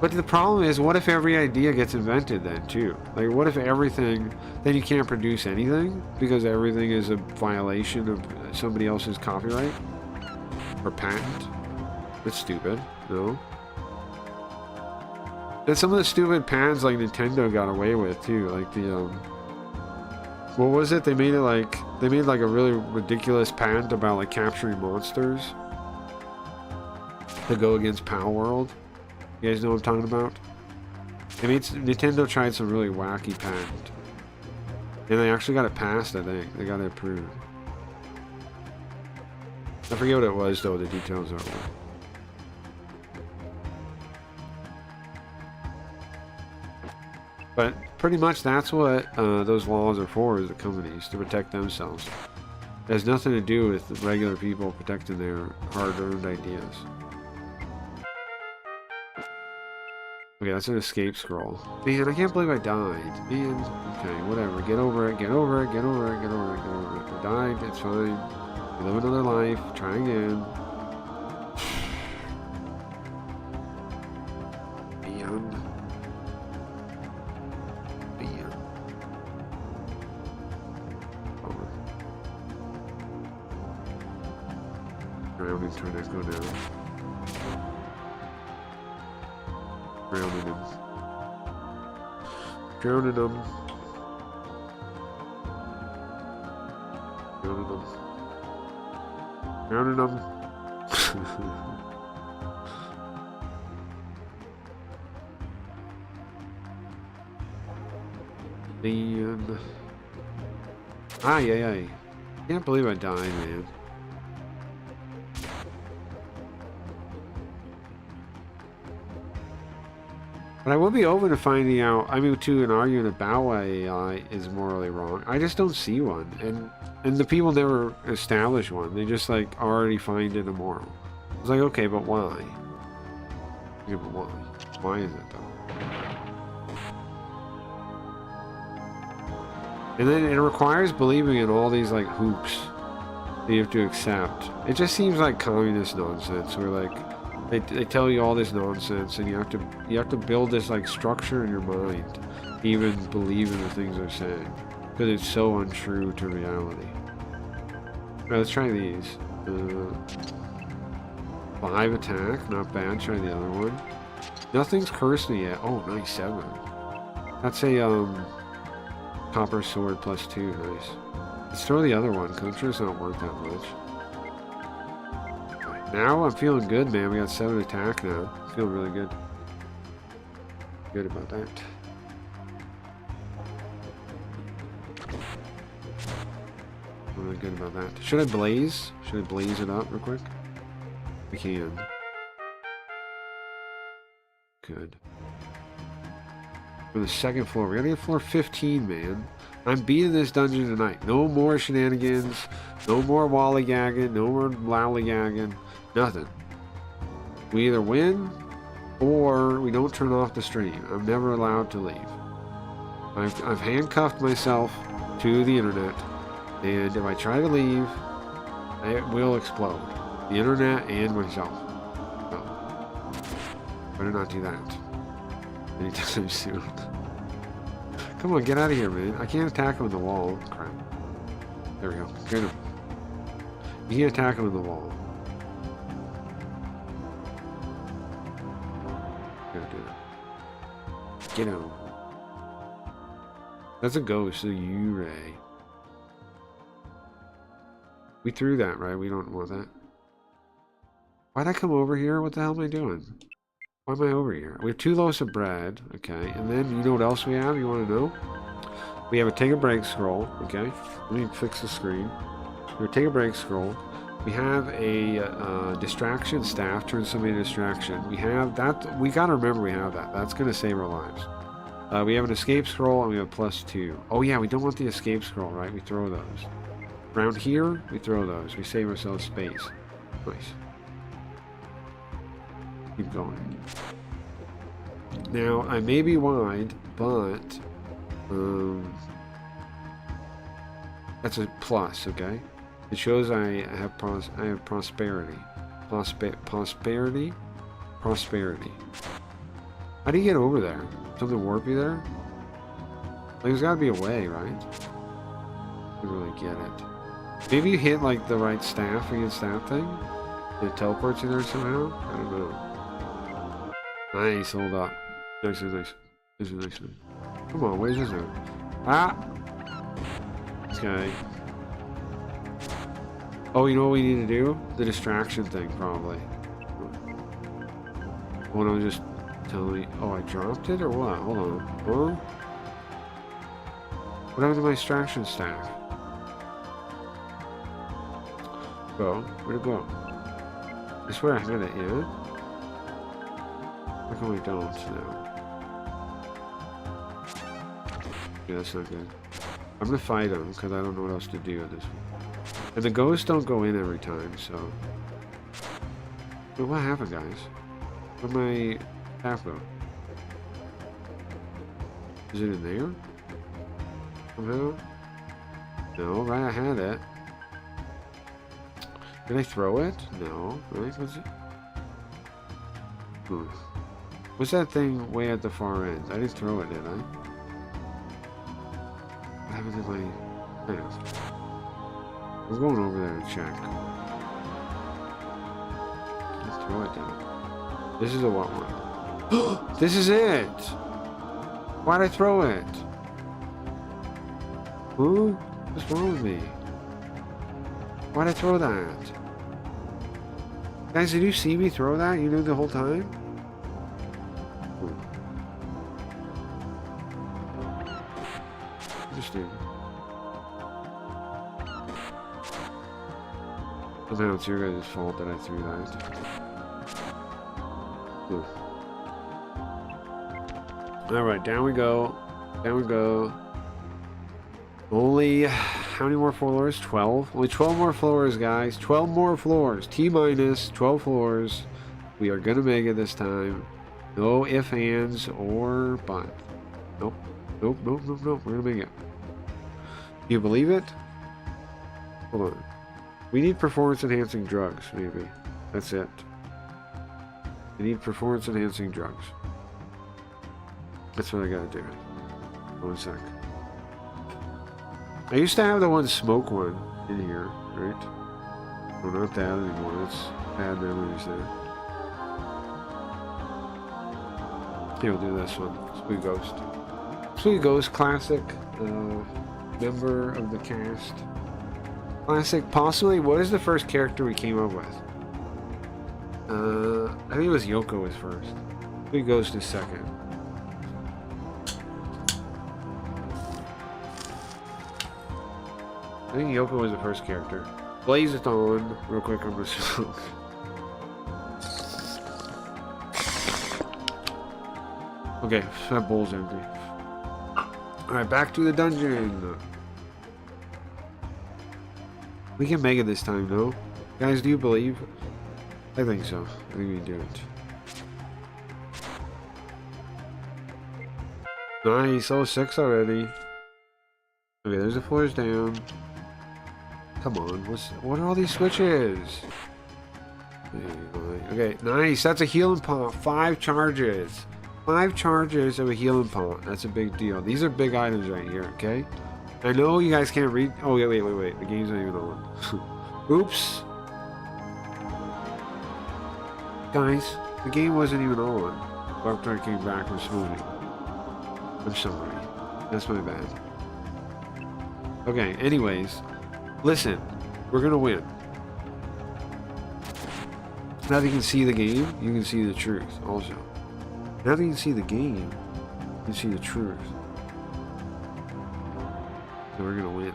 But the problem is, what if every idea gets invented then too? Like, what if everything, then you can't produce anything because everything is a violation of somebody else's copyright or patent? That's stupid, no? And some of the stupid patents like Nintendo got away with too, like the what was it? They made like a really ridiculous patent about like capturing monsters to go against Pal World. You guys know what I'm talking about? I mean, Nintendo tried some really wacky patent, and they actually got it passed. I think they got it approved. I forget what it was though. The details are. But pretty much that's what those laws are for, is the companies, to protect themselves. It has nothing to do with regular people protecting their hard-earned ideas. Okay, that's an escape scroll. Man, I can't believe I died. Man, okay, whatever. Get over it, get over it, get over it, get over it, get over it. I died, it's fine. You live another life, try again. Trying to go down. Drowning him. Drowning him. Drowning him. Drowning him. Man. Ay, ay, ay. Can't believe I died, man. But I will be open to finding out, I mean, to an argument about why AI is morally wrong. I just don't see one. And the people never establish one. They just, like, already find it immoral. It's like, okay, but why? Yeah, but why? Why is it, though? And then it requires believing in all these, like, hoops that you have to accept. It just seems like communist nonsense, where, like, They tell you all this nonsense, and you have to build this like structure in your mind to even believe in the things they're saying, because it's so untrue to reality. Alright, let's try these. 5 attack, not bad. Try the other one. Nothing's cursed me yet. Oh, nice, 7. That's a copper sword +2. Nice. Let's throw the other one, because I'm sure it's not worth that much. Now I'm feeling good, man. We got 7 attack now. Feeling really good. Good about that. Really good about that. Should I blaze? Should I blaze it up real quick? We can. Good. For the second floor. We gotta get floor 15, man. I'm beating this dungeon tonight. No more shenanigans. No more wallygagging. No more lollygagging. Nothing. We either win or we don't turn off the stream. I'm never allowed to leave. I've handcuffed myself to the internet, and if I try to leave, it will explode. The internet and myself. So, better not do that anytime soon. Come on, get out of here, man. I can't attack him in the wall. Crap. There we go. Get him. You can't attack him in the wall. Gotta do it. Get him. That's a ghost, so Ray. We threw that, right? We don't want that. Why'd I come over here? What the hell am I doing? Why am I over here? We have 2 loaves of bread, okay. And then, you know what else we have? You want to know? We have a take a break scroll, okay. Let me fix the screen. We have a take a break scroll. We have a distraction staff, turn somebody to distraction. We have that. We gotta remember we have that. That's gonna save our lives. We have an escape scroll and we have +2. Oh yeah, we don't want the escape scroll, right? We throw those. Around here, we throw those. We save ourselves space. Nice. Keep going. Now, I may be wide, but that's a plus, okay? It shows I have prosperity. Prosperity? Prosperity. How do you get over there? Something warpy there? Like, there's gotta be a way, right? I don't really get it. Maybe you hit, like, the right staff against that thing? It teleports you there somehow? I don't know. Nice, hold up. Nice, nice. Nice, nice. Come on, where's this one? Ah! This guy. Oh, you know what we need to do? The distraction thing, probably. Oh, no, just tell me. Oh, I dropped it or what? Hold on. Huh? What happened to my distraction staff? Go. Where'd it go? I swear I had it, yeah? How come we don't now? Yeah, that's not good. I'm gonna fight him because I don't know what else to do at this one. And the ghosts don't go in every time, so. But what happened, guys? Where'd my staff go? Is it in there? Somehow? No, right? I had it. Did I throw it? No. Right? What's it? What's that thing way at the far end? I didn't throw it, did I? What happened to my staff? I'm going over there to check. Let's throw it down. This is a what one? This is it! Why'd I throw it? Who? What's wrong with me? Why'd I throw that? Guys, did you see me throw that? You knew the whole time? Interesting. Somehow it's your guys' fault that I threw that. Alright, down we go. Down we go. Only, how many more floors? 12? Only 12 more floors, guys. 12 more floors. T-minus 12 floors. We are gonna make it this time. No ifs, ands, or buts. Nope. Nope, nope, nope, nope. We're gonna make it. Do you believe it? Hold on. We need performance-enhancing drugs, maybe. That's it. We need performance-enhancing drugs. That's what I gotta do. 1 sec. I used to have the one smoke one in here, right? No, not that anymore. That's bad memories there. Here, we'll do this one. Sweet Ghost. Sweet Ghost, classic. Member of the cast. Classic, possibly. What is the first character we came up with? I think it was Yoko was first. Sweet Ghost is second. I think Yoko was the first character. Blaze it on real quick on this. Okay, that bowl's empty. Alright, back to the dungeon. We can make it this time, though. Guys, do you believe? I think so. I think we do it. Nice. Oh, 6 already. Okay, there's the floors down. Come on. What are all these switches? Okay, nice. That's a healing pot. 5 charges. 5 charges of a healing pot. That's a big deal. These are big items right here, okay? I know you guys can't read. Oh, wait. The game's not even on. Oops. Guys, the game wasn't even on after I came back from smoothing. I'm sorry. That's my bad. Okay, anyways. Listen. We're gonna win. Now that you can see the game, you can see the truth also. Now that you can see the game, you can see the truth. So we're gonna win.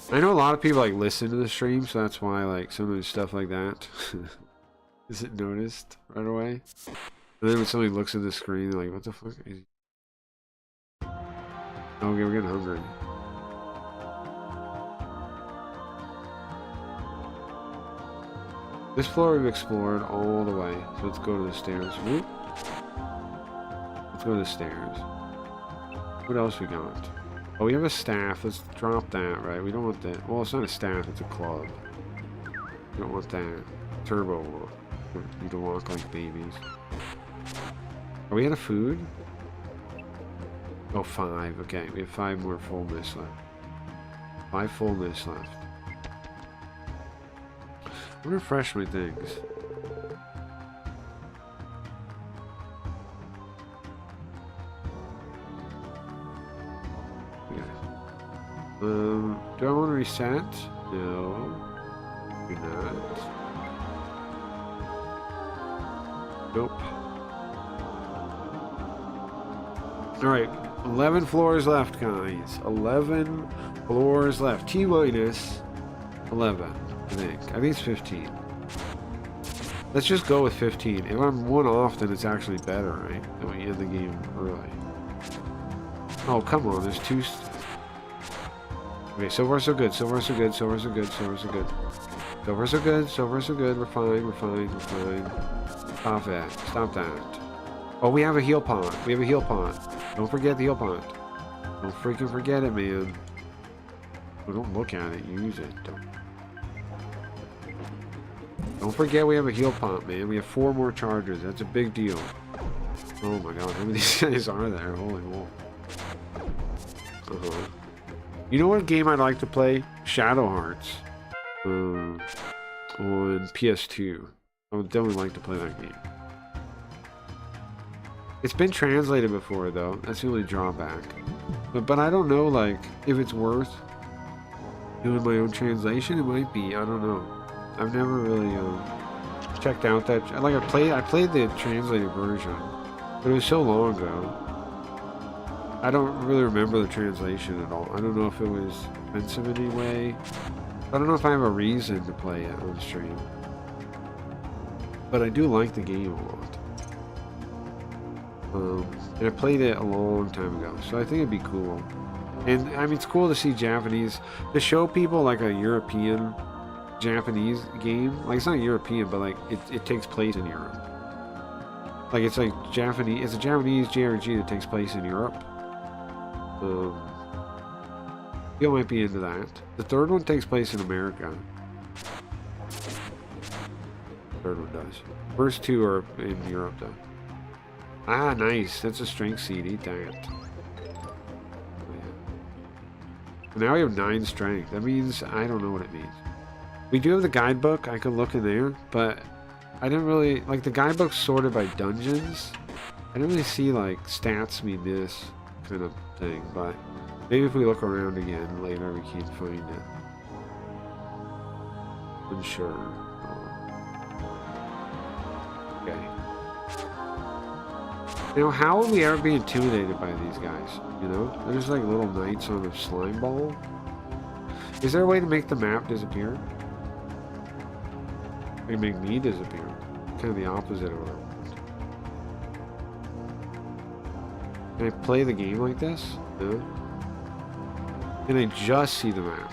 I know a lot of people like listen to the stream, so that's why like some of the stuff like that isn't noticed right away. And then when somebody looks at the screen, they're like, what the fuck is he? Okay, we're getting hungry. This floor we've explored all the way, so let's go to the stairs. Whoop. Let's go to the stairs. What else we got? Oh, we have a staff. Let's drop that, right? We don't want that. Well, it's not a staff, it's a club. We don't want that. Turbo walk. We need to walk like babies. Are we out of food? Oh, 5. Okay, we have 5 more full mist left. 5 full mist left. I'm gonna refresh my things. Do I want to reset? No. Do not. Nope. Alright. 11 floors left, guys. 11 floors left. T minus 11, I think. I think it's 15. Let's just go with 15. If I'm 1 off, then it's actually better, right? Then we end the game early. Oh, come on. There's 2... Okay, so far so good, so far so good, so far so good, so far so good. So far so good, so far so good, we're fine, we're fine, we're fine. Stop that, stop that. Oh, we have a heal pot, we have a heal pot. Don't forget the heal pot. Don't freaking forget it, man. Oh, don't look at it, use it. Don't forget we have a heal pot, man. We have 4 more chargers, that's a big deal. Oh my god, how many of these guys are there? Holy moly. You know what game I'd like to play? Shadow Hearts. On PS2. I would definitely like to play that game. It's been translated before, though. That's the only drawback. But I don't know, like, if it's worth doing my own translation. It might be. I don't know. I've never really checked out that. Like, I played the translated version, but it was so long ago. I don't really remember the translation at all. I don't know if it was offensive in any way. I don't know if I have a reason to play it on stream. But I do like the game a lot. And I played it a long time ago, so I think it'd be cool. And I mean, it's cool to see Japanese, to show people like a European Japanese game. Like, it's not European, but like it takes place in Europe. Like, it's like Japanese, it's a Japanese JRPG that takes place in Europe. You might be into that. The third one takes place in America. The third one does. First 2 are in Europe, though. Ah, nice. That's a strength seed. Eat that. Oh, yeah. Now we have 9 strength. That means, I don't know what it means. We do have the guidebook. I could look in there, but I didn't really, like, the guidebook's sorted by dungeons. I didn't really see, like, stats mean this kind of thing, but maybe if we look around again later we can find it. Unsure. Okay. Now, how would we ever be intimidated by these guys? You know? They're just like little knights on a slime ball. Is there a way to make the map disappear? They make me disappear. Kind of the opposite of what I want. Can I play the game like this? No. Can I just see the map?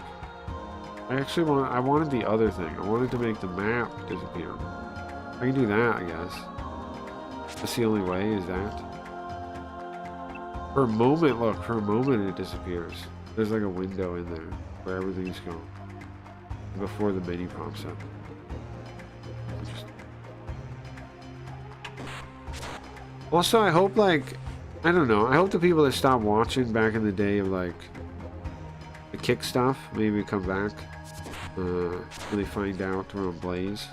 I wanted the other thing. I wanted to make the map disappear. I can do that, I guess. That's the only way, is that? For a moment, look, for a moment it disappears. There's like a window in there where everything's going. Before the menu pops up. Also, I hope, like, I don't know, I hope the people that stopped watching back in the day of, like, the kick stuff, maybe come back when they find out we're on Blaze.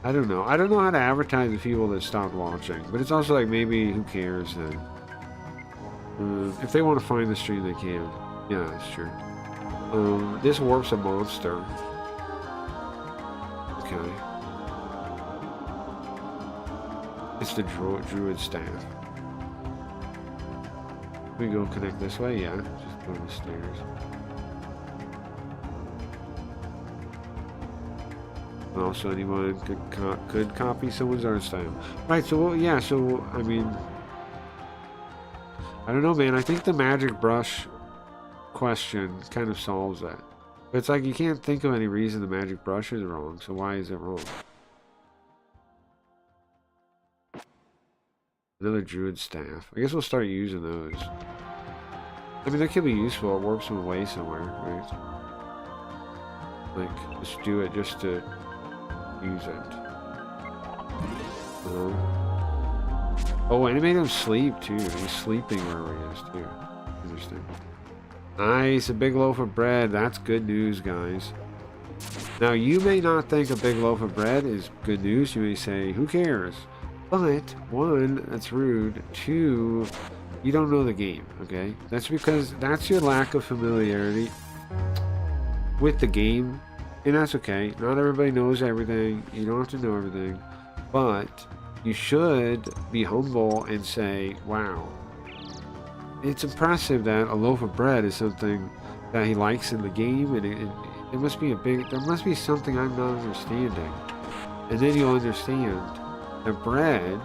I don't know. I don't know how to advertise the people that stopped watching, but it's also like, maybe who cares then? If they want to find the stream, they can. Yeah, that's true. This warps a monster. Okay. It's the druid staff. We go connect this way, yeah. Just go to the stairs. And also, anyone could copy someone's art style. Right. So yeah. So I mean, I don't know, man. I think the magic brush question kind of solves that. But it's like you can't think of any reason the magic brush is wrong. So why is it wrong? Another druid staff. I guess we'll start using those. I mean, that could be useful. It warps them away somewhere, right? Like, just do it just to use it. Oh, and it made him sleep too. He's sleeping wherever he is too. Interesting. Nice, a big loaf of bread. That's good news, guys. Now, you may not think a big loaf of bread is good news. You may say, who cares? But, one, that's rude. Two, you don't know the game, okay? That's because that's your lack of familiarity with the game. And that's okay. Not everybody knows everything. You don't have to know everything. But you should be humble and say, wow, it's impressive that a loaf of bread is something that he likes in the game, and it must be there must be something I'm not understanding. And then you'll understand that bread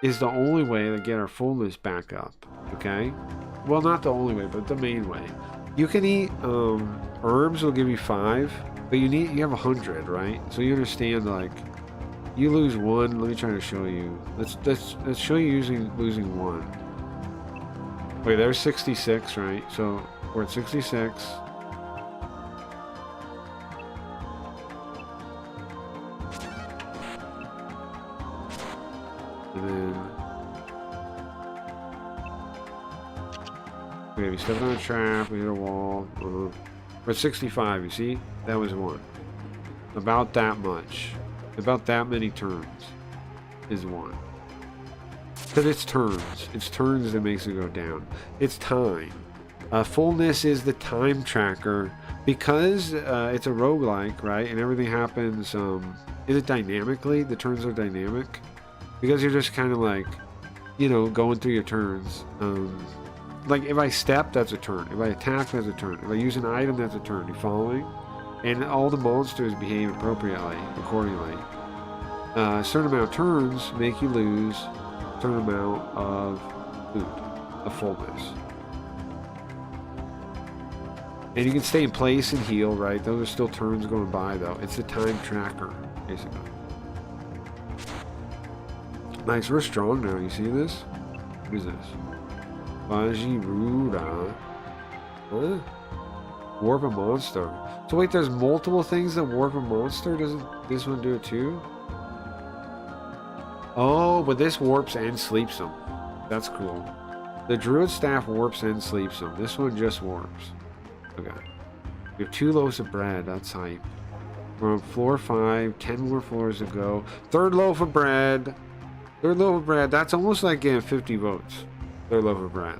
is the only way to get our fullness back up, okay? Well, not the only way, but the main way. You can eat, herbs will give you 5, but you have 100, right? So you understand, like, you lose 1. Let me try to show you. Let's show you losing 1. Wait, there's 66, right? So we're at 66. And then okay, we stepped on a trap, we hit a wall. We're at 65, you see? That was 1. About that much. About that many turns is 1. Because it's turns. It's turns that makes it go down. It's time. Fullness is the time tracker. Because it's a roguelike, right? And everything happens, is it dynamically? The turns are dynamic? Because you're just kind of like, you know, going through your turns. Like, if I step, that's a turn. If I attack, that's a turn. If I use an item, that's a turn. You following? And all the monsters behave appropriately, accordingly. A certain amount of turns make you lose a certain amount of food, of fullness. And you can stay in place and heal, right? Those are still turns going by, though. It's the time tracker, basically. Nice, we're strong now. You see this? What is this? Bajiruda. Huh? Warp a monster. So wait, there's multiple things that warp a monster? Doesn't this one do it too? Oh, but this warps and sleeps them. That's cool. The druid staff warps and sleeps them. This one just warps. Okay. We have 2 loaves of bread. That's hype. We're on floor 5. 10 more floors to go. 3rd loaf of bread. 3rd loaf of bread. That's almost like getting 50 votes. 3rd loaf of bread.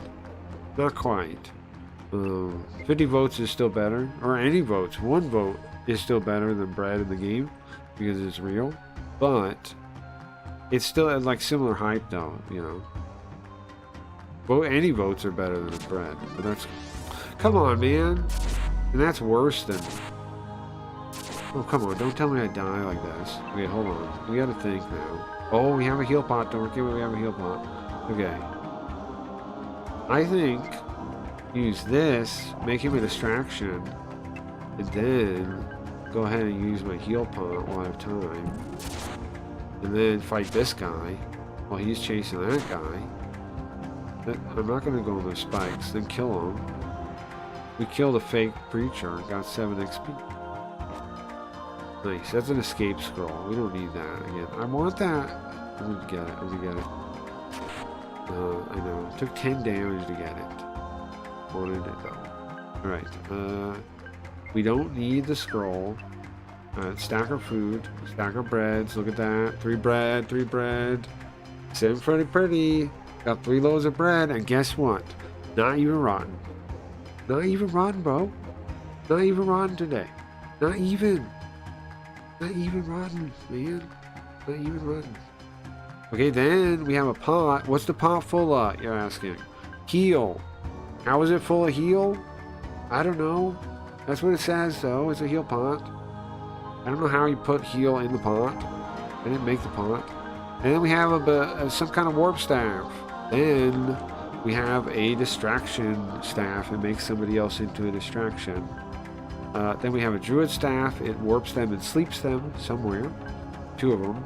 Not quite. 50 votes is still better. Or any votes. 1 vote is still better than bread in the game. Because it's real. But it's still at like similar hype though, you know. Any votes are better than bread. But that's... Come on, man. And that's worse than... Oh, come on. Don't tell me I die like this. Okay, hold on. We gotta think now. Oh, we have a heal pot. Don't forget we have a heal pot. Okay. I think use this, make him a distraction, and then go ahead and use my heal pot while I have time. And then fight this guy while he's chasing that guy. I'm not going to go on those spikes. Then kill him. We killed a fake preacher and got 7 XP. Nice. That's an escape scroll. We don't need that again. I want that. I'm going to get it. I'm going to get it. I know. It took 10 damage to get it. Wanted it though. Alright. We don't need the scroll. Stack of food. Stack of breads. Look at that. 3 bread. 3 bread. Sitting pretty. Got 3 loaves of bread. And guess what? Not even rotten. Not even rotten, bro. Not even rotten today. Not even. Not even rotten, man. Not even rotten. Okay, then we have a pot. What's the pot full of? You're asking. Heal. How is it full of heal? I don't know. That's what it says, though. It's a heal pot. I don't know how you put heal in the pot. I didn't make the pot. And then we have some kind of warp staff. Then we have a distraction staff. It makes somebody else into a distraction. Then we have a druid staff. It warps them and sleeps them somewhere. 2 of them.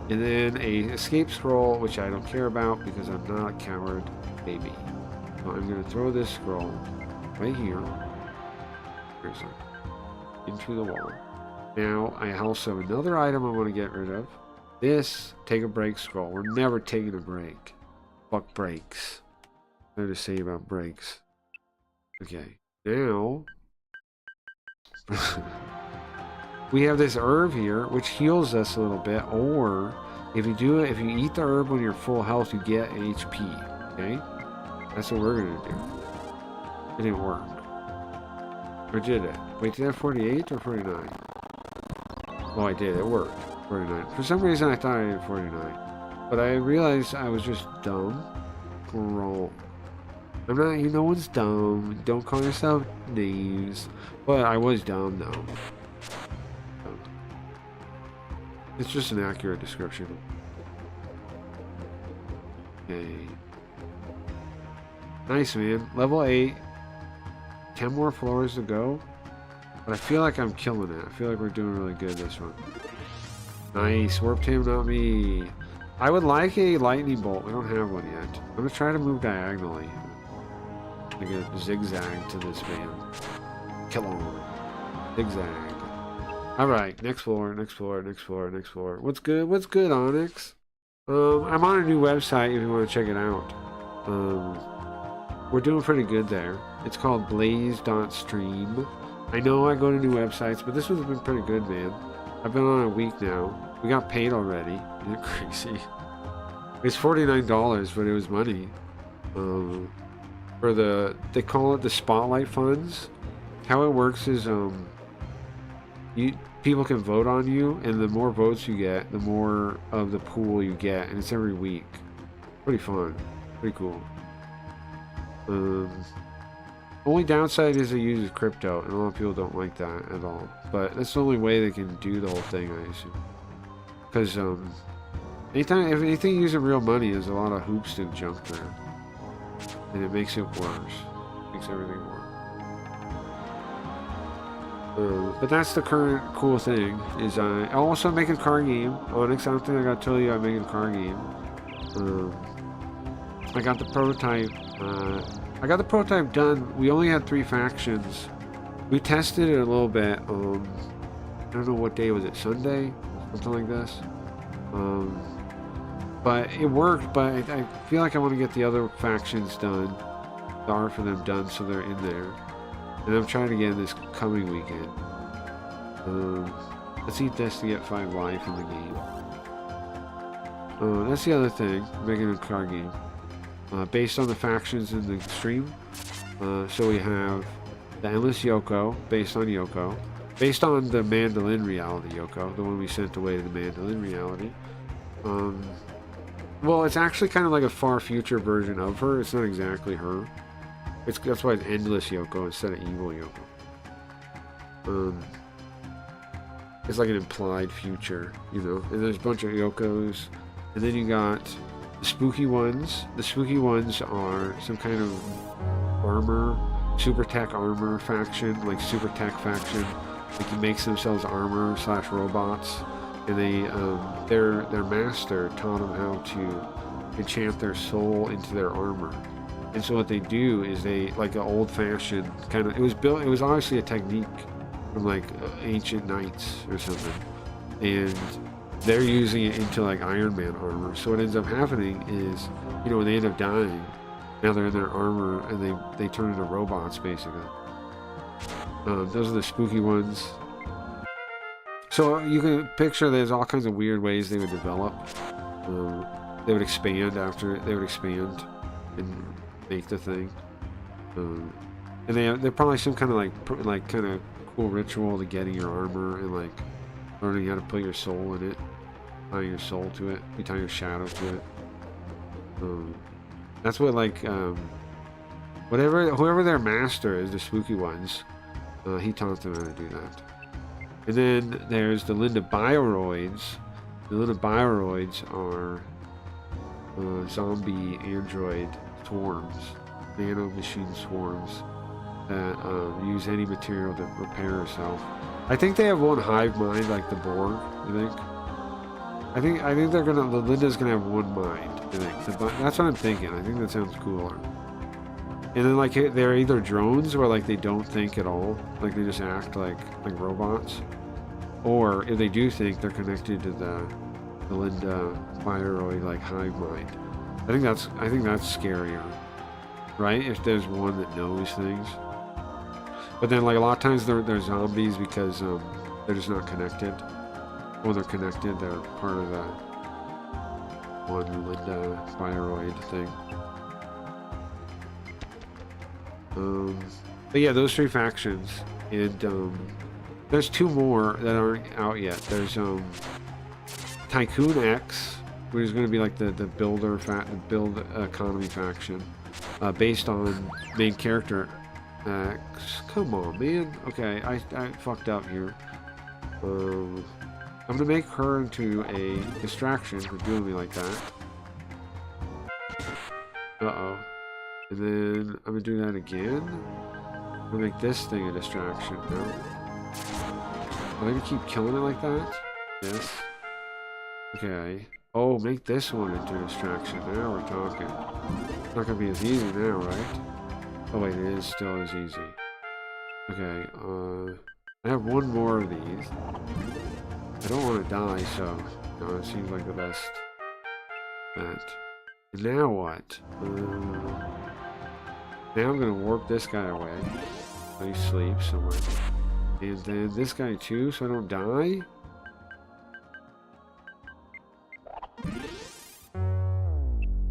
And then a escape scroll, which I don't care about because I'm not a coward baby. So I'm going to throw this scroll right here. Into the wall. Now I also have another item I want to get rid of. This take a break scroll. We're never taking a break. Fuck breaks. What to say about breaks? Okay. Now we have this herb here, which heals us a little bit. Or if you do it, if you eat the herb when you're full health, you get HP. Okay. That's what we're gonna do. It didn't work. Or did it? Wait, did I have 48 or 49? Oh, I did. It worked. 49. For some reason, I thought I had 49. But I realized I was just dumb. Wrong. I'm not, no one's dumb. Don't call yourself names. But I was dumb, though. It's just an accurate description. Okay. Nice, man. Level 8. 10 more floors to go. But I feel like I'm killing it. I feel like we're doing really good this one. Nice. Warped him, not me. I would like a lightning bolt. We don't have one yet. I'm going to try to move diagonally. Like a zigzag to this man. Kill him. Zigzag. Alright. Next floor, next floor, next floor, next floor. What's good? What's good, Onyx? I'm on a new website if you want to check it out. We're doing pretty good there. It's called blaze.stream. I know I go to new websites, but this one's been pretty good, man. I've been on a week now. We got paid already. Isn't it crazy? It's $49, but it was money. For they call it the Spotlight Funds. How it works is, people can vote on you, and the more votes you get, the more of the pool you get, and it's every week. Pretty fun. Pretty cool. Only downside is it uses crypto, and a lot of people don't like that at all. But that's the only way they can do the whole thing, I assume. Because if anything using real money, there's a lot of hoops to jump there, and it makes it worse. Makes everything worse. But that's the current cool thing. Is I also making a car game. Onyx, I don't think I gotta tell you I'm making a car game. I got the prototype. I got the prototype done. We only had 3 factions. We tested it a little bit. I don't know what day was it. Sunday, something like this. But it worked. But I feel like I want to get the other factions done, the art for them done, so they're in there. And I'm trying to get in this coming weekend. Let's eat this to get 5 life in the game. That's the other thing. Making a car game. Based on the factions in the stream. So we have the Endless Yoko, based on Yoko. Based on the Mandolin reality Yoko, the one we sent away to the Mandolin reality. Well, it's actually kind of like a far future version of her. It's not exactly her. That's why it's Endless Yoko instead of Evil Yoko. It's like an implied future, you know. And there's a bunch of Yokos. And then you got the spooky ones. The spooky ones are some kind of armor, super tech armor faction, like super tech faction. like makes themselves armor / robots, and they their master taught them how to enchant their soul into their armor. And so what they do is they, like an old-fashioned kind of, it was obviously a technique from like ancient knights or something, and they're using it into like Iron Man armor. So what ends up happening is, you know, when they end up dying, now they're in their armor and they turn into robots basically. Those are the spooky ones. So you can picture there's all kinds of weird ways they would develop. They would expand after they would expand and make the thing. And they're probably some kind of like kind of cool ritual to getting your armor and like learning how to put your soul in it, tie your soul to it, you tie your shadow to it. That's what like whoever their master is, the spooky ones, he taught them how to do that. And then there's the Linda Bioroids. The Linda Bioroids are zombie android swarms, nano machine swarms that use any material to repair herself. I think they have one hive mind like the Borg. I think they're gonna. Linda's gonna have one mind. I think that's what I'm thinking. I think that sounds cooler. And then like they're either drones or like they don't think at all, like they just act like robots, or if they do think, they're connected to the Linda Bioroid like hive mind. I think that's scarier, right? If there's one that knows things. But then like a lot of times they're zombies because they're just not connected. When they're connected, they're part of the one Linda Bioroid thing. But yeah, those three factions, and there's two more that aren't out yet. There's Tycoon X, which is going to be like the build economy faction, based on main character X. Come on, man. Okay, I fucked up here. I'm gonna make her into a distraction for doing me like that. Uh-oh. And then I'm gonna do that again. I'm gonna make this thing a distraction now. Am I gonna keep killing it like that? Yes. Okay. Oh, make this one into a distraction. Now we're talking. It's not gonna be as easy now, right? Oh wait, it is still as easy. Okay, I have one more of these. I don't want to die, so no, it seems like the best bet. Now what? Now I'm gonna warp this guy away. So he sleeps somewhere. And then this guy too, so I don't die.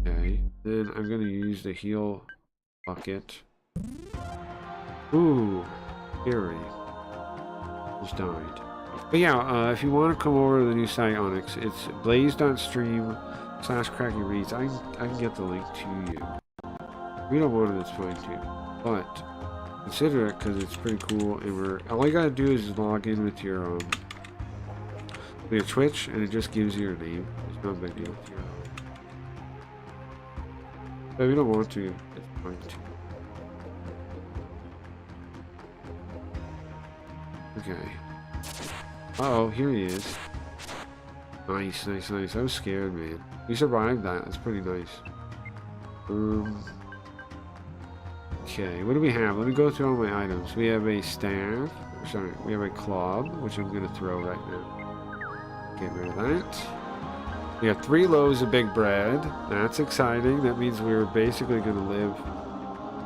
Okay, then I'm gonna use the heal bucket. Ooh, scary. Just died. But yeah, if you want to come over to the new site, Onyx, it's blaze.stream/crackyreads. I can get the link to you. If you don't want it, it's fine too. But consider it because it's pretty cool. And all you gotta do is log in with your Twitch, and it just gives you your name. It's not a big deal. But if you don't want to, it's fine too. Okay. Uh-oh, here he is. Nice, nice, nice. I was scared, man. We survived that. That's pretty nice. Okay, what do we have? Let me go through all my items. We have a staff. Sorry, we have a club, which I'm going to throw right now. Get rid of that. We have 3 loaves of big bread. That's exciting. That means we're basically going to live.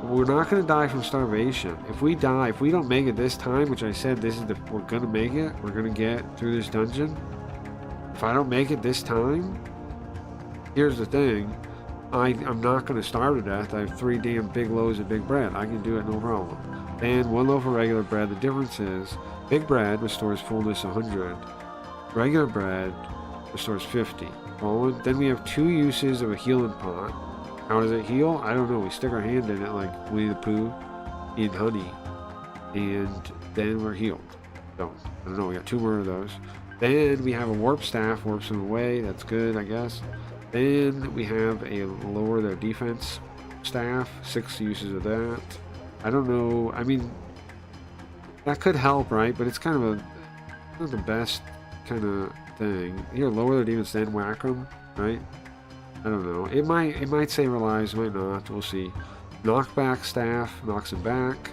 We're not going to die from starvation. If we die, if we don't make it this time, which I said we're going to make it, we're going to get through this dungeon. If I don't make it this time, here's the thing. I'm not going to starve to death. I have 3 damn big loaves of big bread. I can do it, no problem. And 1 loaf of regular bread. The difference is, big bread restores fullness 100. Regular bread restores 50. Then we have 2 uses of a healing pot. How does it heal? I don't know. We stick our hand in it like Winnie the Pooh in honey, and then we're healed. So, I don't know. We got 2 more of those. Then we have a warp staff. Warps them away. That's good, I guess. Then we have a lower their defense staff. 6 uses of that. I don't know. I mean, That could help, right? But it's kind of not the best kind of thing. Here, lower their demons, then whack them, right? I don't know. It might save our lives, might not. We'll see. Knockback staff knocks him back.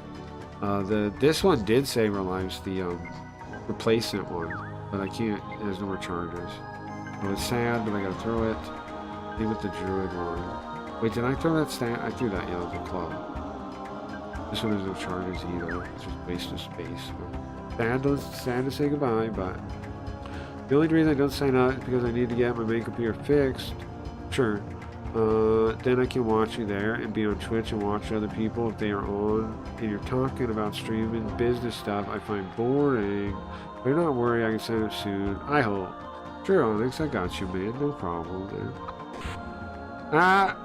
This one did save our lives, the replacement one, but I can't. There's no more charges. So it's sad, but I gotta throw it. Leave with the druid one. Wait, did I throw that staff? I threw that. Yeah, it was a club. This one has no charges either. It's just waste of space. Sad to say goodbye, but the only reason I don't sign up is because I need to get my main computer fixed. Sure. Then I can watch you there and be on Twitch and watch other people if they are on and you're talking about streaming business stuff I find boring. But not worry, I can sign up soon. I hope. Sure, Onyx, I got you, man. No problem, man. Ah!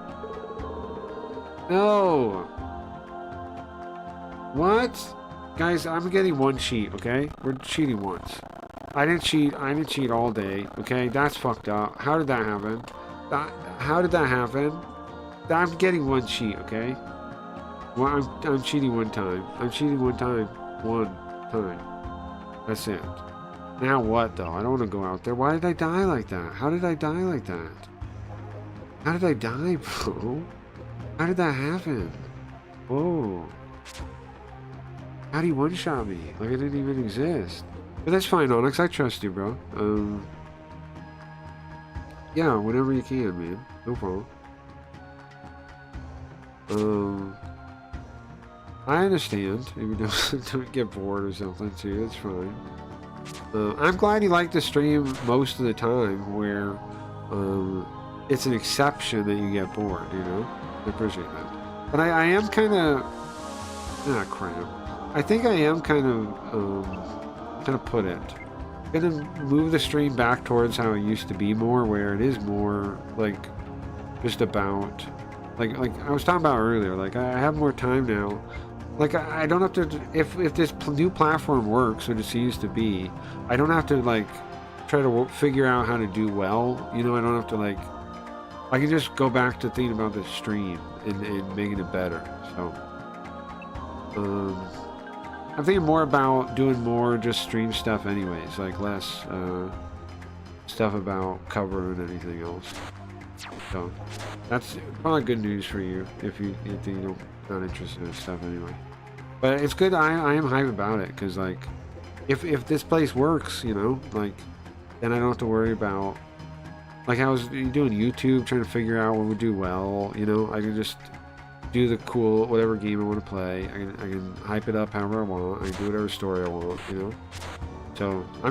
No! What? Guys, I'm getting one cheat, okay? We're cheating once. I didn't cheat all day, okay? That's fucked up. How did that happen? How did that happen? I'm getting one cheat, okay? Well, I'm cheating one time. I'm cheating one time. One time. That's it. Now what, though? I don't want to go out there. Why did I die like that? How did I die like that? How did I die, bro? How did that happen? Whoa. How do you one-shot me? Like I didn't even exist. But that's fine, Onyx. I trust you, bro. Yeah, whenever you can, man. No problem. I understand. If you don't get bored or something, too. It's fine. I'm glad you like the stream most of the time, where it's an exception that you get bored, you know? I appreciate that. But I am kind of... Ah, crap. I think I am kind of put it. I'm gonna move the stream back towards how it used to be more, where it is more like just about like I was talking about earlier. Like I have more time now. Like I don't have to, if this new platform works, which it used to be, I don't have to like try to figure out how to do well. You know, I don't have to like. I can just go back to thinking about the stream and making it better. So. I'm thinking more about doing more just stream stuff anyways, like less stuff about cover and anything else. So that's probably good news for you if you're not interested in stuff anyway. But it's good. I am hype about it because like if this place works, you know, like then I don't have to worry about like I was doing YouTube trying to figure out what would do well. You know, I can just do the cool whatever game I want to play. I can hype it up however I want. I can do whatever story I want, you know. So I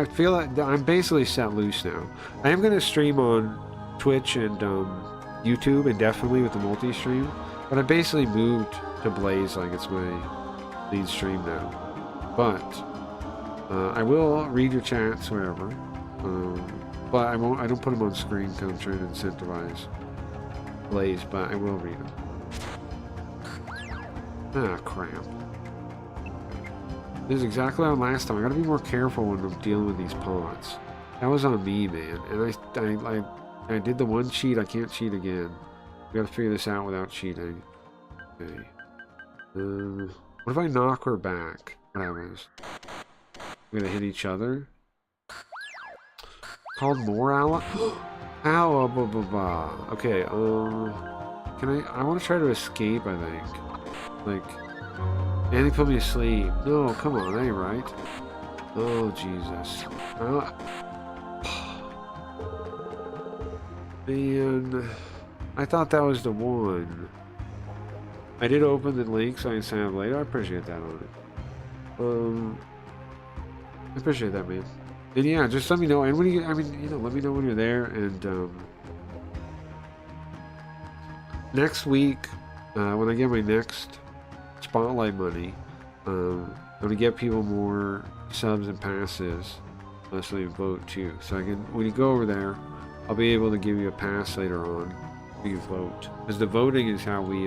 feel like I'm basically set loose now. I am gonna stream on Twitch and YouTube indefinitely with the multi-stream, but I basically moved to Blaze like it's my lead stream now. But I will read your chats wherever. But I don't put them on screen because I'm trying to incentivize Blaze, but I will read them. Ah, crap. This is exactly how last time. I gotta be more careful when I'm dealing with these pots. That was on me, man. And I did the one cheat. I can't cheat again. We gotta figure this out without cheating. Okay. What if I knock her back? What happens? We're gonna hit each other. Called more ally. Ow, blah, blah, blah. Okay, I want to try to escape, I think. Like, and he put me to sleep. No, come on, that ain't right. Oh, Jesus. Man, I thought that was the one. I did open the link so I can sign up later. I appreciate that on it. I appreciate that, man. And yeah, just let me know. And when you, let me know when you're there. And next week, when I get my next spotlight money, I'm gonna get people more subs and passes, so you vote too. So I can, when you go over there, I'll be able to give you a pass later on. You vote, because the voting is how we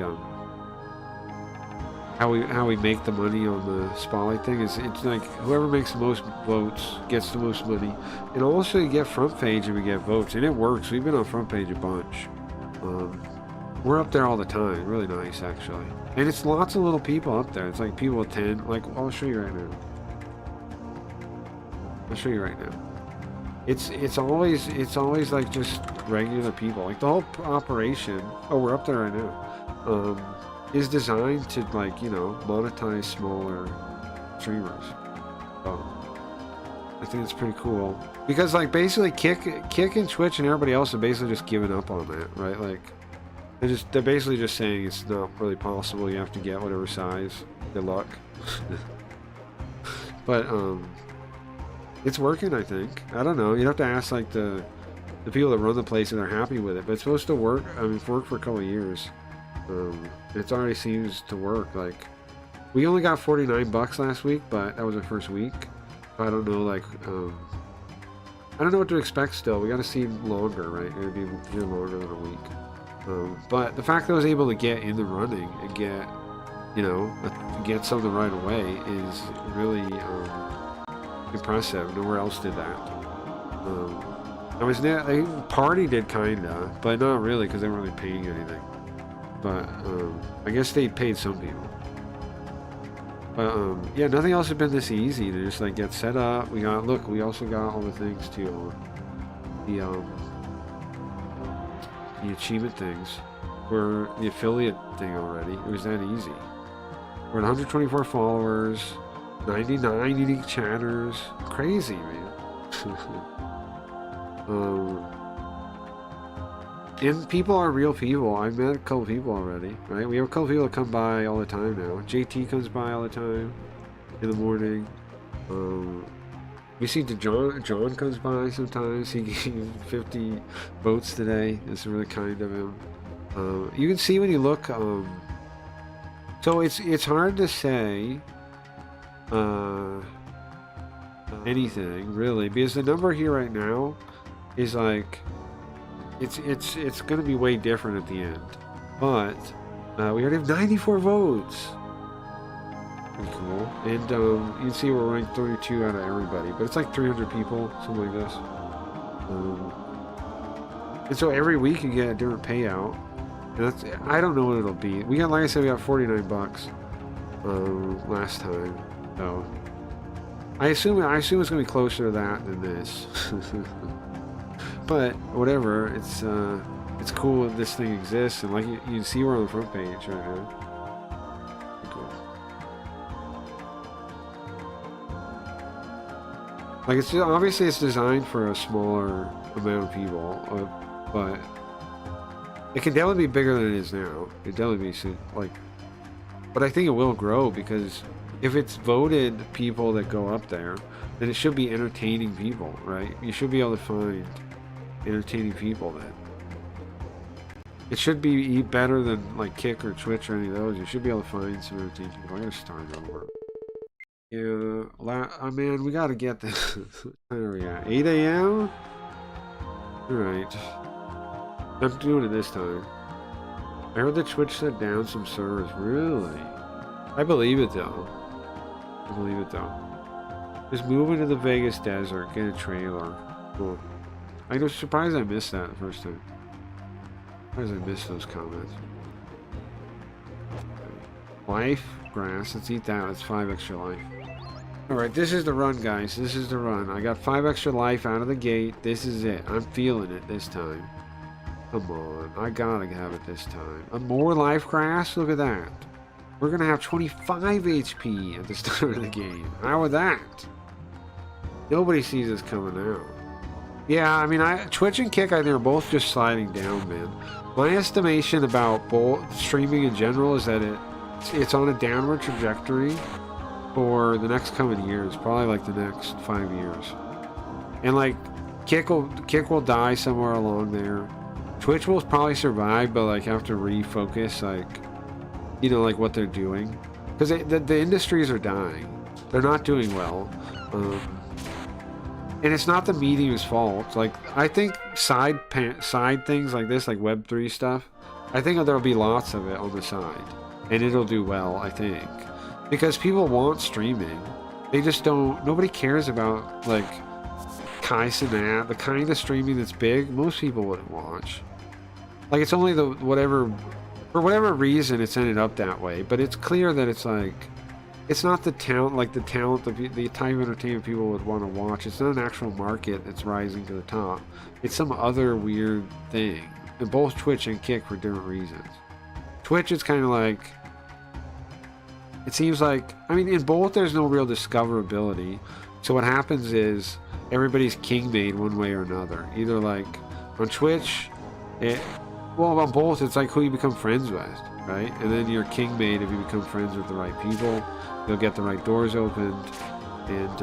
make the money on the spotlight thing. It's like whoever makes the most votes gets the most money. And also you get front page and we get votes, and it works. We've been on front page a bunch. We're up there all the time. Really nice, actually. And it's lots of little people up there. It's like people attend. Like, I'll show you right now. I'll show you right now. It's always like just regular people. Like the whole operation. Oh, we're up there right now. Is designed to, like, you know, monetize smaller streamers. I think it's pretty cool because, like, basically Kick and Twitch and everybody else have basically just given up on that, right? Like, they're basically just saying it's not really possible. You have to get whatever size. Good luck. But it's working, I think. I don't know. You'd have to ask, like, the people that run the place and they're happy with it. But it's supposed to work. I mean, it's worked for a couple of years. It already seems to work. Like, we only got $49 last week, but that was our first week. I don't know, like, I don't know what to expect still. We got to see longer, right? It'd be longer than a week. But the fact that I was able to get in the running and get, you know, get something right away is really impressive. Nowhere else did that. I was there. Party did kinda, but not really because they weren't really paying anything. But I guess they paid some people. But yeah, nothing else has been this easy to just like get set up. We also got all the things to the achievement things for the affiliate thing already. It was that easy. We're at 124 followers, 99 unique chatters. Crazy, man. And people are real people. I've met a couple people already, right? We have a couple people that come by all the time now. JT comes by all the time in the morning. We see John comes by sometimes. He gave 50 votes today. It's really kind of him. You can see when you look. So it's hard to say anything really because the number here right now is like. It's going to be way different at the end, but we already have 94 votes. Pretty cool. And you can see we're ranked 32 out of everybody, but it's like 300 people, something like this. And so every week you get a different payout, and I don't know what it'll be. We got, like I said, we got $49 last time, so I assume it's going to be closer to that than this. But whatever, it's cool that this thing exists, and like you can see we're on the front page right now. Cool. Like obviously it's designed for a smaller amount of people, but it can definitely be bigger than it is now. It definitely be like, but I think it will grow because if it's voted people that go up there, then it should be entertaining people, right? You should be able to find entertaining people then. It should be better than like Kick or Twitch or any of those. You should be able to find some entertaining people. I gotta start over. Yeah, man, we gotta get this. Where are we at? 8 a.m. Alright. I'm doing it this time. I heard that Twitch shut down some servers. Really? I believe it though. Just move into the Vegas desert, get a trailer. Cool. I was surprised I missed that the first time. Surprised I missed those comments. Life, grass, let's eat that. That's 5 extra life. Alright, this is the run, guys. This is the run. I got 5 extra life out of the gate. This is it. I'm feeling it this time. Come on. I gotta have it this time. More life grass? Look at that. We're gonna have 25 HP at the start of the game. How with that? Nobody sees us coming out. Yeah, I mean, Twitch and Kick, I think, are both just sliding down, man. My estimation about both streaming in general is that it's on a downward trajectory for the next coming years, probably like the next 5 years. And like, Kick will die somewhere along there. Twitch will probably survive, but like have to refocus, like, you know, like what they're doing, because the industries are dying. They're not doing well. And it's not the medium's fault. Like, I think side things like this, like Web3 stuff, I think there'll be lots of it on the side. And it'll do well, I think. Because people want streaming. They just don't, nobody cares about, like, Kai Cenat, the kind of streaming that's big, most people wouldn't watch. Like, it's only the whatever, for whatever reason, it's ended up that way. But it's clear that it's like, it's not the talent, like the talent, the type of entertainment people would want to watch. It's not an actual market that's rising to the top. It's some other weird thing. And both Twitch and Kick for different reasons. Twitch is kind of like, it seems like, I mean, in both there's no real discoverability. So what happens is everybody's king made one way or another. Either like on Twitch, well, on both it's like who you become friends with, right? And then you're king made if you become friends with the right people. You'll get the right doors opened, and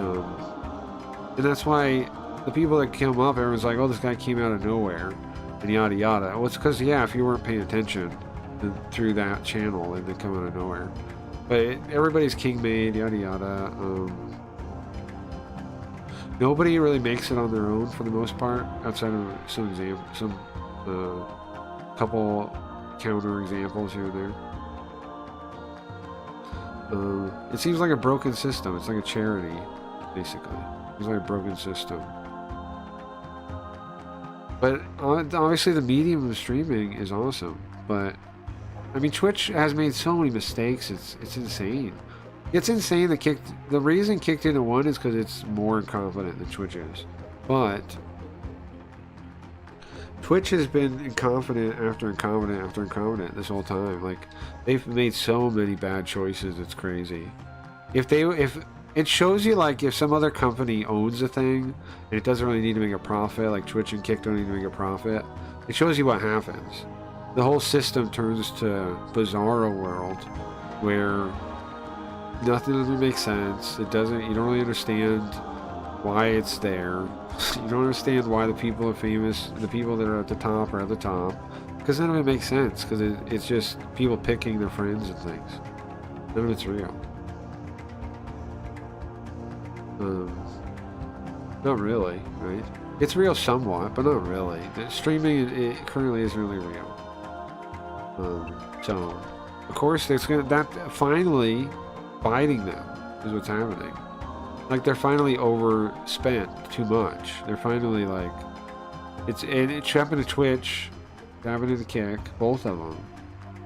that's why the people that come up, everyone's like, oh, this guy came out of nowhere, and yada yada. Well, it's because, yeah, if you weren't paying attention through that channel, and they come out of nowhere. But everybody's king made, yada yada. Nobody really makes it on their own for the most part, outside of some couple counter examples here and there. It seems like a broken system. It's like a charity, basically. It's like a broken system. But obviously the medium of streaming is awesome. But I mean, Twitch has made so many mistakes. It's insane. It's insane that the reason Kicked into one is because it's more incompetent than Twitch is. But Twitch has been incompetent after incompetent after incompetent this whole time. Like, they've made so many bad choices, it's crazy. If it shows you, like, if some other company owns a thing and it doesn't really need to make a profit, like Twitch and Kick don't need to make a profit, it shows you what happens. The whole system turns to bizarro world where nothing doesn't make sense. You don't really understand why it's there. You don't understand why the people are famous, the people that are at the top are at the top, because none of it makes sense, because it's just people picking their friends and things. None of it's real. Not really, right? It's real somewhat, but not really. The streaming it currently isn't really real. So, of course, that finally biting them is what's happening. Like, they're finally overspent too much. They're finally like, it's happened to Twitch, it's happened to Kick, both of them.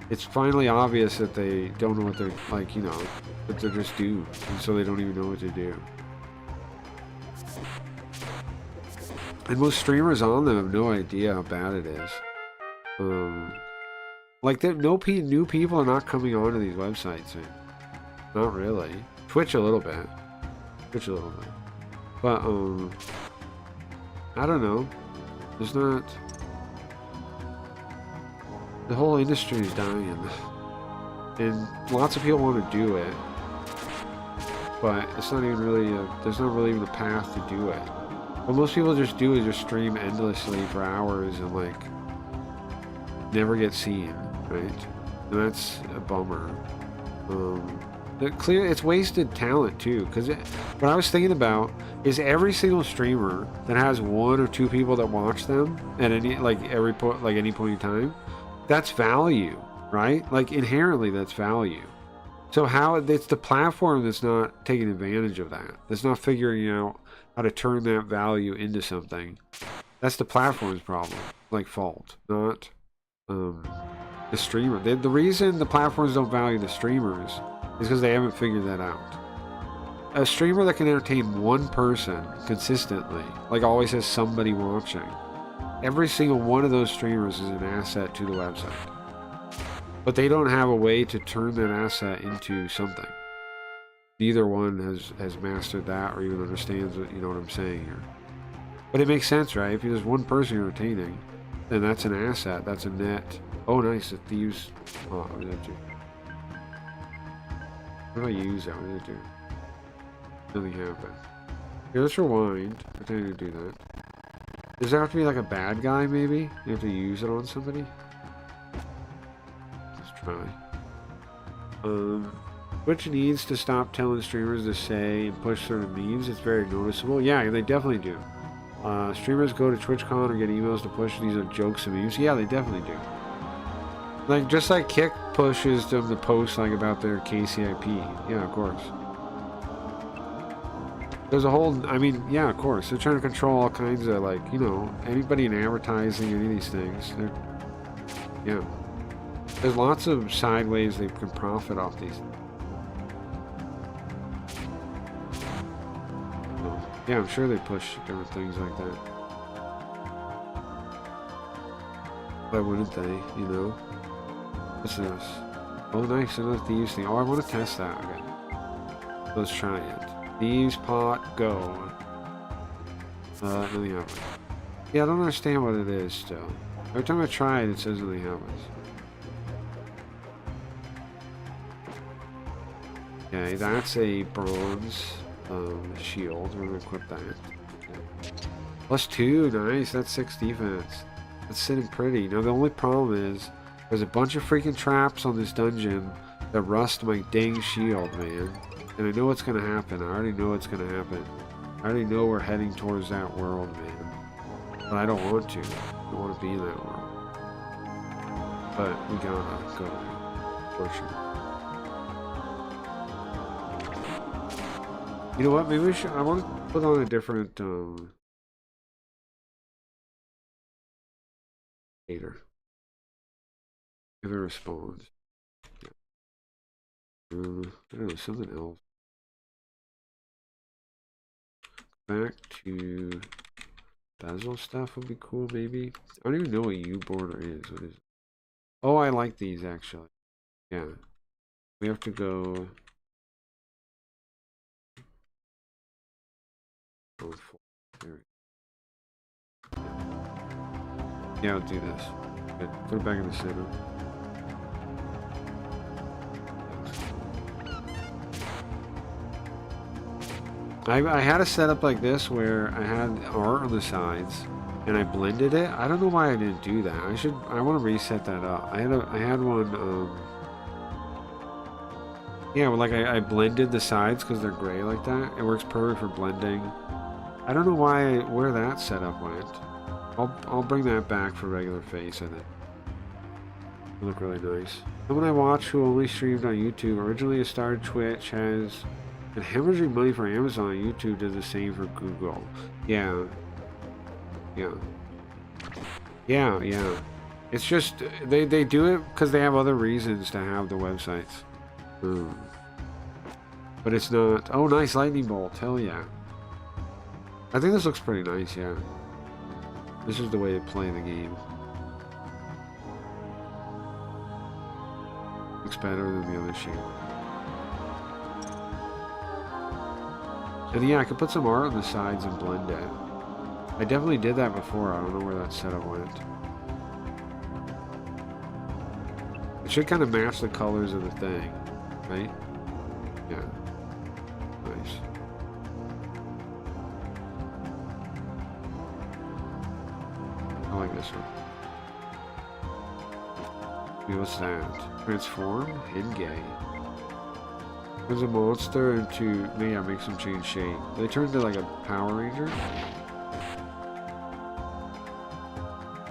It's finally obvious that they don't know what they're, like, you know, that they're just dudes, and so they don't even know what to do. And most streamers on them have no idea how bad it is. Like, new people are not coming onto these websites. Not really. Twitch a little bit. But, I don't know. There's not... The whole industry is dying. And lots of people want to do it. But it's not even really there's not really even a path to do it. What most people just do is just stream endlessly for hours and, like, never get seen, right? And that's a bummer. It's wasted talent too, because what I was thinking about is every single streamer that has one or two people that watch them at any any point in time, that's value, right? Like, inherently that's value. So how it's the platform that's not taking advantage of that. That's not figuring out how to turn that value into something. That's the platform's problem, like, fault, not the streamer. The reason the platforms don't value the streamers is because they haven't figured that out. A streamer that can entertain one person consistently, like, always has somebody watching. Every single one of those streamers is an asset to the website. But they don't have a way to turn that asset into something. Neither one has mastered that or even understands what, you know what I'm saying here. But it makes sense, right? If there's one person you're entertaining, then that's an asset, that's a net. Oh, nice, the thieves. Oh, what did I do? What do I use that? What did I do? Nothing happened. Here, let's rewind. Pretend to do that. Does there have to be, like, a bad guy, maybe? You have to use it on somebody? Let's try. Twitch needs to stop telling streamers to say and push certain memes. It's very noticeable. Yeah, they definitely do. Streamers go to TwitchCon or get emails to push these are jokes and memes. Yeah, they definitely do. Like, just like Kick pushes them to post, like, about their KCIP. Yeah, of course. There's a whole, I mean, yeah, of course. They're trying to control all kinds of, like, you know, anybody in advertising, any of these things. Yeah. There's lots of side ways they can profit off these. So, yeah, I'm sure they push different things like that. Why wouldn't they, you know? What's this? Oh, nice, another Thieves thing. Oh, I want to test that. Okay. Let's try it. Thieves pot, go. Nothing happens. Yeah, I don't understand what it is still. Every time I try it, it says nothing happens. Okay, that's a bronze shield. We're gonna equip that. Okay. +2, nice. That's 6 defense. That's sitting pretty. Now the only problem is there's a bunch of freaking traps on this dungeon that rust my dang shield, man. And I know what's gonna happen. I already know what's gonna happen. I already know we're heading towards that world, man. But I don't want to. I don't want to be in that world. But we gotta go there. For sure. You know what? Maybe we should. I want to put on a different hater. If it responds. Yeah. I don't know, something else. Back to bezel stuff would be cool, maybe. I don't even know what U-border is. What is it? Oh, I like these actually. Yeah. We have to go. Oh, there. Yeah, I'll do this. Good. Put it back in the center. I had a setup like this where I had art on the sides and I blended it. I don't know why I didn't do that. I want to reset that up. I had one yeah, well, like I blended the sides because they're gray like that. It works perfect for blending. I don't know where that setup went. I'll bring that back for regular face, I think. It'll look really nice. Someone I watch who only streamed on YouTube, originally started Twitch, has been hemorrhaging money for Amazon. YouTube does the same for Google. Yeah. Yeah. Yeah, yeah. It's just, they do it because they have other reasons to have the websites. But it's not. Oh, nice lightning bolt. Hell yeah. I think this looks pretty nice, yeah. This is the way to play the game. Looks better than the other shape. And yeah, I could put some art on the sides and blend it. I definitely did that before. I don't know where that setup went. It should kind of match the colors of the thing, right? Yeah. Nice. I like this one. Wait, what's that? Transform? Hingay. There's a monster into... Yeah, makes them change shape. They turn into like a Power Ranger.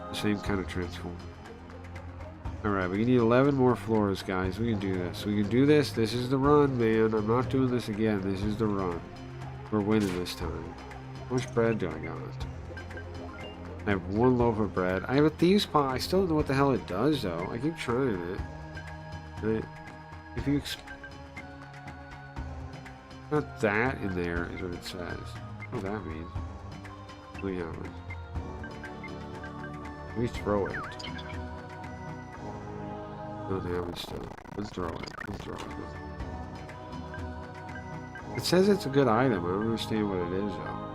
The same kind of transform. Alright, we need 11 more floors, guys. We can do this. We can do this. This is the run, man. I'm not doing this again. This is the run. We're winning this time. How much bread do I got? I have 1 loaf of bread. I have a thieves pot. I still don't know what the hell it does, though. I keep trying it. Right? If you... Not that in there is what it says. What does that mean? Oh, yeah. We throw it. No damage still. Let's throw it. Let's throw it. It says it's a good item. I don't understand what it is, though.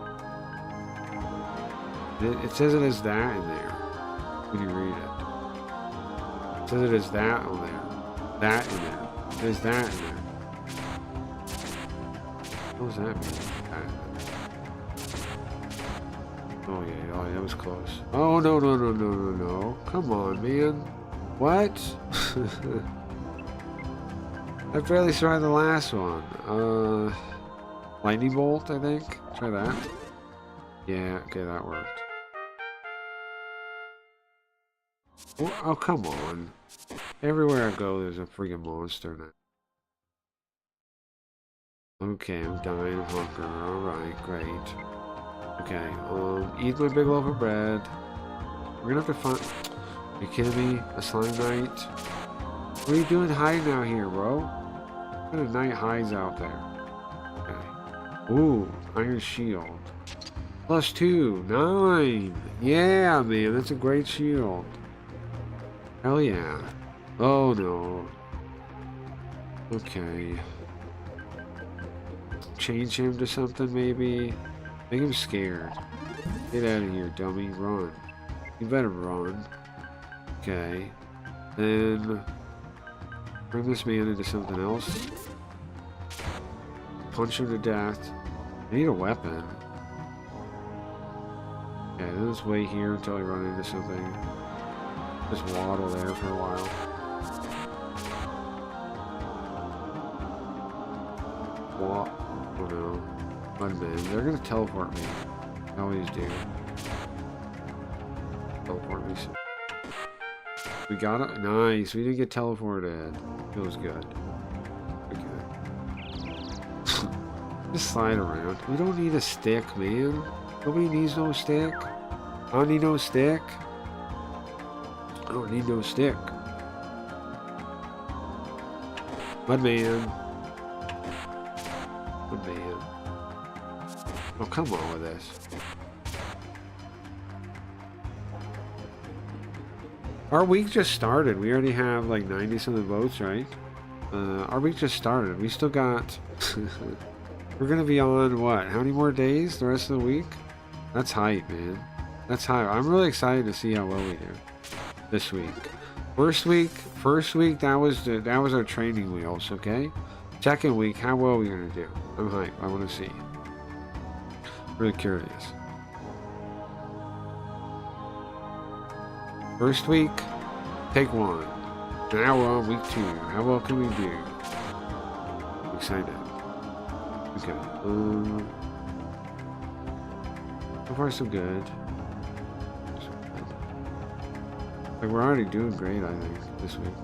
It says it has that in there. When you read it. It says it has that on there. That in there. There's that in there. What does that mean? Oh yeah, oh, that was close. Oh no. Come on, man. What? I barely survived the last one. Lightning bolt, I think. Try that. Yeah, okay, that worked. Oh, come on. Everywhere I go, there's a freaking monster now. Okay, I'm dying of hunger. Alright, great. Okay, eat my big loaf of bread. We're gonna have to find... You kidding me? A slime knight? What are you doing hiding out here, bro? What kind of knight hides out there? Okay. Ooh, iron shield. +2, 9. Yeah, man, that's a great shield. Hell yeah. Oh no. Okay. Change him to something maybe. Make him scared. Get out of here, dummy. Run. You better run. Okay. Then bring this man into something else. Punch him to death. I need a weapon. Okay, then just wait here until I run into something. Just waddle there for a while. What? Oh no. Mudman. They're gonna teleport me. They always do. Teleport me. We got it. Nice. We didn't get teleported. Feels good. Okay. Just slide around. We don't need a stick, man. Nobody needs no stick. I don't need no stick. I don't need no stick. Mudman. Mudman. Oh, come on with this. Our week just started. We already have like 90-something votes, right? Our week just started. We still got... We're gonna be on, what? How many more days the rest of the week? That's hype, man. That's hype. I'm really excited to see how well we do this week. First week, that was our training wheels, okay? Second week, how well are we gonna do? I'm hype. I want to see. Really curious. First week, take 1. Now we're on week 2. How well can we do? I'm excited. Okay. So far, so good. Like, we're already doing great, I think, this week.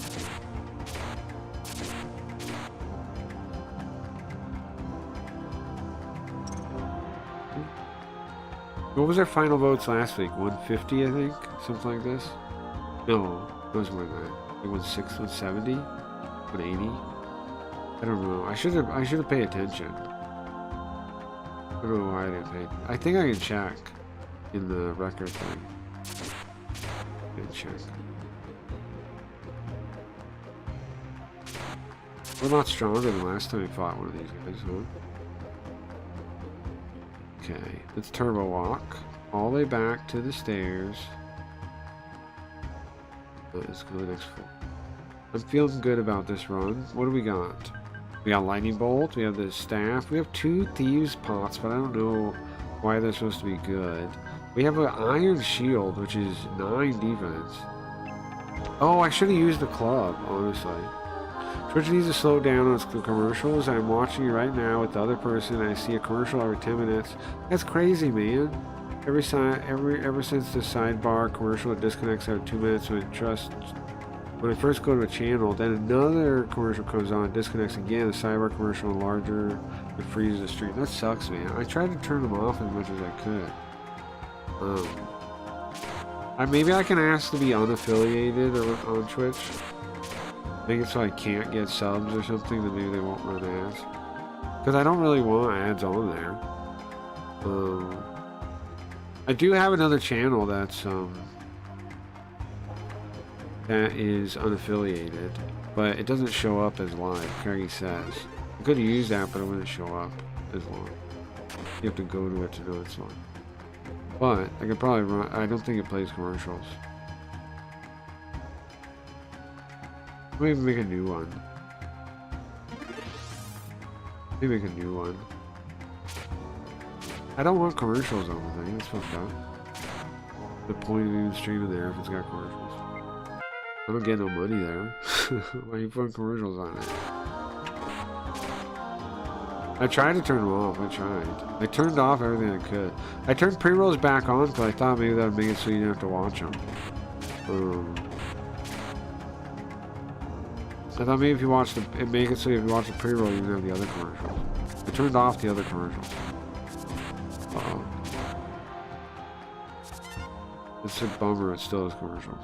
What was our final votes last week? 150, I think? Something like this? No, it was more than that. Like 160, 170? 180? I don't know. I should have paid attention. I don't know why I didn't pay. I think I can check in the record thing. I can check. We're a lot stronger than last time we fought one of these guys, huh? Okay, let's turbo walk all the way back to the stairs. Let's go to the next floor. I'm feeling good about this run. What do we got? We got lightning bolt. We have the staff. We have 2 thieves pots, but I don't know why they're supposed to be good. We have an iron shield, which is 9 defense. Oh, I should have used the club, honestly. Twitch needs to slow down on its commercials. I'm watching you right now with the other person. I see a commercial every 10 minutes. That's crazy, man. Ever since the sidebar commercial, it disconnects every 2 minutes when I first go to a channel. Then another commercial comes on, disconnects again. The sidebar commercial larger, it freezes the stream. That sucks, man. I tried to turn them off as much as I could. Maybe I can ask to be unaffiliated on Twitch. Make it so I can't get subs or something, then maybe they won't run ads. Because I don't really want ads on there. I do have another channel that's that is unaffiliated, but it doesn't show up as live. Craigie says I could use that, but it wouldn't show up as live. You have to go to it to know it's live. But I could probably run. I don't think it plays commercials. Maybe make a new one. Maybe make a new one. I don't want commercials on the thing. That's fucked up. The point of even streaming there if it's got commercials. I don't get no money there. Why are you putting commercials on it? I tried to turn them off. I tried. I turned off everything I could. I turned pre-rolls back on because I thought maybe that would make it so you didn't have to watch them. I thought maybe if you watch it make it so if you watch the pre-roll, you can have the other commercials. I turned off the other commercials. It's a bummer. It still has commercials.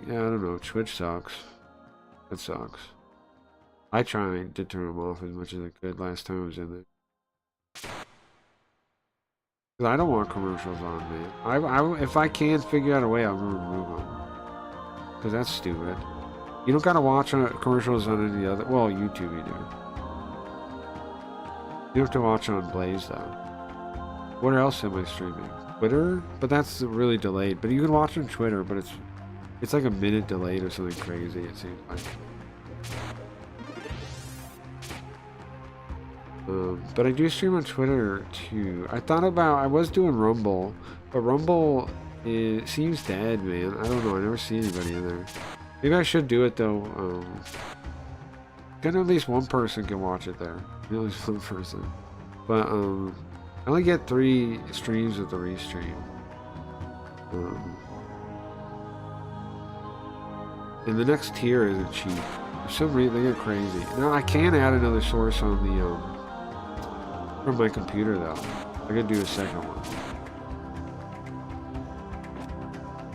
yeah, I don't know. Twitch sucks. It sucks. I tried to turn them off as much as I could last time I was in there. Cause I don't want commercials on, man. If I can figure out a way, I'll remove them. Cause that's stupid. You don't gotta watch commercials on any other. Well, YouTube you do. You have to watch on Blaze though. What else am I streaming? Twitter? But that's really delayed. But you can watch on Twitter, but it's like a minute delayed or something crazy, it seems like. But I do stream on Twitter too. I was doing Rumble, but Rumble seems dead, man. I don't know, I never see anybody in there. Maybe I should do it though. Then at least one person can watch it there. At least one person. But I only get 3 streams with the restream. And the next tier isn't cheap. For some reason they get crazy. Now I can add another source on the from my computer though. I could do a second one.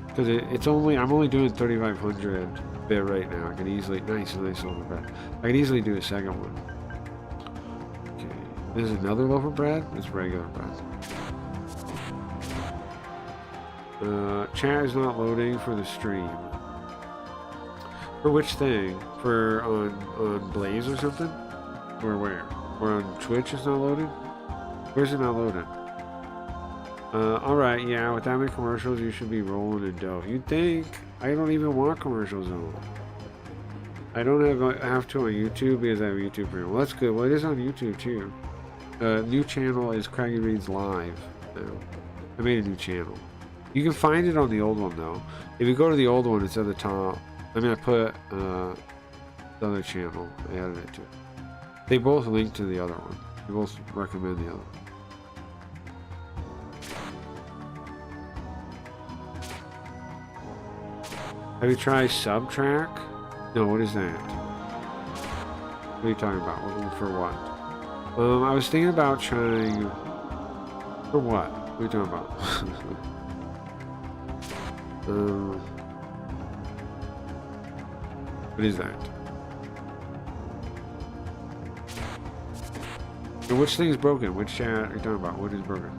Because I'm only doing 3500 bit right now. I can easily nice loaf of bread. I can easily do a second one. Okay. There's another loaf of bread? It's regular bread. Chat is not loading for the stream. For which thing? For on Blaze or something? Or where? Or on Twitch it's not loaded? Where's it not loaded? Alright, yeah, with that many commercials you should be rolling in dough. You'd think. I don't even want commercials on. I don't have to on YouTube because I have YouTube Premium. Well, that's good. Well, it is on YouTube too. New channel is Craggy Reads Live now. I made a new channel. You can find it on the old one though. If you go to the old one, it's at the top. I mean, I put the other channel. I added it to it. They both link to the other one. They both recommend the other one. Have you tried Subtrack? No, what is that? What are you talking about? For what? I was thinking about trying... For what? What are you talking about? What is that? And which thing is broken? Which chat are you talking about? What is broken?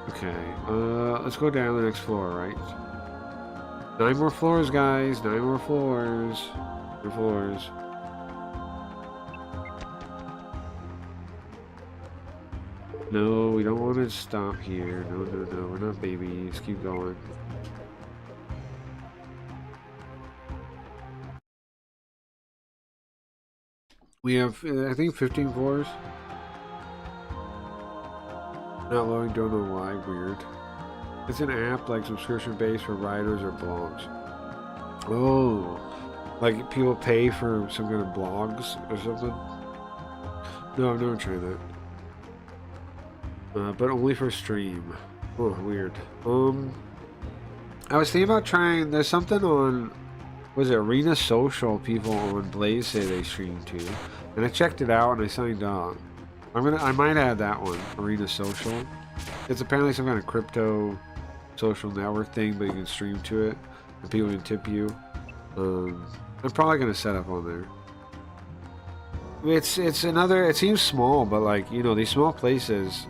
Okay, let's go down the next floor, right? 9 more floors, guys. 9 more floors. 9 floors. No, we don't want to stop here. No, no, no. We're not babies. Keep going. We have, I think, 15 floors. Not loading, don't know why. Weird. It's an app like subscription based for writers or blogs. Oh, like people pay for some kind of blogs or something? No, I've never tried that. But only for stream. Oh, weird. I was thinking about trying. There's something on. Was it Arena Social? People on Blaze say they stream too, and I checked it out and I signed on. I might add that one, Arena Social. It's apparently some kind of crypto social network thing, but you can stream to it, and people can tip you. I'm probably gonna set up on there. It's another. It seems small, but like you know, these small places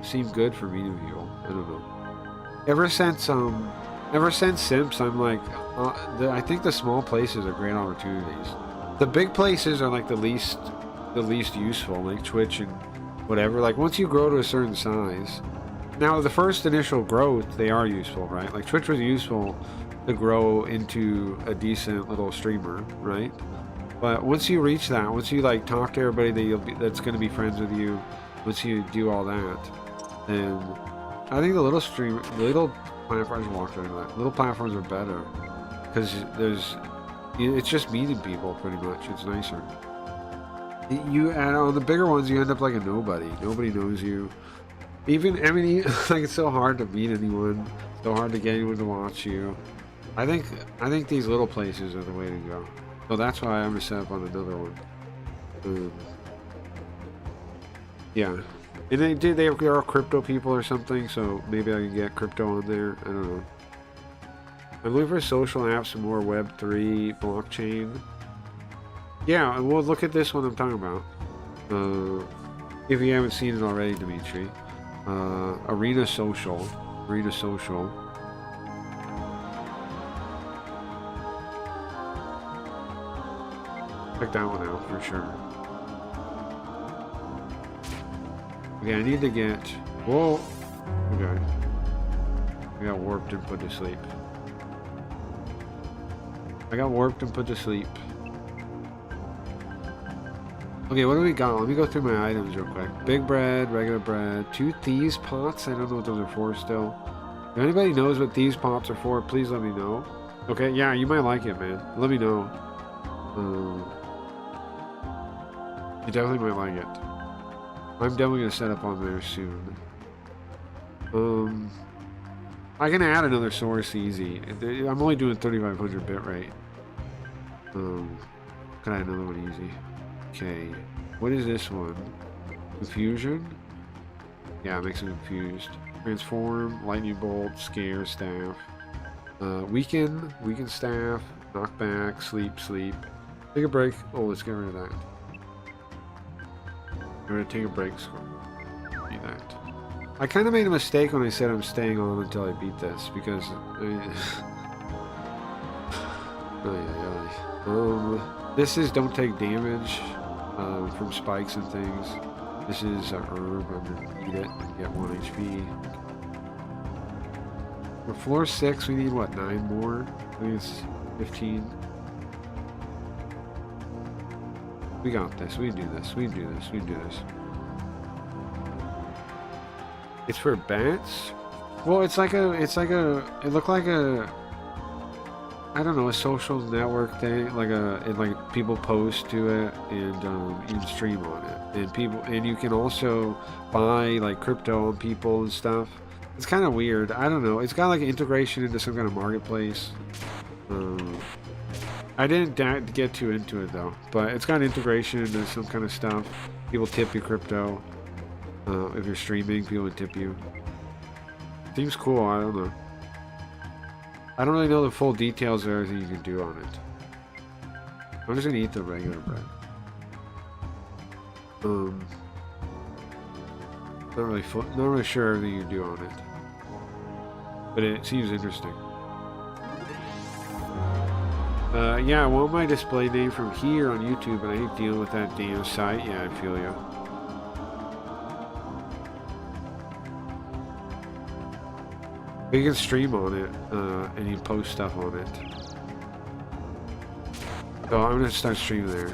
seem good for me to view. I don't know. Ever since Simps, I'm like, I think the small places are great opportunities. The big places are like the least useful, like Twitch and whatever. Like once you grow to a certain size, now the first initial growth, they are useful, right? Like Twitch was useful to grow into a decent little streamer, right? But once you reach that, once you like talk to everybody that's going to be friends with you, once you do all that, then I think the little platforms walked into that. Little platforms are better because it's just meeting people pretty much. It's nicer. And on the bigger ones, you end up like a nobody. Nobody knows you. Even, I mean, like it's so hard to meet anyone. So hard to get anyone to watch you. I think these little places are the way to go. So that's why I'm gonna set up on another one. Yeah. And they're all crypto people or something, so maybe I can get crypto on there. I don't know. I'm looking for social apps and more Web3 blockchain. Yeah, well, look at this one I'm talking about. If you haven't seen it already, Dimitri. Arena Social. Arena Social. Check that one out for sure. Okay, I need to get... Whoa! Okay. I got warped and put to sleep. I got warped and put to sleep. Okay, what do we got? Let me go through my items real quick. Big bread, regular bread, 2 thieves pots. I don't know what those are for still. If anybody knows what thieves pots are for, please let me know. Okay, yeah, you might like it, man. Let me know. You definitely might like it. I'm definitely gonna set up on there soon. I can add another source easy. I'm only doing 3500 bit rate. Can I add another one easy? Okay, what is this one? Confusion? Yeah, it makes me confused. Transform, lightning bolt, scare, staff. Weaken staff, knockback, sleep. Take a break. Oh, let's get rid of that. We're gonna take a break. So do that. I kind of made a mistake when I said I'm staying on until I beat this because. I mean, this is don't take damage from spikes and things. This is a herb. I'm gonna eat it and get 1 HP. For floor 6, we need what, 9 more? I think it's 15. We got this. We can do this. We can do this. We can do this. It's for bats? Well, it looked like a, I don't know, a social network thing, like people post to it, and you can stream on it, and you can also buy like crypto on people and stuff. It's kind of weird. I don't know. It's got like integration into some kind of marketplace. I didn't get too into it though, but it's got integration into some kind of stuff. People tip you crypto. If you're streaming, people would tip you. Seems cool. I don't know. I don't really know the full details of everything you can do on it. I'm just gonna eat the regular bread. Not really sure everything you do on it, but it seems interesting. Yeah, I want my display name from here on YouTube, but I hate dealing with that damn site. Yeah, I feel you. But you can stream on it, and you post stuff on it. So I'm gonna start streaming there.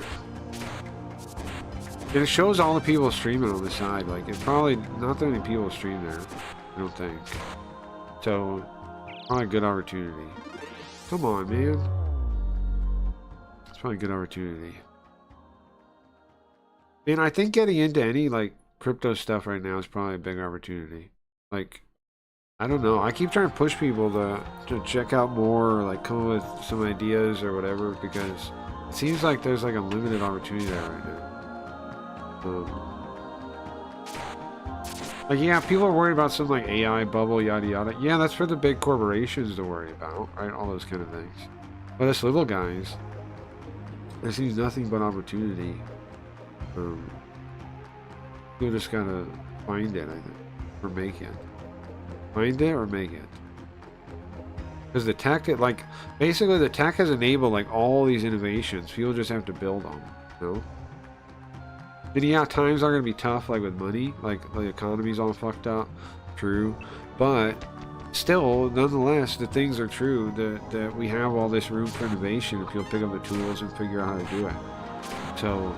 And it shows all the people streaming on the side. Like, it's probably not that many people stream there, I don't think. So, probably a good opportunity. Come on, man. It's probably a good opportunity. And I think getting into any, like, crypto stuff right now is probably a big opportunity. Like, I don't know. I keep trying to push people to check out more, or like come up with some ideas or whatever, because it seems like there's like a limited opportunity there right now. Like, yeah, people are worried about some like AI bubble, yada yada. Yeah, that's for the big corporations to worry about, right? All those kind of things. But us little guys, there seems nothing but opportunity. You just gotta find it, I think, or make it. Find it or make it. Because the tech, like, basically the tech has enabled like all these innovations. People just have to build them, you know? And yeah, times are gonna be tough, like with money, like the economy's all fucked up, true. But still, nonetheless, the things are true that we have all this room for innovation if you'll pick up the tools and figure out how to do it. So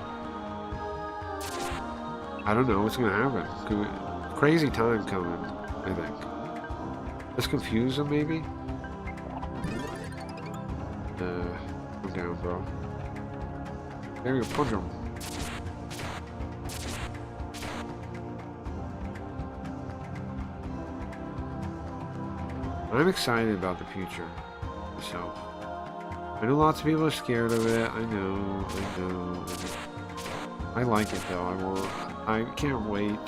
I don't know what's gonna happen. Crazy time coming, I think. Let's confuse them, maybe? Come down, bro. There you go, punch him. I'm excited about the future myself. I know lots of people are scared of it. I know. I like it though. I can't wait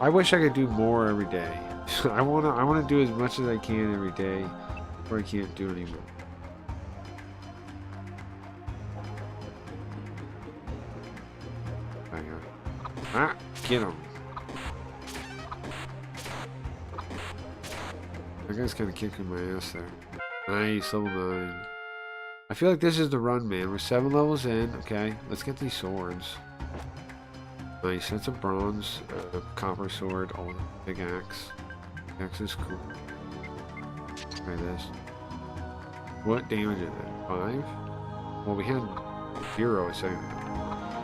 I wish I could do more every day. I wanna do as much as I can every day, or I can't do anymore. Hang on. Ah, get him. That guy's kind of kicking my ass there. Nice, level 9. I feel like this is the run, man. We're 7 levels in. Okay, let's get these swords. Nice, that's a bronze, copper sword, oh, big axe. Axe is cool. Try this. What damage is it? 5? Well, we had 0 a second.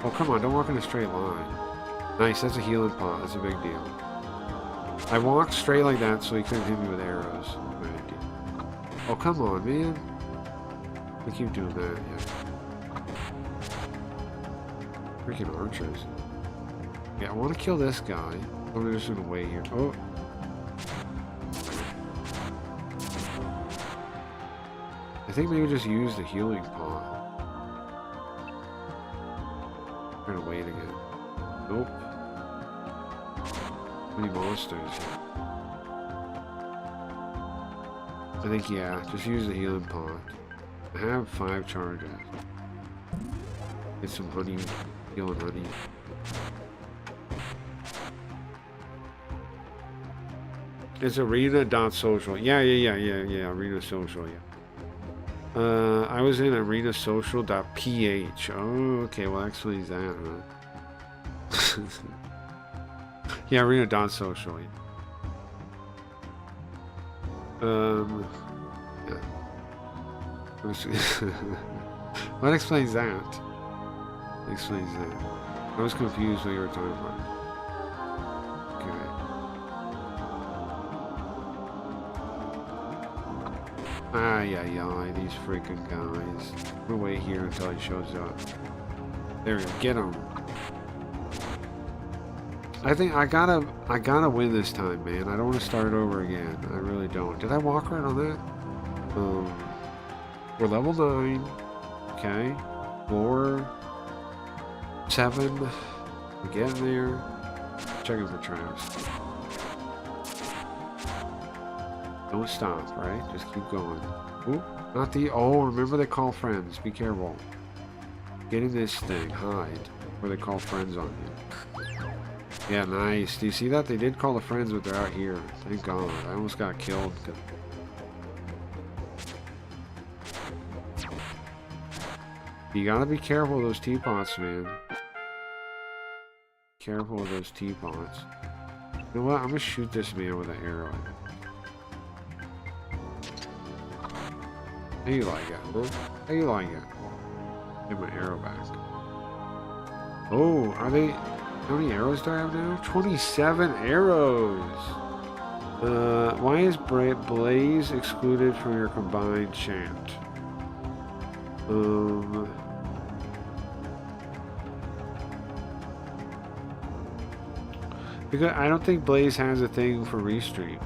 Oh, come on, don't walk in a straight line. Nice, that's a healing pot. That's a big deal. I walked straight like that so he couldn't hit me with arrows. Good idea. Oh, come on, man. We keep doing that, yeah. Freaking archers. Yeah, I want to kill this guy. I'm just gonna wait here. Oh. I think maybe just use the healing pot. I'm gonna wait again. Nope. Many monsters. I think, yeah, just use the healing pot. I have 5 charges. Get some honey, healing honey. It's arena.social. Yeah, arena social, yeah. I was in arenasocial.ph. Oh, okay, well, actually, that, huh? Yeah, arena.social. Yeah. What explains that? What explains that? I was confused what you were talking about. Okay. These freaking guys. We'll wait here until he shows up. There we go, get him. I think I gotta win this time, man. I don't want to start over again. I really don't. Did I walk right on that? We're level 9. Okay. Floor 7. We're getting there. Checking for traps. Don't stop, right? Just keep going. Ooh, not the... Oh, remember they call friends. Be careful. Get in this thing. Hide. Or they call friends on you. Yeah, nice. Do you see that? They did call the friends, but they're out here. Thank God. I almost got killed. You gotta be careful of those teapots, man. Careful of those teapots. You know what? I'm gonna shoot this man with an arrow. How you like it, huh? How you like it? Get my arrow back. Oh, are they... How many arrows do I have now? 27 arrows! Why is Blaze excluded from your combined chant? Because I don't think Blaze has a thing for restream.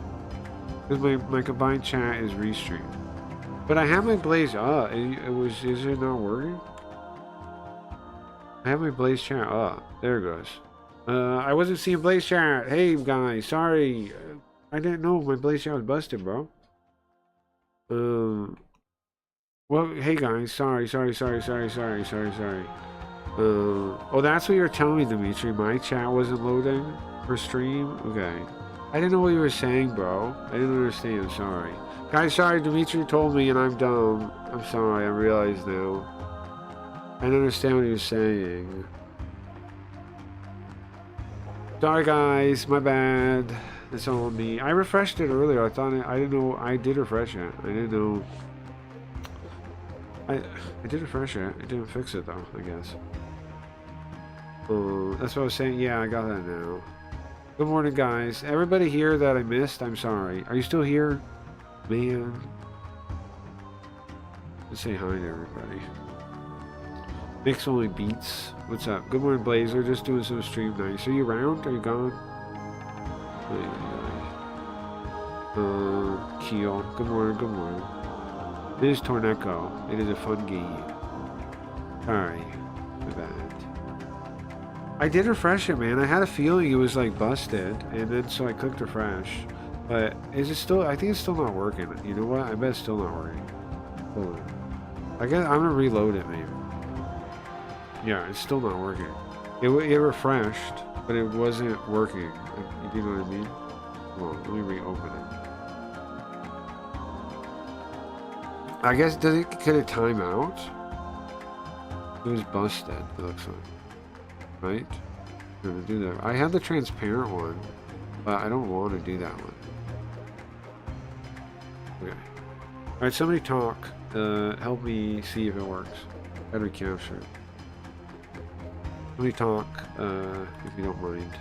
Because my combined chat is restream. But I have my Blaze up. Is it not working? I have my Blaze chat up. There it goes. I wasn't seeing Blaze chat. Hey guys, sorry. I didn't know my Blaze chat was busted, bro. Well, hey guys, sorry. Oh, that's what you're telling me, Dimitri. My chat wasn't loading for stream? Okay. I didn't know what you were saying, bro. I didn't understand, sorry. Guys, sorry, Dimitri told me and I'm dumb. I'm sorry, I realize now. I didn't understand what he was saying. Sorry guys, my bad. It's all on me. I refreshed it earlier. I didn't know. I did refresh it. I didn't know. I did refresh it. It didn't fix it though, I guess. That's what I was saying. Yeah, I got that now. Good morning, guys. Everybody here that I missed, I'm sorry. Are you still here? Man. Let's say hi to everybody. Mix only beats. What's up? Good morning, Blazer. Just doing some stream nights. Are you around? Are you gone? Keel. Good morning, good morning. It is Torneco. It is a fun game. Sorry. My bad. I did refresh it, man. I had a feeling it was like busted, and then so I clicked refresh. But is it still? I think it's still not working. You know what? I bet it's still not working. Hold on. I guess I'm gonna reload it, maybe. Yeah, it's still not working. It refreshed, but it wasn't working. You know what I mean? Hold on, let me reopen it. I guess could it time out? It was busted. It looks like. Right? I'm gonna do that. I have the transparent one, but I don't want to do that one. Okay. Alright, somebody talk. Help me see if it works. How do we capture it? Somebody talk, if you don't mind.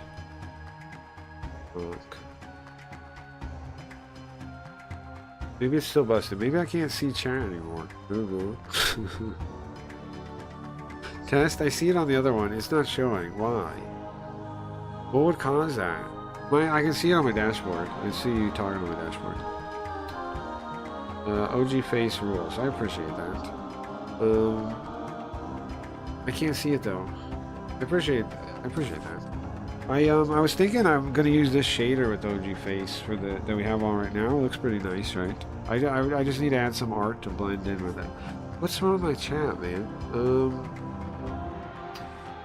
Talk. Maybe it's still busted. Maybe I can't see chat anymore. Google. Test, I see it on the other one. It's not showing. Why? What would cause that? I can see it on my dashboard. I see you talking on my dashboard. OG face rules. I appreciate that. I can't see it though. I appreciate that. I was thinking I'm gonna use this shader with OG face for that we have on right now. It looks pretty nice, right? I just need to add some art to blend in with it. What's wrong with my chat, man?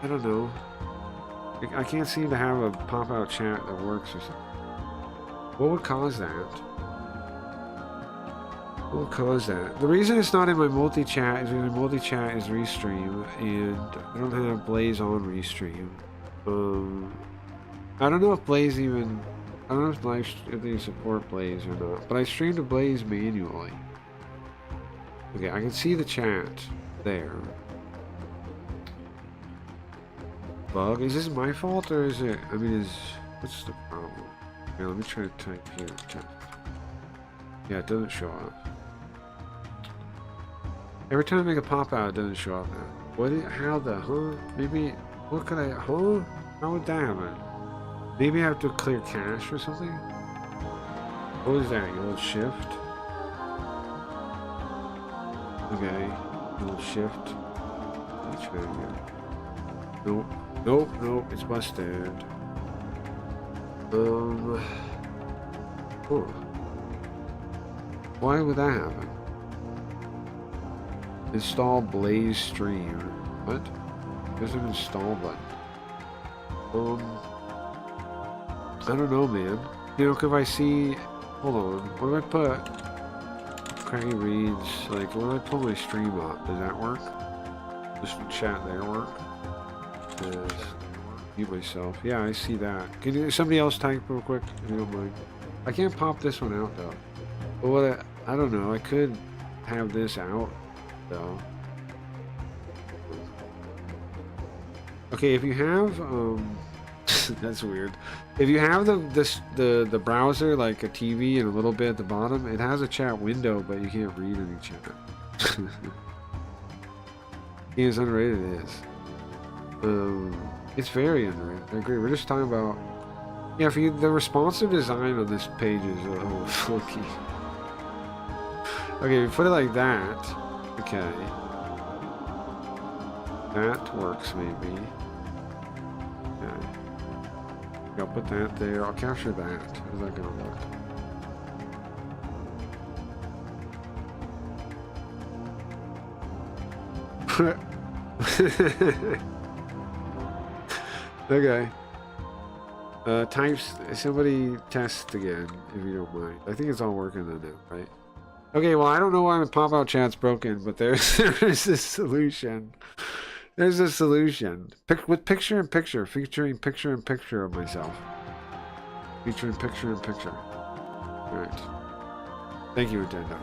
I don't know. I can't seem to have a pop-out chat that works or something. What would cause that? What would cause that? The reason it's not in my multi-chat is because my multi-chat is Restream, and I don't have Blaze on Restream. I don't know if Blaze even... I don't know if they support Blaze or not, but I streamed to Blaze manually. Okay, I can see the chat there. Bug? Is this my fault or is it? I mean, what's the problem? Here, let me try to type here. Chat. Yeah, it doesn't show up. Every time I make a pop out, it doesn't show up now. What? How the? Huh? Maybe. What could I? Huh? How would that happen? Maybe I have to clear cache or something. What is that? You hold shift. Okay. You hold shift. Let's try again. Nope. Nope, nope, it's busted. Oh. Why would that happen? Install Blaze Stream. What? There's an install button. I don't know, man. You know, if I see... Hold on. What if I put... Craggy Reads... Like, when I pull my stream up, does that work? Does the chat there work? Mute myself. Yeah, I see that. Can somebody else type real quick, if you don't mind? I can't pop this one out though. But what I don't know. I could have this out though. Okay, if you have that's weird. If you have the browser like a TV and a little bit at the bottom, it has a chat window, but you can't read any chat. It's underrated. It is. It's very underrated. I agree. We're just talking about... Yeah, the responsive design on this page is a little funky. Okay, we put it like that. Okay. That works, maybe. Okay. I'll put that there. I'll capture that. How's that gonna look? Okay. Types. Somebody test again, if you don't mind. I think it's all working then now, right? Okay, well, I don't know why my pop-out chat's broken, but there's a solution. There's a solution. With picture-in-picture, featuring picture-in-picture of myself. Featuring picture-in-picture. Alright. Thank you, Nintendo.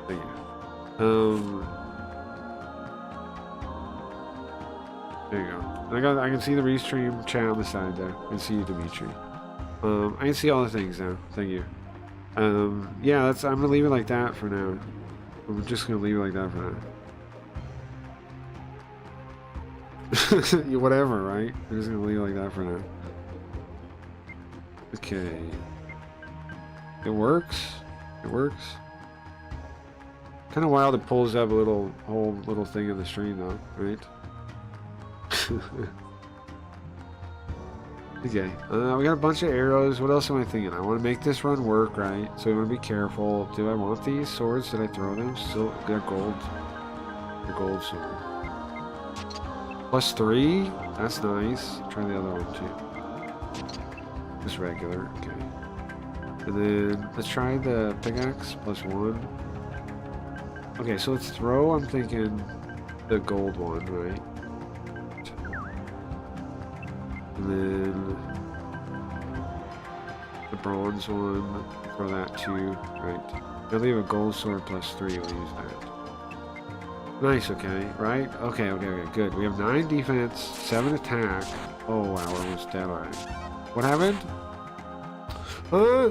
Thank you. There you go. I can see the Restream chat on the side there. I can see you, Dimitri. I can see all the things now. Thank you. Yeah, I'm gonna leave it like that for now. I'm just gonna leave it like that for now. Whatever, right? I'm just gonna leave it like that for now. Okay. It works. It works. Kind of wild. It pulls up a whole little thing in the stream, though, right? Okay, we got a bunch of arrows. What else am I thinking? I want to make this run work, right? So we want to be careful. Do I want these swords? Did I throw them? Still, they're gold. The gold sword. +3? That's nice. Try the other one too. Just regular, okay. And then let's try the pickaxe, +1. Okay, so let's throw, I'm thinking, the gold one, right? And then the bronze one, throw that too, right? I'll leave a gold sword +3, we'll use that. Nice, okay, right? Okay, good. We have 9 defense, 7 attack. Oh wow, we're almost dead already. What happened? Huh?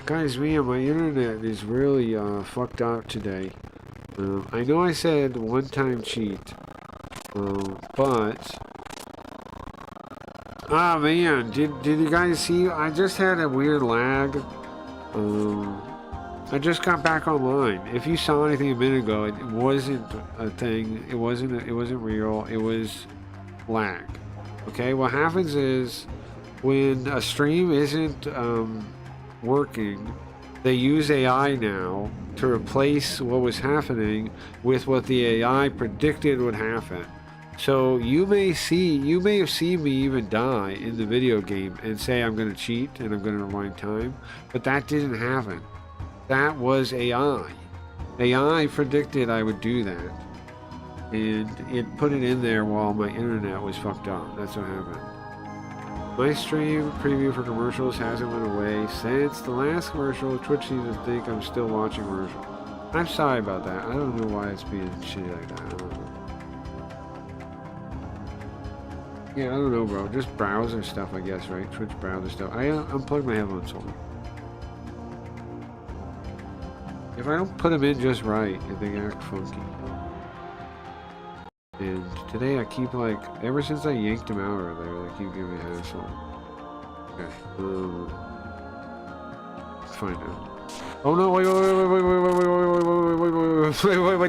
Guys, man, my internet is really fucked up today. I know I said one-time cheat, but ah man, did you guys see? I just had a weird lag. I just got back online. If you saw anything a minute ago, it wasn't a thing. It wasn't real. It was lag. Okay, what happens is when a stream isn't working, they use AI now to replace what was happening with what the AI predicted would happen. So you may have seen me even die in the video game and say I'm going to cheat and I'm going to rewind time, but that didn't happen. That was AI. AI predicted I would do that, and it put it in there while my internet was fucked up. That's what happened. My stream preview for commercials hasn't went away since the last commercial. Twitch seems to think I'm still watching commercials. I'm sorry about that. I don't know why it's being shitty like that. I don't know. Yeah, I don't know, bro. Just browser stuff, I guess, right? Twitch browser stuff. I unplugged my headphones. Hold on. If I don't put them in just right, they act funky. And today I keep ever since I yanked them out of there, they keep giving me a hassle. Okay, find out. Oh no, wait,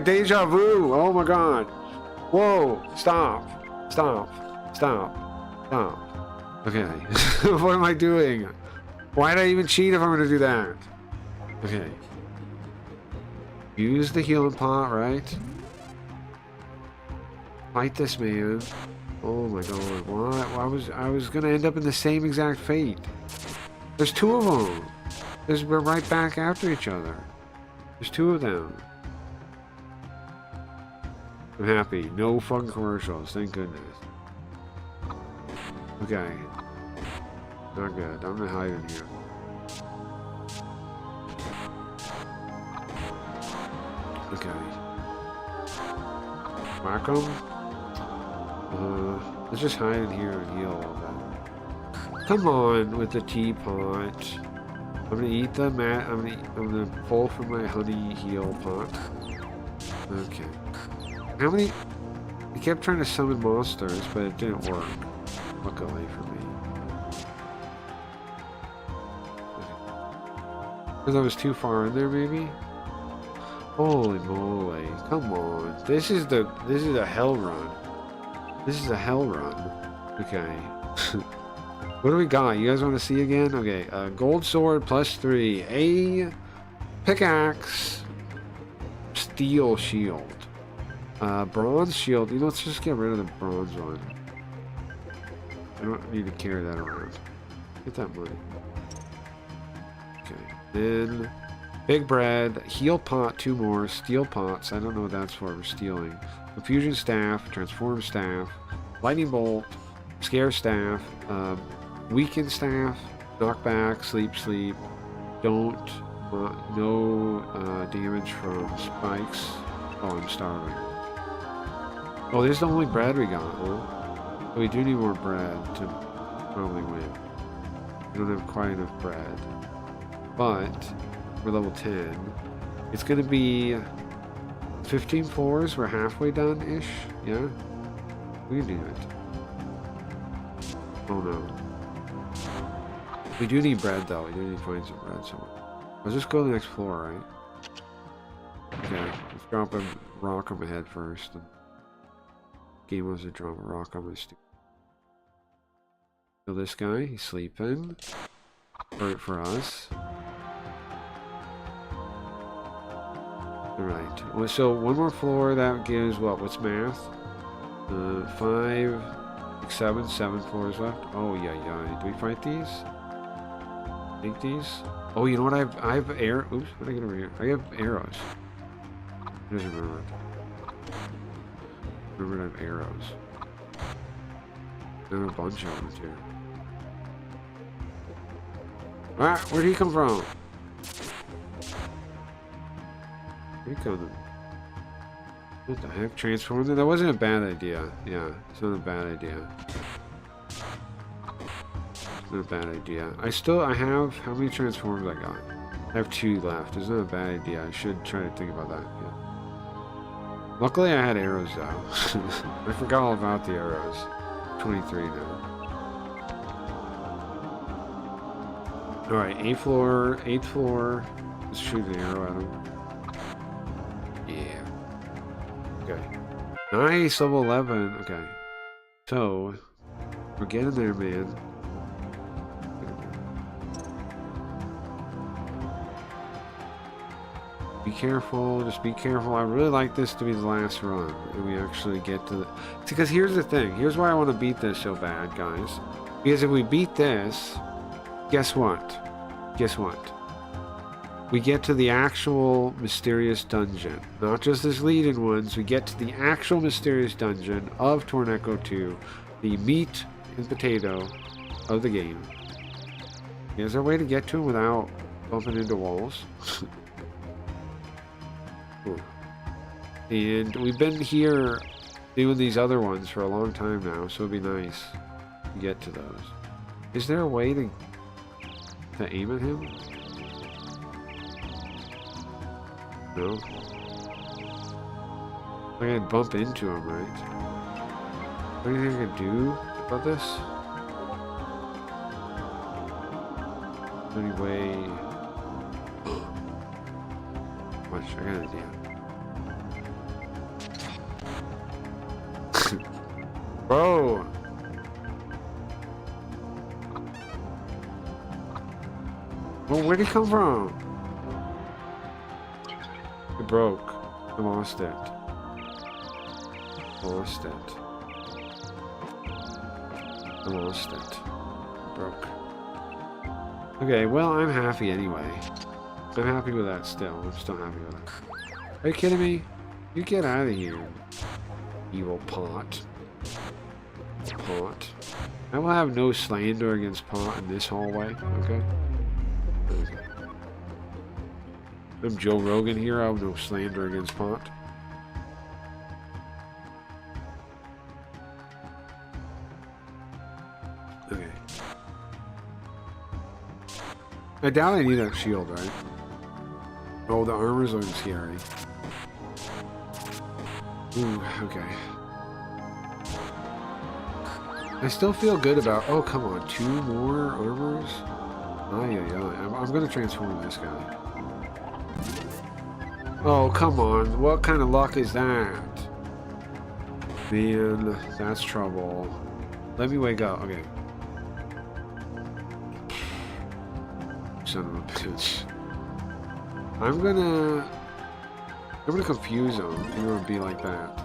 deja vu! Oh my god! Whoa, stop. Okay, what am I doing? Why did I even cheat if I'm gonna do that? Okay. Use the healing pot, right? Fight this man. Oh my god, what? I was gonna end up in the same exact fate. There's 2 of them. We're right back after each other. There's 2 of them. I'm happy. No fucking commercials, thank goodness. Okay. Not good. I'm gonna hide in here. Okay. Whack 'em. Let's just hide in here and heal a little bit. Come on with the teapot. I'm gonna eat the mat. I'm gonna pull from my honey heal pot. Okay. How many? I kept trying to summon monsters, but it didn't work. Luckily for me. Because I was too far in there, maybe. Holy moly! Come on. This is a hell run. This is a hell run. Okay. What do we got? You guys want to see again? Okay, gold sword +3. A pickaxe. Steel shield. Bronze shield. You know, let's just get rid of the bronze one. I don't need to carry that around. Get that money. Okay. Then big bread. Heal pot, 2 more. Steel pots. I don't know what that's for. We're stealing. Confusion staff, transform staff, lightning bolt, scare staff, weaken staff, knockback, sleep, don't, no damage from spikes. Oh, I'm starving. Oh, this is the only bread we got, huh? So we do need more bread to probably win. We don't have quite enough bread. But, we're level 10. It's gonna be 15 floors, we're halfway done-ish, yeah? We can do it. Oh no. We do need bread though, we do need to find some bread somewhere. Let's just go to the next floor, right? Okay, let's drop a rock on my head first. Game wants to drop a rock on my stupid. Kill this guy, he's sleeping. Hurt for us. Alright, well, so one more floor, that gives what? What's math? 5, 6, 7 floors left. Oh, yeah. Do we fight these? Take these? Oh, you know what? I have air. Oops, what did I get over here? I have arrows. I just remembered. I have arrows. I have a bunch of them too. Ah, where'd he come from? Where'd he come from? What the heck? Transformed? That wasn't a bad idea. Yeah, it's not a bad idea. It's not a bad idea. I have, how many transforms I got? I have 2 left. It's not a bad idea. I should try to think about that. Yeah. Luckily I had arrows though. I forgot all about the arrows. 23 now. Alright, 8th floor. Let's shoot an arrow at him. Yeah. Okay. Nice, level 11. Okay. So, we're getting there, man. Be careful, just be careful. I really like this to be the last run. And we actually get to the... Because here's the thing. Here's why I want to beat this so bad, guys. Because if we beat this, guess what? Guess what? We get to the actual mysterious dungeon. Not just this leading ones. We get to the actual mysterious dungeon of Torn Echo 2. The meat and potato of the game. Is there a way to get to him without bumping into walls? And we've been here doing these other ones for a long time now, so it'd be nice to get to those. Is there a way to aim at him? No? I gotta bump into him, right? What do you think I can do about this? Anyway... Watch, I got an idea. Bro! Well, where'd he come from? It broke. I lost it. Lost it. I lost it. It broke. Okay, well, I'm happy anyway. I'm happy with that still. I'm still happy with it. Are you kidding me? You get out of here, evil pot. Pot. I will have no slander against Pot in this hallway, okay? I'm Joe Rogan here, I have no slander against Pot. Okay. I doubt I need that shield, right? Oh, the armor's looking scary. Ooh, okay. I still feel good about... Oh, come on. 2 more armors? I'm going to transform this guy. Oh, come on. What kind of luck is that? Man, that's trouble. Let me wake up. Okay. Son of a bitch. I'm gonna confuse him. He's gonna be like that.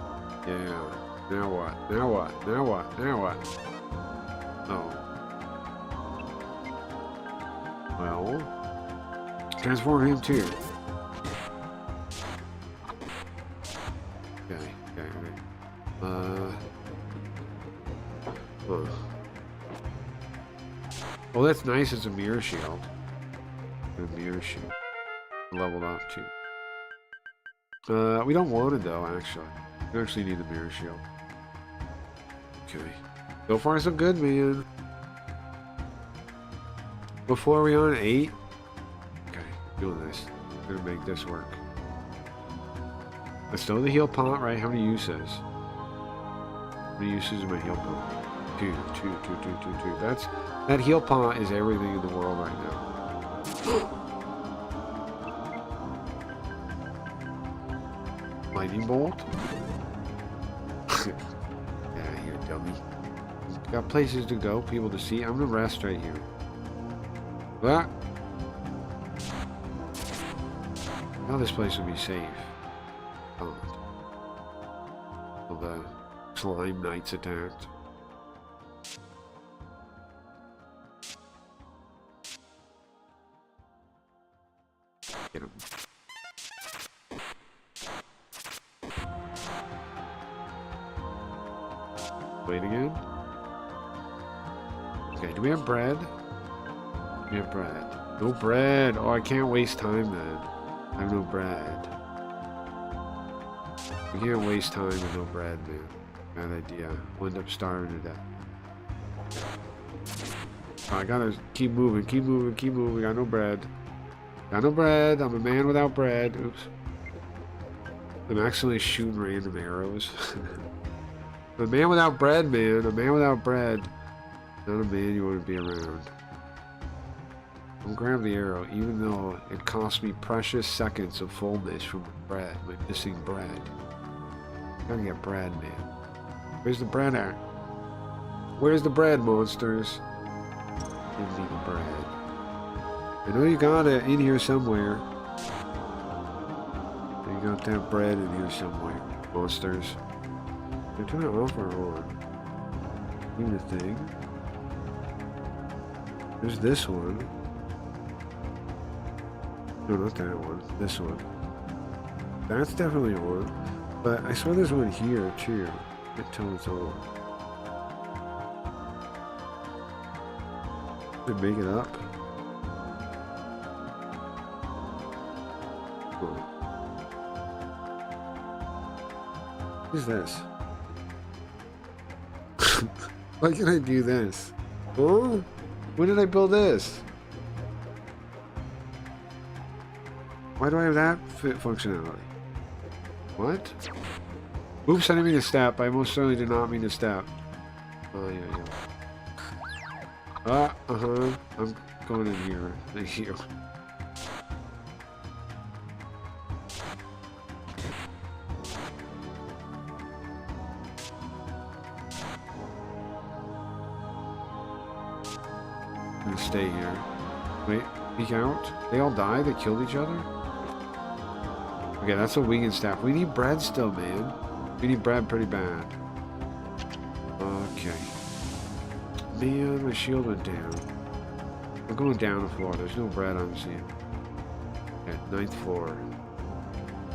Yeah. Now what? Now what? Now what? Now what? Oh. Well. Transform him too. Okay. Huh. Well, that's nice. It's a mirror shield. A mirror shield. Leveled up too. We don't want it though, actually. We actually need the mirror shield. Okay. So far so good, man. Before we on 8? Okay, doing this. Gonna make this work. Let's throw the heal pot, right? How many uses? How many uses of my heal pot? 2. That heal pot is everything in the world right now. Lightning bolt? Yeah, here, dummy. Got places to go, people to see. I'm gonna rest right here. What? Now this place will be safe. Oh. Well, the slime knights attacked. Get him. Wait again. Okay, do we have bread? We have bread. No bread. Oh, I can't waste time then. I have no bread. We can't waste time with no bread, man. Bad idea. We'll end up starving to death. Oh, I gotta keep moving, keep moving, keep moving. Got no bread. Got no bread. I'm a man without bread. Oops. I'm actually shooting random arrows. I'm a man without bread, man. A man without bread. Not a man you want to be around. I'll grab the arrow, even though it cost me precious seconds of fullness from bread, my missing bread. Gotta get bread, man. Where's the bread at? Where's the bread, monsters? Give me the bread. I know you got it in here somewhere. You got that bread in here somewhere, monsters. They're turn it off or on? Even a thing. There's this one. No, not that one. This one. That's definitely on. But I swear there's one here too. Until it's on. Did it make it up? Oh. What is this? Why can I do this? Oh? When did I build this? Why do I have that functionality? What? Oops, I didn't mean to step. I most certainly did not mean to step. Oh, yeah, yeah. Uh-huh. I'm going in here. Thank you. I'm gonna stay here. Wait, peek out. They all died? They killed each other? Okay, that's a winged staff. We need bread still, man. We need bread pretty bad. Okay. Man, my shield went down. I'm going down the floor. There's no bread I'm seeing. Okay, 9th floor.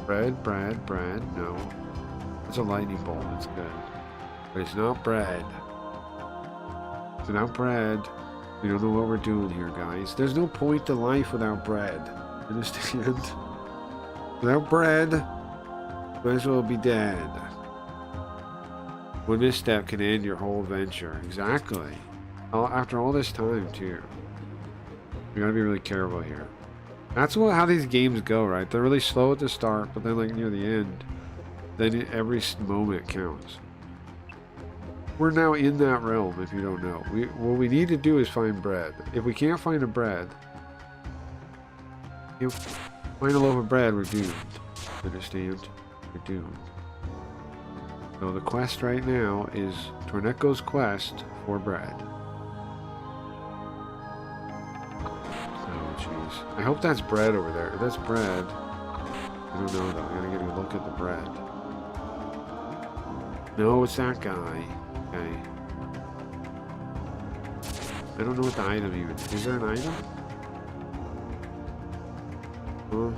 Bread, bread, bread. No. It's a lightning bolt. It's good. But it's not bread. Without bread, we don't know what we're doing here, guys. There's no point to life without bread. Understand? Without bread, might as well be dead. One misstep can end your whole adventure. Exactly. After all this time, too. You gotta be really careful here. That's how these games go, right? They're really slow at the start, but then, like, near the end, then every moment counts. We're now in that realm, if you don't know. What we need to do is find bread. If we can't find a bread, find a loaf of bread, we're doomed. Understand? We're doomed. So the quest right now is Torneco's quest for bread. Oh, jeez. I hope that's bread over there. If that's bread, I don't know, though. I gotta get a look at the bread. No, it's that guy. Okay. I don't know what the item even is. Is there an item? Huh?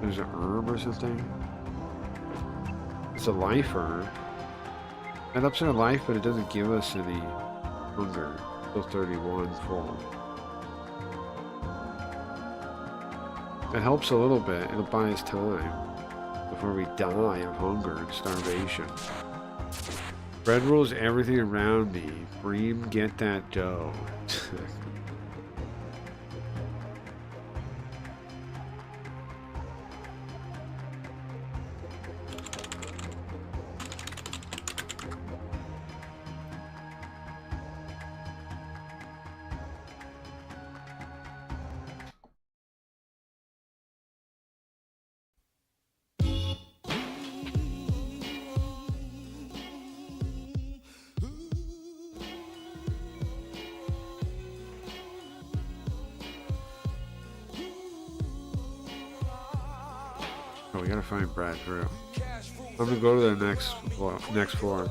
There's an herb or something? It's a life herb. It ups our life, but it doesn't give us any hunger. Still 31 full. It helps a little bit. It'll buy us time before we die of hunger and starvation. Bread rules everything around me. Bream, get that dough. Oh, we gotta find Brad for real. I'm gonna go to the next floor.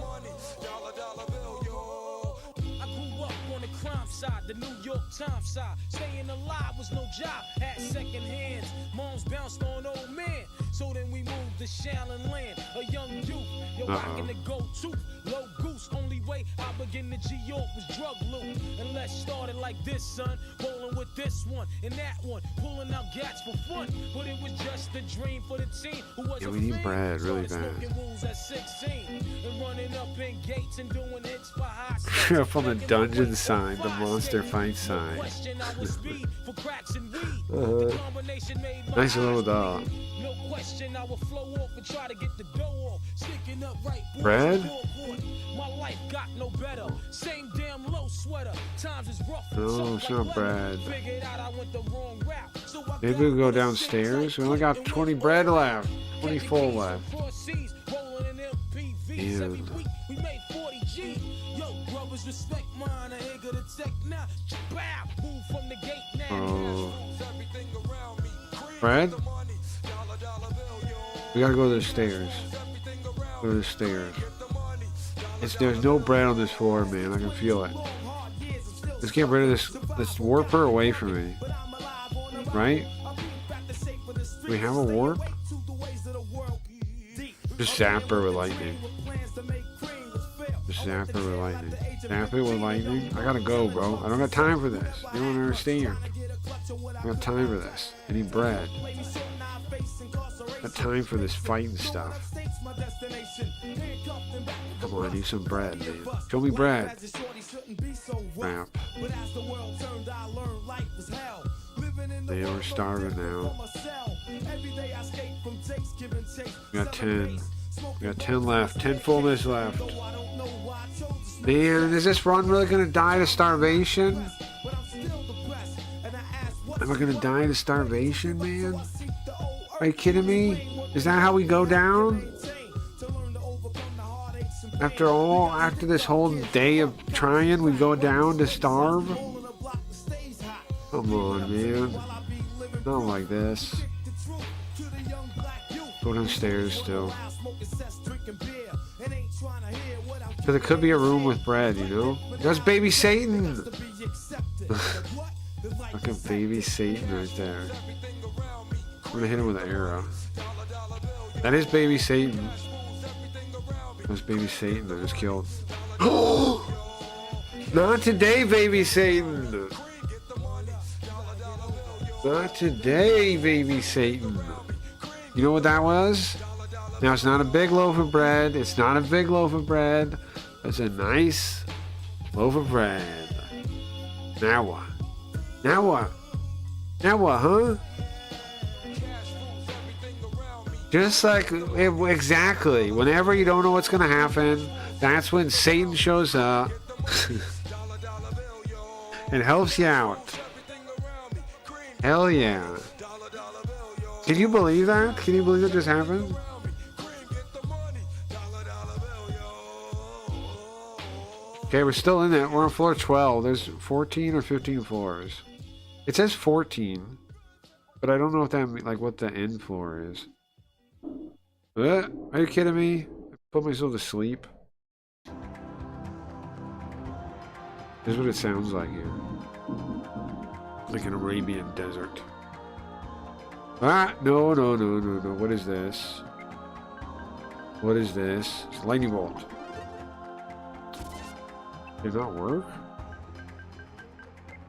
Side, the New York Times side. Staying alive was no job. Had second hands. Moms bounced on old men. So then we moved to Shallon Land. A young youth. You're rocking the go-to. Low goose. Only way I begin to G-York was drug loot. And let's start it like this, son. Rolling with this one and that one. Pulling out gats for fun. But it was just a dream for the team who was we need Brad really bad. At 16, and running up in gates and doing hits for high. From the dungeon sign, the monster fight sign. Nice little dog. Brad? No, it's not Brad. Maybe we'll go downstairs. We only got 20 bread left. 24 left. And oh. Brad? We gotta go to the stairs. Go to the stairs. There's no bread on this floor, man. I can feel it. Let's get rid of this. Let's warp her away from me. Right? Do we have a warp? Just zap her with lightning. Just zap her with lightning. Zap it with lightning. I gotta go, bro. I don't got time for this. You don't understand. I got time for this. I need bread. I got time for this fighting stuff. Come on, I need some bread, man. Show me bread. Crap. They are starving now. We got 10. We got 10 left. 10 full minutes left. Man, is this run really gonna die to starvation? Am I gonna die to starvation, man? Are you kidding me? Is that how we go down? After this whole day of trying, we go down to starve? Come on, man. Not like this. Go downstairs still. Because it could be a room with bread, you know? That's baby Satan! Fucking baby Satan right there. I'm gonna hit him with an arrow. That is baby Satan. That's baby Satan that was killed. Not today, baby Satan! Not today, baby Satan. You know what that was? Now, it's not a big loaf of bread. It's not a big loaf of bread. It's a nice loaf of bread. Now what? Now what? Now what, huh? Just like, exactly. Whenever you don't know what's going to happen, that's when Satan shows up and helps you out. Hell yeah. Can you believe that? Can you believe that just happened? Okay, we're still in it. We're on floor 12. There's 14 or 15 floors. It says 14, but I don't know if that like what the end floor is. Are you kidding me? I put myself to sleep. This is what it sounds like here. Like an Arabian desert. Ah, no. What is this? What is this? It's a lightning bolt. Did not work?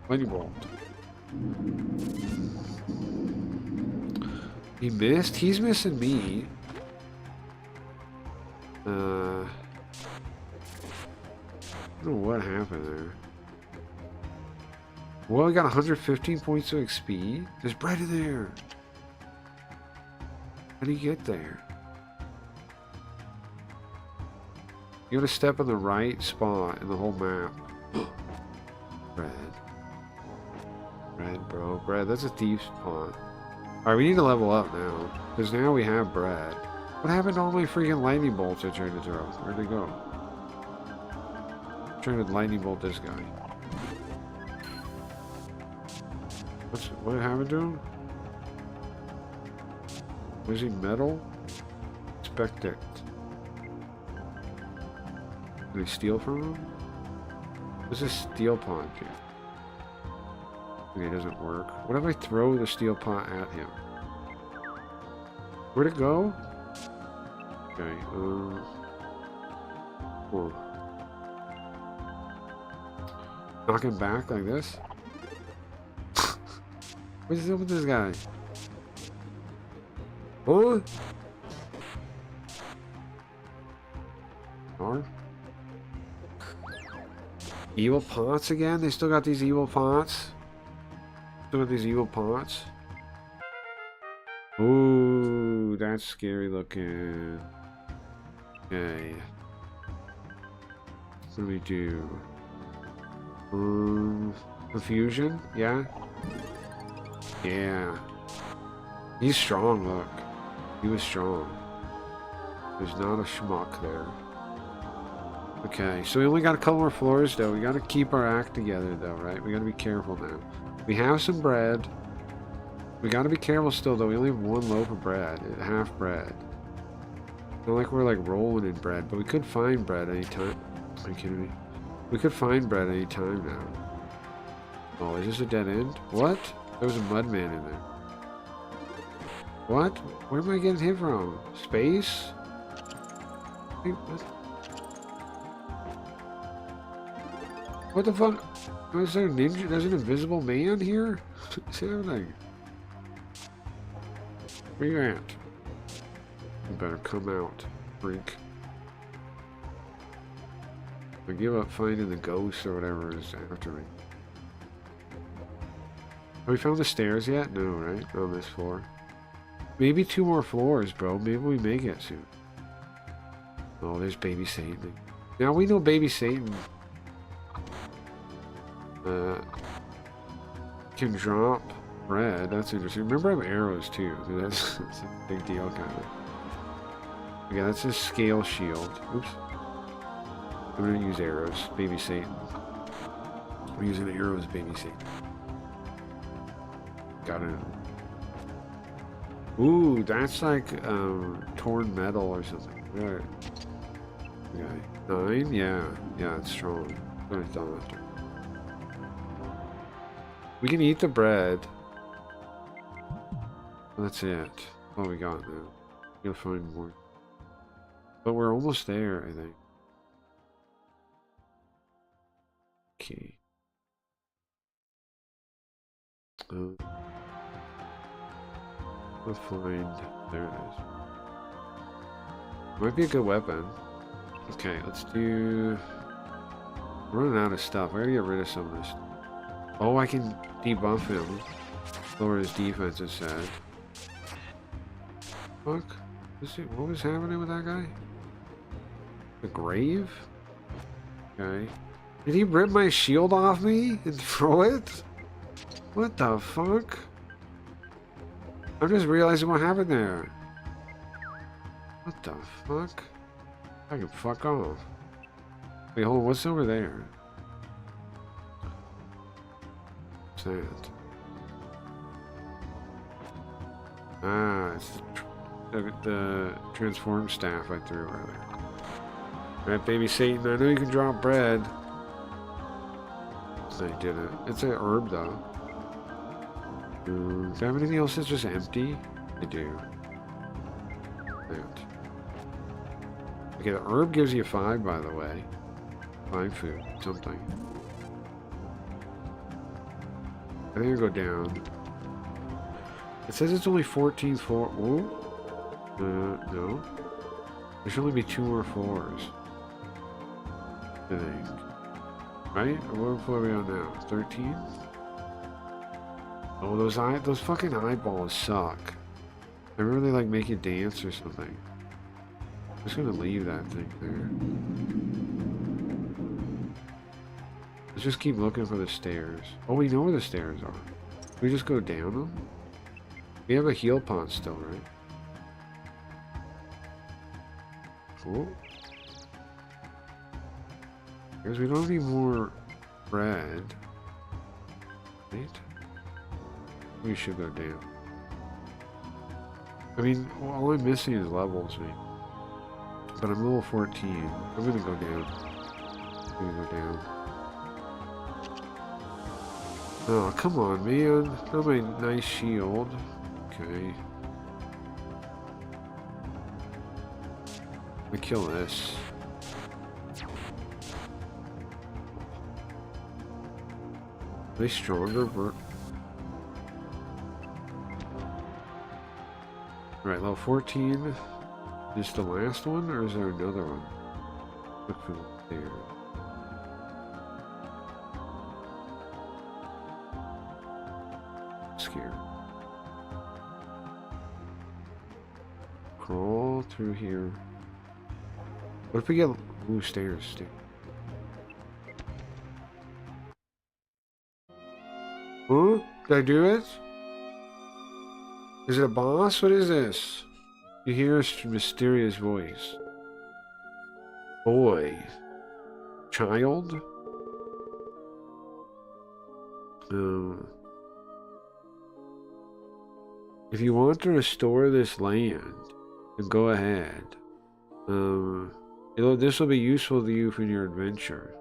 Lightning bolt. He missed? He's missing me. I don't know what happened there. Well, I got 115 points of XP. There's bread in there. How do you get there? You gotta step in the right spot in the whole map. Bread. Bread, bro. Bread. That's a thief's spot. Alright, we need to level up now. Because now we have bread. What happened to all my freaking lightning bolts I tried to throw? Where'd they go? I'm trying to lightning bolt this guy. What happened to him? Was he metal? Inspect it. Did we steal from him? What's a steel pot do? Okay, it doesn't work. What if I throw the steel pot at him? Where'd it go? Okay, cool. Knock him back like this? What's up with this guy? Huh? Or? Evil pots again? They still got these evil pots? Still got these evil pots? Ooh, that's scary looking. Okay. What do we do? Confusion? Yeah? Yeah. He's strong, look. He was strong. There's not a schmuck there. Okay, so we only got a couple more floors, though. We gotta keep our act together, though, right? We gotta be careful now. We have some bread. We gotta be careful still, though. We only have one loaf of bread. Half bread. Not like we're, like, rolling in bread, but we could find bread anytime. Are you kidding me? We could find bread anytime now. Oh, is this a dead end? What? There was a mudman in there. What? Where am I getting hit from? Space? Wait, what? What the fuck? Is there a ninja? There's an invisible man here? See everything. Where you at? You better come out, freak. I give up finding the ghost or whatever is after me. Have we found the stairs yet? No, right? On this floor. Maybe 2 more floors, bro. Maybe we make it soon. Oh, there's Baby Satan. Now we know Baby Satan can drop bread. That's interesting. Remember I have arrows too. That's a big deal kind of. Okay, that's a scale shield. Oops. I'm gonna use arrows. Baby Satan. I'm using arrows, Baby Satan. Got it. Ooh, that's like torn metal or something. Right. Okay. 9? Yeah. Yeah, it's strong. What I thought. We can eat the bread. That's it. What we got now. Gotta find more. But we're almost there, I think. Okay. We'll find. There it is. Might be a good weapon. Okay, let's do. I'm running out of stuff. I gotta get rid of some of this. Oh, I can debuff him. Lower his defense, it said. Fuck. What was happening with that guy? The grave? Okay. Did he rip my shield off me and throw it? What the fuck? I'm just realizing what happened there. What the fuck? I can fuck off. Wait, hold on. What's over there? What's that? Ah, it's the transform staff I threw earlier. Alright, Baby Satan, I know you can drop bread. I didn't. It's an herb, though. Do I have anything else that's just empty? I do. That. Okay, the herb gives you 5, by the way. 5 food, something. I think I'll go down. It says it's only 14 floors. No. There should only be 2 more floors. I think. Right? Or what floor are we on now? 13? Oh, those fucking eyeballs suck. They really like make you dance or something. I'm just gonna leave that thing there. Let's just keep looking for the stairs. Oh, we know where the stairs are. Can we just go down them? We have a heal pot still, right? Cool. Because we don't need more bread. Right? We should go down. I mean, all I'm missing is levels, man. But I'm level 14. I'm gonna go down. I'm gonna go down. Oh, come on, man. Got my nice shield. Okay. Let me kill this. Are they stronger? Alright, level 14. Is the last one, or is there another one? Look for there. Scared. Crawl through here. What if we get blue stairs, dude? Huh? Did I do it? Is it a boss? What is this? You hear a mysterious voice. Boy. Child? If you want to restore this land, then go ahead. This will be useful to you for your adventure.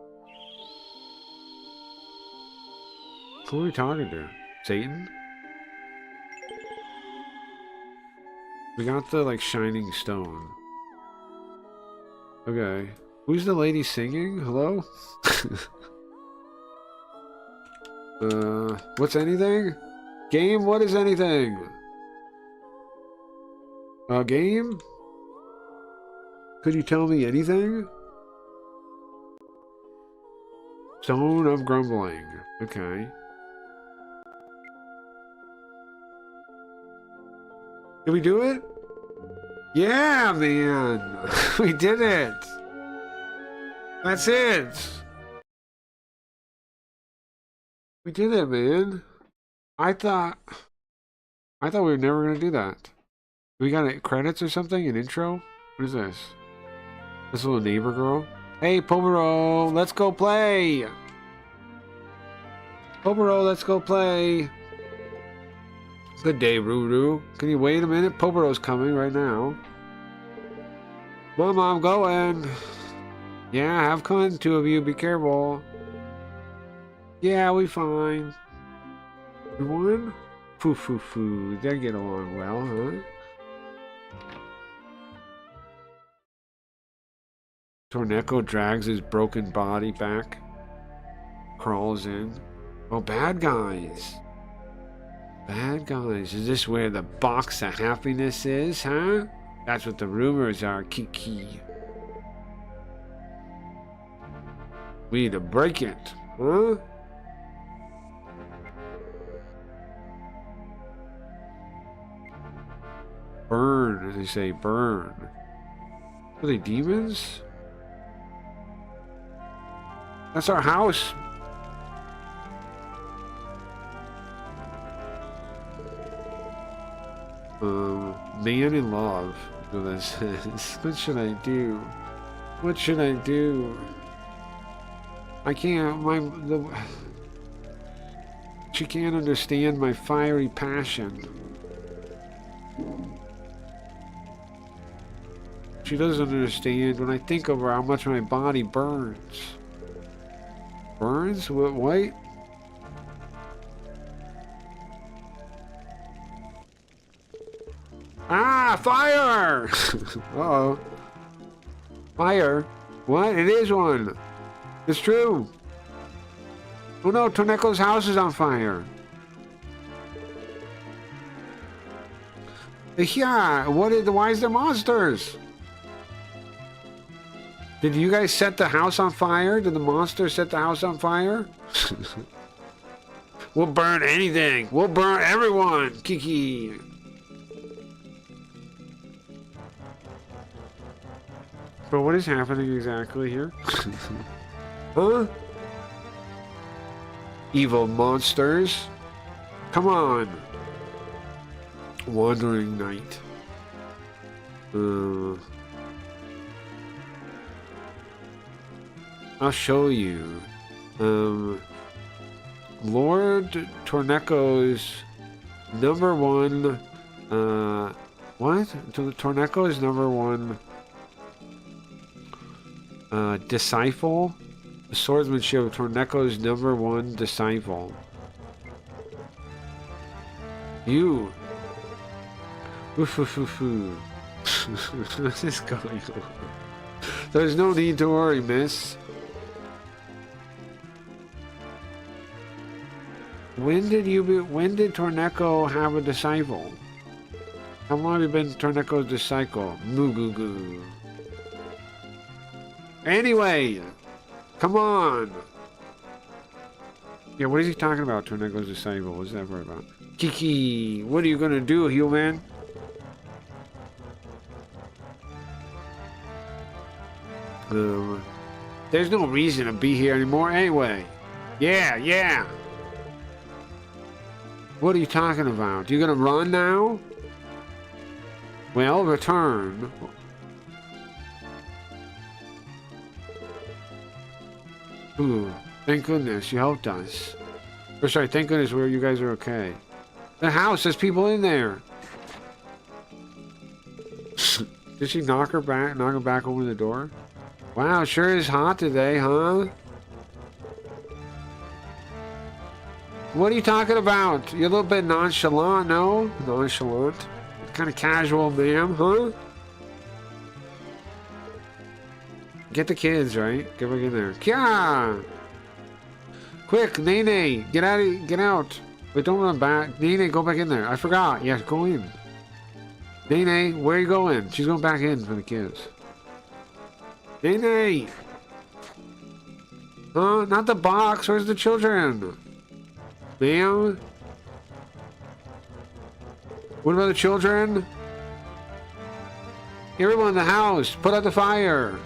Who are we talking to? Satan? We got the, like, shining stone. Okay. Who's the lady singing? Hello? What's anything? Game? What is anything? Game? Could you tell me anything? Stone of grumbling. Okay. Did we do it? Yeah, man! We did it! That's it! We did it, man. I thought we were never gonna do that. We got credits or something? An intro? What is this? This little neighbor girl? Hey, Pobero, let's go play! Pobero, let's go play! Good day, Ruru. Can you wait a minute? Pobero's coming right now. Mama, I'm going. Yeah, have fun, two of you. Be careful. Yeah, we fine. We won? Foo foo foo. They get along well, huh? Torneko drags his broken body back. Crawls in. Oh, bad guys. Bad guys. Is this where the box of happiness is, huh? That's what the rumors are, Kiki. We need to break it, huh? Burn, as they say, burn. Are they demons? That's our house. Man in love. So that says, what should I do? What should I do? I can't. She can't understand my fiery passion. She doesn't understand when I think of her how much my body burns. Burns? What? White? Ah, fire! Uh-oh. Fire? What? It is one. It's true. Oh no, Torneko's house is on fire. Yeah, why is there monsters? Did you guys set the house on fire? Did the monster set the house on fire? We'll burn anything. We'll burn everyone. Kiki. But what is happening exactly here? Huh? Evil monsters. Come on. Wandering Knight. I'll show you. Lord Torneko's #1 What? Torneco is number 1. Disciple? The swordsmanship of Torneco is number 1 disciple. You. Oof, oof, oof, oof. What is going on? There's no need to worry, miss. When did Torneco have a disciple? How long have you been Torneco's disciple? Moo goo goo. Anyway, come on. Yeah, what is he talking about, Torneco's disciple? What's that part about? Kiki, what are you gonna do, human? There's no reason to be here anymore anyway. Yeah. What are you talking about? You gonna run now? Well, return. Ooh, thank goodness you helped us. Or sorry, thank goodness you guys are okay. The house, there's people in there. Did she knock her back over the door? Wow, sure is hot today, huh? What are you talking about? You're a little bit nonchalant, no? Nonchalant? Kind of casual, ma'am, huh? Get the kids, right? Get back in there. Kya! Quick, Nene, get out. Wait, don't run back. Nene, go back in there. I forgot. Yes, go in. Nene, where are you going? She's going back in for the kids. Nene! Huh? Not the box. Where's the children? Ma'am? What about the children? Everyone in the house, put out the fire.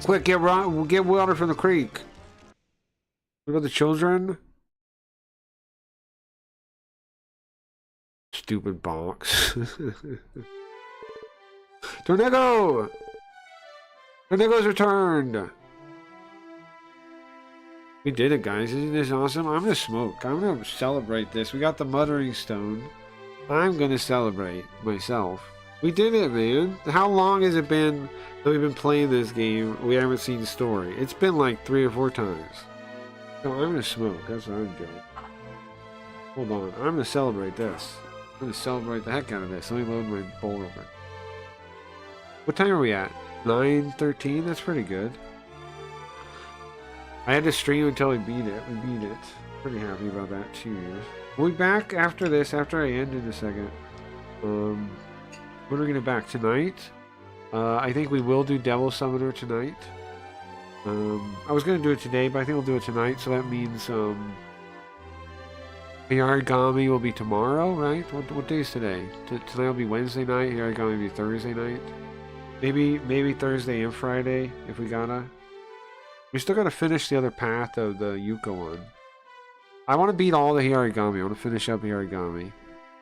Quick, get water from the creek. What about the children? Stupid box. Tornado! Tornado's returned! We did it, guys. Isn't this awesome? I'm gonna smoke. I'm gonna celebrate this. We got the Muttering Stone. I'm gonna celebrate myself. We did it, man. How long has it been that we've been playing this game? We haven't seen the story. It's been like 3 or 4 times. So I'm gonna smoke. That's what I'm doing. Hold on. I'm gonna celebrate this. I'm gonna celebrate the heck out of this. Let me load my bowl real quick. What time are we at? 9:13? That's pretty good. I had to stream until we beat it. We beat it. Pretty happy about that. 2 years. We'll be back after this, after I end in a second. When are we gonna back? Tonight? I think we will do Devil Summoner tonight. I was gonna do it today, but I think we'll do it tonight, so that means, Hiragami will be tomorrow, right? What day is today? Tonight will be Wednesday night, Hiragami will be Thursday night. Maybe Thursday and Friday, if we gotta. We still gotta finish the other path of the Yuka one. I want to beat all the Hiragami. I want to finish up Hiragami.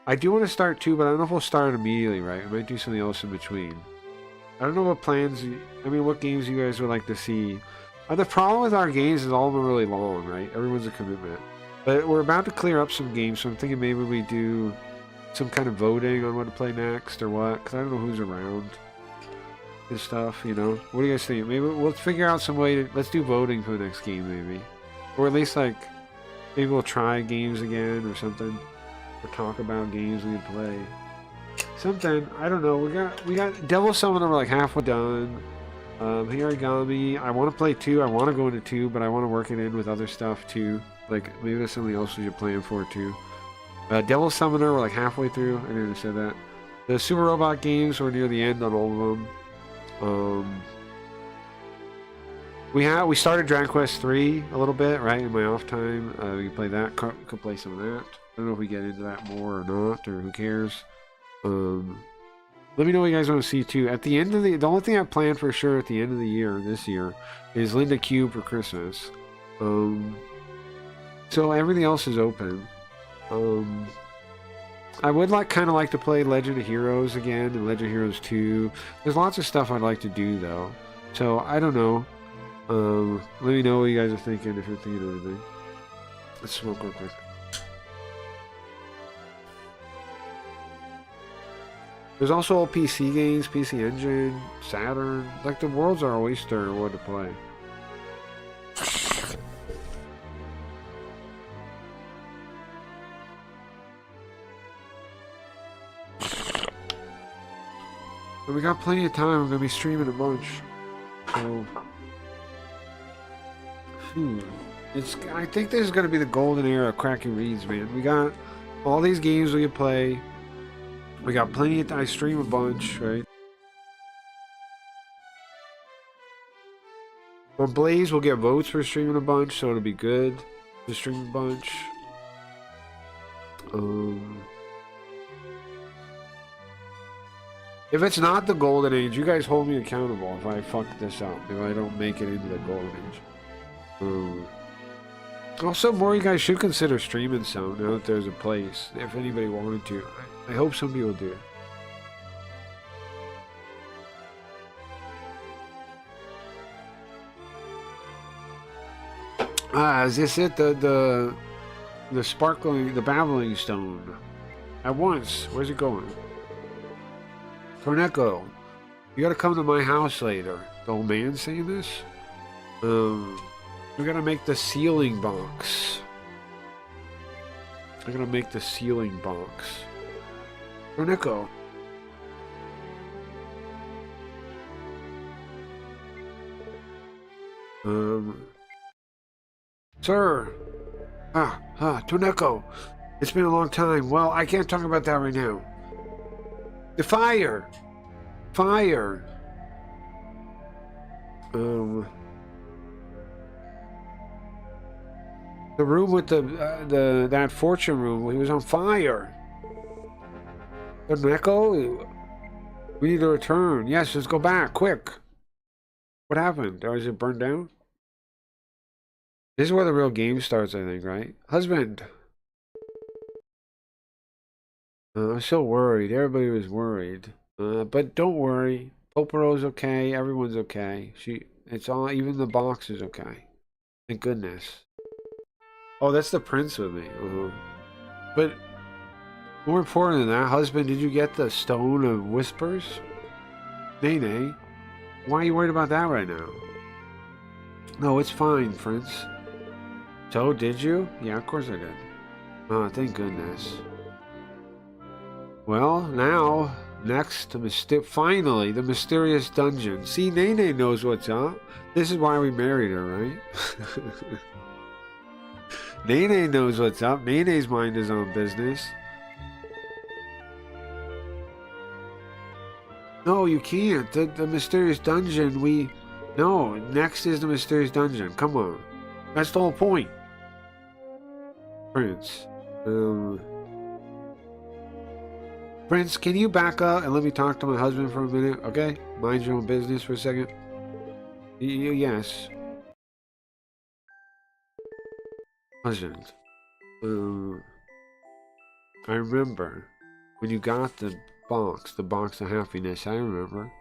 I do want to start 2, but I don't know if we'll start immediately, right? We might do something else in between. I don't know what plans, what games you guys would like to see. The problem with our games is all of them are really long, right? Everyone's a commitment. But we're about to clear up some games, so I'm thinking maybe we do some kind of voting on what to play next or what, because I don't know who's around and stuff, you know? What do you guys think? Maybe we'll figure out some way to, let's do voting for the next game, maybe. Or at least, like, maybe we'll try games again or something. Or talk about games we can play. Something, I don't know. We got Devil Summoner, we're like halfway done. Hiragami, I want to play 2. I want to go into 2, but I want to work it in with other stuff too. Like maybe there's something else we should plan for too. Devil Summoner, we're like halfway through. I didn't say that. The Super Robot games, we're near the end on all of them. We started Dragon Quest 3 a little bit, right? In my off time, we can play that. Could play some of that. I don't know if we get into that more or not, or who cares. Let me know what you guys want to see too. At the end of the only thing I planned for sure at the end of the year, this year, is Linda Cube for Christmas. So everything else is open. I would kind of like to play Legend of Heroes again and Legend of Heroes 2. There's lots of stuff I'd like to do though. So I don't know. Let me know what you guys are thinking if you're thinking of anything. Let's smoke real quick. There's also all PC games, PC Engine, Saturn. Like, the world's our oyster what to play. But we got plenty of time. We're gonna be streaming a bunch. So, I think this is gonna be the golden era of cracking reads, man. We got all these games we can play. We got plenty of time. I stream a bunch, right? On Blaze, we'll get votes for streaming a bunch, so it'll be good to stream a bunch. If it's not the golden age, you guys hold me accountable if I fuck this up, if I don't make it into the golden age. Also, more you guys should consider streaming some now that there's a place, if anybody wanted to. I hope some people do. Is this it? The sparkling, the babbling stone. At once. Where's it going? Torneco, you gotta come to my house later. The old man saying this? We gotta make the ceiling box. I gotta make the ceiling box. Torneco. Sir. Torneco. It's been a long time. Well, I can't talk about that right now. The fire! Fire! The room with that fortune room, he was on fire. The echo? We need to return. Yes, let's go back, quick. What happened? Or is it burned down? This is where the real game starts, I think, right? Husband! I'm so worried. Everybody was worried. But don't worry. Popero's okay. Everyone's okay. It's all, even the box is okay. Thank goodness. Oh, that's the prince with me. But more important than that, husband, did you get the Stone of Whispers? Nene, why are you worried about that right now? No, it's fine, Prince. So, did you? Yeah, of course I did. Oh, thank goodness. Well, now, next to finally, the mysterious dungeon. See, Nene knows what's up. This is why we married her, right? Nene knows what's up. Nene's mind is on business. No, you can't. The mysterious dungeon, No, next is the mysterious dungeon. Come on. That's the whole point. Prince. Prince, can you back up and let me talk to my husband for a minute, okay? Mind your own business for a second. Yes. Husband. I remember when you got the box of happiness, I remember.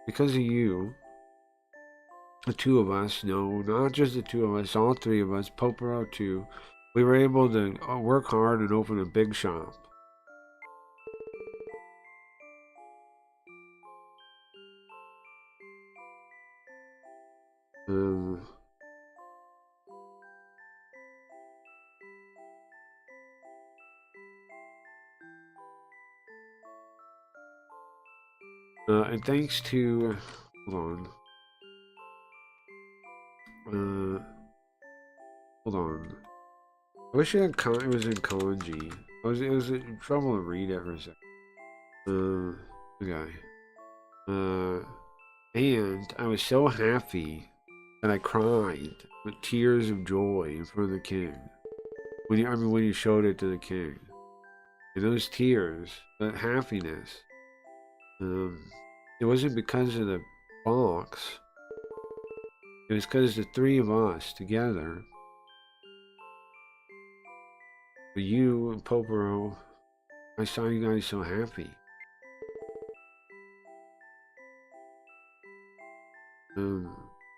Because of you, the two of us, no, not just the two of us, all three of us, Popero too, we were able to work hard and open a big shop. And thanks to, hold on. I wish it was in kanji. It was in trouble to read it for a second. Okay. And I was so happy that I cried with tears of joy in front of the king. When you showed it to the king. And those tears, that happiness, it wasn't because of the box. It was because the three of us together, for you and Popero, I saw you guys so happy.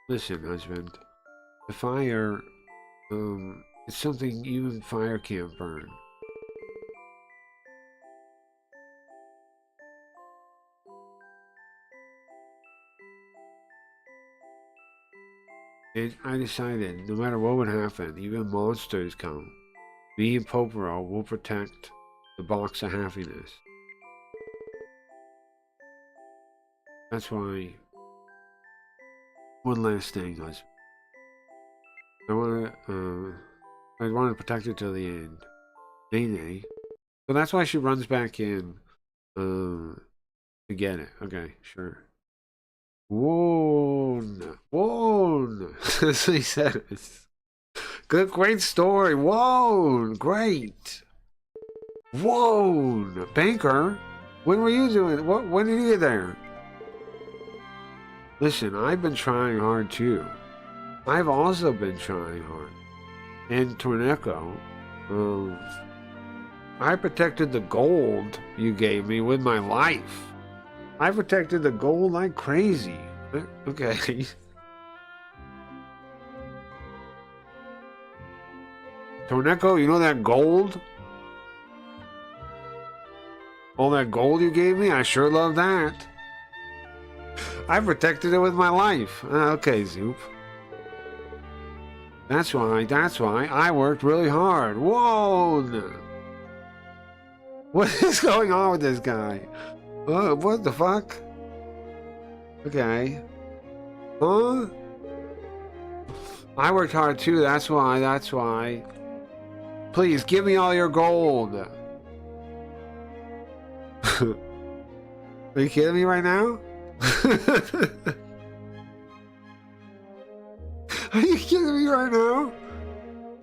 Listen, husband, the fire, It's something even fire can't burn. And I decided, no matter what would happen, even monsters come, me and Popero will protect the box of happiness. That's why. One last thing, guys. I want to protect her till the end. Nay. So that's why she runs back in to get it. Okay, sure. Whoa. That's what he says. Good, great story. Whoa, great. Whoa, Banker. When were you doing? When did you get there? Listen, I've been trying hard too. I've also been trying hard. And Torneco, I protected the gold you gave me with my life. I protected the gold like crazy. Okay. Torneco, you know that gold? All that gold you gave me? I sure love that. I protected it with my life. Okay, Zoop. That's why I worked really hard. Whoa! What is going on with this guy? What the fuck? Okay. Huh? I worked hard too, that's why. Please, give me all your gold. Are you kidding me right now? Are you kidding me right now?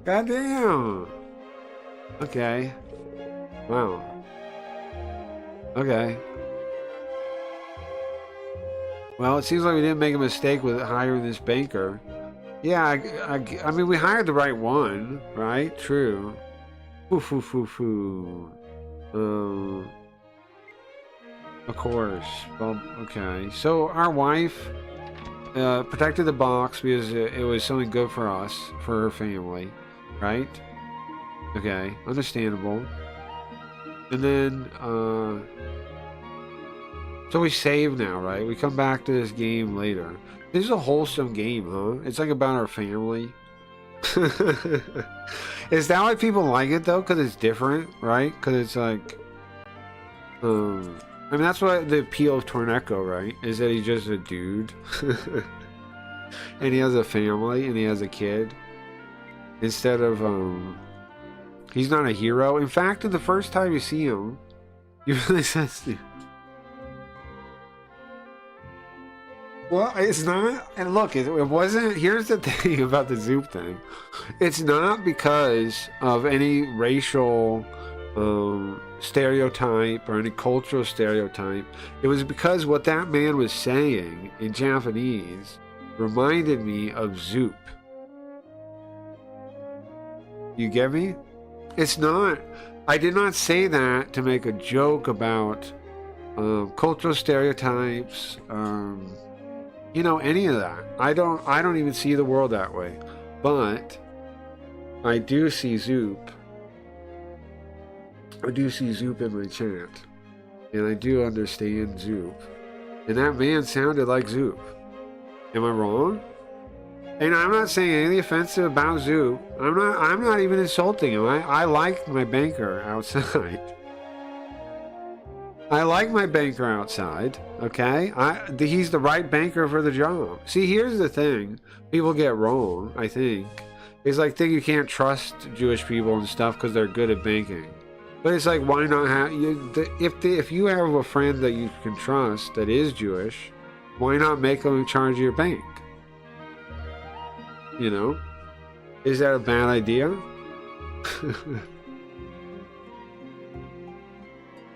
Goddamn. Okay. Wow. Okay. Well, it seems like we didn't make a mistake with hiring this banker. Yeah, I mean, we hired the right one, right? True. Of course. Well, okay. So our wife protected the box because it was something good for us, for her family, right? Okay, understandable. And then, so we save now, right? We come back to this game later. This is a wholesome game, huh? It's like about our family. Is that why people like it though? Because it's different, right? Because it's like, I mean, that's what the appeal of Torneco, right? Is that he's just a dude, and he has a family, and he has a kid. Instead of, he's not a hero. In fact, the first time you see him, he really says, well, it's not, and look, it wasn't, here's the thing about the Zoop thing. It's not because of any racial stereotype or any cultural stereotype. It was because what that man was saying in Japanese reminded me of Zoop. You get me? It's not, I did not say that to make a joke about cultural stereotypes, you know, any of that. I don't even see the world that way. But I do see Zoop. I do see Zoop in my chat. And I do understand Zoop. And that man sounded like Zoop. Am I wrong? And I'm not saying anything offensive about Zoop. I'm not even insulting him. I like my banker outside. I like my banker outside, okay? He's the right banker for the job. See, here's the thing people get wrong, I think. It's like think you can't trust Jewish people and stuff because they're good at banking. But it's like, why not have... If you have a friend that you can trust that is Jewish, why not make them in charge of your bank? You know? Is that a bad idea?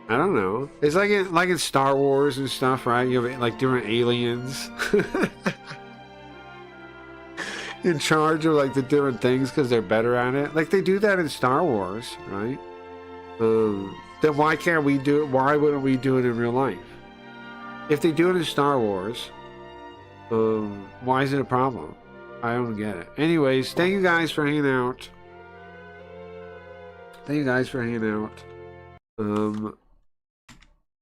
I don't know. It's like in Star Wars and stuff, right? You have like different aliens in charge of like the different things because they're better at it. Like they do that in Star Wars, right? Then why can't we do it? Why wouldn't we do it in real life? If they do it in Star Wars, why is it a problem? I don't get it. Anyways, thank you guys for hanging out. Thank you guys for hanging out.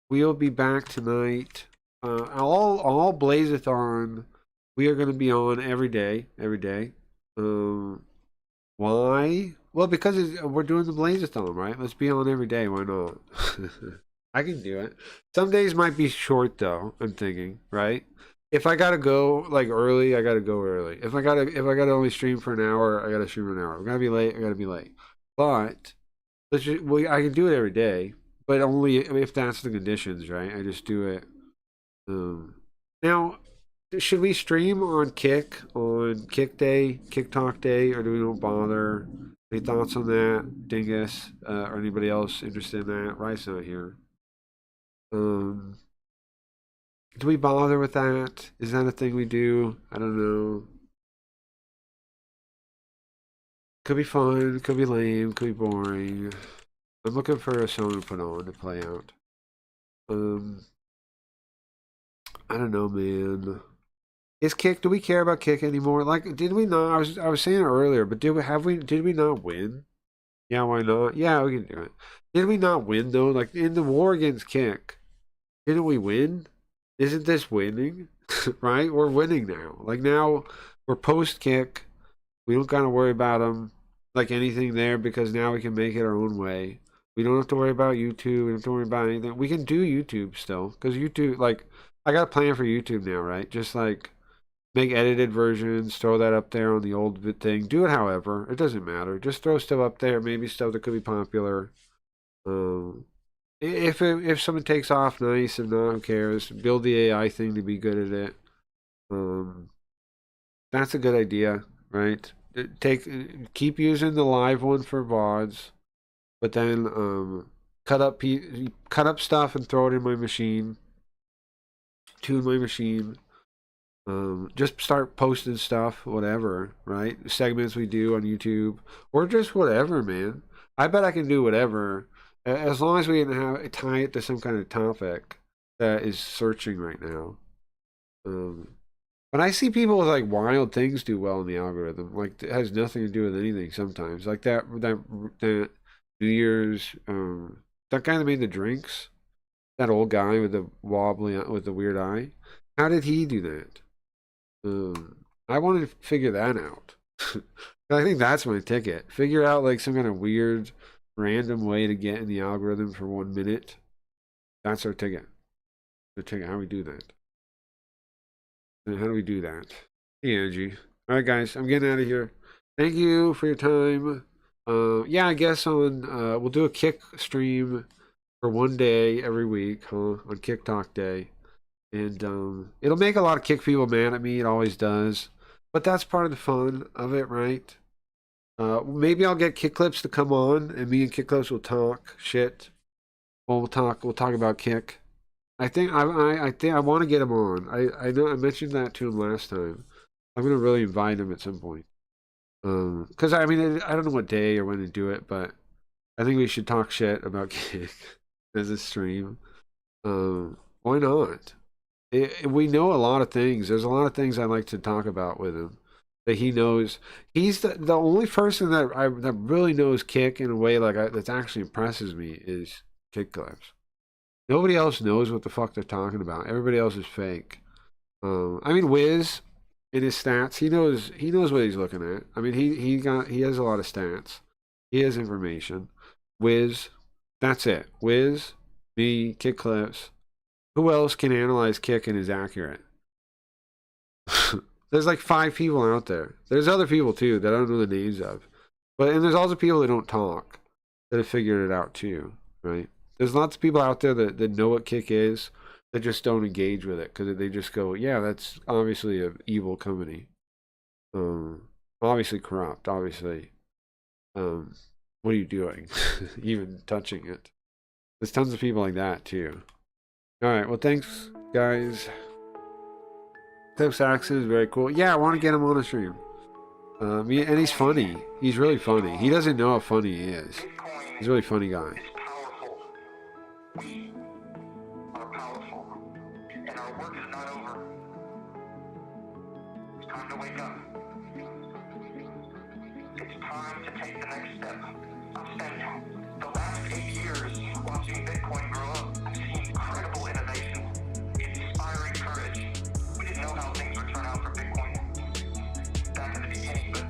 We'll be back tonight. All Blazathon. We are going to be on every day. Why? Well, because we're doing the Blazathon, right? Let's be on every day. Why not? I can do it. Some days might be short though. I'm thinking, right? If I gotta go like early, I gotta go early. If I gotta only stream for an hour, I gotta stream for an hour. If I gotta be late, I gotta be late. But I can do it every day, but only if that's the conditions, right? I just do it. Now, should we stream on Kick Day, Kick Talk Day, or do we not bother? Any thoughts on that, Dingus, or anybody else interested in that? Rice not here. Do we bother with that? Is that a thing we do? I don't know. Could be fun, could be lame, could be boring. I'm looking for a song to put on to play out. I don't know, man. Is Kick? Do we care about Kick anymore? Like, did we not? I was saying it earlier, but did we not win? Yeah, why not? Yeah, we can do it. Did we not win though? Like in the war against Kick, didn't we win? Isn't this winning? Right? We're winning now. Like now we're post Kick. We don't gotta worry about them like anything there because now we can make it our own way. We don't have to worry about YouTube. We don't have to worry about anything. We can do YouTube still because YouTube, like, I got a plan for YouTube now, right? Just like make edited versions, throw that up there on the old thing. Do it however. It doesn't matter. Just throw stuff up there. Maybe stuff that could be popular. If someone takes off, nice. If not, who cares? Build the AI thing to be good at it. That's a good idea, right? Keep using the live one for VODs, but then cut up stuff and throw it in my machine. Tune my machine. Just start posting stuff, whatever, right? Segments we do on YouTube, or just whatever, man. I bet I can do whatever, as long as we can tie it to some kind of topic that is searching right now. But I see people with like wild things do well in the algorithm, like it has nothing to do with anything. Sometimes, like that New Year's, that guy that made the drinks, that old guy with the weird eye. How did he do that? I wanted to figure that out. I think that's my ticket. Figure out like some kind of weird, random way to get in the algorithm for 1 minute. That's our ticket. The ticket. How we do that? And how do we do that? Hey, Angie. All right, guys. I'm getting out of here. Thank you for your time. Yeah, I guess we'll do a Kick stream for 1 day every week, huh? On Kick Talk Day. And it'll make a lot of Kick people mad at me. It always does. But that's part of the fun of it, right? Maybe I'll get Kick Clips to come on, and me and Kick Clips will talk shit. We'll talk about Kick. I think I want to get him on. I know I mentioned that to him last time. I'm gonna really invite him at some point. Because I mean I don't know what day or when to do it, but I think we should talk shit about Kick as a stream. Why not? We know a lot of things. There's a lot of things I like to talk about with him that he knows. He's the only person that really knows Kick in a way like that actually impresses me is Kick Clips. Nobody else knows what the fuck they're talking about. Everybody else is fake. I mean, Wiz in his stats, he knows what he's looking at. I mean, he has a lot of stats. He has information. Wiz, that's it. Wiz, me, Kick Clips. Who else can analyze Kick and is accurate? There's like 5 people out there. There's other people too that I don't know the names of. And there's also people that don't talk that have figured it out too, right? There's lots of people out there that know what Kick is that just don't engage with it because they just go, yeah, that's obviously an evil company. Obviously corrupt, obviously. What are you doing? Even touching it. There's tons of people like that too. Alright, well thanks guys. Clips Axon is very cool. Yeah, I want to get him on a stream. And he's funny. He's really funny. He doesn't know how funny he is. He's a really funny guy. We are powerful, and our work is not over. It's time to wake up. It's time to take the next step. I've spent the last 8 years watching Bitcoin grow up. I've seen incredible innovation, inspiring courage. We didn't know how things would turn out for Bitcoin back in the beginning, but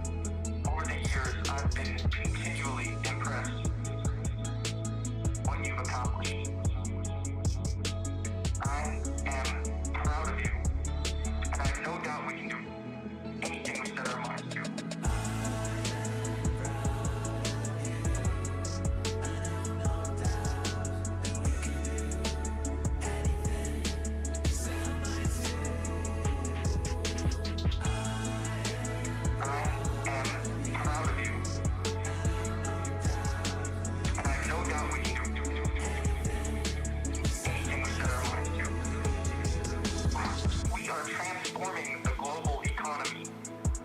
over the years, I've been continually impressed what you've accomplished. I am proud of you, and I have no doubt we can do anything we set our minds to. I am proud of you, and I have no doubt we can do anything we set our minds to. We are transforming the global economy.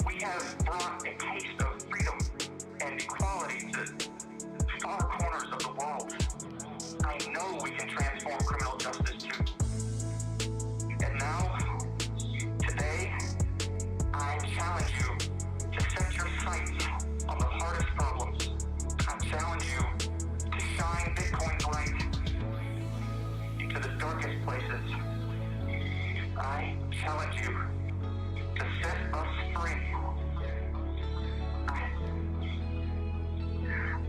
We have brought a taste of freedom and equality to far corners of the world. I know we can transform criminal justice too. And now, today, I challenge you to set your sights on the hardest problems. I challenge you to shine Bitcoin's light into the darkest places. I challenge you to set us free.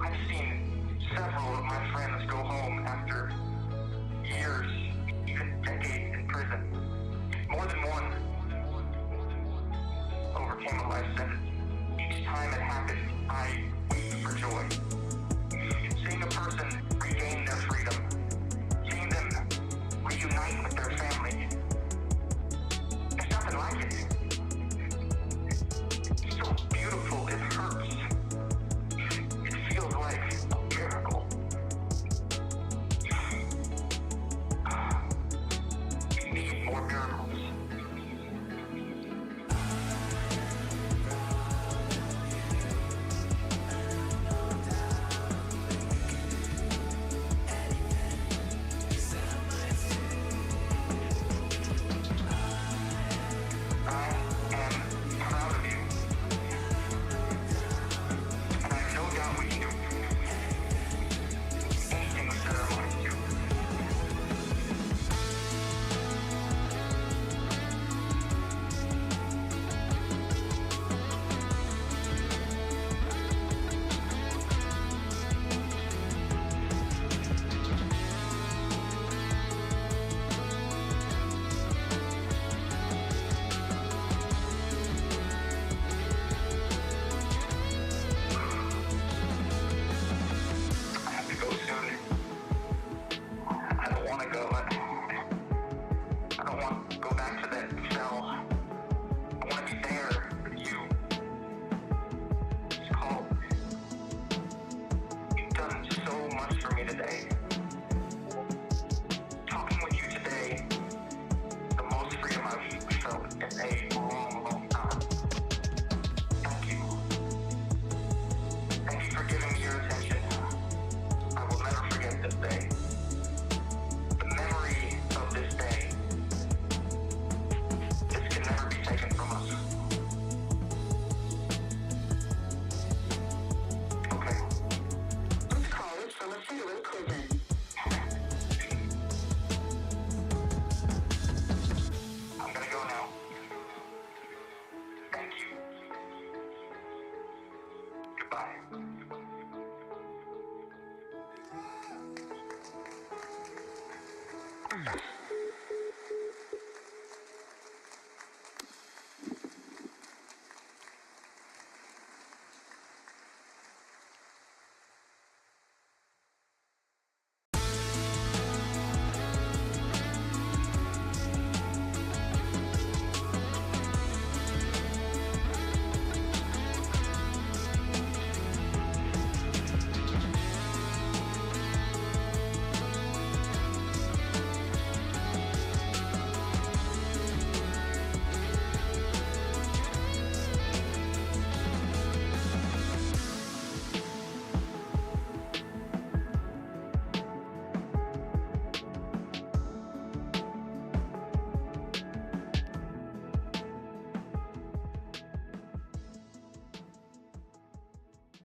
I've seen several of my friends go home after years, even decades in prison. More than one overcame a life sentence. Each time it happened, I weep for joy. Seeing a person regain their freedom, seeing them reunite